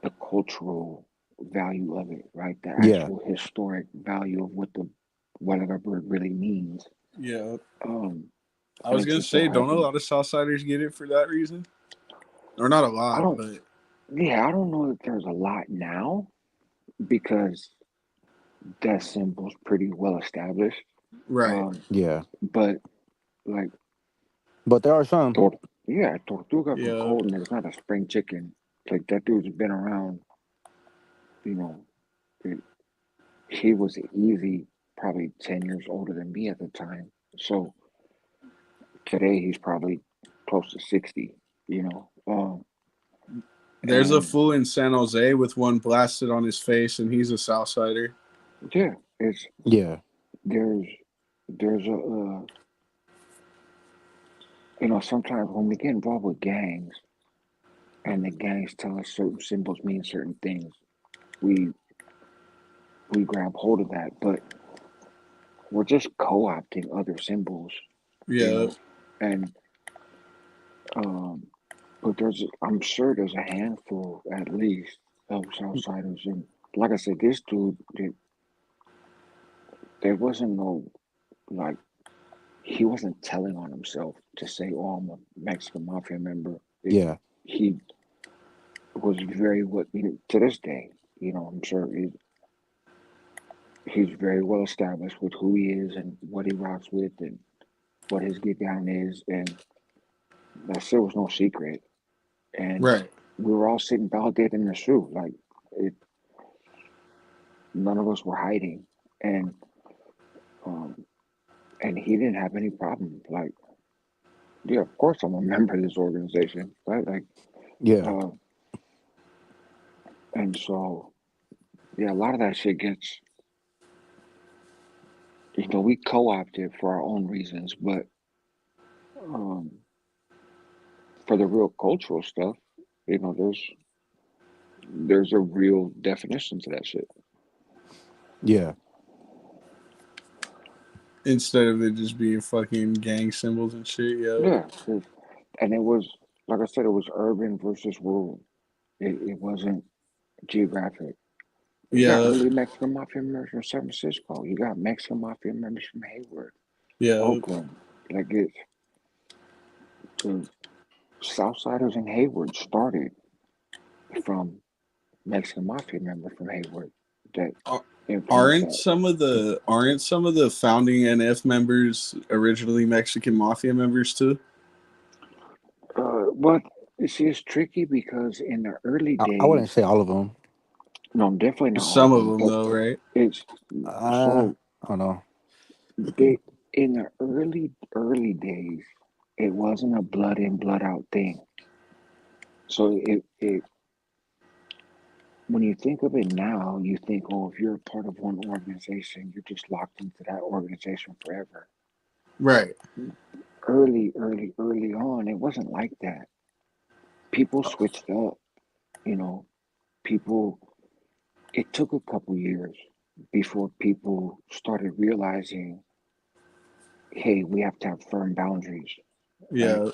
the cultural value of it, right? The Yeah. actual historic value of whatever word really means. Yeah. Um, I and was it gonna just so say, don't a happened. lot of Southsiders get it for that reason? Or not a I lot, don't. but Yeah, I don't know if there's a lot now because that symbol's pretty well established. right. Um, Yeah. but like, But there are some. yeah, Tortuga from Yeah. Colton is not a spring chicken. Like that dude's been around. You know, it, he was easy, probably 10 years older than me at the time. So today he's probably close to 60. You know, There's a and fool in San Jose with one blasted on his face, and he's a Southsider. yeah, it's Yeah. there's there's a sometimes when we get involved with gangs and the gangs tell us certain symbols mean certain things, we we grab hold of that, but we're just co-opting other symbols, you Yeah. know, and um, but I'm sure there's a handful at least of Southsiders, and like I said, this dude, there wasn't no like he wasn't telling on himself to say, "Oh, I'm a Mexican mafia member." Yeah. He was very what to this day, I'm sure he's very well established with who he is and what he rocks with and what his get down is, and that shit was no secret. And Right. we were all sitting validated in the shoe, like it. None of us were hiding, and um, and he didn't have any problem. Like, yeah, of course I'm a member of this organization, right? Like, Yeah. uh, and so yeah, a lot of that shit gets, we co-opt it for our own reasons, but um, for the real cultural stuff, there's a real definition to that shit. Yeah. Instead of it just being fucking gang symbols and shit. Yeah. Yeah, and it was like I said, it was urban versus rural. It wasn't geographic. You got Yeah. early Mexican mafia members from San Francisco. You got Mexican mafia members from Hayward, Yeah. Oakland. Like the Southsiders in Hayward started from Mexican mafia member from Hayward that Ar- influenced Aren't that. some of the founding NF members originally Mexican mafia members too? But you see, it's tricky because in the early I wouldn't days, say all of them. no, definitely not all Some of of them, them but though, right? it's so I don't know. they in the early days, it wasn't a blood in blood out thing. So it when you think of it now, you think, oh, if you're a part of one organization, you're just locked into that organization forever. Right. Early on, it wasn't like that. People switched up, you know, people, it took a couple years before people started realizing, hey, we have to have firm boundaries, right? Yeah.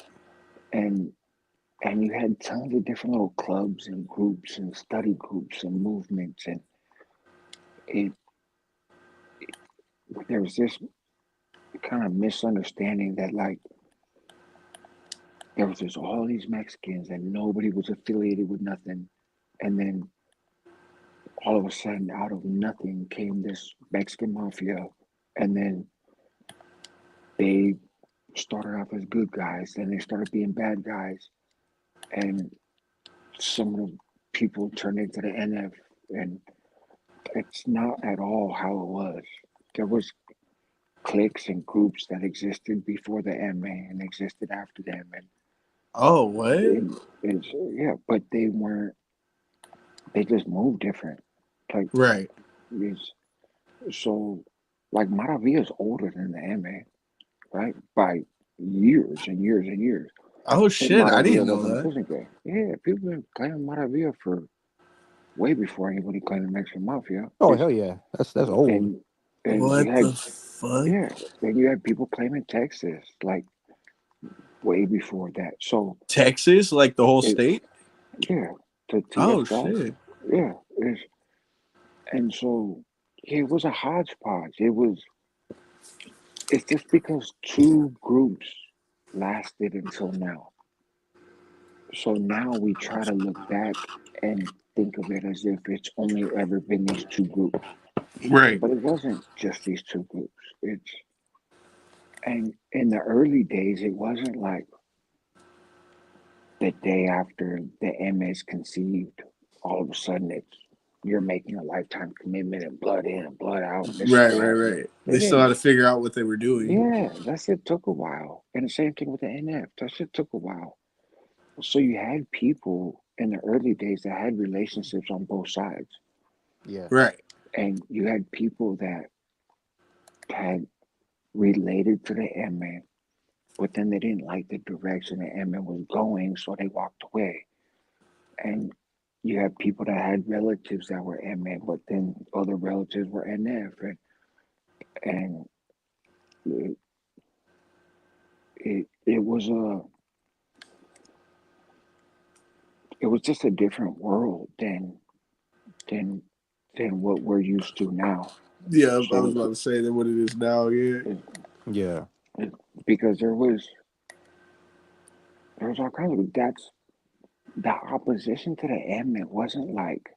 And and you had tons of different little clubs and groups and study groups and movements, and it there was this kind of misunderstanding that like there was just all these Mexicans and nobody was affiliated with nothing, and then all of a sudden, out of nothing, came this Mexican mafia, and then they started off as good guys, then they started being bad guys, and some of people turned into the NF, and it's not at all how it was. There was cliques and groups that existed before the MA and existed after them, and Oh, what? it's yeah, but they weren't. They just moved different. Like Right. it's so like Maravilla is older than the MA, right? By years and years and years. Oh And shit! I Maravilla didn't know wasn't a that. prison gang. Yeah, people been claiming Maravilla for way before anybody claimed Mexican Mafia. Oh It's hell yeah, that's old. and and you What had the fuck? yeah, and you had people claiming Texas like way before that. So Texas, like the whole it state? yeah, the Oh TSF, shit! yeah, and so yeah, it was a hodgepodge. It's just because two groups lasted until now. So now we try to look back and think of it as if it's only ever been these two groups. Right. But it wasn't just these two groups. It's and in the early days it wasn't like the day after the M is conceived, all of a sudden it's you're making a lifetime commitment and blood in and blood out and this and Right. Right. that. Right. They They still had to didn't. figure out what they were doing. Yeah, that shit took a while. And the same thing with the NF. That shit took a while. So you had people in the early days that had relationships on both sides. Yeah. Right. And you had people that had related to the MA, but then they didn't like the direction the MA was going, so they walked away. And you had people that had relatives that were MA, but then other relatives were NF, and it, it was just a different world than than what we're used to now. Yeah, I was So about to say that what it is now. Yeah. it, Yeah. because there was all kinds of that's the opposition to the amendment wasn't like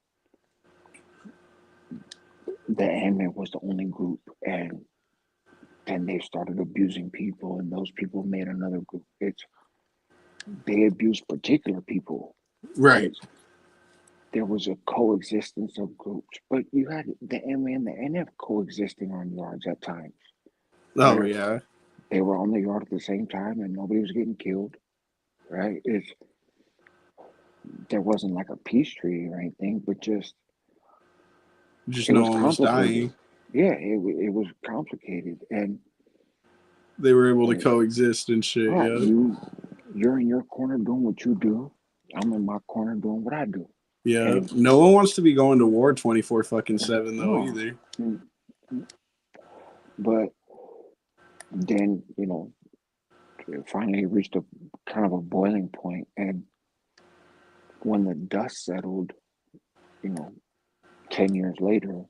the amendment was the only group and then they started abusing people and those people made another group. It's they abused particular people. Right. It's there was a coexistence of groups, but you had the MA and the NF coexisting on yards at times Oh where yeah. they were on the yard at the same time and nobody was getting killed. Right? It's there wasn't like a peace treaty or anything, but just Just it no was one was complicated. dying. Yeah, it was complicated, They were able to and coexist and shit. right, Yeah. you're in your corner doing what you do. I'm in my corner doing what I do, Yeah. and No one wants to be going to war 24 fucking 7 though no, either. mm, but then it finally reached a kind of a boiling point, and when the dust settled, you know, 10 years later,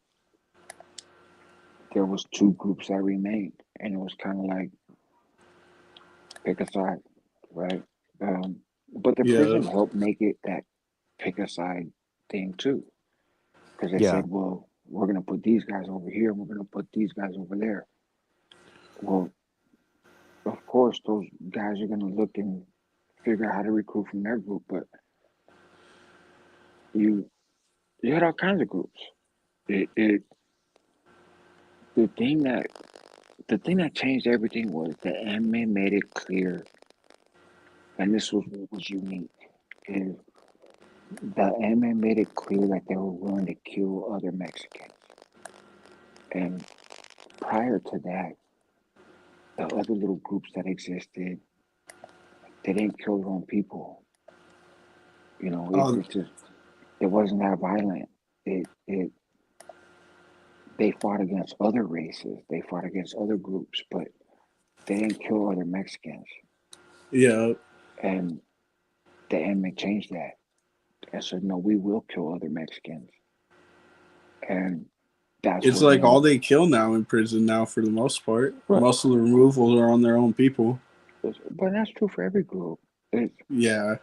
there was two groups that remained, and it was kind of like pick a side, right? Um, but the Yeah. prison helped make it that pick a side thing too, because they Yeah. said, well, we're going to put these guys over here, and we're going to put these guys over there. Well, of course, those guys are going to look and figure out how to recruit from their group, but you you had all kinds of groups. It the thing that the thing that changed everything was the anime made it clear, and this was what was unique. Is the anime made it clear that they were willing to kill other Mexicans. And prior to that, the other little groups that existed, they didn't kill their own people. Oh, It just it wasn't that violent. It they fought against other races, they fought against other groups, but they didn't kill other Mexicans. yeah. And the anime changed that and said, no, we will kill other Mexicans. And that's It's what like all made they kill now in prison now for the most part. right. Most of the removals are on their own people. But that's true for every group. It's, Yeah.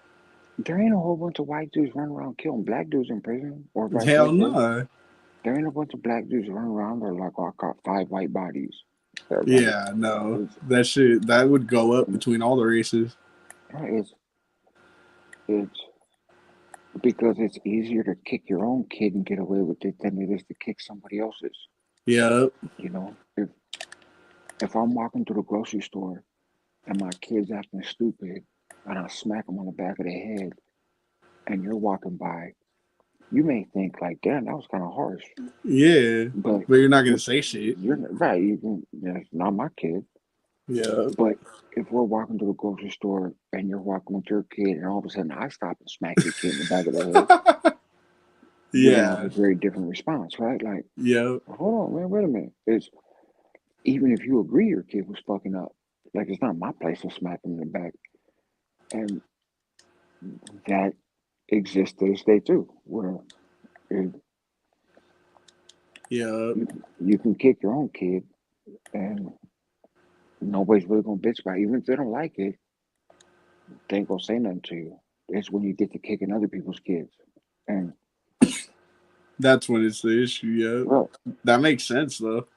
there ain't a whole bunch of white dudes running around killing black dudes in prison or vice Hell versa. no. There ain't a bunch of black dudes running around that are like, oh, I caught 5 white bodies. Right? Yeah, no. It's, That would go up between all the races. it's, it's because it's easier to kick your own kid and get away with it than it is to kick somebody else's. Yeah. You know, if I'm walking through the grocery store and my kid's acting stupid and I smack him on the back of the head and you're walking by, you may think like, damn, that was kind of harsh. Yeah. But But you're not gonna but say shit. you're right. You can, it's not my kid. Yeah. But if we're walking to the grocery store and you're walking with your kid, and all of a sudden I stop and smack your kid in the back of the head, you're gonna have Yeah. a very different response, right? Like, Yeah. hold on, man, wait a minute. It's even if you agree your kid was fucking up, like it's not my place to smack him in the back, and that exists to this day too, where it, Yeah. you can kick your own kid and nobody's really gonna bitch about it. Even if they don't like it, they ain't gonna say nothing to you. It's when you get to kicking other people's kids. And That's when it's the issue. Yeah. well, That makes sense though.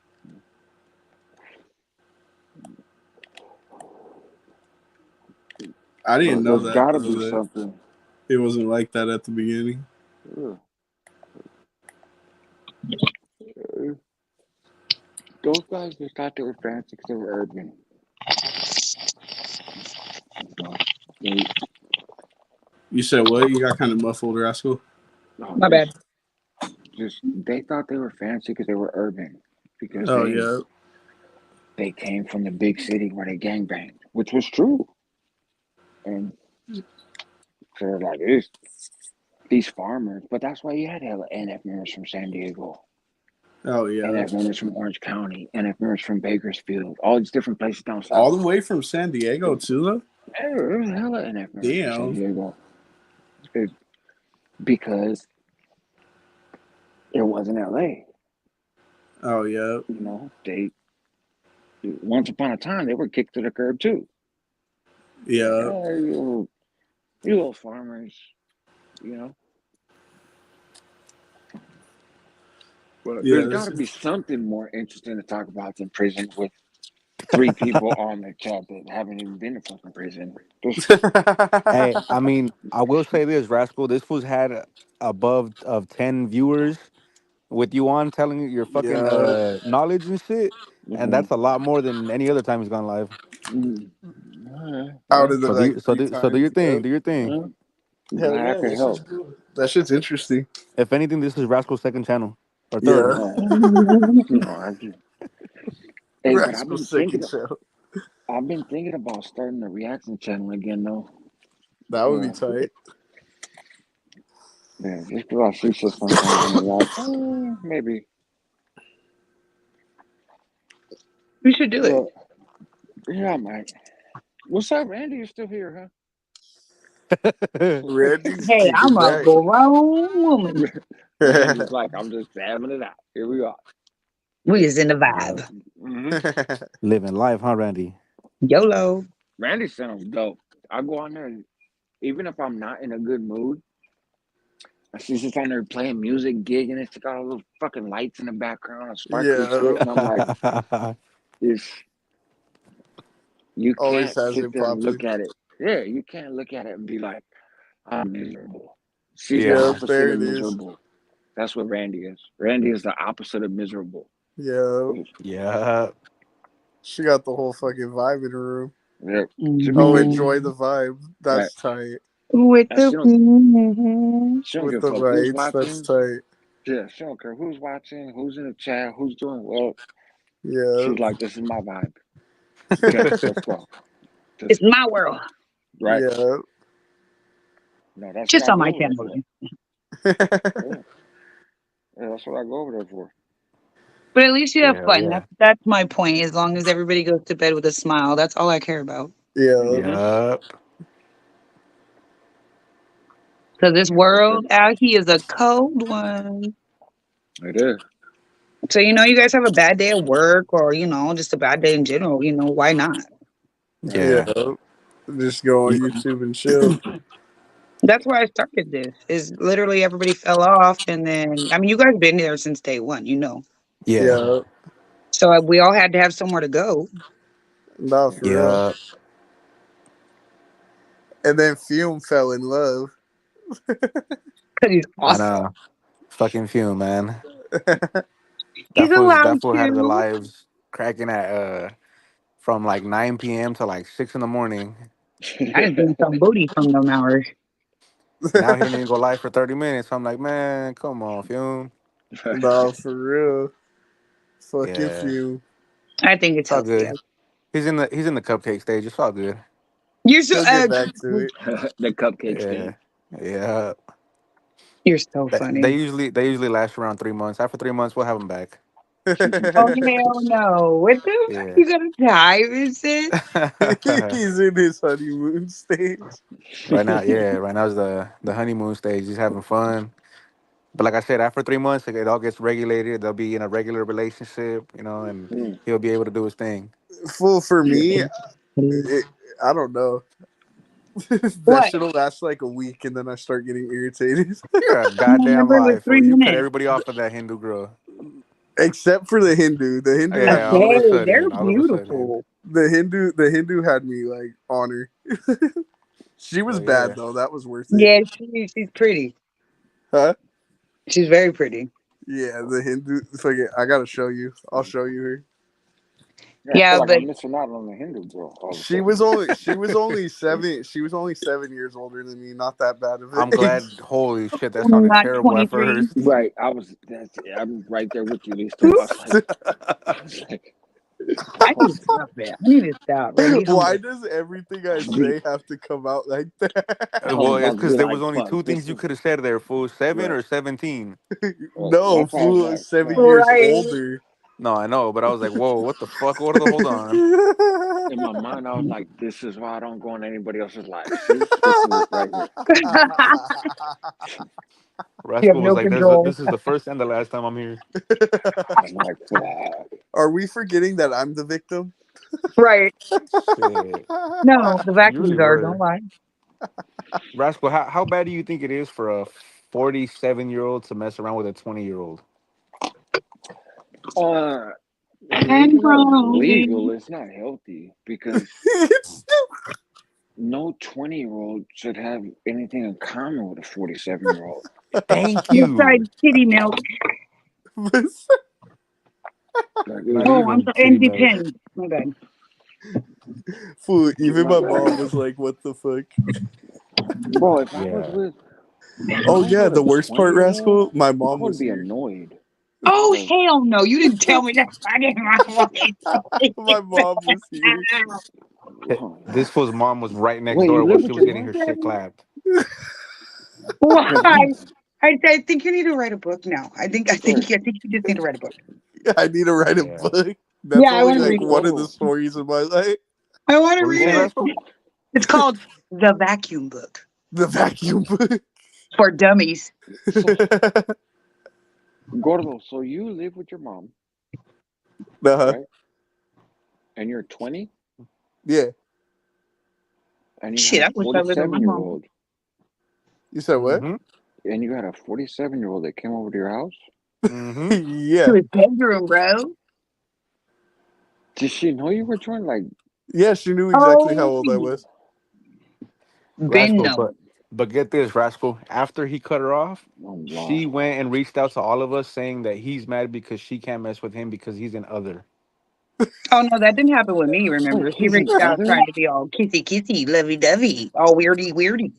I didn't but know there's that gotta though. be That something. it wasn't like that at the beginning. uh, Those guys just thought they were fancy because they were urban. No, they, You said what? You got kind of muffled, Rascal. no, My bad. just they thought they were fancy because they were urban, because Oh yeah. they came from the big city where they gangbanged, which was true. And so they're like, these farmers, but that's why you had hella NF members from San Diego, Oh yeah. NF members from Orange County, NF members from Bakersfield, all these different places down All south. the way from San Diego too, though. There was hella NF members from San Damn. Diego. It, because it wasn't LA. Oh yeah. You know, they once upon a time they were kicked to the curb too. Like, Yeah. oh, you little farmers, you know. But Yeah. there's got to be something more interesting to talk about than prison with three people on the chat that haven't even been to fucking prison. Hey, I mean, I will say this, Rascal. This fool's had above of 10 viewers with you on telling your fucking Yeah. knowledge and shit, and Mm-hmm. that's a lot more than any other time he's gone live. Mm. Out Well, of the So like three so do your times. thing. Yep. Do your thing. well, Hell glad I yeah. could This is help. cool. That shit's interesting. If anything, this is Rascal's second channel or third. Yeah. No, no, hey, but Rascal's second show. I've been thinking about starting a reaction channel again, though. That would be Uh, tight. yeah, just because I see shit sometimes and I'm like, maybe. We should do it. Well, yeah, mate. What's up, Randy? You're still here, Randy's Hey, kicking I'm a back. grown woman. huh? Randy's like, I'm just having it out. Here we are. We is in the Yeah. vibe. Mm-hmm. Living life, huh, Randy? YOLO. Randy sounds dope. I go on there, and even if I'm not in a good mood, I see just on there playing music, gigging. It's got all those fucking lights in the background and sparkly Yeah. shit, and I'm like, this. You Always can't has sit it there and look popping. at it. Yeah, you can't look at it and be like, I'm miserable. She's the Yeah. Yeah, opposite there of it is. miserable. That's what Randy is. Randy is the opposite of miserable. Yeah. Yeah. She got the whole fucking vibe in her room. Yeah, should be Oh, crazy, enjoy Mhm. the vibe. right? That's tight. With And the she don't With give a the fuck who's rights, that's watching. tight. Yeah, she don't care who's watching, who's in the chat, who's doing what. Yeah. She's like, this is my vibe. Okay, let's go. it's my world. Right? Yeah. No, that's what Just I on go my over there channel. for. Yeah, yeah, that's what I go over there for. But at least you have Yeah. fun. Yeah. That's my point. As long as everybody goes to bed with a smile, that's all I care about. Yeah. Mm-hmm. Yep. Because this Yeah, for sure. world out here is a cold one. It is. So, you guys have a bad day at work or, just a bad day in general, why not? Right. Yeah. Yeah. Just go on You- YouTube and chill. That's why I started this. Is literally everybody fell off, and then I mean, you guys been there since day one. yeah. Yeah. So we all had to have somewhere to go. Not Yeah. for real. Yeah. And then Fume fell in love. Because he's I awesome. know. Fucking Fume, man. He's That allowed fool had the to. lives cracking at from like 9 p.m. to like 6 in the morning. I just doing some booty from them hours. Now he didn't even go live for 30 minutes. So I'm like, man, come on, Fume. No, for real. Fucking Yeah, few. I think it's it's all healthy. good. He's in the cupcake stage. It's all good. You're so He'll get back to it. The cupcake Yeah, stage. yeah. you're so funny. They usually last around 3 months. After 3 months, we'll have them back. Oh hell no! What the fuck? Yeah. You gonna die, Vincent? He's in his honeymoon stage. Right now, yeah. Right now is the honeymoon stage. He's having fun. But like I said, after 3 months, it all gets regulated. They'll be in a regular relationship, and Mm. he'll be able to do his thing. Full for Yeah. me, I don't know. That What? shit'll last like a week and then I start getting irritated. You're a I goddamn remember it was lie, fool. You cut 3 minutes. everybody off of that Hindu girl. Except for the Hindu. The Hindu had Yeah, me all of a like Okay, they're sudden, all of a sudden. beautiful. the Hindu had me like on her. She was Well, bad yeah. though. That was worth it. Yeah, she's pretty. Huh? She's very pretty. Yeah, the Hindu. Fuck it, I gotta show you. I'll show you her. Yeah, I feel Yeah, like but I'm missing out on the Hindu girl all of a She sudden. was only she was only 7. She was only 7 years older than me. Not that bad of an I'm age. glad. Holy shit, that sounded not terrible at 23. first. Right. I'm right there with you, Listo. I was like, I need to stop it. I need to stop. Bro, be Why humble. does everything I say have to come out like I that? was Well, it's about to because be there like, was only fuck, two things this you is could have said there, fool. 7 right. or 17. No, That's why I was fool, like, 7 years Right. older. No, I know, but I was like, whoa, what the fuck? What are the? Hold on. in my mind, I was like, this is why I don't go on anybody else's life. See, this is it right here. You have Rascal was no like, control. this is the first and the last time I'm here. I'm like, fuck. Are we forgetting that I'm the victim? Right. Shit. No, the You really vacuums are. Don't were. lie. Rascal, how bad do you think it is for a 47-year-old to mess around with a 20-year-old? Uh, And even though it's legal, growing. it's not healthy because no 20-year-old should have anything in common with a 47-year-old. Thank you. Besides kitty milk. Like, Not Oh, I'm even so kitty milk. independent. My bad. Fool, even my mom was like, "What the fuck?" bro, if I was Yeah. with Oh yeah, a the worst part, 20-year-old, Rascal. My I mom would was be here. annoyed. Oh Like, hell no! You didn't tell me that. I didn't My mom was here. This fool's mom was right next wait, you door while live she with was your getting her mom? shit clapped. Why? Because I think you need to write a book now. I think you just need to write a book. I need to write a Yeah. book. That's Yeah, I only want to like read it. one of oh, the stories of my life. I want to What did you read say, bro, Rascal? it. It's called The Vacuum Book The vacuum book. for Dummies. so Gordo, so you live with your mom, Uh-huh. right? And you're 20, Yeah. and you had Shit, a I wish I lived with my 47 year mom. old, You said what? Mm-hmm. and you had a 47-year-old that came over to your house. Mm-hmm. To Yeah. his bedroom, bro. Did she know you were 20? Like, Yeah, she knew exactly how Oh, old I was. been Rascal, no. but get this, Rascal. After he cut her off, oh she wow. went and reached out to all of us saying that he's mad because she can't mess with him because he's an other. Oh no, that didn't happen with me. Wait, Remember, she he's an reached out other? trying to be all kissy kissy, lovey dovey, all weirdy weirdy.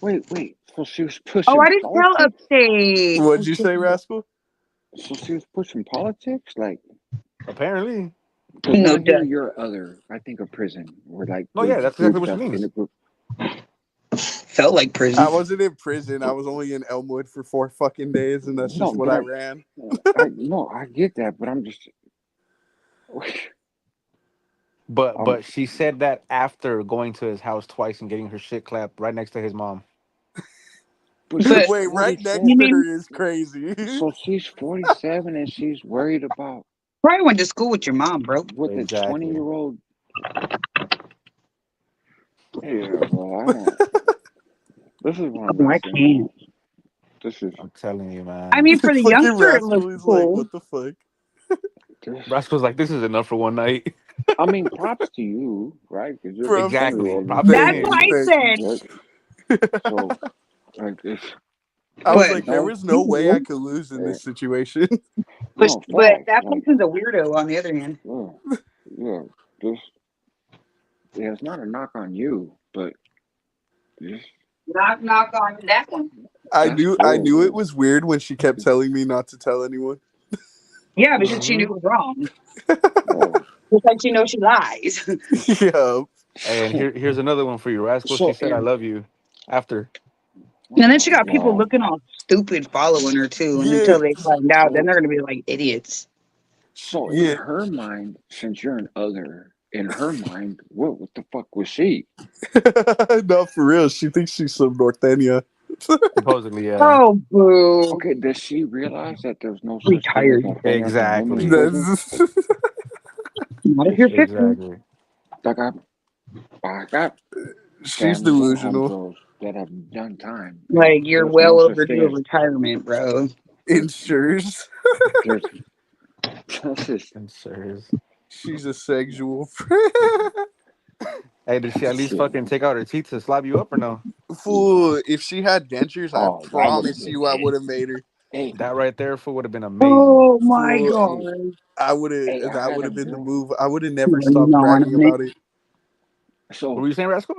Wait. So she was Oh, I pushing didn't tell politics? upstate. What'd you say, Rascal? So she was pushing politics? Like, Apparently. because when No I hear duh. your other, I think of prison, where like No, there's yeah, that's group exactly what she stuff in means. a group. Felt like prison. I wasn't in prison. I was only in Elmwood for 4 fucking days, and that's No, just what but I ran. I get that, but I'm just. But she said that after going to his house twice and getting her shit clapped right next to his mom. But she's But Wait, right next you 47. to her mean is crazy. So she's 47 and she's worried about probably went to school with your mom, bro. with a Exactly. 20-year-old. Yeah, bro, I don't. This is what I'm Oh, not I saying. can't. This is. I'm telling you, I man. mean, for the Fucking youngster, it looks Rascal is like, cool. what the fuck? This, Rascal's like, this is enough for one night. I mean, props to you, right? Because you're a Bro, 20 year Exactly. old and Props to thank That's you, what him. I thank you. said. right? So Like this. I was But like, there was no way I could lose in this situation. No but facts. that Like person's a weirdo. On the other hand, yeah, yeah. This yeah, it's not a knock on you, but this knock on that one. that's I weird, knew it dude. was weird when she kept telling me not to tell anyone. Yeah, because she knew Mm-hmm. it was wrong. Oh. Just like she knows she lies. Yeah. And here's another one for you, Rascal. She So said, "I in love you." After. And then oh she got people god. looking all stupid following her too. And Yeah. until they find out, then So they're gonna be like idiots. so in Yeah. her mind, since you're an other, in her mind, what the fuck was she? No, for real. She thinks she's some Northenia. Supposedly, yeah. Oh boo. Okay, does she realize that there's no such thing as Retired. Norteñas and women's Exactly. prison? That's, Not if Is you're she 50. Exactly. like I got she's families and delusional. homegirls that have done time, and Like you're there's no well such thing overdue of as retirement, bro. Insures. there's this is And sirs. She's a sexual. Hey, did she at least shit. fucking take out her teeth to slap you up or no? Fool. If she had dentures, I Oh, that would have promise been you I would have made her. hey, That right there for would have been amazing. Oh my Fool. hey, god. I would hey, have. I That had would a have been the girl. move. I would have never stopped Yawn bragging on it. about it. What were So you saying, Rascal?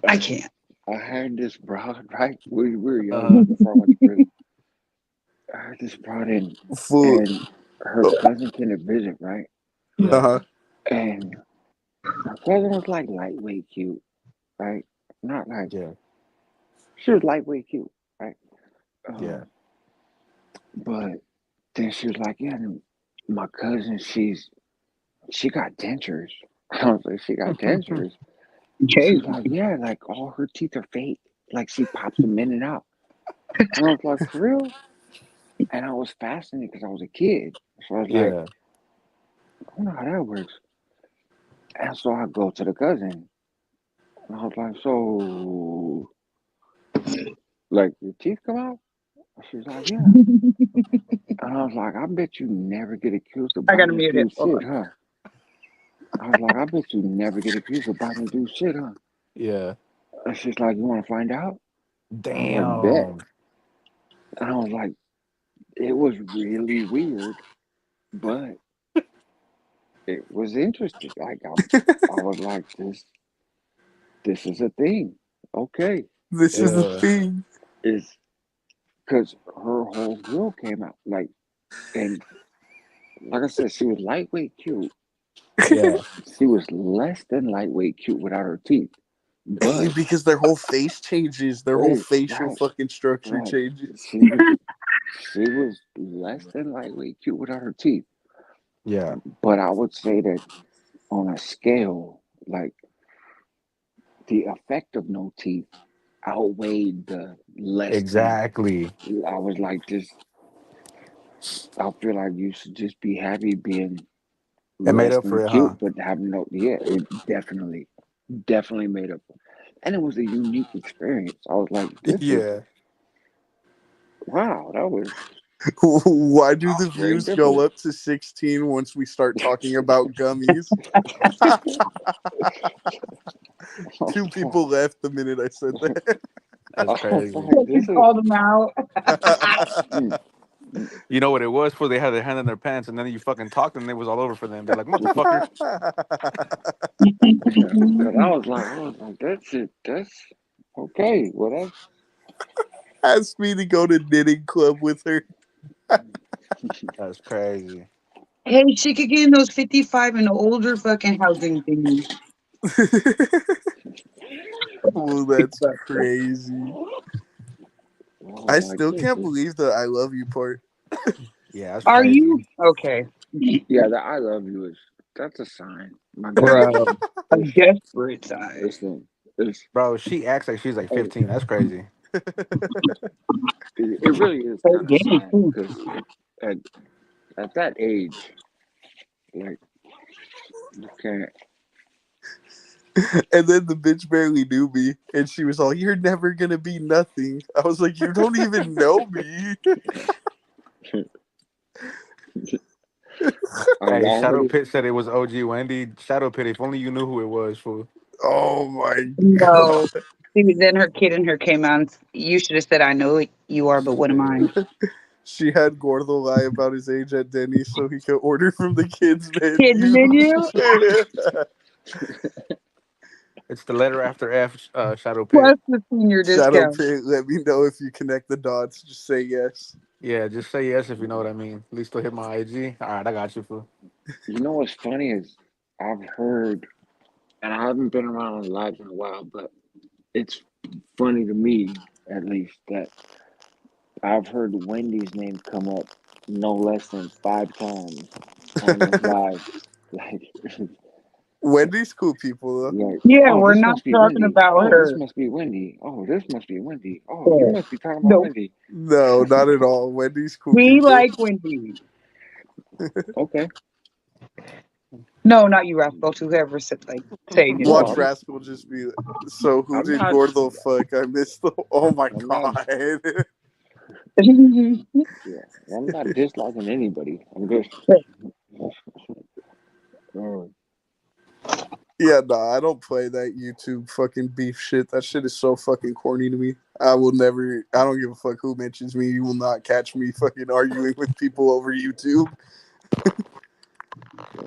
I can't. I had this broad, right? We were Uh, young before I went to prison. I had this broad in, Fool. and her cousin came to visit, right? Uh yeah. huh. And her cousin was like lightweight cute, right? Not like Yeah. she was lightweight cute, right? Yeah. Um, but then she was like, yeah, my cousin, she got dentures. I was like, she got dentures. Okay. She's like, yeah, like all her teeth are fake. Like she pops them in and out. And I was like, for real? And I was fascinated because I was a kid. So I was like, Yeah. I wonder how that works. And so I go to the cousin. And I was like, so, like, your teeth come out? She's like, yeah. And I was like, I bet you never get accused of I gotta biting mute it. dude Hold shit, on. huh? I was like, I bet you never get accused of biting dude shit, huh? Yeah. And she's like, you want to find out? I was like, bet. Damn. And I was like, it was really weird, but it was interesting. Like I was like, this is a thing. Okay, This is the Yeah. thing. is because her whole grill came out like, and like I said, she was lightweight cute. Yeah. She was less than lightweight cute without her teeth, Hey, but because their whole face changes. Their whole hey, facial right, fucking structure right. changes. She was less than lightweight cute without her teeth. Yeah. But I would say that on a scale, like the effect of no teeth outweighed the less teeth. Exactly. I was like, just I feel like you should just be happy being It made less up than for it, huh? cute, but having no. Yeah, it definitely made up, and it was a unique experience. I was like, this is Yeah. wow, that was Why do the very views go different. up to 16 once we start talking about gummies? Two people left the minute I said that. That's I was crazy. like, You this is. called them out. Mm, mm, You know what it was for? They had their hand in their pants, and then you fucking talked, and it was all over for them. They're like, motherfucker. and I was like, that's it. That's okay. Well, Asked me to go to knitting club with her. That's crazy. Hey, she could get in those 55 and older fucking housing thingies. Oh, that's crazy. I like still this can't is. believe the I love you part. Yeah, that's Are you crazy. okay, Yeah, the I love you is that's a sign. My God, bro? A this desperate sign. this thing, this Bro, she acts like she's like hey, 15. That's crazy. it really is So kind of gay sign too. because at at that age, like you can't. And then the bitch barely knew me, and she was all, "You're never gonna be nothing." I was like, "You don't even know me." I've Hey, Shadow already Pit said it was OG Wendy. Shadow Pit, if only you knew who it was, fool. Oh my No, god. See, then her kid in her came out. And you should have said, "I know you are, but what am I?" She had Gordo lie about his age at Denny's so he could order from the kids Kids menu. menu It's the letter after F. Shadow Pit. plus the senior Shadow discount. Pit, let me know if you connect the dots. Just say yes. Yeah, just say yes if you know what I mean. At least they'll hit my IG. All right, I got you, fool. You know what's funny is I've heard, and I haven't been around on live in a while, but it's funny to me at least that I've heard Wendy's name come up no less than 5 times on those lives. Like, Wendy's cool people though. like, Yeah, oh, we're this not must be talking Wendy. about Oh, this her. must be Wendy. Oh, this must be Wendy. Oh, you Yeah. must be talking about Nope. Wendy. No, not at all. Wendy's cool We people. like Wendy. Okay. No, not you, Rascal. Whoever said like saying it No, Watch all. Rascal just be so who I'm did not. Gordo fuck? I missed the oh my I'm not. god. Yeah, I'm not disliking anybody. I'm just. Uh, Yeah, nah, I don't play that YouTube fucking beef shit. That shit is so fucking corny to me. I will never I don't give a fuck who mentions me. You will not catch me fucking arguing with people over YouTube.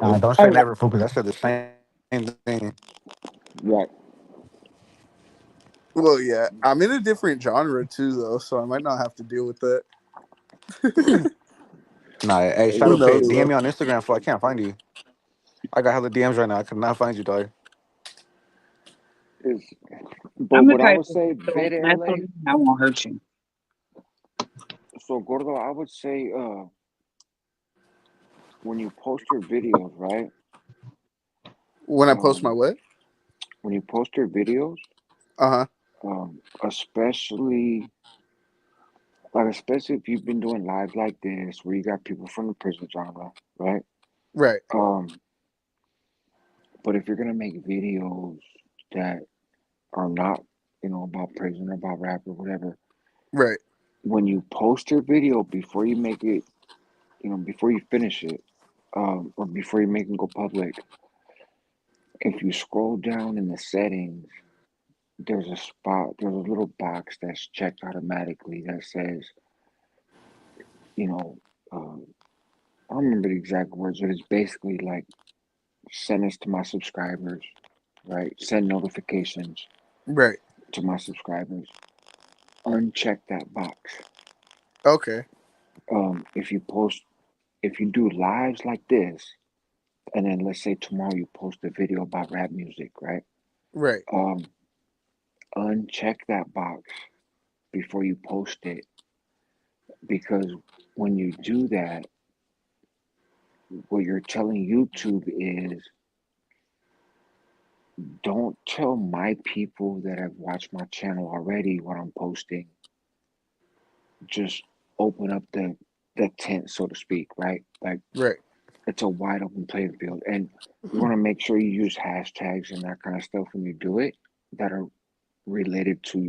Nah, don't I say like never, fool, because I said the same thing. right. Well, yeah. I'm in a different genre too though, so I might not have to deal with that. Nah, hey, Hey, Who Shadow Pit, knows DM though? me on Instagram, fool. I can't find you. I got hella DMs right now. I could not find you, dog. is but I'm the what I type would of say, don't Beta mess with LA. me. I won't hurt you. So Gordo, I would say, when you post your videos, right? When I post my Um, what? when you post your videos, Uh-huh. especially like especially if you've been doing lives like this where you got people from the prison genre, right? Right. Um, but if you're gonna make videos that are not, about prison or about rap or whatever, Right. when you post your video before you make it, before you finish it, or before you make it go public, if you scroll down in the settings, there's a little box that's checked automatically that says, you know, um, I don't remember the exact words, but it's basically like send this to my subscribers, right? Send notifications Right. to my subscribers. Uncheck that box. Okay. If you post, if you do lives like this, and then let's say tomorrow you post a video about rap music, right? Right. Um, Uncheck that box before you post it because when you do that, what you're telling YouTube is don't tell my people that have watched my channel already what I'm posting. Just open up the tent, so to speak, right? Like Right. it's a wide open playing field, and you want to make sure you use hashtags and that kind of stuff when you do it that are related to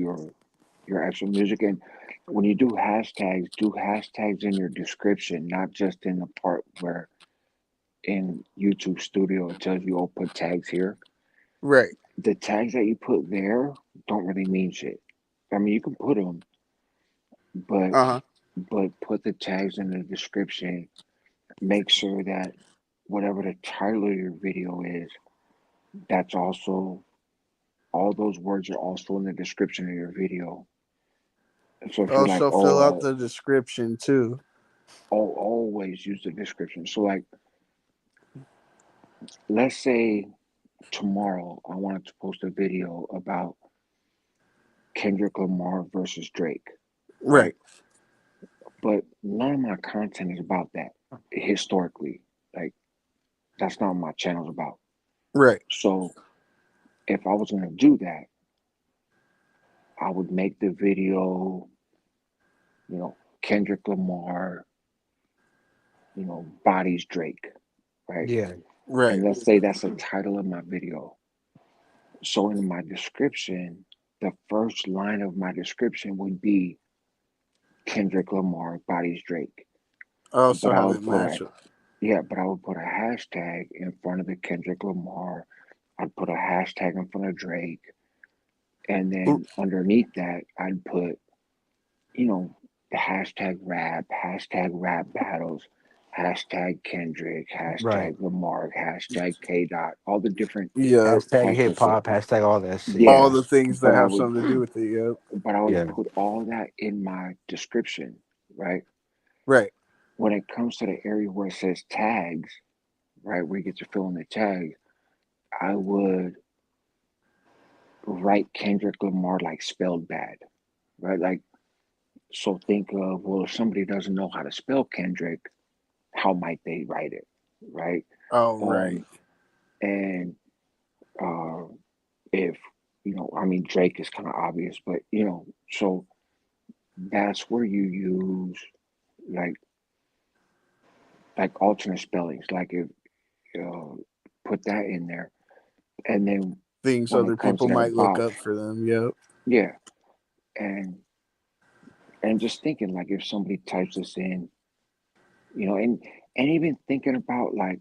your actual music. And when you do hashtags in your description, not just in the part where in YouTube Studio it tells you, oh, put tags here. Right. The tags that you put there don't really mean shit. I mean, you can put them, but Uh-huh. put the tags in the description. Make sure that whatever the title of your video is, that's also all those words are also in the description of your video. So if you're like, Also fill out the description too. always use the description. So like, let's say tomorrow I wanted to post a video about Kendrick Lamar versus Drake, right? Right. But none of my content is about that historically. Like that's not what my channel's about. Right. So if I was gonna do that, I would make the video, Kendrick Lamar, bodies Drake, right? Yeah. Right. And let's say that's the title of my video. So in my description, the first line of my description would be Kendrick Lamar bodies Drake. Also But I have it would put match. a Yeah, but I would put a hashtag in front of the Kendrick Lamar. I'd put a hashtag in front of Drake, And then underneath that, I'd put, you know, the hashtag rap battles, hashtag Kendrick, Right. hashtag Lamar, hashtag K Dot, all the different Yeah. Hashtag types hip of stuff. hop. Hashtag all that shit. All Yeah, the things that but I have would, something to do with it. Yep. but I would Yeah. put all that in my description, right? Right. When it comes to the area where it says tags, right, where you get to fill in the tags, I would write Kendrick Lamar like spelled bad, right? Like, so think of, well, if somebody doesn't know how to spell Kendrick, how might they write it, right? Oh, right. Um, and uh, if I mean, Drake is kind of obvious, but so that's where you use like alternate spellings, like if uh, put that in there, and then Things when other it comes to people that might look box, up for them. Yep. yeah, and just thinking like if somebody types this in, and even thinking about like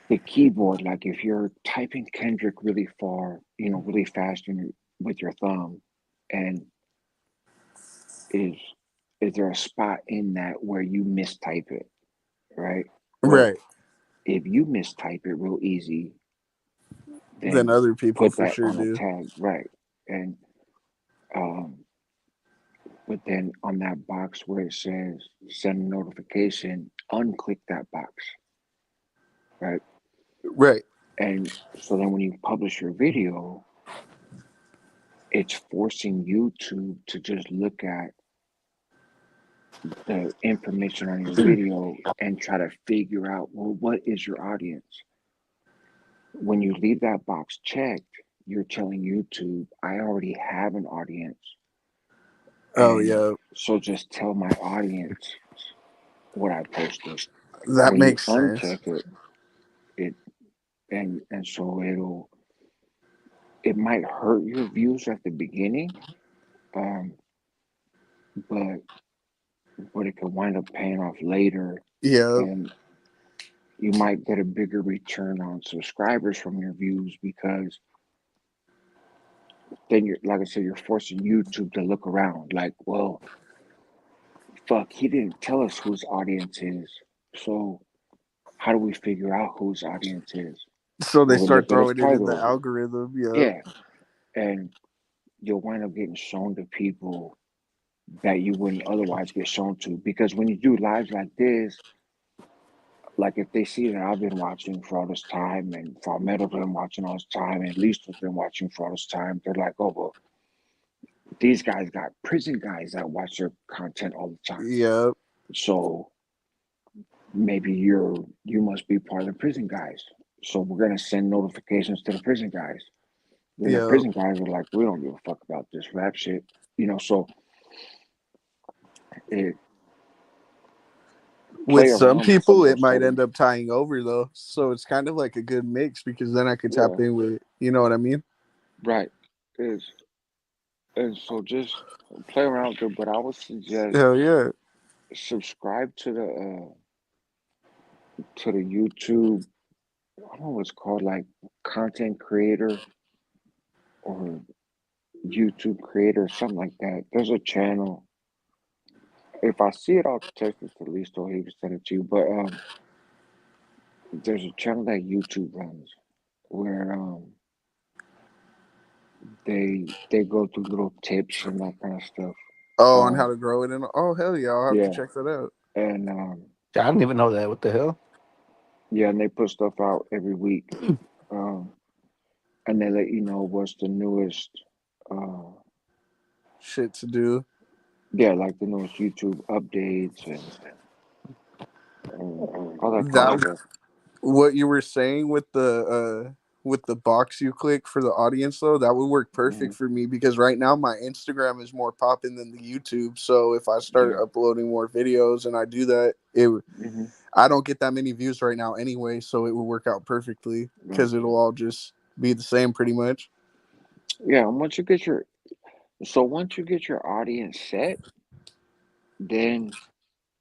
the keyboard, like if you're typing Kendrick really far, really fast with your thumb, and is there a spot in that where you mistype it, right? Well, Right. if you mistype it real easy, Then then other people put for that sure on a do. tag, right? And um, but then on that box where it says send notification, unclick that box, right? Right. And so then when you publish your video, it's forcing YouTube to just look at the information on your video and try to figure out, well, what is your audience? When you leave that box checked, you're telling YouTube, I already have an audience. Oh, And yeah. so just tell my audience what I posted. That When you makes sense. uncheck it, it and so it might hurt your views at the beginning, um, but it could wind up paying off later, Yeah. and you might get a bigger return on subscribers from your views because then you're, like I said, you're forcing YouTube to look around like, well, fuck, he didn't tell us whose audience is. So how do we figure out whose audience is? So they Well, we start look at his throwing it in the title. algorithm. Yep. Yeah. And you'll wind up getting shown to people that you wouldn't otherwise get shown to. Because when you do lives like this, like if they see that I've been watching for all this time and Farmetto's been watching all this time and Lisa's been watching for all this time, they're like, oh, well, these guys got prison guys that watch their content all the time. Yep. So maybe you must be part of the prison guys. So we're gonna send notifications to the prison guys. Then the Yep. prison guys are like, we don't give a fuck about this rap shit. So it With play some around with some people, of it those might settings. end up tying over though. So it's kind of like a good mix because then I could tap Yeah, in with, you know what I mean? right. Is and so just play around with it, but I would suggest Hell yeah. subscribe to the YouTube. I don't know what it's called, like content creator or YouTube creator, something like that. There's a channel. If I see it, I'll text it to Lisa or he can send it to you. But there's a channel that YouTube runs where they go through little tips and that kind of stuff. Oh, on how Um, to grow it. And oh, hell yeah. I'll have to yeah, check that out. and I didn't even know that. What the hell? yeah, and they put stuff out every week. Um, and they let you know what's the newest. Uh, Shit to do. yeah, like the newest YouTube updates and all that kind of That stuff. what you were saying with the box you click for the audience though, that would work Hmm. perfect for me because right now my Instagram is more popping than the YouTube. So if I start Yeah. uploading more videos and I do that, Hmm. I don't get that many views right now anyway, so it will work out perfectly Right. because it'll all just be the same pretty much. Yeah. And once you get your audience set, then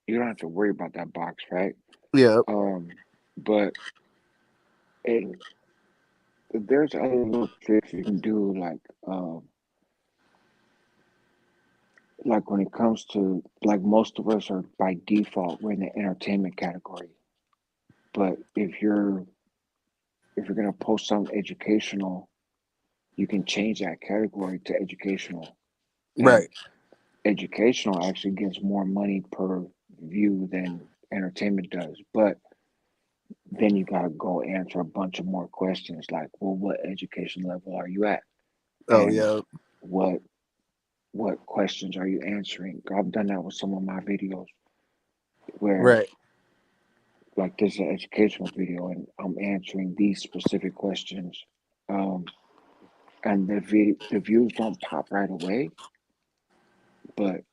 you don't have to worry about that box, right? Yeah. Um, but it there's other little tricks you can do, like when it comes to, like, most of us are by default we're in the entertainment category. But if you're gonna post something educational, you can change that category to educational. And Right. educational actually gets more money per view than entertainment does. But then you gotta go answer a bunch of more questions like, well, what education level are you at? Oh And yeah. what what questions are you answering? I've done that with some of my videos where, Right. like, this is an educational video and I'm answering these specific questions. Um, and the views don't pop right away, but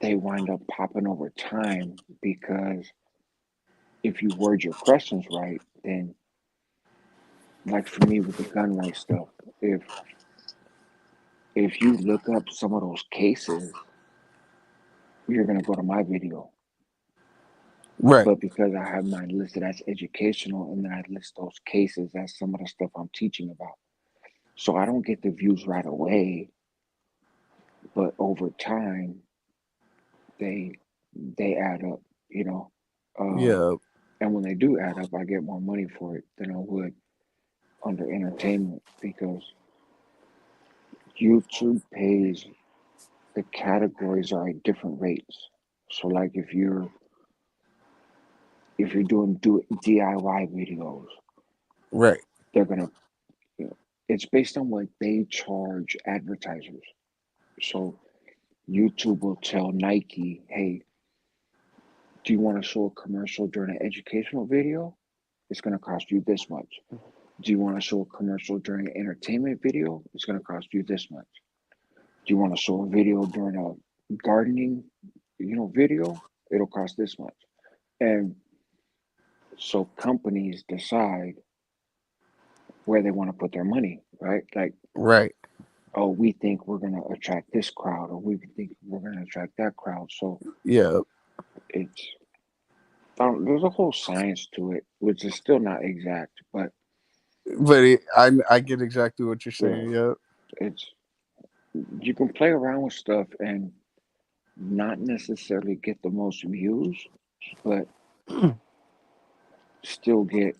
they wind up popping over time because if you word your questions right, then, like for me with the gun right stuff, if you look up some of those cases, you're gonna go to my video. Right. But because I have mine listed as educational and then I list those cases as some of the stuff I'm teaching about. So I don't get the views right away, but over time they they add up, you know. Um, Yeah. and when they do add up, I get more money for it than I would under entertainment because YouTube pays, the categories are at different rates. So like if you're doing DIY videos, Right. they're gonna, you know, it's based on what they charge advertisers. So YouTube will tell Nike, hey, do you want to show a commercial during an educational video? It's going to cost you this much. Do you want to show a commercial during an entertainment video? It's going to cost you this much. Do you want to show a video during a gardening, video? It'll cost this much. And so companies decide where they want to put their money, right? Like, Right. oh, we think we're going to attract this crowd, or we think we're going to attract that crowd. So Yeah. it's, there's a whole science to it, which is still not exact, but But I get exactly what you're yeah, saying. Yeah. it's, you can play around with stuff and not necessarily get the most views, but still get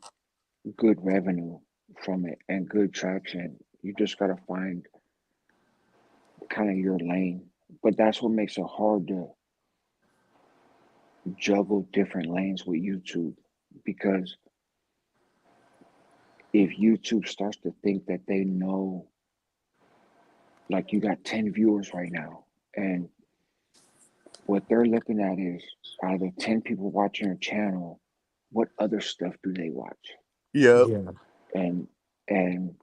good revenue from it and good traction. You just got to find kind of your lane. But that's what makes it hard to juggle different lanes with YouTube because if YouTube starts to think that they know, like you got 10 viewers right now, and what they're looking at is out of the 10 people watching your channel, what other stuff do they watch? Yep. Yeah. And and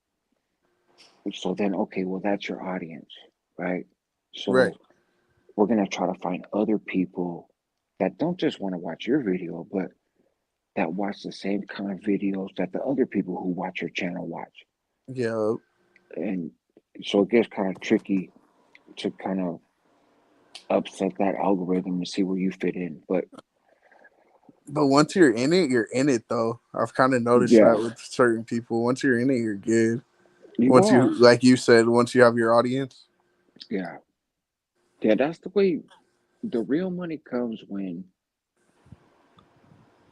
so then, okay, well, that's your audience, right? Right. So we're gonna try to find other people that don't just want to watch your video, but that watch the same kind of videos that the other people who watch your channel watch. Yep. And so it gets kind of tricky to kind of upset that algorithm and see where you fit in. But But once you're in it though. I've kind of noticed yeah, that with certain people. Once you're in it, you're good. you Once you, are. like you said, once you have your audience. Yeah. Yeah, that's the way the real money comes when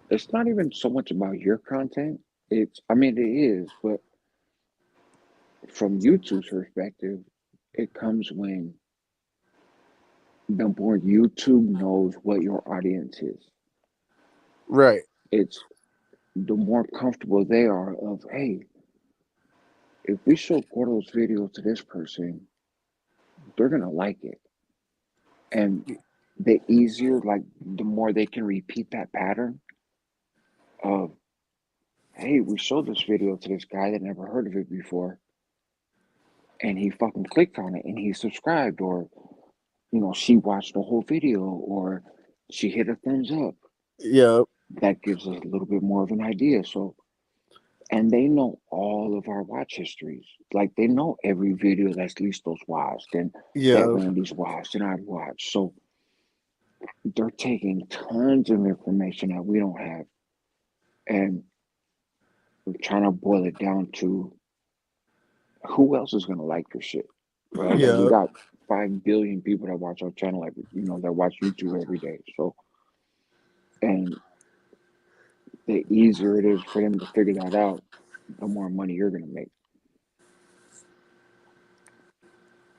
it's not even so much about your content. I mean, it is, but from YouTube's perspective, it comes when the more YouTube knows what your audience is. Right. It's the more comfortable they are of, hey, if we show Gordo's video to this person, they're gonna like it. And the easier, like the more they can repeat that pattern of, hey, we showed this video to this guy that never heard of it before, and he fucking clicked on it and he subscribed, or she watched the whole video, or she hit a thumbs up. Yep. That gives us a little bit more of an idea. So, and they know all of our watch histories. Like they know every video that's Listos watched and that Yep. Randy's watched and I've watched. So they're taking tons of information that we don't have, and we're trying to boil it down to who else is gonna like your shit, right? Like we Yeah. got 5 billion people that watch our channel, like that watch YouTube every day. So, and the easier it is for them to figure that out, the more money you're gonna make.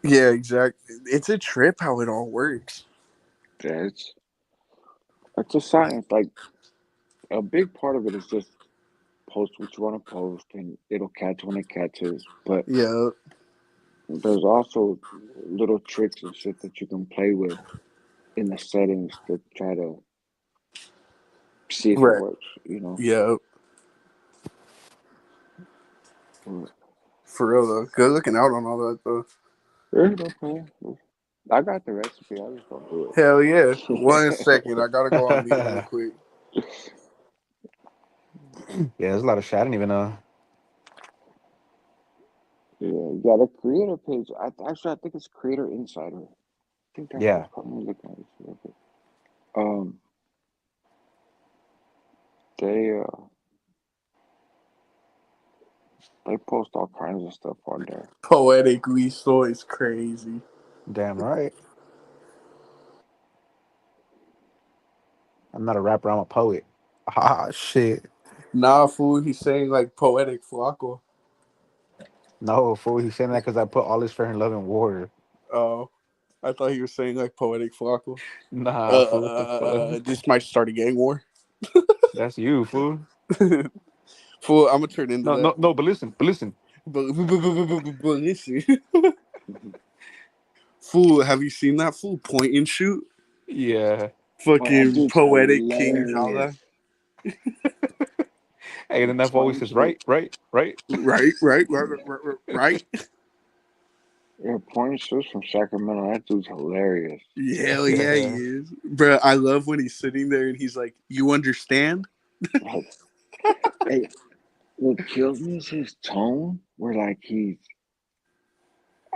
Yeah, exactly. It's a trip how it all works. Yeah, it's a science. Like a big part of it is just post what you want to post, and it'll catch when it catches. But Yeah. there's also little tricks and shit that you can play with in the settings to try to see if it Right. works. Yeah. Mm. For real though. Good looking out on all that though. Yeah, no problem. I got the recipe. I just don't do Hell yeah. it. 1 second. I gotta go on mute real quick. Yeah, there's a lot of shit. I didn't even know. Yeah, the creator page. I think it's Creator Insider. I think that's Yeah, what's called. Look at it. Um, they they post all kinds of stuff on there. Poetic Listo is crazy. damn right. I'm not a rapper. I'm a poet. Ah, shit. Nah, fool. He's saying like poetic Flaco. No, fool. He's saying that because I put all his fair and love in water. Oh, I thought he was saying like poetic Flaco. Nah, fool. What the fuck? This might start a gang war. That's you, fool. Fool, I'm gonna turn into No, that. no, no. But listen, but listen. But listen. Fool, have you seen that fool point and shoot? Yeah. Oh, that Fucking dude's poetic King hilarious. Jala. Hey, then that always Point says shoot. right, right, right. Right. Yeah, point shoot from Sacramento. That dude's hilarious. Hell yeah, he Yeah. is. Bro, I love when he's sitting there and he's like, "You understand?" Like, hey, what kills me is his tone. Where like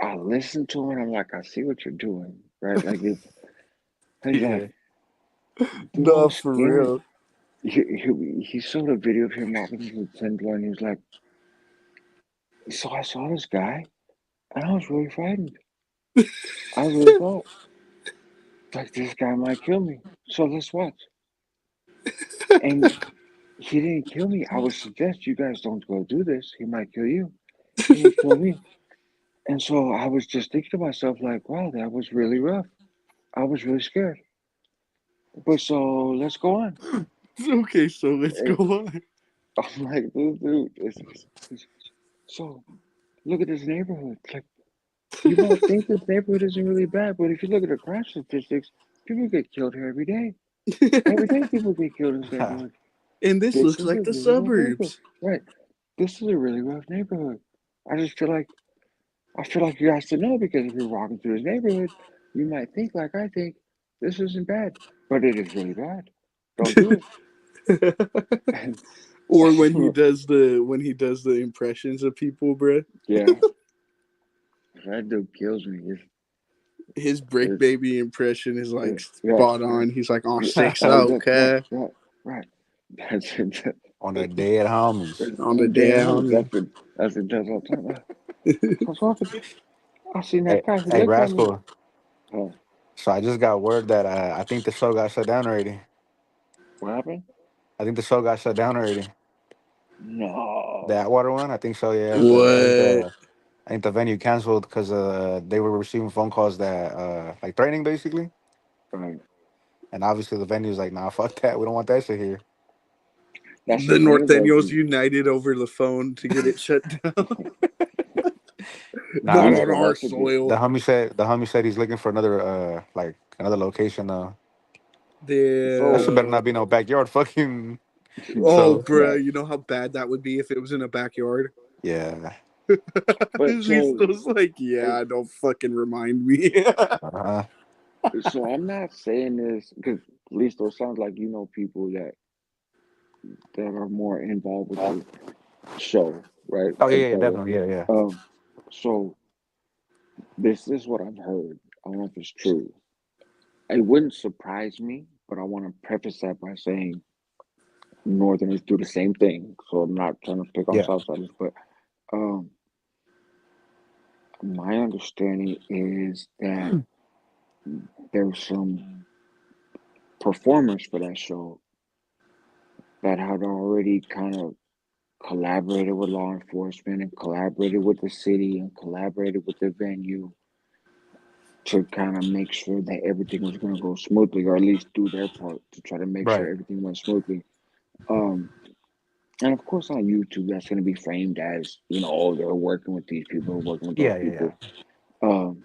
I listen to him and I'm like, I see what you're doing, right? Like he's like, Yeah. dude, I No, was for scared. real. He showed a video of him walking through the 10th floor and he was like, so I saw this guy and I was really frightened. I really thought, like, this guy might kill me. So let's watch. And he didn't kill me. I would suggest you guys don't go do this. He might kill you. He didn't kill me. And so I was just thinking to myself, like, wow, that was really rough. I was really scared. But so let's go on. Okay, so let's go And on. I'm like, dude, so look at this neighborhood. Like, you might think this neighborhood isn't really bad, but if you look at the crime statistics, people get killed here every day. Every day, people get killed in this neighborhood. And this This looks is a like the really rough neighborhood, suburbs. right? This is a really rough neighborhood. I just feel like you guys should know because if you're walking through this neighborhood, you might think like I think this isn't bad, but it is really bad. Don't do it. And Or when he does the impressions of people, bruh. yeah, that dude kills me. His brick His, baby impression is like yeah, spot on. He's like on yeah, 6-0, right, okay? right, right. That's it. On the dead homies. On the day, Damn, homie. that's it. Does all the time. I was walking. I seen Hey, that guy. He hey, looked at me. Rascal. Oh, So I just got word that I think the show got shut down already. what happened? I think the show got shut down already. The No. Atwater one. I think so. Yeah. What? I think the venue canceled because they were receiving phone calls that like threatening basically, Right. and obviously the venue's like, nah, fuck that. We don't want that shit here. That's The the thing about Norteños united over the phone to get it shut down. Nah, Not yeah, on but our that's the thing. soil. the homie said he's looking for another like another location. That So, shit better The not be no backyard. Fucking Oh, so right. bruh, you know how bad that would be if it was in a backyard? yeah. But Listo's like, yeah, don't fucking remind me. Uh, so I'm not saying this because at least those sounds like people that are more involved with the show, right? oh yeah, As yeah, yeah, better. definitely, yeah, yeah, Um, so this is what I've heard. I don't know if it's true. It wouldn't surprise me, but I want to preface that by saying Northerners do the same thing. So I'm not trying to pick on yeah. Southsiders, but um, My understanding is that there's some performers for that show that had already kind of collaborated with law enforcement and collaborated with the city and collaborated with the venue to kind of make sure that everything was going to go smoothly, or at least do their part to try to make sure Right. everything went smoothly. Um, and of course, on YouTube, that's going to be framed as, oh, they're working with these people, working with those Yeah, yeah, people. Um,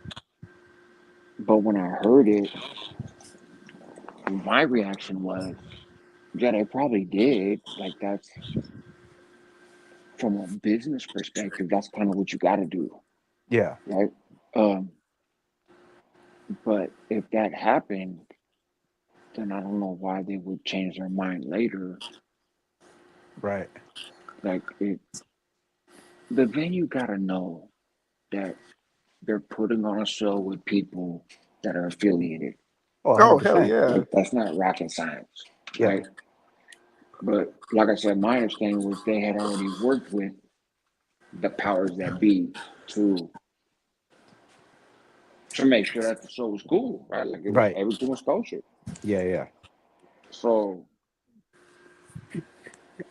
but when I heard it, my reaction was, yeah, they probably did. Like, that's from a business perspective, that's kind of what you got to do, yeah, right? Um, but if that happened, then I don't know why they would change their mind later. right. Like, the venue got to know that they're putting on a show with people that are affiliated. Oh, Oh hell 100%. yeah. Like, that's not rocket science, Yeah, right? But like I said, my understanding was they had already worked with the powers that be to to make sure that the show was cool, right? Like, it was, right. everything was kosher. Yeah, yeah, So,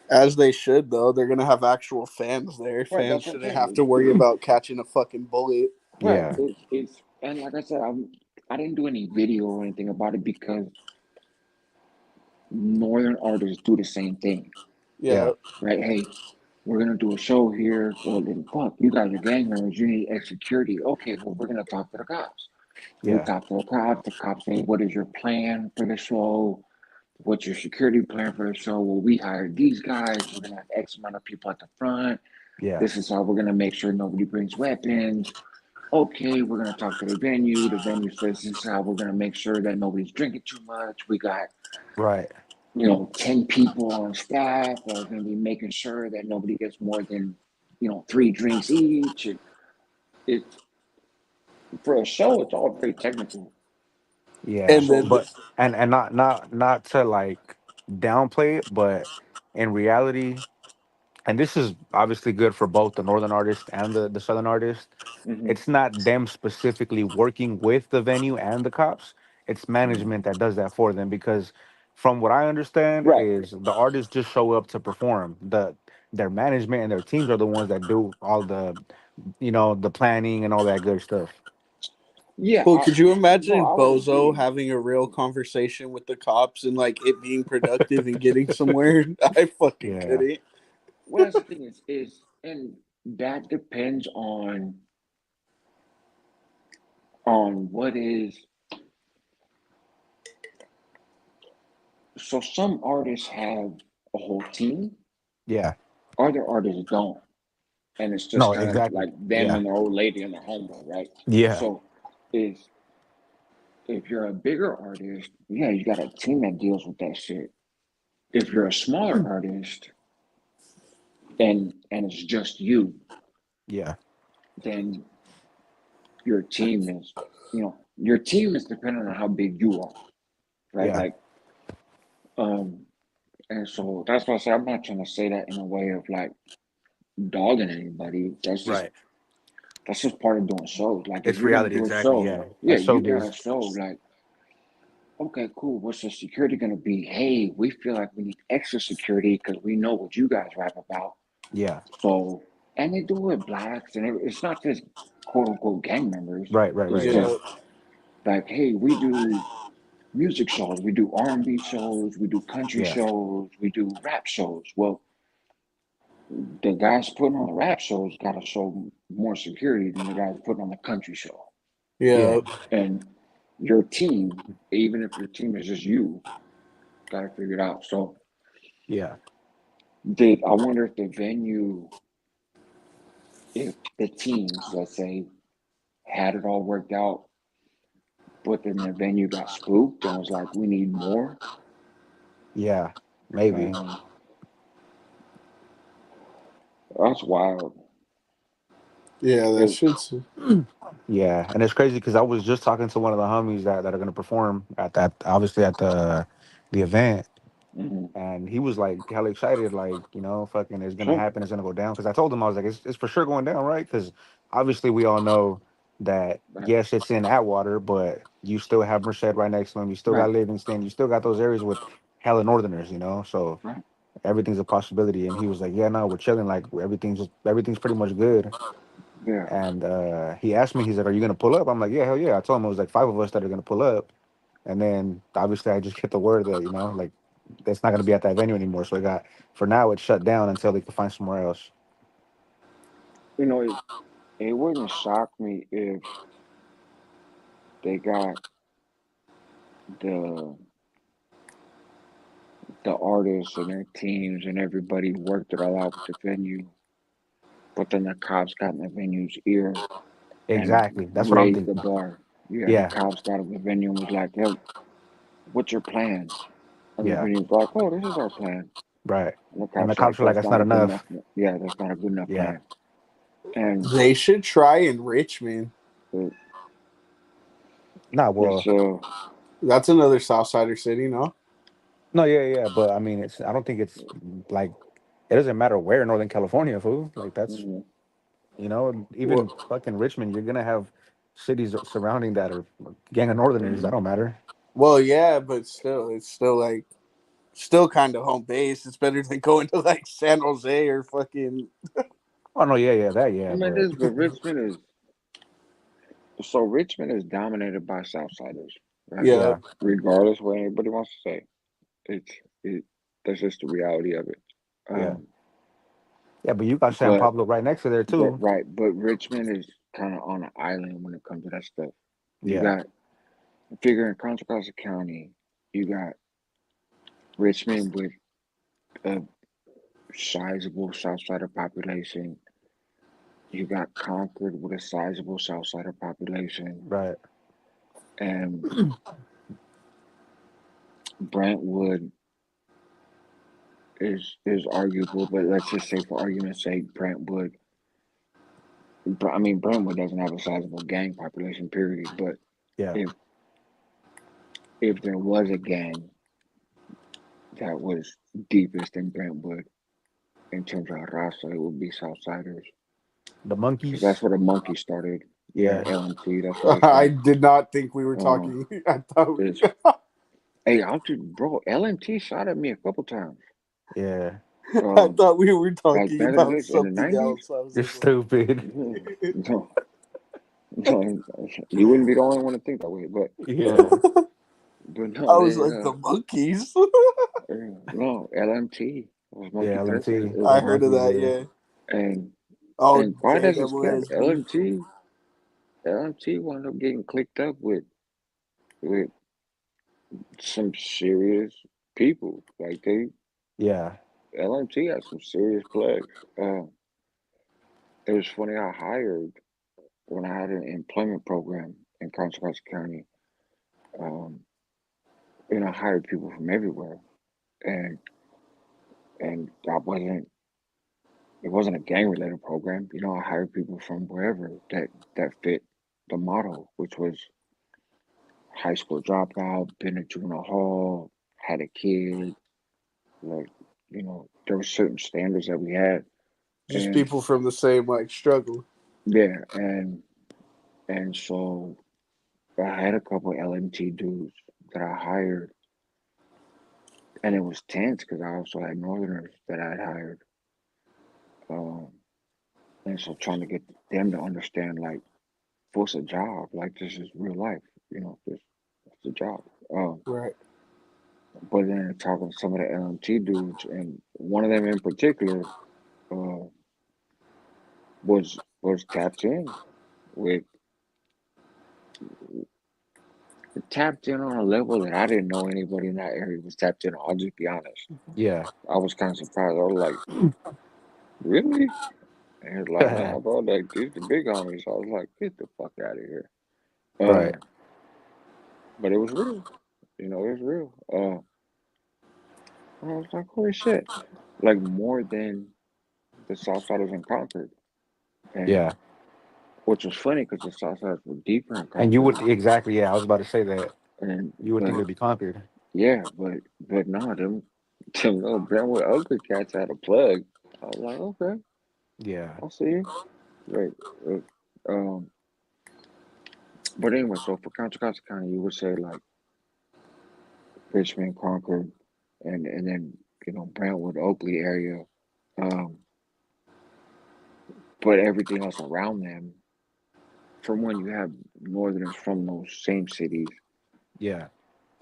As they should though. They're gonna have actual fans there. right, Fans that's what I'm shouldn't have saying. to worry about catching a fucking bullet. Right, yeah, it's and like I said, I didn't do any video or anything about it because northern artists do the same thing, yeah, Yeah. right? Hey, we're gonna do a show here. Well, then fuck, you guys are gang members. You need extra security. Okay, well, we're gonna talk to the cops. We yeah, talk to the cops. The cops say, "What is your plan for the show? What's your security plan for the show?" Well, we hired these guys. We're gonna have X amount of people at the front. yeah, This is how we're gonna make sure nobody brings weapons. Okay, we're gonna talk to the venue. The venue says this is how we're gonna make sure that nobody's drinking too much. We got, right. 10 people on staff that are gonna be making sure that nobody gets more than, three drinks each. It For a show, it's all very technical. Yeah, And then So but and not to like downplay it, but in reality, and this is obviously good for both the northern artist and the southern artist. mhm. It's not them specifically working with the venue and the cops. It's management that does that for them because from what I understand Right. is the artists just show up to perform. Their management and their teams are the ones that do all the planning and all that good stuff. Yeah. well, could you No, imagine I would Bozo agree. having a real conversation with the cops and like it being productive and getting somewhere? I fucking Yeah, couldn't. Well, that's the thing and that depends on what is. So some artists have a whole team, yeah. other artists don't, and it's just No, kind of exactly. like them Yeah, and their old lady and their homeboy, right? yeah, So, is if you're a bigger artist, yeah, you got a team that deals with that shit. If you're a smaller artist and it's just you, yeah, then your team is dependent on how big you are, right? yeah. Like, um, and so that's why I say I'm not trying to say that in a way of like dogging anybody. Right. That's just part of doing shows. Like, if It's you're gonna reality, do a exactly. show, Yeah, yeah, that's you got a showbiz. show. Like, okay, cool. What's the security gonna be? Hey, we feel like we need extra security because we know what you guys rap about. Yeah, So, and they do it with blacks, and it's not just quote unquote gang members. right, right, It's right. Yeah, Yeah. just like, hey, we do music shows, we do R&B shows, we do country yeah, shows, we do rap shows. Well, the guys putting on the rap shows got to show more security than the guys putting on the country show. yeah, Yeah. And your team, even if your team is just you, got to figure it out. So, yeah, I wonder if the venue, if the teams, let's say, had it all worked out, but then the venue got spooked and was like, we need more. yeah. Maybe. Um, that's wild. Yeah, that It, shit's Yeah, and it's crazy because I was just talking to one of the homies that are gonna perform at that, obviously at the event, mm-hmm, and he was like hella excited, like fucking, it's gonna sure. happen, it's gonna go down. Because I told him I was like, it's for sure going down, right? Because obviously we all know that Right, yes, it's in Atwater, but you still have Merced right next to them. You still got right, Livingston. You still got those areas with hella Northerners, So right. everything's a possibility. And he was like, "Yeah, no, we're chilling. Like everything's pretty much good." Yeah, And he asked me, he's like, "Are you gonna pull up?" I'm like, "Yeah, hell yeah." I told him it was like five of us that are gonna pull up. And then obviously I just get the word that like that's not gonna be at that venue anymore. So I got for now it's shut down until they can find somewhere else. you know, it wouldn't shock me if they got the the artists and their teams and everybody worked it all out with the venue, but then the cops got in the venue's ear and Exactly. That's what I'm raised the thinking. bar. Yeah, the Yeah. cops got in the venue and was like, "Hey, what's your plan?" And the Yeah. venue's like, "Oh, this is our plan." Right. And the And the cops like, cops are like, "That's that's not not a good enough. enough. Yeah, that's not a good enough Yeah. plan." And They should try in Richmond. it, Nah, it's well, That's another Southsider city, no? no, yeah, yeah. But I mean, I don't think it's like, it doesn't matter where in Northern California, fool. Like, that's, mm, even Well, fucking Richmond, you're going to have cities surrounding that are gang of Northerners. That mm, don't matter. well, yeah, but still, it's still like still kind of home base. It's better than going to like San Jose or fucking Oh, no, yeah, yeah, that, I yeah. mean, But this, but Richmond is dominated by Southsiders, right? yeah. yeah, Regardless of what anybody wants to say, it's it. That's just the reality of it. yeah. Um, Yeah, but you got San but Pablo right next to there, but too. right, but Richmond is kind of on an island when it comes to that stuff. You Yeah, got figure in Contra Costa County, you got Richmond with a sizable Southsider population. You got Concord with a sizable Southsider population, right. and Brentwood is arguable, but let's just say for argument's sake, Brentwood. I mean, Brentwood doesn't have a sizable gang population, period. But Yeah. if if there was a gang that was deepest in Brentwood in terms of raza, it would be Southsiders The because that's monkeys. where the monkey started. Yeah, Yeah. LMT. That's where they I started. did not think we were Um, talking. I thought it's hey, I'll do, bro. LMT shot at me a couple times. Yeah. I Um, thought we were like talking back in the about days in the something '90s. else. I was You're like, what? stupid. No, no, you wouldn't be the only one to think that way, Yeah. but no, I was they like the monkeys. no LMT was Yeah, Monkey Tres. LMT. It was I a heard of Monkeys, that. yeah. Yeah. and Oh, and quiet as it's kept, JWSB. LMT wound up getting clicked up with some serious people. Like they Yeah. LMT had some serious plagues. It was funny. I hired when I had an employment program in Contra Costa County. Um, I hired people from everywhere, and I wasn't. It wasn't a gang related program. I hired people from wherever that fit the model, which was high school dropout, been to juvenile hall, had a kid. Like, there were certain standards that we had, Just and people from the same like struggle. yeah, and so I had a couple LMT dudes that I hired, and it was tense because I also had Northerners that I'd hired, um, and so trying to get them to understand like what's a job, like this is real life, this it's a job. Right. But then talking to some of the LMT dudes, and one of them in particular uh, was tapped in with tapped in on a level that I didn't know anybody in that area was tapped in on. I'll just be honest. Yeah. I was kind of surprised. I was like, really? And he was like, nah, bro, like these the big homies. I was like, get the fuck out of here. Right. But it was real. It was real. And I was like, holy shit. Like more than the Southsiders in Concord. And Yeah. which was funny because the Southsiders were deeper in And you Concord. would exactly, yeah, I was about to say that. And You would think but it'd be conquered. yeah, but no, them little Brentwood ugly cats had a plug. I was like, okay, Yeah. I see you. Right. Um, but anyway, so for Contra Costa County, you would say like Richmond, Concord, and then Brentwood, Oakley area. Um, but everything else around them, from one, you have Northerners from those same cities, Yeah,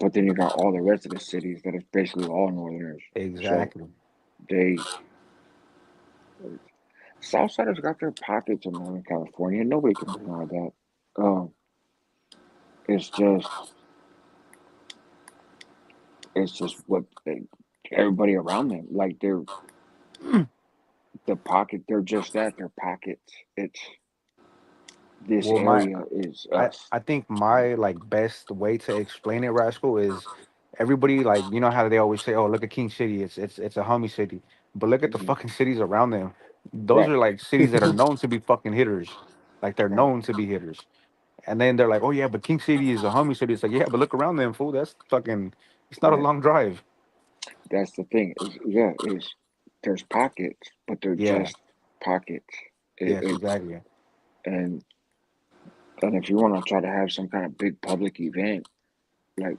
but then you got all the rest of the cities that is basically all Northerners. So exactly. they Southsiders got their pockets in Northern California. Nobody can deny that. Um, it's just what everybody around them like they're the pocket. They're just that. They're pockets. It's this Well, my area is I us. I think my like best way to explain it, Rascal, is everybody like you know how they always say, "Oh, look at King City, it's a homie city," but look at the Hmm. fucking cities around them. Those Right, are like cities that are known to be fucking hitters, like they're right, known to be hitters. And then they're like, "Oh yeah, but King City is a homie city." It's like, yeah, but look around them, fool. That's fucking. It's not a right. long drive. That's the thing. Is yeah, is there's pockets, but they're Yeah. just pockets. Yes. It's Exactly. and if you want to try to have some kind of big public event, like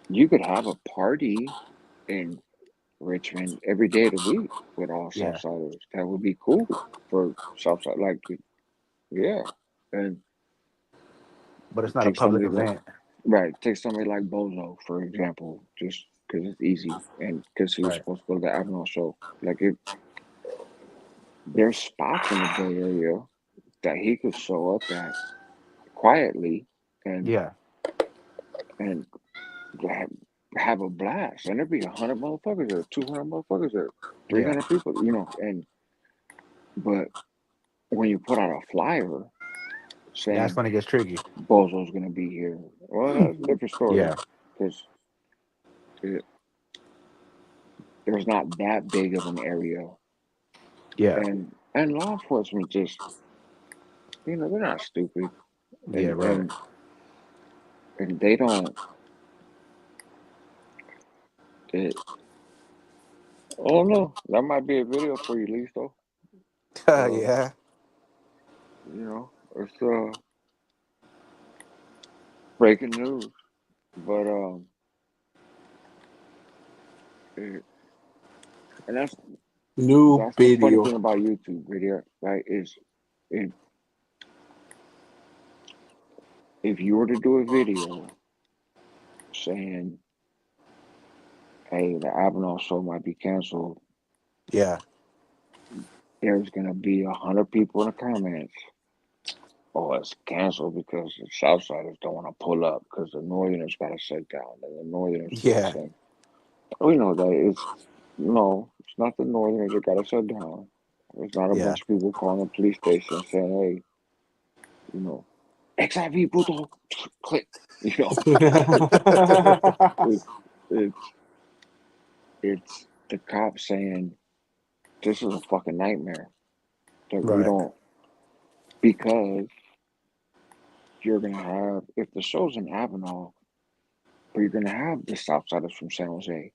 you could have a party in Richmond every day of the week with all Yeah. Southsiders. That would be cool for Southside. Like, yeah, and But it's not a take public somebody like event. right, take somebody like Bozo for example, just because it's easy and because he was Right. supposed to go to the Avenal show. Like, there's spots in the Bay Area that he could show up at quietly and Yeah. and have, have a blast, and there'd be 100 motherfuckers there, 200 motherfuckers there, Yeah. 300 people, and but when you put out a flyer That's saying when it gets tricky. Bozo's gonna be here, well, that's a different story Yeah. because there's not that big of an area, Yeah. and law enforcement just they're not stupid, Yeah. and Right. and and they don't. It, oh no, that might be a video for you, Listo. Yeah. It's breaking news, but it, and New that's the funny video. thing about YouTube video, right? Is if if you were to do a video saying, "Hey, the Avenal show might be canceled," Yeah. there's gonna be 100 people in the comments. Oh, it's canceled because the Southsiders don't want to pull up because the Northerners got to shut down, and the Northerners this Yeah. thing. We know that it's no, it's not the Northerners that got to shut down. It's not a Yeah. bunch of people calling the police station saying, "Hey, you know, XIV puto, click." You know, it, it's it's the cops saying this is a fucking nightmare that we Right. don't because you're gonna have if the show's in Avenal, but you're gonna have the Southsiders from San Jose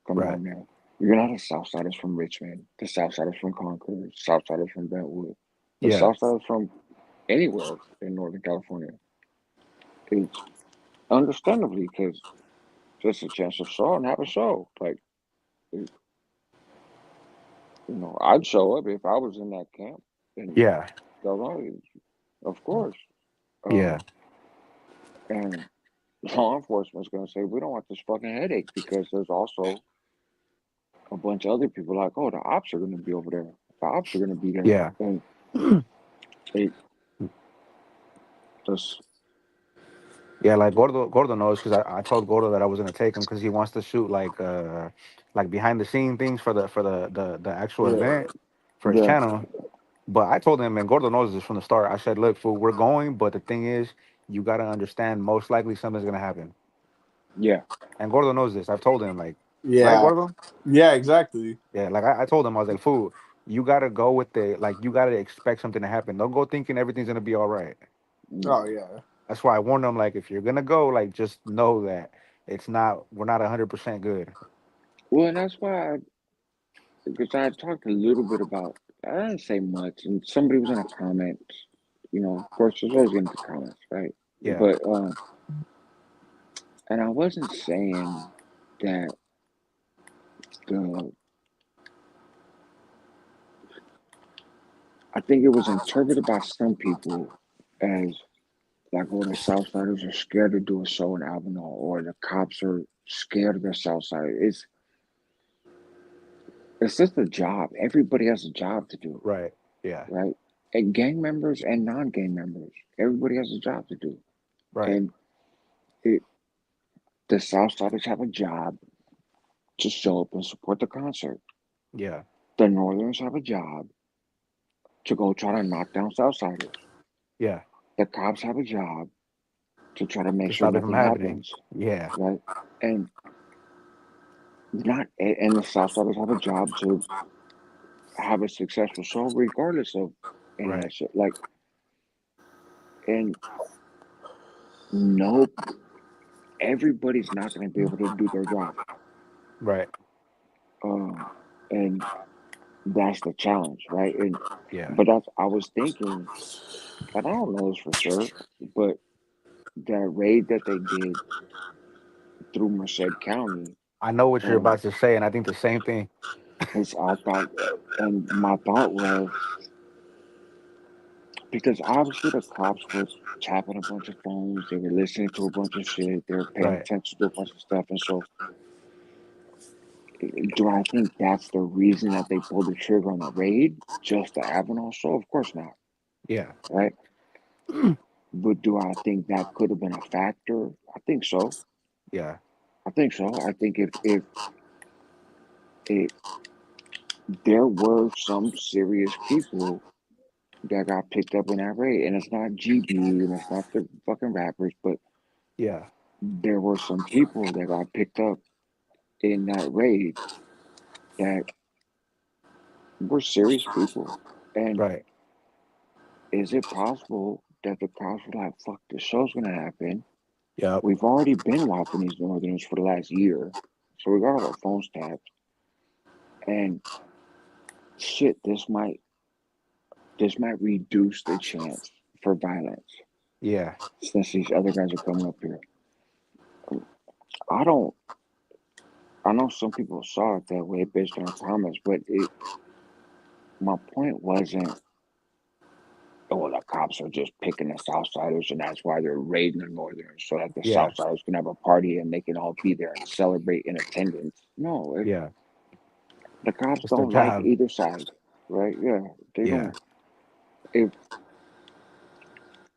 come Right. down there. You're gonna have the Southsiders from Richmond, the Southsiders from Concord, Southsiders from Brentwood, the Yeah. Southsiders from anywhere in Northern California. It's understandably because just a chance to show and have a show. Like, it, I'd show up if I was in that camp and Yeah. go on, of course. Yeah. Um, and law enforcement's gonna say we don't want this fucking headache because there's also a bunch of other people like, oh, the ops are gonna be over there. The ops are gonna be there, Yeah. and it just Yeah, like Gordo knows because I told Gordo that I was gonna take him because he wants to shoot like behind the scene things for the actual yeah, event for his yeah, channel. But I told him, and Gordo knows this from the start. I said, look, fool, we're going, but the thing is, you gotta understand, most likely something's gonna happen. yeah, And Gordo knows this. I've told him, like, right, Yeah. Gordo? Yeah, exactly. Yeah, like I told him, I was like, fool, you gotta go with the like, you gotta expect something to happen. Don't go thinking everything's gonna be all right. yeah. Oh yeah. That's why I warned him, like, if you're gonna go, like, just know that we're not 100% good. Well, and that's why because I talked a little bit about. I didn't say much, and somebody was in the comments. of course, there's always gonna be comments, right? Yeah. But and I wasn't saying that the I think it was interpreted by some people as like, oh, the Southsiders are scared to do a show in Avenal, or the cops are scared of the Southsiders. It's just a job. Everybody has a job to do, Right. Yeah. right? And gang members and non-gang members, everybody has a job to do. Right. And it, the Southsiders have a job to show up and support the concert. Yeah. The Northerners have a job to go try to knock down Southsiders. Yeah. The cops have a job to try to make To sure stop it from nothing happening. happens, Yeah. right? And the Southsiders have a job to have a successful show regardless of any of Right. that shit. Like, and no, everybody's not going to be able to do their job. Right. And that's the challenge, right? And Yeah. but I was thinking, and I don't know this for sure, but that raid that they did through Merced County, I know what you're about to say, and I think the same thing. I thought, and my thought was, because obviously the cops were tapping a bunch of phones, they were listening to a bunch of shit, they were paying Right. attention to a bunch of stuff, and so do I think that's the reason that they pulled the trigger on the raid, just the Avenal show? Of course not, Yeah. right? But do I think that could have been a factor? I think so. Yeah. I think so. I think if there were some serious people that got picked up in that raid, and it's not GB and it's not the fucking rappers, but Yeah. there were some people that got picked up in that raid that were serious people. And Right. is it possible that the cops were like, fuck, this show's gonna happen? Yep. We've already been watching these Northerners for the last year, so we got all our phones tapped. And shit, this might reduce the chance for violence Yeah. since these other guys are coming up here. I don't. I know some people saw it that way based on our comments, but my point wasn't, oh, the cops are just picking the Southsiders and that's why they're raiding the Northerners so that the Yeah. Southsiders can have a party and they can all be there and celebrate in attendance. No, Yeah. the cops It's their don't like job. either side, right? Yeah, they Yeah. don't.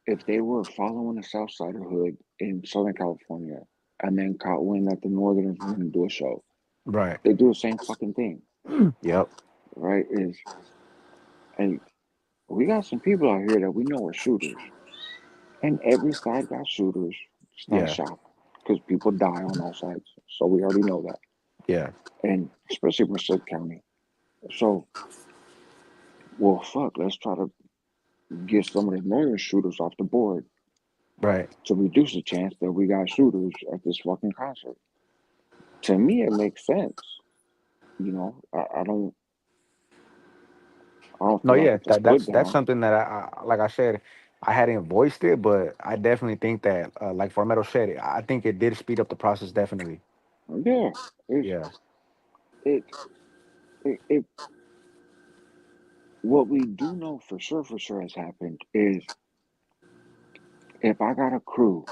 If they were following the Southsider hood in Southern California and then caught wind that the Northerners were going to do a show, Right. they do the same fucking thing, Yep. right? And we got some people out here that we know are shooters, and every side got shooters. It's not a Yeah. shock because people die on all sides, so we already know that, Yeah. and especially Merced County. So, well, fuck, let's try to get some of the northern shooters off the board Right. to reduce the chance that we got shooters at this fucking concert. To me, it makes sense. I don't No, feel like yeah, it's a put that's down. something that I like I said, I hadn't voiced it, but I definitely think that like Formeto said, I think it did speed up the process definitely. Yeah, it's Yeah. it, it what we do know for sure has happened is if I got a crew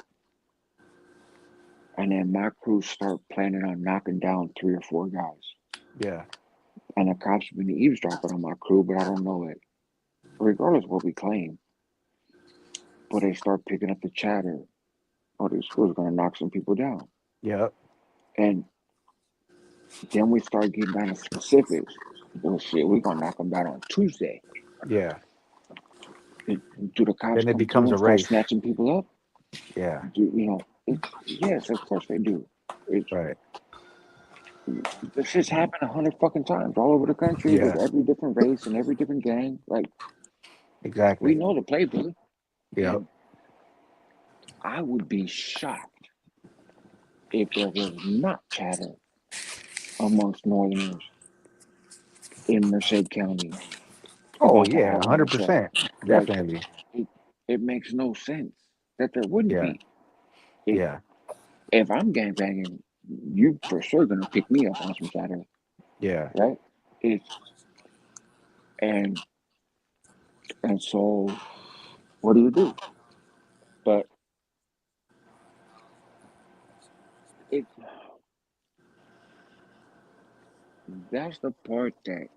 and then my crew start planning on knocking down 3 or 4 guys, Yeah. and the cops have been eavesdropping on my crew, but I don't know it, regardless of what we claim, but they start picking up the chatter, oh, this crew's gonna knock some people down. Yep. And then we start getting down to specifics. Well, shit, we're gonna knock them down on Tuesday. Yeah. Do the cops Then it come through becomes a and start race. snatching people up? Yeah. Yes, of course they do. It's Right. This shit's happened 100 fucking times all over the country with Yeah. every different race and every different gang. Like, we Exactly. know the playbook, Yep. and I would be shocked if there was not chatter amongst Northerners in Merced County Oh about the yeah, Avenal show. 100%. Like, Definitely. it makes no sense that there wouldn't Yeah. be. It, Yeah. if I'm gangbanging, you for sure gonna pick me up on some chatter, Yeah. right? It's and and so what do you do? But it that's the part that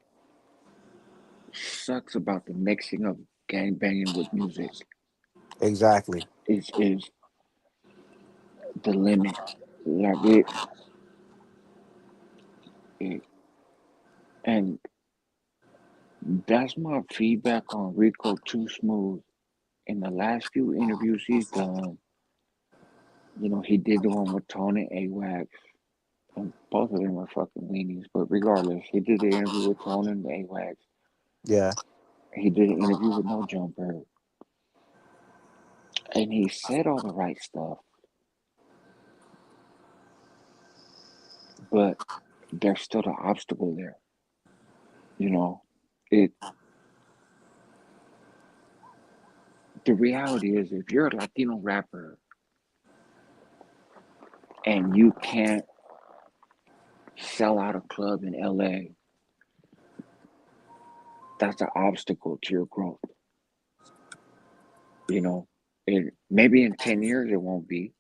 sucks about the mixing of gangbanging with music. Exactly. Is the limit. Like it and that's my feedback on Rico Too Smooth. In the last few interviews he's done, he did the one with Tony AWAX, and both of them are fucking weenies. But regardless, he did the interview with Tony and AWAX. Yeah. He did an interview with No Jumper, and he said all the right stuff, but there's still the obstacle there. You know, it. The reality is, if you're a Latino rapper and you can't sell out a club in LA, that's an obstacle to your growth. You know, maybe in 10 years it won't be,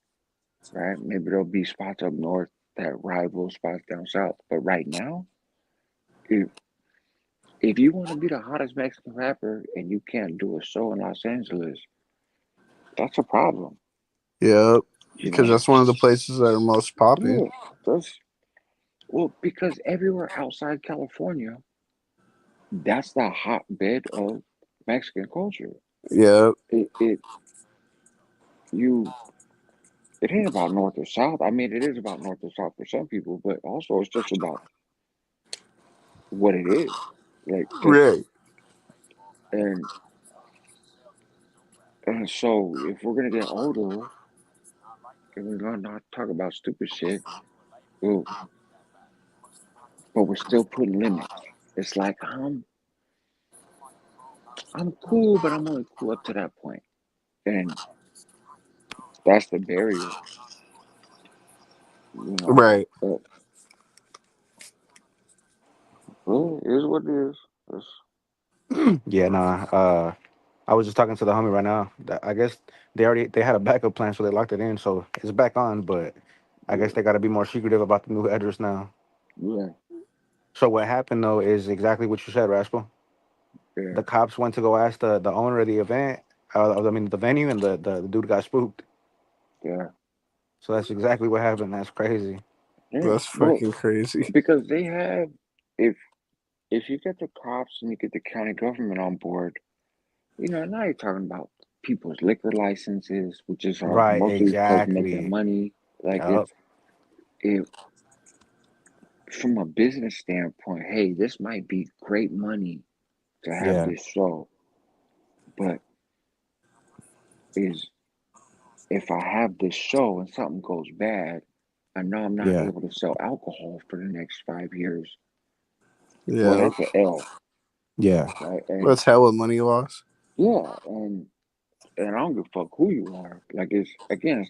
right? Maybe there'll be spots up north that rival spots down south. But right now, if if you want to be the hottest Mexican rapper and you can't do a show in Los Angeles, that's a problem. Yep. You Because know, that's one of the places that are most popping. yeah, that's well because everywhere outside California, that's the hotbed of Mexican culture. Yep. It you it ain't about north or south. I mean, it is about north or south for some people, but also it's just about what it is. Like that's Right. and and so if we're gonna get older and we're gonna not talk about stupid shit, well, but we're still putting limits. It's like I'm cool, but I'm only cool up to that point, and that's the barrier. You know, Right. but well, it is what it is. Yeah. Nah. I was just talking to the homie right now. I guess they had a backup plan, so they locked it in. So it's back on, but I guess Yeah, they got to be more secretive about the new address now. yeah, So what happened though is exactly what you said, Rascal. yeah, The cops went to go ask the owner of the event, I mean the venue, and the dude got spooked. yeah, So that's exactly what happened. That's crazy. yeah. That's Well, fucking crazy. because they have if if you get the cops and you get the county government on board, now you're talking about people's liquor licenses, which is are Right. mostly supposed to make their Exactly. money. Like Yep. it from a business standpoint, hey, this might be great money to have Yeah. this show, but is if I have this show and something goes bad, I know I'm not Yeah. able to sell alcohol for the next 5 years. Well, Yeah. that's an L, Yeah. right? And That's hella money loss. yeah, and I don't give a fuck who you are. Like it's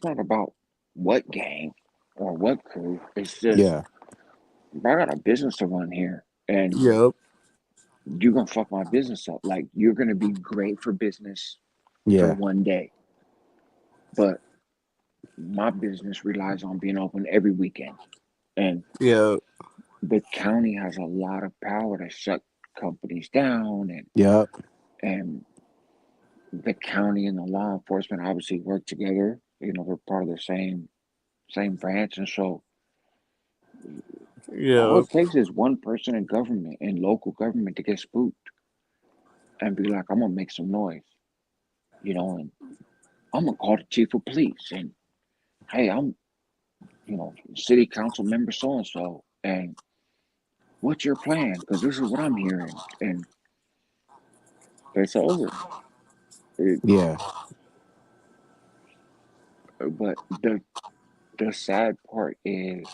not about what gang or what crew. It's just Yeah. I got a business to run here, and Yep. you're gonna fuck my business up. Like you're gonna be great for business for Yeah. one day, but my business relies on being open every weekend, and Yep. the county has a lot of power to shut companies down, Yep. and the county and the law enforcement obviously work together. They're part of the same branch, and so all Yep. it takes is one person in government, in local government, to get spooked and be like, I'm gonna make some noise, and I'm gonna call the chief of police, and hey, I'm city council member so and so, and what's your plan? Because this is what I'm hearing, and it's over. It, Yeah. but the sad part is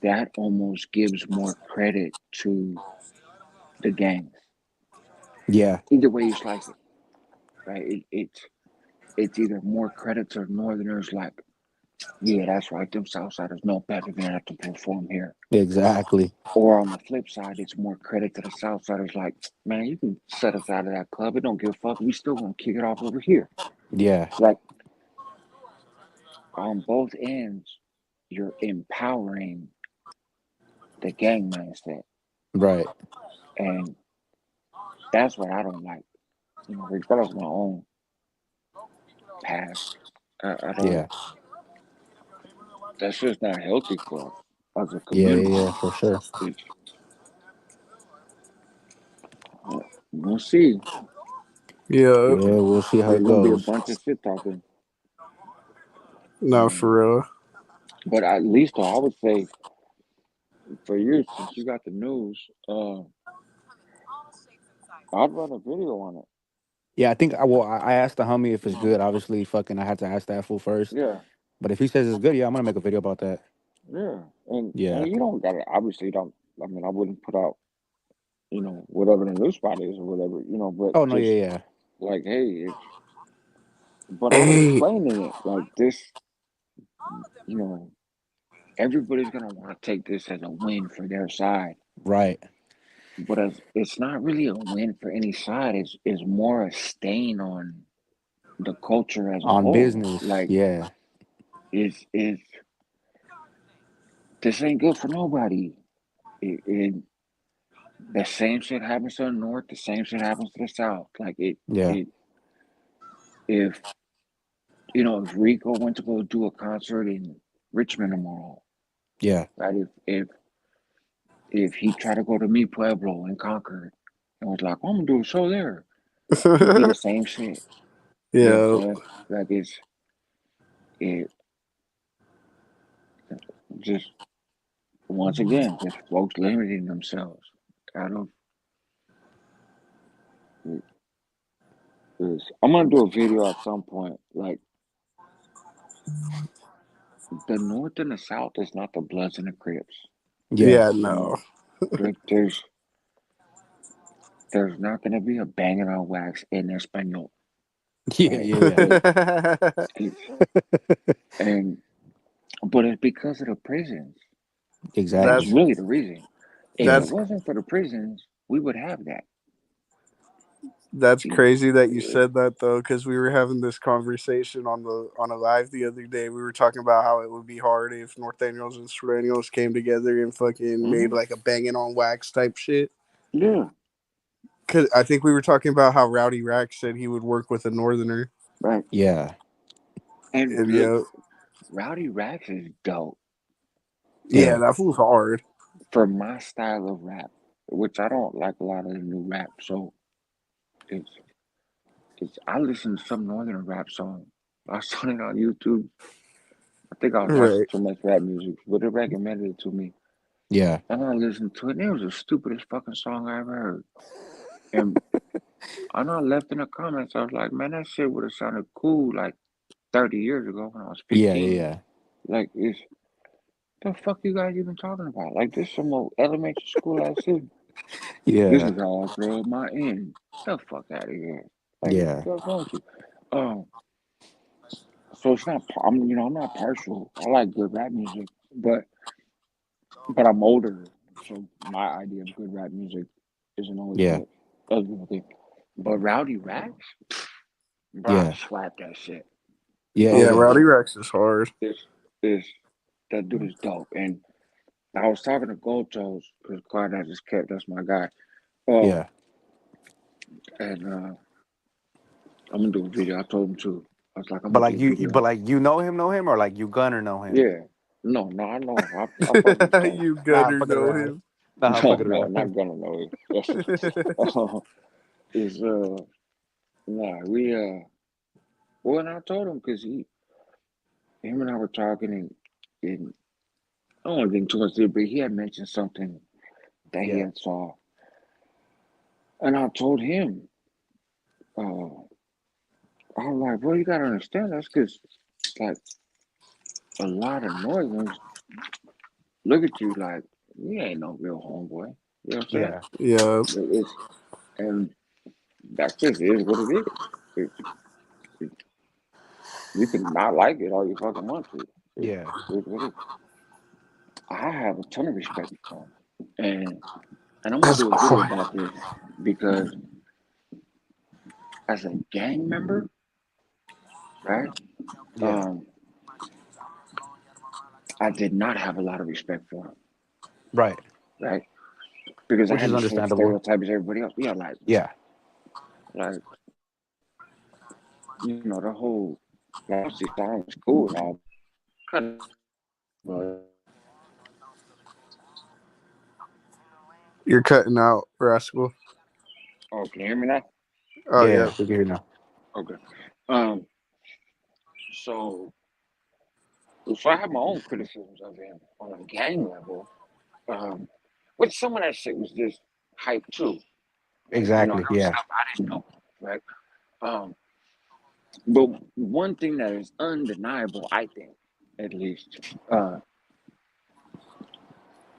that almost gives more credit to the gangs. Yeah. Either way you slice it, right? It's either more credit to Northerners, like, yeah, that's right, them Southsiders know better than have to perform here. Exactly. Or on the flip side, it's more credit to the Southsiders, like, man, you can set us out of that club. It don't give a fuck. We still gonna kick it off over here. Yeah. Like, on both ends, you're empowering the gang mindset. Right. And that's what I don't like. Regardless of my own past, I don't, Yeah. that's just not healthy for us as a Yeah. Yeah. community. Yeah. For sure. It's, we'll see. Yeah, Yeah. We'll see how There's it gonna be a goes. bunch of shit talking. no, Um, for real. but at least, though, I would say for you, since you got the news, I'd run a video on it. Yeah. I think. I asked the homie if it's good. Obviously, fucking, I had to ask that fool first. Yeah, But if he says it's good, yeah, I'm gonna make a video about that. yeah, and Yeah. you don't got to obviously don't. I mean, I wouldn't put out whatever the new spot is or whatever but Oh no. Yeah. just Yeah. like, hey, but I'd Hey, explain in it like this. You know, everybody's gonna want to take this as a win for their side, Right. but as it's not really a win for any side. It's more a stain on the culture as a On whole. business. Like, Yeah. is this ain't good for nobody. It The same shit happens to the north. The same shit happens to the south. Like Yeah. it if if Rico went to go do a concert in Richmond tomorrow, Yeah. right? If he tried to go to Mi Pueblo in Concord and was like, I'm gonna do a show there, it'd be the same shit. You know what I'm yeah, saying? Like it just once again, just folks limiting themselves out of this. I'm gonna do a video at some point. Like, the North and the South is not the Bloods and the Crips. Yeah. yeah. You No, know, there, there's not gonna be a banging on wax in Espanol, Yeah. right? Yeah. It's and but it's because of the prisons. Yeah. That's Exactly. that's really the reason. If it Yeah. that's wasn't for the prisons, we would have that. That's You crazy that you know, said that though, because we were having this conversation on a live the other day. We were talking about how it would be hard if North Daniels and Serenios came together and fucking made mhm, like a banging on wax type shit. yeah, Cause I think we were talking about how Rowdy Rack said he would work with a Northerner, right. Yeah. And and yeah, Rowdy Rax is dope. yeah, Yeah. Like, that fool's hard. for my style of rap, which I don't like a lot of the new rap, so it's I listen to some northern rap song. I saw it on YouTube. I think I was watching Right. too much rap music, but it recommended it to me. Yeah. And I listened to it, and it was the stupidest fucking song I ever heard. And I know I left in the comments, I was like, man, that shit would have sounded cool like 30 years ago when I was Yeah. 15. Yeah. Like, the fuck you guys even talking about? Like, this some old elementary school ass shit. This Yeah. is how I grow my end. The fuck out of here. Like, Yeah. what's wrong with you? Um, so it's not, I'm not partial. I like good rap music, but I'm older, so my idea of good rap music isn't always Yeah. what other people think. But Rowdy Rax, bro, I Yeah. slap that shit. Yeah. Yeah, Dope is Yeah. Rowdy dope. Rax is hard. This that dude is dope. And I was talking to Gold Toes because Clyde I just kept that's my guy. Yeah. And I'm gonna do a video. I told him to. I was like, I'm But gonna like do a but video. like know him, or like you gonna know him. Yeah. No, I know him. I fuck with Toes. You Nah, I'm gunner fucking know around. him. Nah, I'm No, fucking no, around. not gonna know him. Is nah, well, and I told him because him and I were talking, and I don't want to get too much deep, but he had mentioned something that he Yeah. had saw, and I told him, uh, I was like, bro, you gotta understand that's because like a lot of Northerns look at you like you ain't no real homeboy. You know what I'm saying? Yeah. Yeah, It's and That just is what it is. It, it, you can not like it all you fucking want to. It Yeah. is what it is. I have a ton of respect for him, and I'm gonna That's do a video quiet. about this because as a gang member, right? Yeah. Um, I did not have a lot of respect for him, Right. right? Because I Which had is the same understandable. stereotypes as everybody else. Yeah, Yeah. like you know, the whole Lousy song was cool and all, but You're cutting out, Rascal. oh, can you hear me now? Oh Yeah. yeah. We can hear now. Okay. Um, so so I have my own criticisms of him on a gang level. Um, which some of that shit was just hype too. Like, you know, Exactly. there was Yeah. stuff I didn't know, right? Um, but one thing that is undeniable, I think, at least,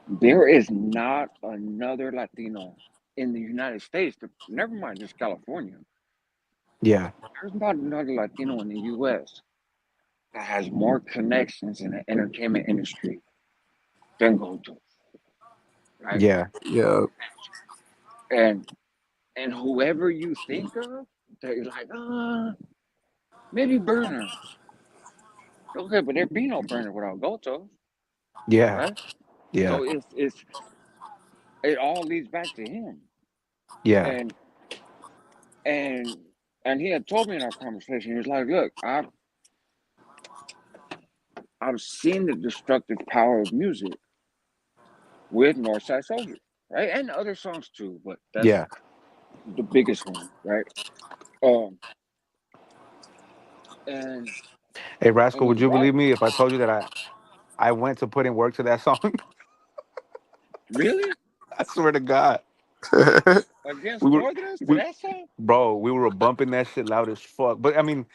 there is not another Latino in the United States, never mind just California. Yeah. There's not another Latino in the US that has more connections in the entertainment industry than Goto, right? Yeah. Yeah. And whoever you think of, they're like, maybe Burner. Okay, but there'd be no Burner without Goto, Yeah. right? Yeah. So it all leads back to him. Yeah. And and and he had told me in our conversation, he was like, look, I've seen the destructive power of music with Northside Soldier, right? And other songs too, but that's Yeah. the biggest one, right? Um and Hey, and Rascal, would he's you right. believe me if I told you that I went to put in work to that song? Really? I swear to God. We Against were Northerners to we that song? bro, we were bumping that shit loud as fuck. But I mean,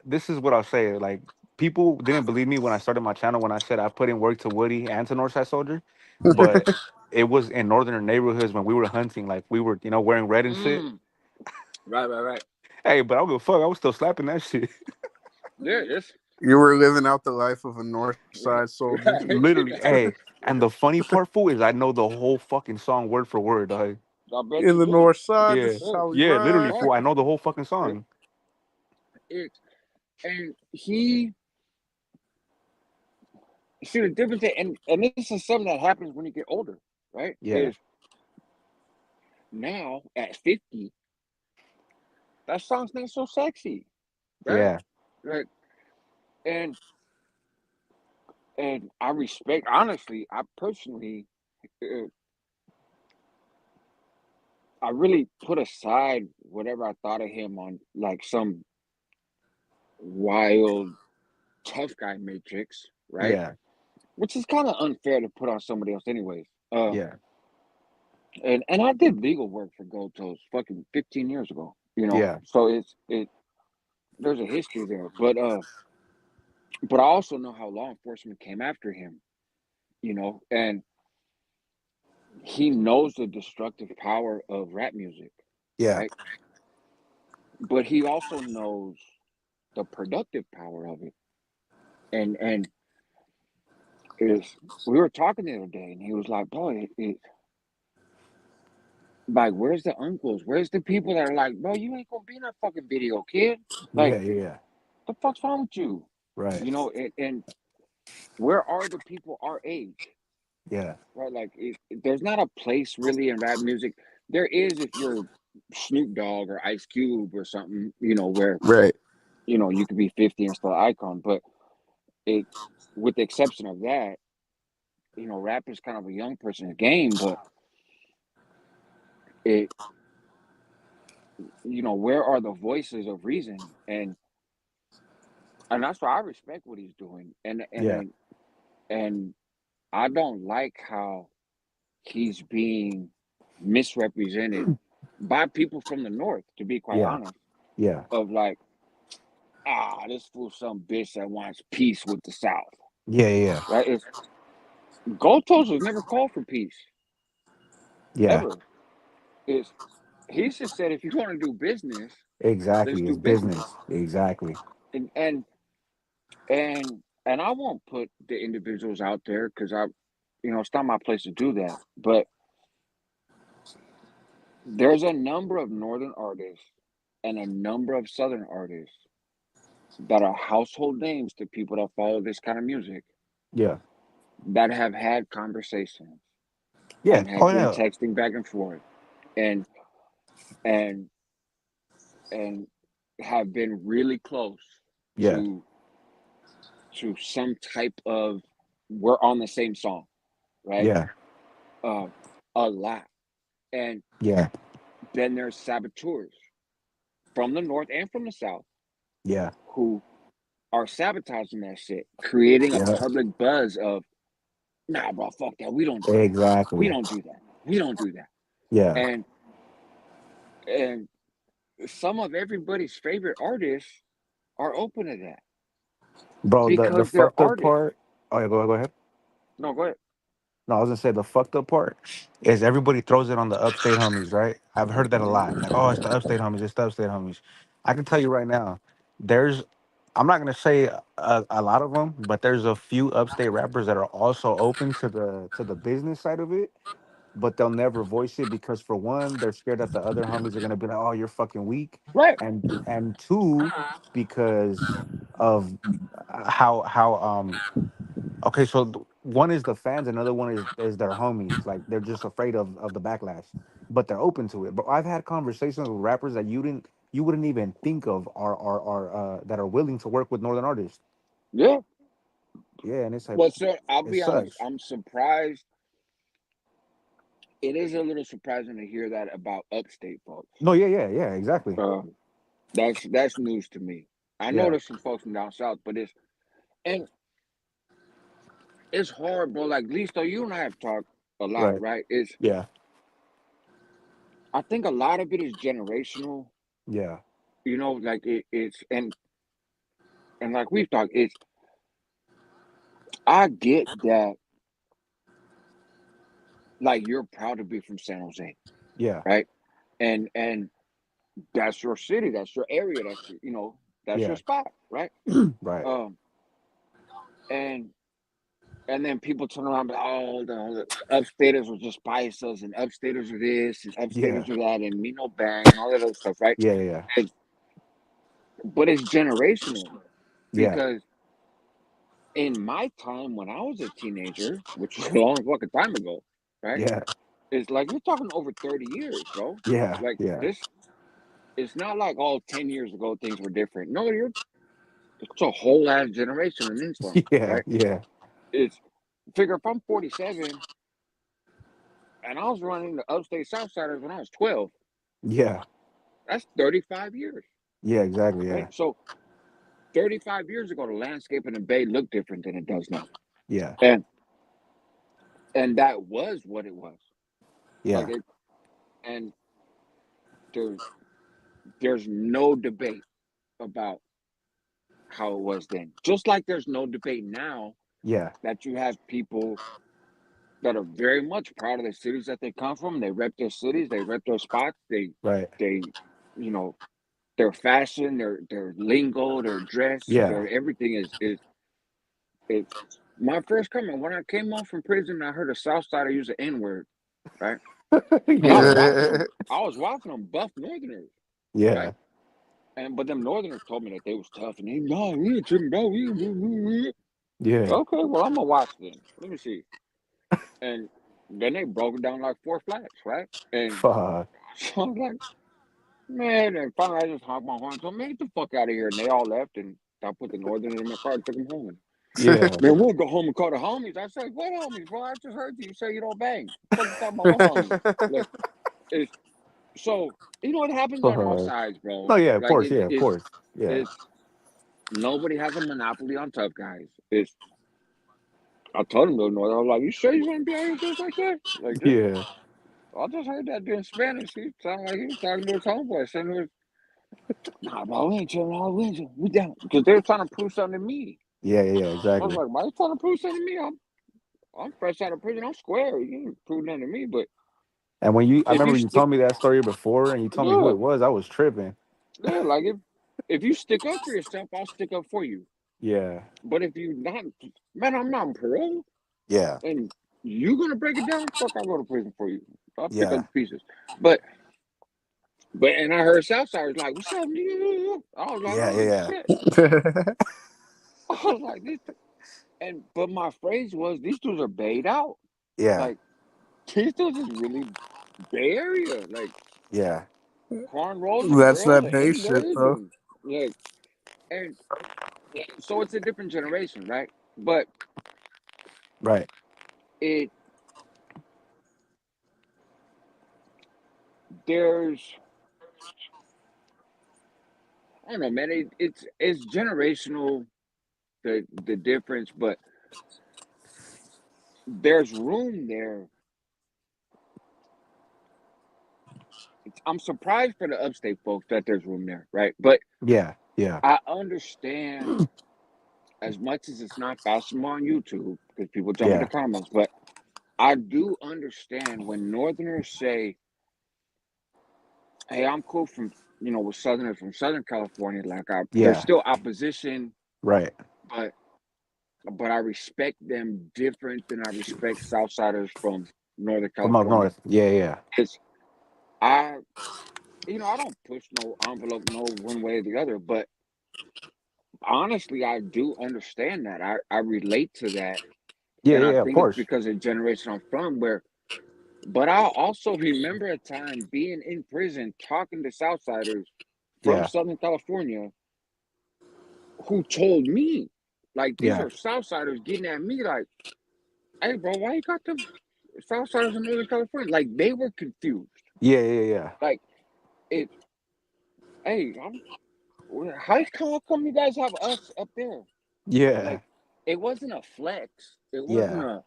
this is what I'll say. Like, people didn't believe me when I started my channel when I said I put in work to Woody and to Northside Soldier. But it was in northern neighborhoods when we were hunting, like we were, wearing red and shit. Mm. Right. Hey, but I don't give a fuck. I was still slapping that shit. There it is. You were living out the life of a North Right. Side soldier. Right. Literally. Hey, and the funny part, fool, is I know the whole fucking song word for word, dog. I bet In you the do. North Side, Yeah. this is Sure. how we Yeah, literally, ride. fool. Right. I know the whole fucking song. It, and he see the difference, and this is something that happens when you get older, right? Yeah. Is now at 50, that song's not so sexy, right? Yeah. Right. And I respect, honestly, I personally, uh, I really put aside whatever I thought of him on like some wild tough guy matrix, right? Yeah. Which is kind of unfair to put on somebody else, anyways. Yeah. And I did legal work for Gold Toast fucking 15 years ago, Yeah. So it there's a history there, but I also know how law enforcement came after him, and he knows the destructive power of rap music, Yeah. right? But he also knows the productive power of it. And is we were talking the other day, and he was like, "Boy, like, where's the uncles? Where's the people that are like, bro, you ain't gonna be in that fucking video, kid? Like, Yeah. Yeah. the fuck's wrong with you? Right. And where are the people our age, Yeah. right? Like, there's not a place really in rap music. There is if you're Snoop Dogg or Ice Cube or something, where Right. you could be 50 and still an icon. But it, with the exception of that, rap is kind of a young person's game. But it, where are the voices of reason? And that's why I respect what he's doing. Yeah. And I don't like how he's being misrepresented by people from the north, to be quite Yeah. honest, Yeah. of like, this fool some bitch that wants peace with the South. Yeah. Yeah. Right? It's Gold Toast was never called for peace. Yeah. Ever. It's he just said, if you want to do business, let's Exactly. do It's business. business. Exactly. And and I won't put the individuals out there because it's not my place to do that. But there's a number of northern artists and a number of southern artists that are household names to people that follow this kind of music Yeah. that have had conversations Yeah. and Oh have been yeah. texting back and forth and and and have been really close Yeah. to some type of we're on the same song, right? Yeah. Uh, a lot. And Yeah. then there's saboteurs from the north and from the south Yeah. who are sabotaging that shit, creating a Yeah. public buzz of, nah, bro, fuck that. We don't do that. We Exactly. don't do that. We don't do that. Yeah. And and some of everybody's favorite artists are open to that Bro, the because they're fucked up artists. part. Oh yeah, go ahead. No, go ahead. No, I was gonna say the fucked up part is everybody throws it on the upstate homies, right? I've heard that a lot. Like, oh, it's the upstate homies, it's the upstate homies. I can tell you right now, there's I'm not gonna say a lot of them, but there's a few upstate rappers that are also open to the business side of it, but they'll never voice it because for one, they're scared that the other homies are gonna be like, "Oh, you're fucking weak," Right. and two, because of how. Okay, so one is the fans, another one is their homies. Like they're just afraid of the backlash, but they're open to it. But I've had conversations with rappers that you wouldn't even think of are that are willing to work with northern artists. Yeah. Yeah, and it's like Well, sir, I'll it be honest. sucks. I'm surprised. It is a little surprising to hear that about upstate folks. No, yeah, exactly. Um, that's news to me. I know Yeah, there's some folks from down south, but and it's hard, bro. Like Listo, you and I have talked a lot, right. right? It's Yeah, I think a lot of it is generational. yeah, Like it's and like we've talked, it's I get that like you're proud to be from San Jose, yeah, right? And that's your city, that's your area, that's your yeah, spot, right? right. Um and and then people turn around and be, oh, the upstaters were just biases and upstaters are this and Yeah, upstaters are that and me no bang and all that other stuff, right? yeah, And, but it's generational yeah, because in my time when I was a teenager, which was a long fucking time ago, right? yeah, It's like you're talking over 30 years, bro. yeah, Like yeah, this, it's not like all 10 years ago things were different. No, it's a whole ass generation and then some, yeah, right? yeah, It's figure if I'm 47 and I was running the upstate Southsiders when I was 12, yeah, that's 35 years, yeah, exactly. right? Yeah, So 35 years ago, the landscape in the Bay looked different than it does now. yeah, And and that was what it was. Like yeah, it and there's there's no debate about how it was then. Just like there's no debate now yeah, that you have people that are very much proud of the cities that they come from. They rep their cities, they rep their spots, right. they you know, their fashion, their lingo, their dress, Yeah, their everything is my first comment when I came home from prison. I heard a South Sider use an N word, right? And yeah, I was watching them buff Northerners, right? yeah, And but them Northerners told me that they was tough, and they no, we ain't tripping, bro. yeah. Okay, well I'm gonna watch then. Let me see. And then they broke it down like four flats, right? And Fuck. so I was like, man, and finally I just honked my horn and told them, man, get the fuck out of here. And they all left, and I put the Northerners in my car and took them home. And, Yeah, man, we'll go home and call the homies. I said, what homies, bro? I just heard you say you don't bang. What the fuck you talking about? What homies? Like, it's so it happens on all fuck. sides, bro. No, yeah, of Like course, yeah, of course, yeah, it's nobody has a monopoly on tough guys. It's I told him, North. I was like, you sure you want to be out here just like that? Like this? yeah, I just heard that in Spanish. He sounded like he was talking to his homeboy. Saying, nah, bro, we ain't chilling all we ain't chilling. We down. Because they were trying to prove something to me. yeah, I was exactly. like, why you trying to prove something to me? I'm fresh out of prison. I'm square. You didn't prove nothing to me. But And when I If you remember you stick, told me that story before, and you told me who yeah, it was. I was tripping. yeah, like if you stick up for yourself, I'll stick up for you. Yeah, But if you not, man, I'm not on parole, yeah, and you gonna break it down, fuck, I'll go to prison for you. I'll pick up yeah, the pieces. But and I heard Southsiders like, "What's up, nigga?" I was like, yeah, "Oh yeah, shit!" yeah, I was like, "This," but my phrase was, "These dudes are bayed out. yeah, Like these dudes is really Bay Area, like yeah, cornrows and That's girls that and Bay shit, N-words though. and like and so it's a different generation, right? But right. it there's I don't know, man. It's generational the difference, but there's room there. I'm surprised for the upstate folks that there's room there, right? But Yeah, yeah, I understand as much as it's not fashionable on YouTube because people jump in the yeah, comments, but I do understand when Northerners say, "Hey, I'm cool from with Southerners from Southern California." Like there's yeah. still opposition, Right. but I respect them different than I respect Southsiders from Northern From up California. north. Yeah, yeah, It's I I don't push no envelope no one way or the other, but honestly, I do understand that. I relate to that, yeah, and yeah, I yeah. Of think it's course. because of the generation I'm from. But I also remember a time being in prison talking to Southsiders from Yeah, Southern California who told me, like, these yeah, are Southsiders getting at me, like, "Hey, bro, why you got them Southsiders in Northern California?" Like, they were confused. yeah, yeah, yeah, Like, it, hey, how come you guys have us up there? yeah, Like, it wasn't a flex. It wasn't yeah. a,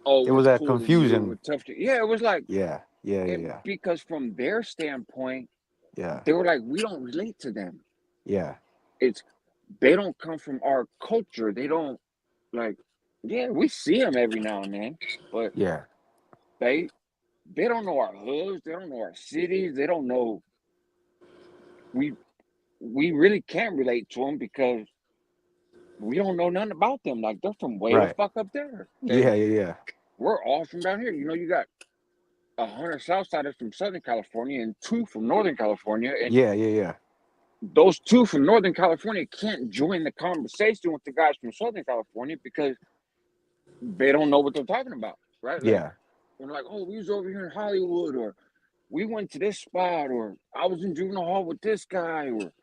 oh, It we're was that cooler than you. confusion. We're tough to, yeah, it was like, Yeah, yeah, yeah, yeah, because from their standpoint, yeah, they were like, we don't relate to them. yeah, It's, they don't come from our culture. They don't, like, yeah, we see them every now and then, but yeah, they, they don't know our hoods. They don't know our cities. They don't know, we, we really can't relate to them because we don't know nothing about them. Like, they're from way the right. fuck up there. Yeah, And yeah, yeah, we're all from down here. You got 100 Southsiders from Southern California and two from Northern California. And yeah, yeah, yeah, those two from Northern California can't join the conversation with the guys from Southern California because they don't know what they're talking about, right? Like, yeah, they're like, oh, we was over here in Hollywood, or we went to this spot, or I was in juvenile hall with this guy, or,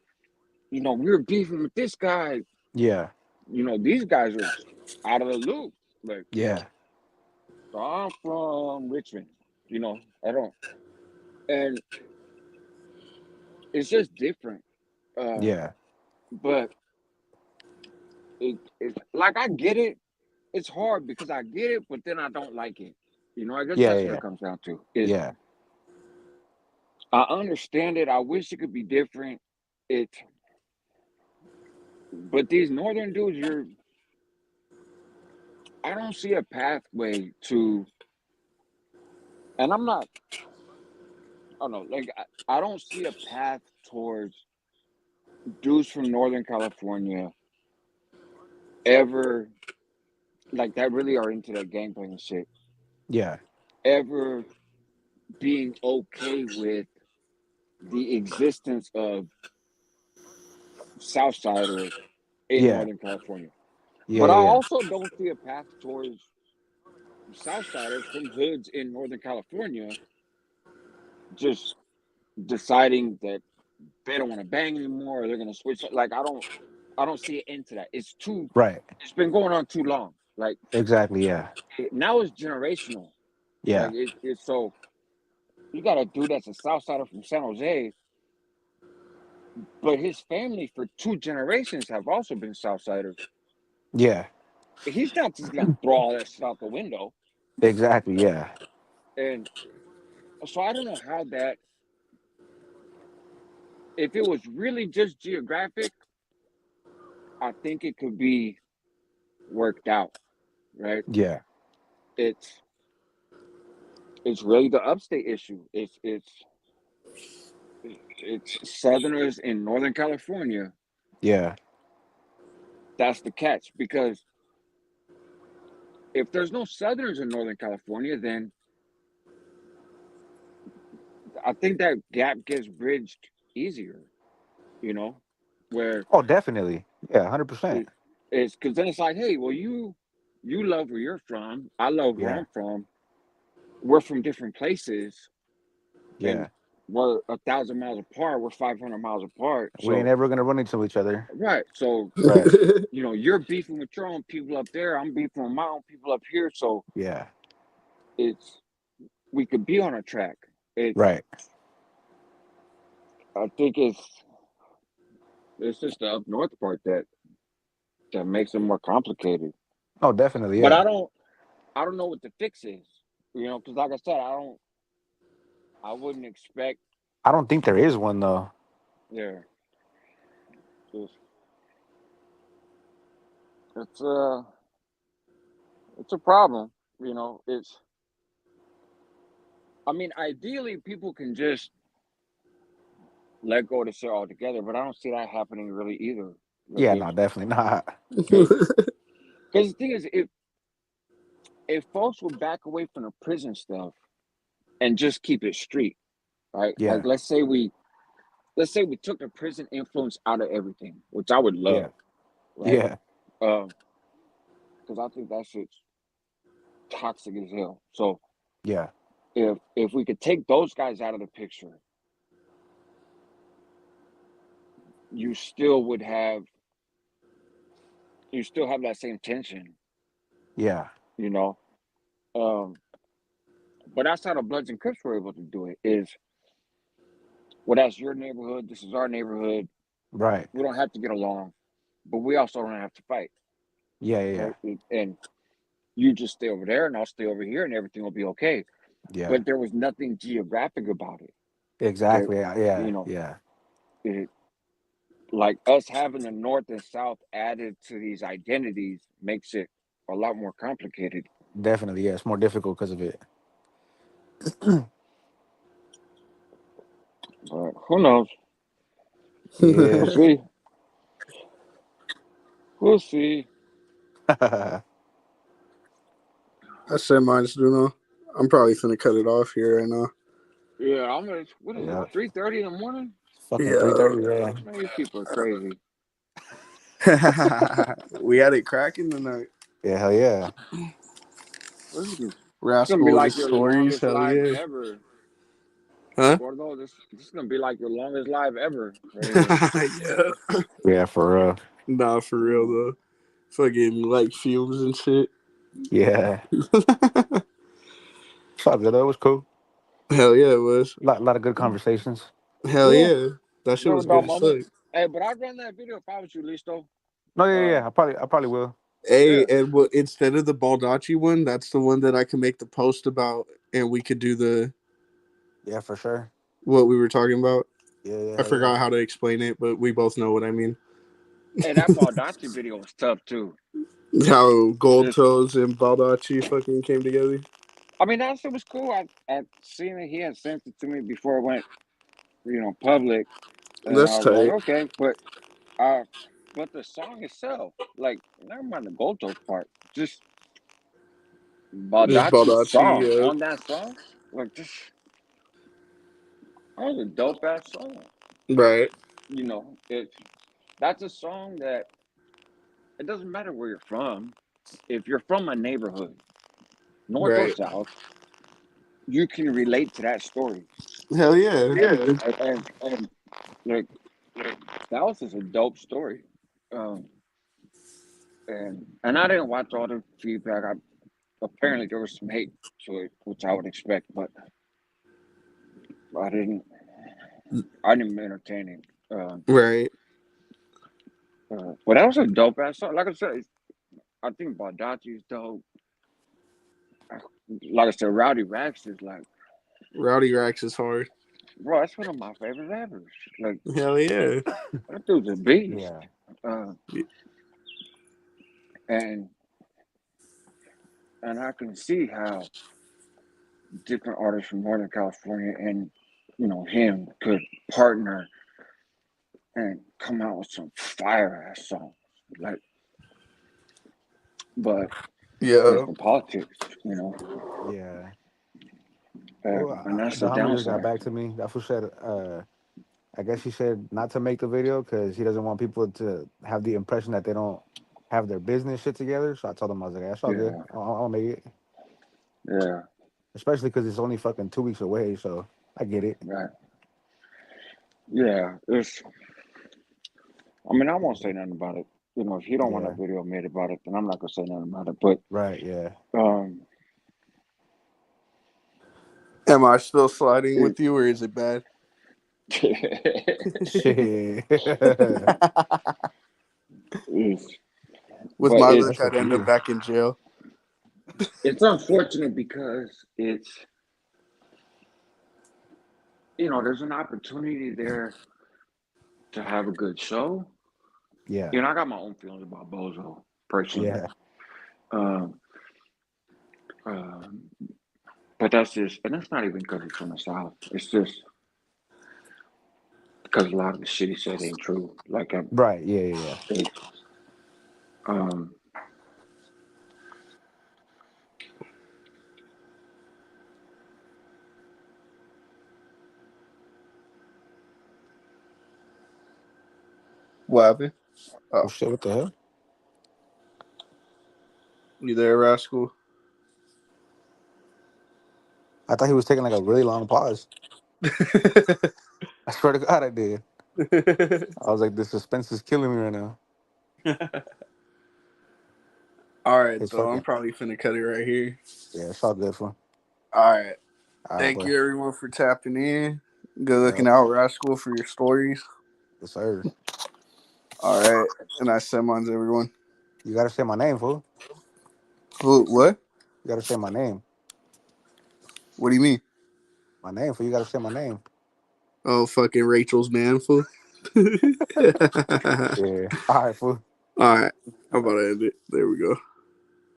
we were beefing with this guy. yeah, These guys are out of the loop. Like, yeah, so I'm from Richmond, I don't. And it's just different. Uh, yeah, but it's like I get it. It's hard because I get it, but then I don't like it. I guess yeah, that's what yeah, it comes down to. Is yeah, I understand it. I wish it could be different. It, but these northern dudes, I don't see a pathway to, and I'm not. I don't know. Like I don't see a path towards dudes from Northern California ever like that really are into that gangplank and shit. yeah, Ever being okay with the existence of Southsiders in yeah, Northern California. yeah, But I yeah, also don't see a path towards Southsiders from hoods in Northern California just deciding that they don't want to bang anymore or they're gonna switch. Like I don't see it into that. right. It's been going on too long. Like Exactly. Yeah, now it's generational. yeah, Like it's so you got a dude that's a Southsider from San Jose, but his family for two generations have also been Southsiders. yeah, He's not just gonna throw all that shit out the window. exactly. Yeah, And so I don't know how that if it was really just geographic, I think it could be worked out, right? yeah, It's it's really the upstate issue. It's Southerners in Northern California. Yeah. That's the catch. Because if there's no Southerners in Northern California, then I think that gap gets bridged easier. You know, where Oh, definitely. Yeah, 100%. it's because then it's like, hey, well, you love where you're from. I love where Yeah. I'm from. We're from different places, and Yeah. we're 1,000 miles apart. We're 500 miles apart. We ain't So ever gonna run into each other. right. So Right. you're beefing with your own people up there. I'm beefing with my own people up here. So Yeah. it's we could be on a track. It's Right. I think it's just the up north part that makes it more complicated. Oh, definitely. But Yeah. I don't know what the fix is. Because like I said, I wouldn't expect. I don't think there is one though. Yeah, it's it's a it's a problem. It's. I mean, ideally, people can just let go of the shit altogether, but I don't see that happening really either. Like, Yeah. No, definitely not. because the thing is, if folks would back away from the prison stuff and just keep it street, right? Like, Yeah. let's say we took the prison influence out of everything, which I would Yeah. love, right? Yeah. Um, because I think that shit's toxic as hell. So Yeah. if we could take those guys out of the picture, you still would have you still have that same tension, Yeah. you know. Um, but that's how the Bloods and Crips were able to do it. Is well, that's your neighborhood. This is our neighborhood. Right. We don't have to get along, but we also don't have to fight, Yeah. Yeah. Yeah. right? And you just stay over there, and I'll stay over here, and everything will be okay. Yeah. But there was nothing geographic about it. There, Exactly. Yeah. Yeah. you know, Yeah. it, like us having the North and South added to these identities makes it a lot more complicated. Definitely. Yeah. It's more difficult because of it. But who knows? We'll Yeah. see. We'll see. I said mine's Duno. I'm probably gonna cut it off here right now. Yeah, I'm gonna. What is it? Yeah. 3:30 in the morning? Fucking Yeah. 3:30. Yeah. Man, these people are crazy. We had it cracking tonight. Yeah. Hell yeah. It's gonna be Rascal with the like your stories. longest Hell live yeah. ever, Huh? Gordo. This is gonna be like your longest live ever, right here. Yeah. Yeah. For real. Nah, for real Mm. though. Fucking like fumes and shit. Yeah. It's all good though. It was cool. Hell yeah, it was. Lot of good conversations. Hell Yeah, yeah. That shit never a was dull good as moment. fuck. Hey, but I'd run that video if I was you, Listo. No, yeah, Uh, yeah. I probably will. Hey, yeah, and what instead of the Baldacci one, that's the one that I can make the post about, and we could do the Yeah, for sure. what we were talking about. Yeah, yeah, I hell yeah. forgot how to explain it, but we both know what I mean. and that Baldacci video was tough too. How Gold Just, Toes and Baldacci fucking came together. I mean, that shit was cool. I seen it. He had sent it to me before it went, public, and I That's was like, tight. okay, uh, but the song itself, like, never mind the Gotos part, just Just Baldacci's song Baldacci, on that song, like, just that was a dope ass song. right, It's that's a song that it doesn't matter where you're from. If you're from a neighborhood, north or right. south, you can relate to that story. Hell yeah. Yeah. And like that was just a dope story. Um, and I didn't watch all the feedback. Apparently there was some hate to it, which I would expect, but I didn't. I didn't entertain it. Right, But that was a dope ass song. Like I said, I think Baldacci is dope. Like I said, Rowdy Rax is like, Rowdy Rax is hard. bro, that's one of my favorites ever. Like Hell yeah. that dude's a beast. Yeah. Uh, and and I can see how different artists from Northern California and, him could partner and come out with some fire ass songs. Like, but Yeah. there's the politics, Yeah. and that's The the homie just got downside. back to me. That fool said, I guess he said not to make the video because he doesn't want people to have the impression that they don't have their business shit together. So I told him, I was like, that's all good. Yeah, I'll make it. yeah, Especially because it's only fucking 2 weeks away. So I get it. right. Yeah, I won't say nothing about it. If you don't want a Yeah. video made about it, then I'm not gonna say nothing about it. But Right. Yeah. Am I still sliding it, with you, or is it bad? Shit. it's, With but my luck, That's it's up I'd to end up you. back in jail. it's unfortunate because there's an opportunity there to have a good show. Yeah. I got my own feelings about Bozo personally. Yeah. Um, um, but that's just, and that's not even because he's from the South. It's just because a lot of the shit he said ain't true. Like, Right. Yeah. Yeah. it, um, What happened? Oh, Oh, shit. What the hell? you there, Rascal? I thought he was taking like a really long pause. I swear to God, I did. I was like, the suspense is killing me right now. All right, It's though. I'm fucking, probably finna cut it right here. yeah, it's all good for. All right. All right, Thank boy. you, everyone, for tapping in. Good looking Yep. out, Rascal, for your stories. Yes, sir. All right. And I said mine's everyone. You got to say my name, fool. What? You got to say my name. What do you mean? My name, fool. You got to say my name. Oh, fucking Rachel's man, fool. All Yeah. All right, fool. right. I'm about to end it. There we go.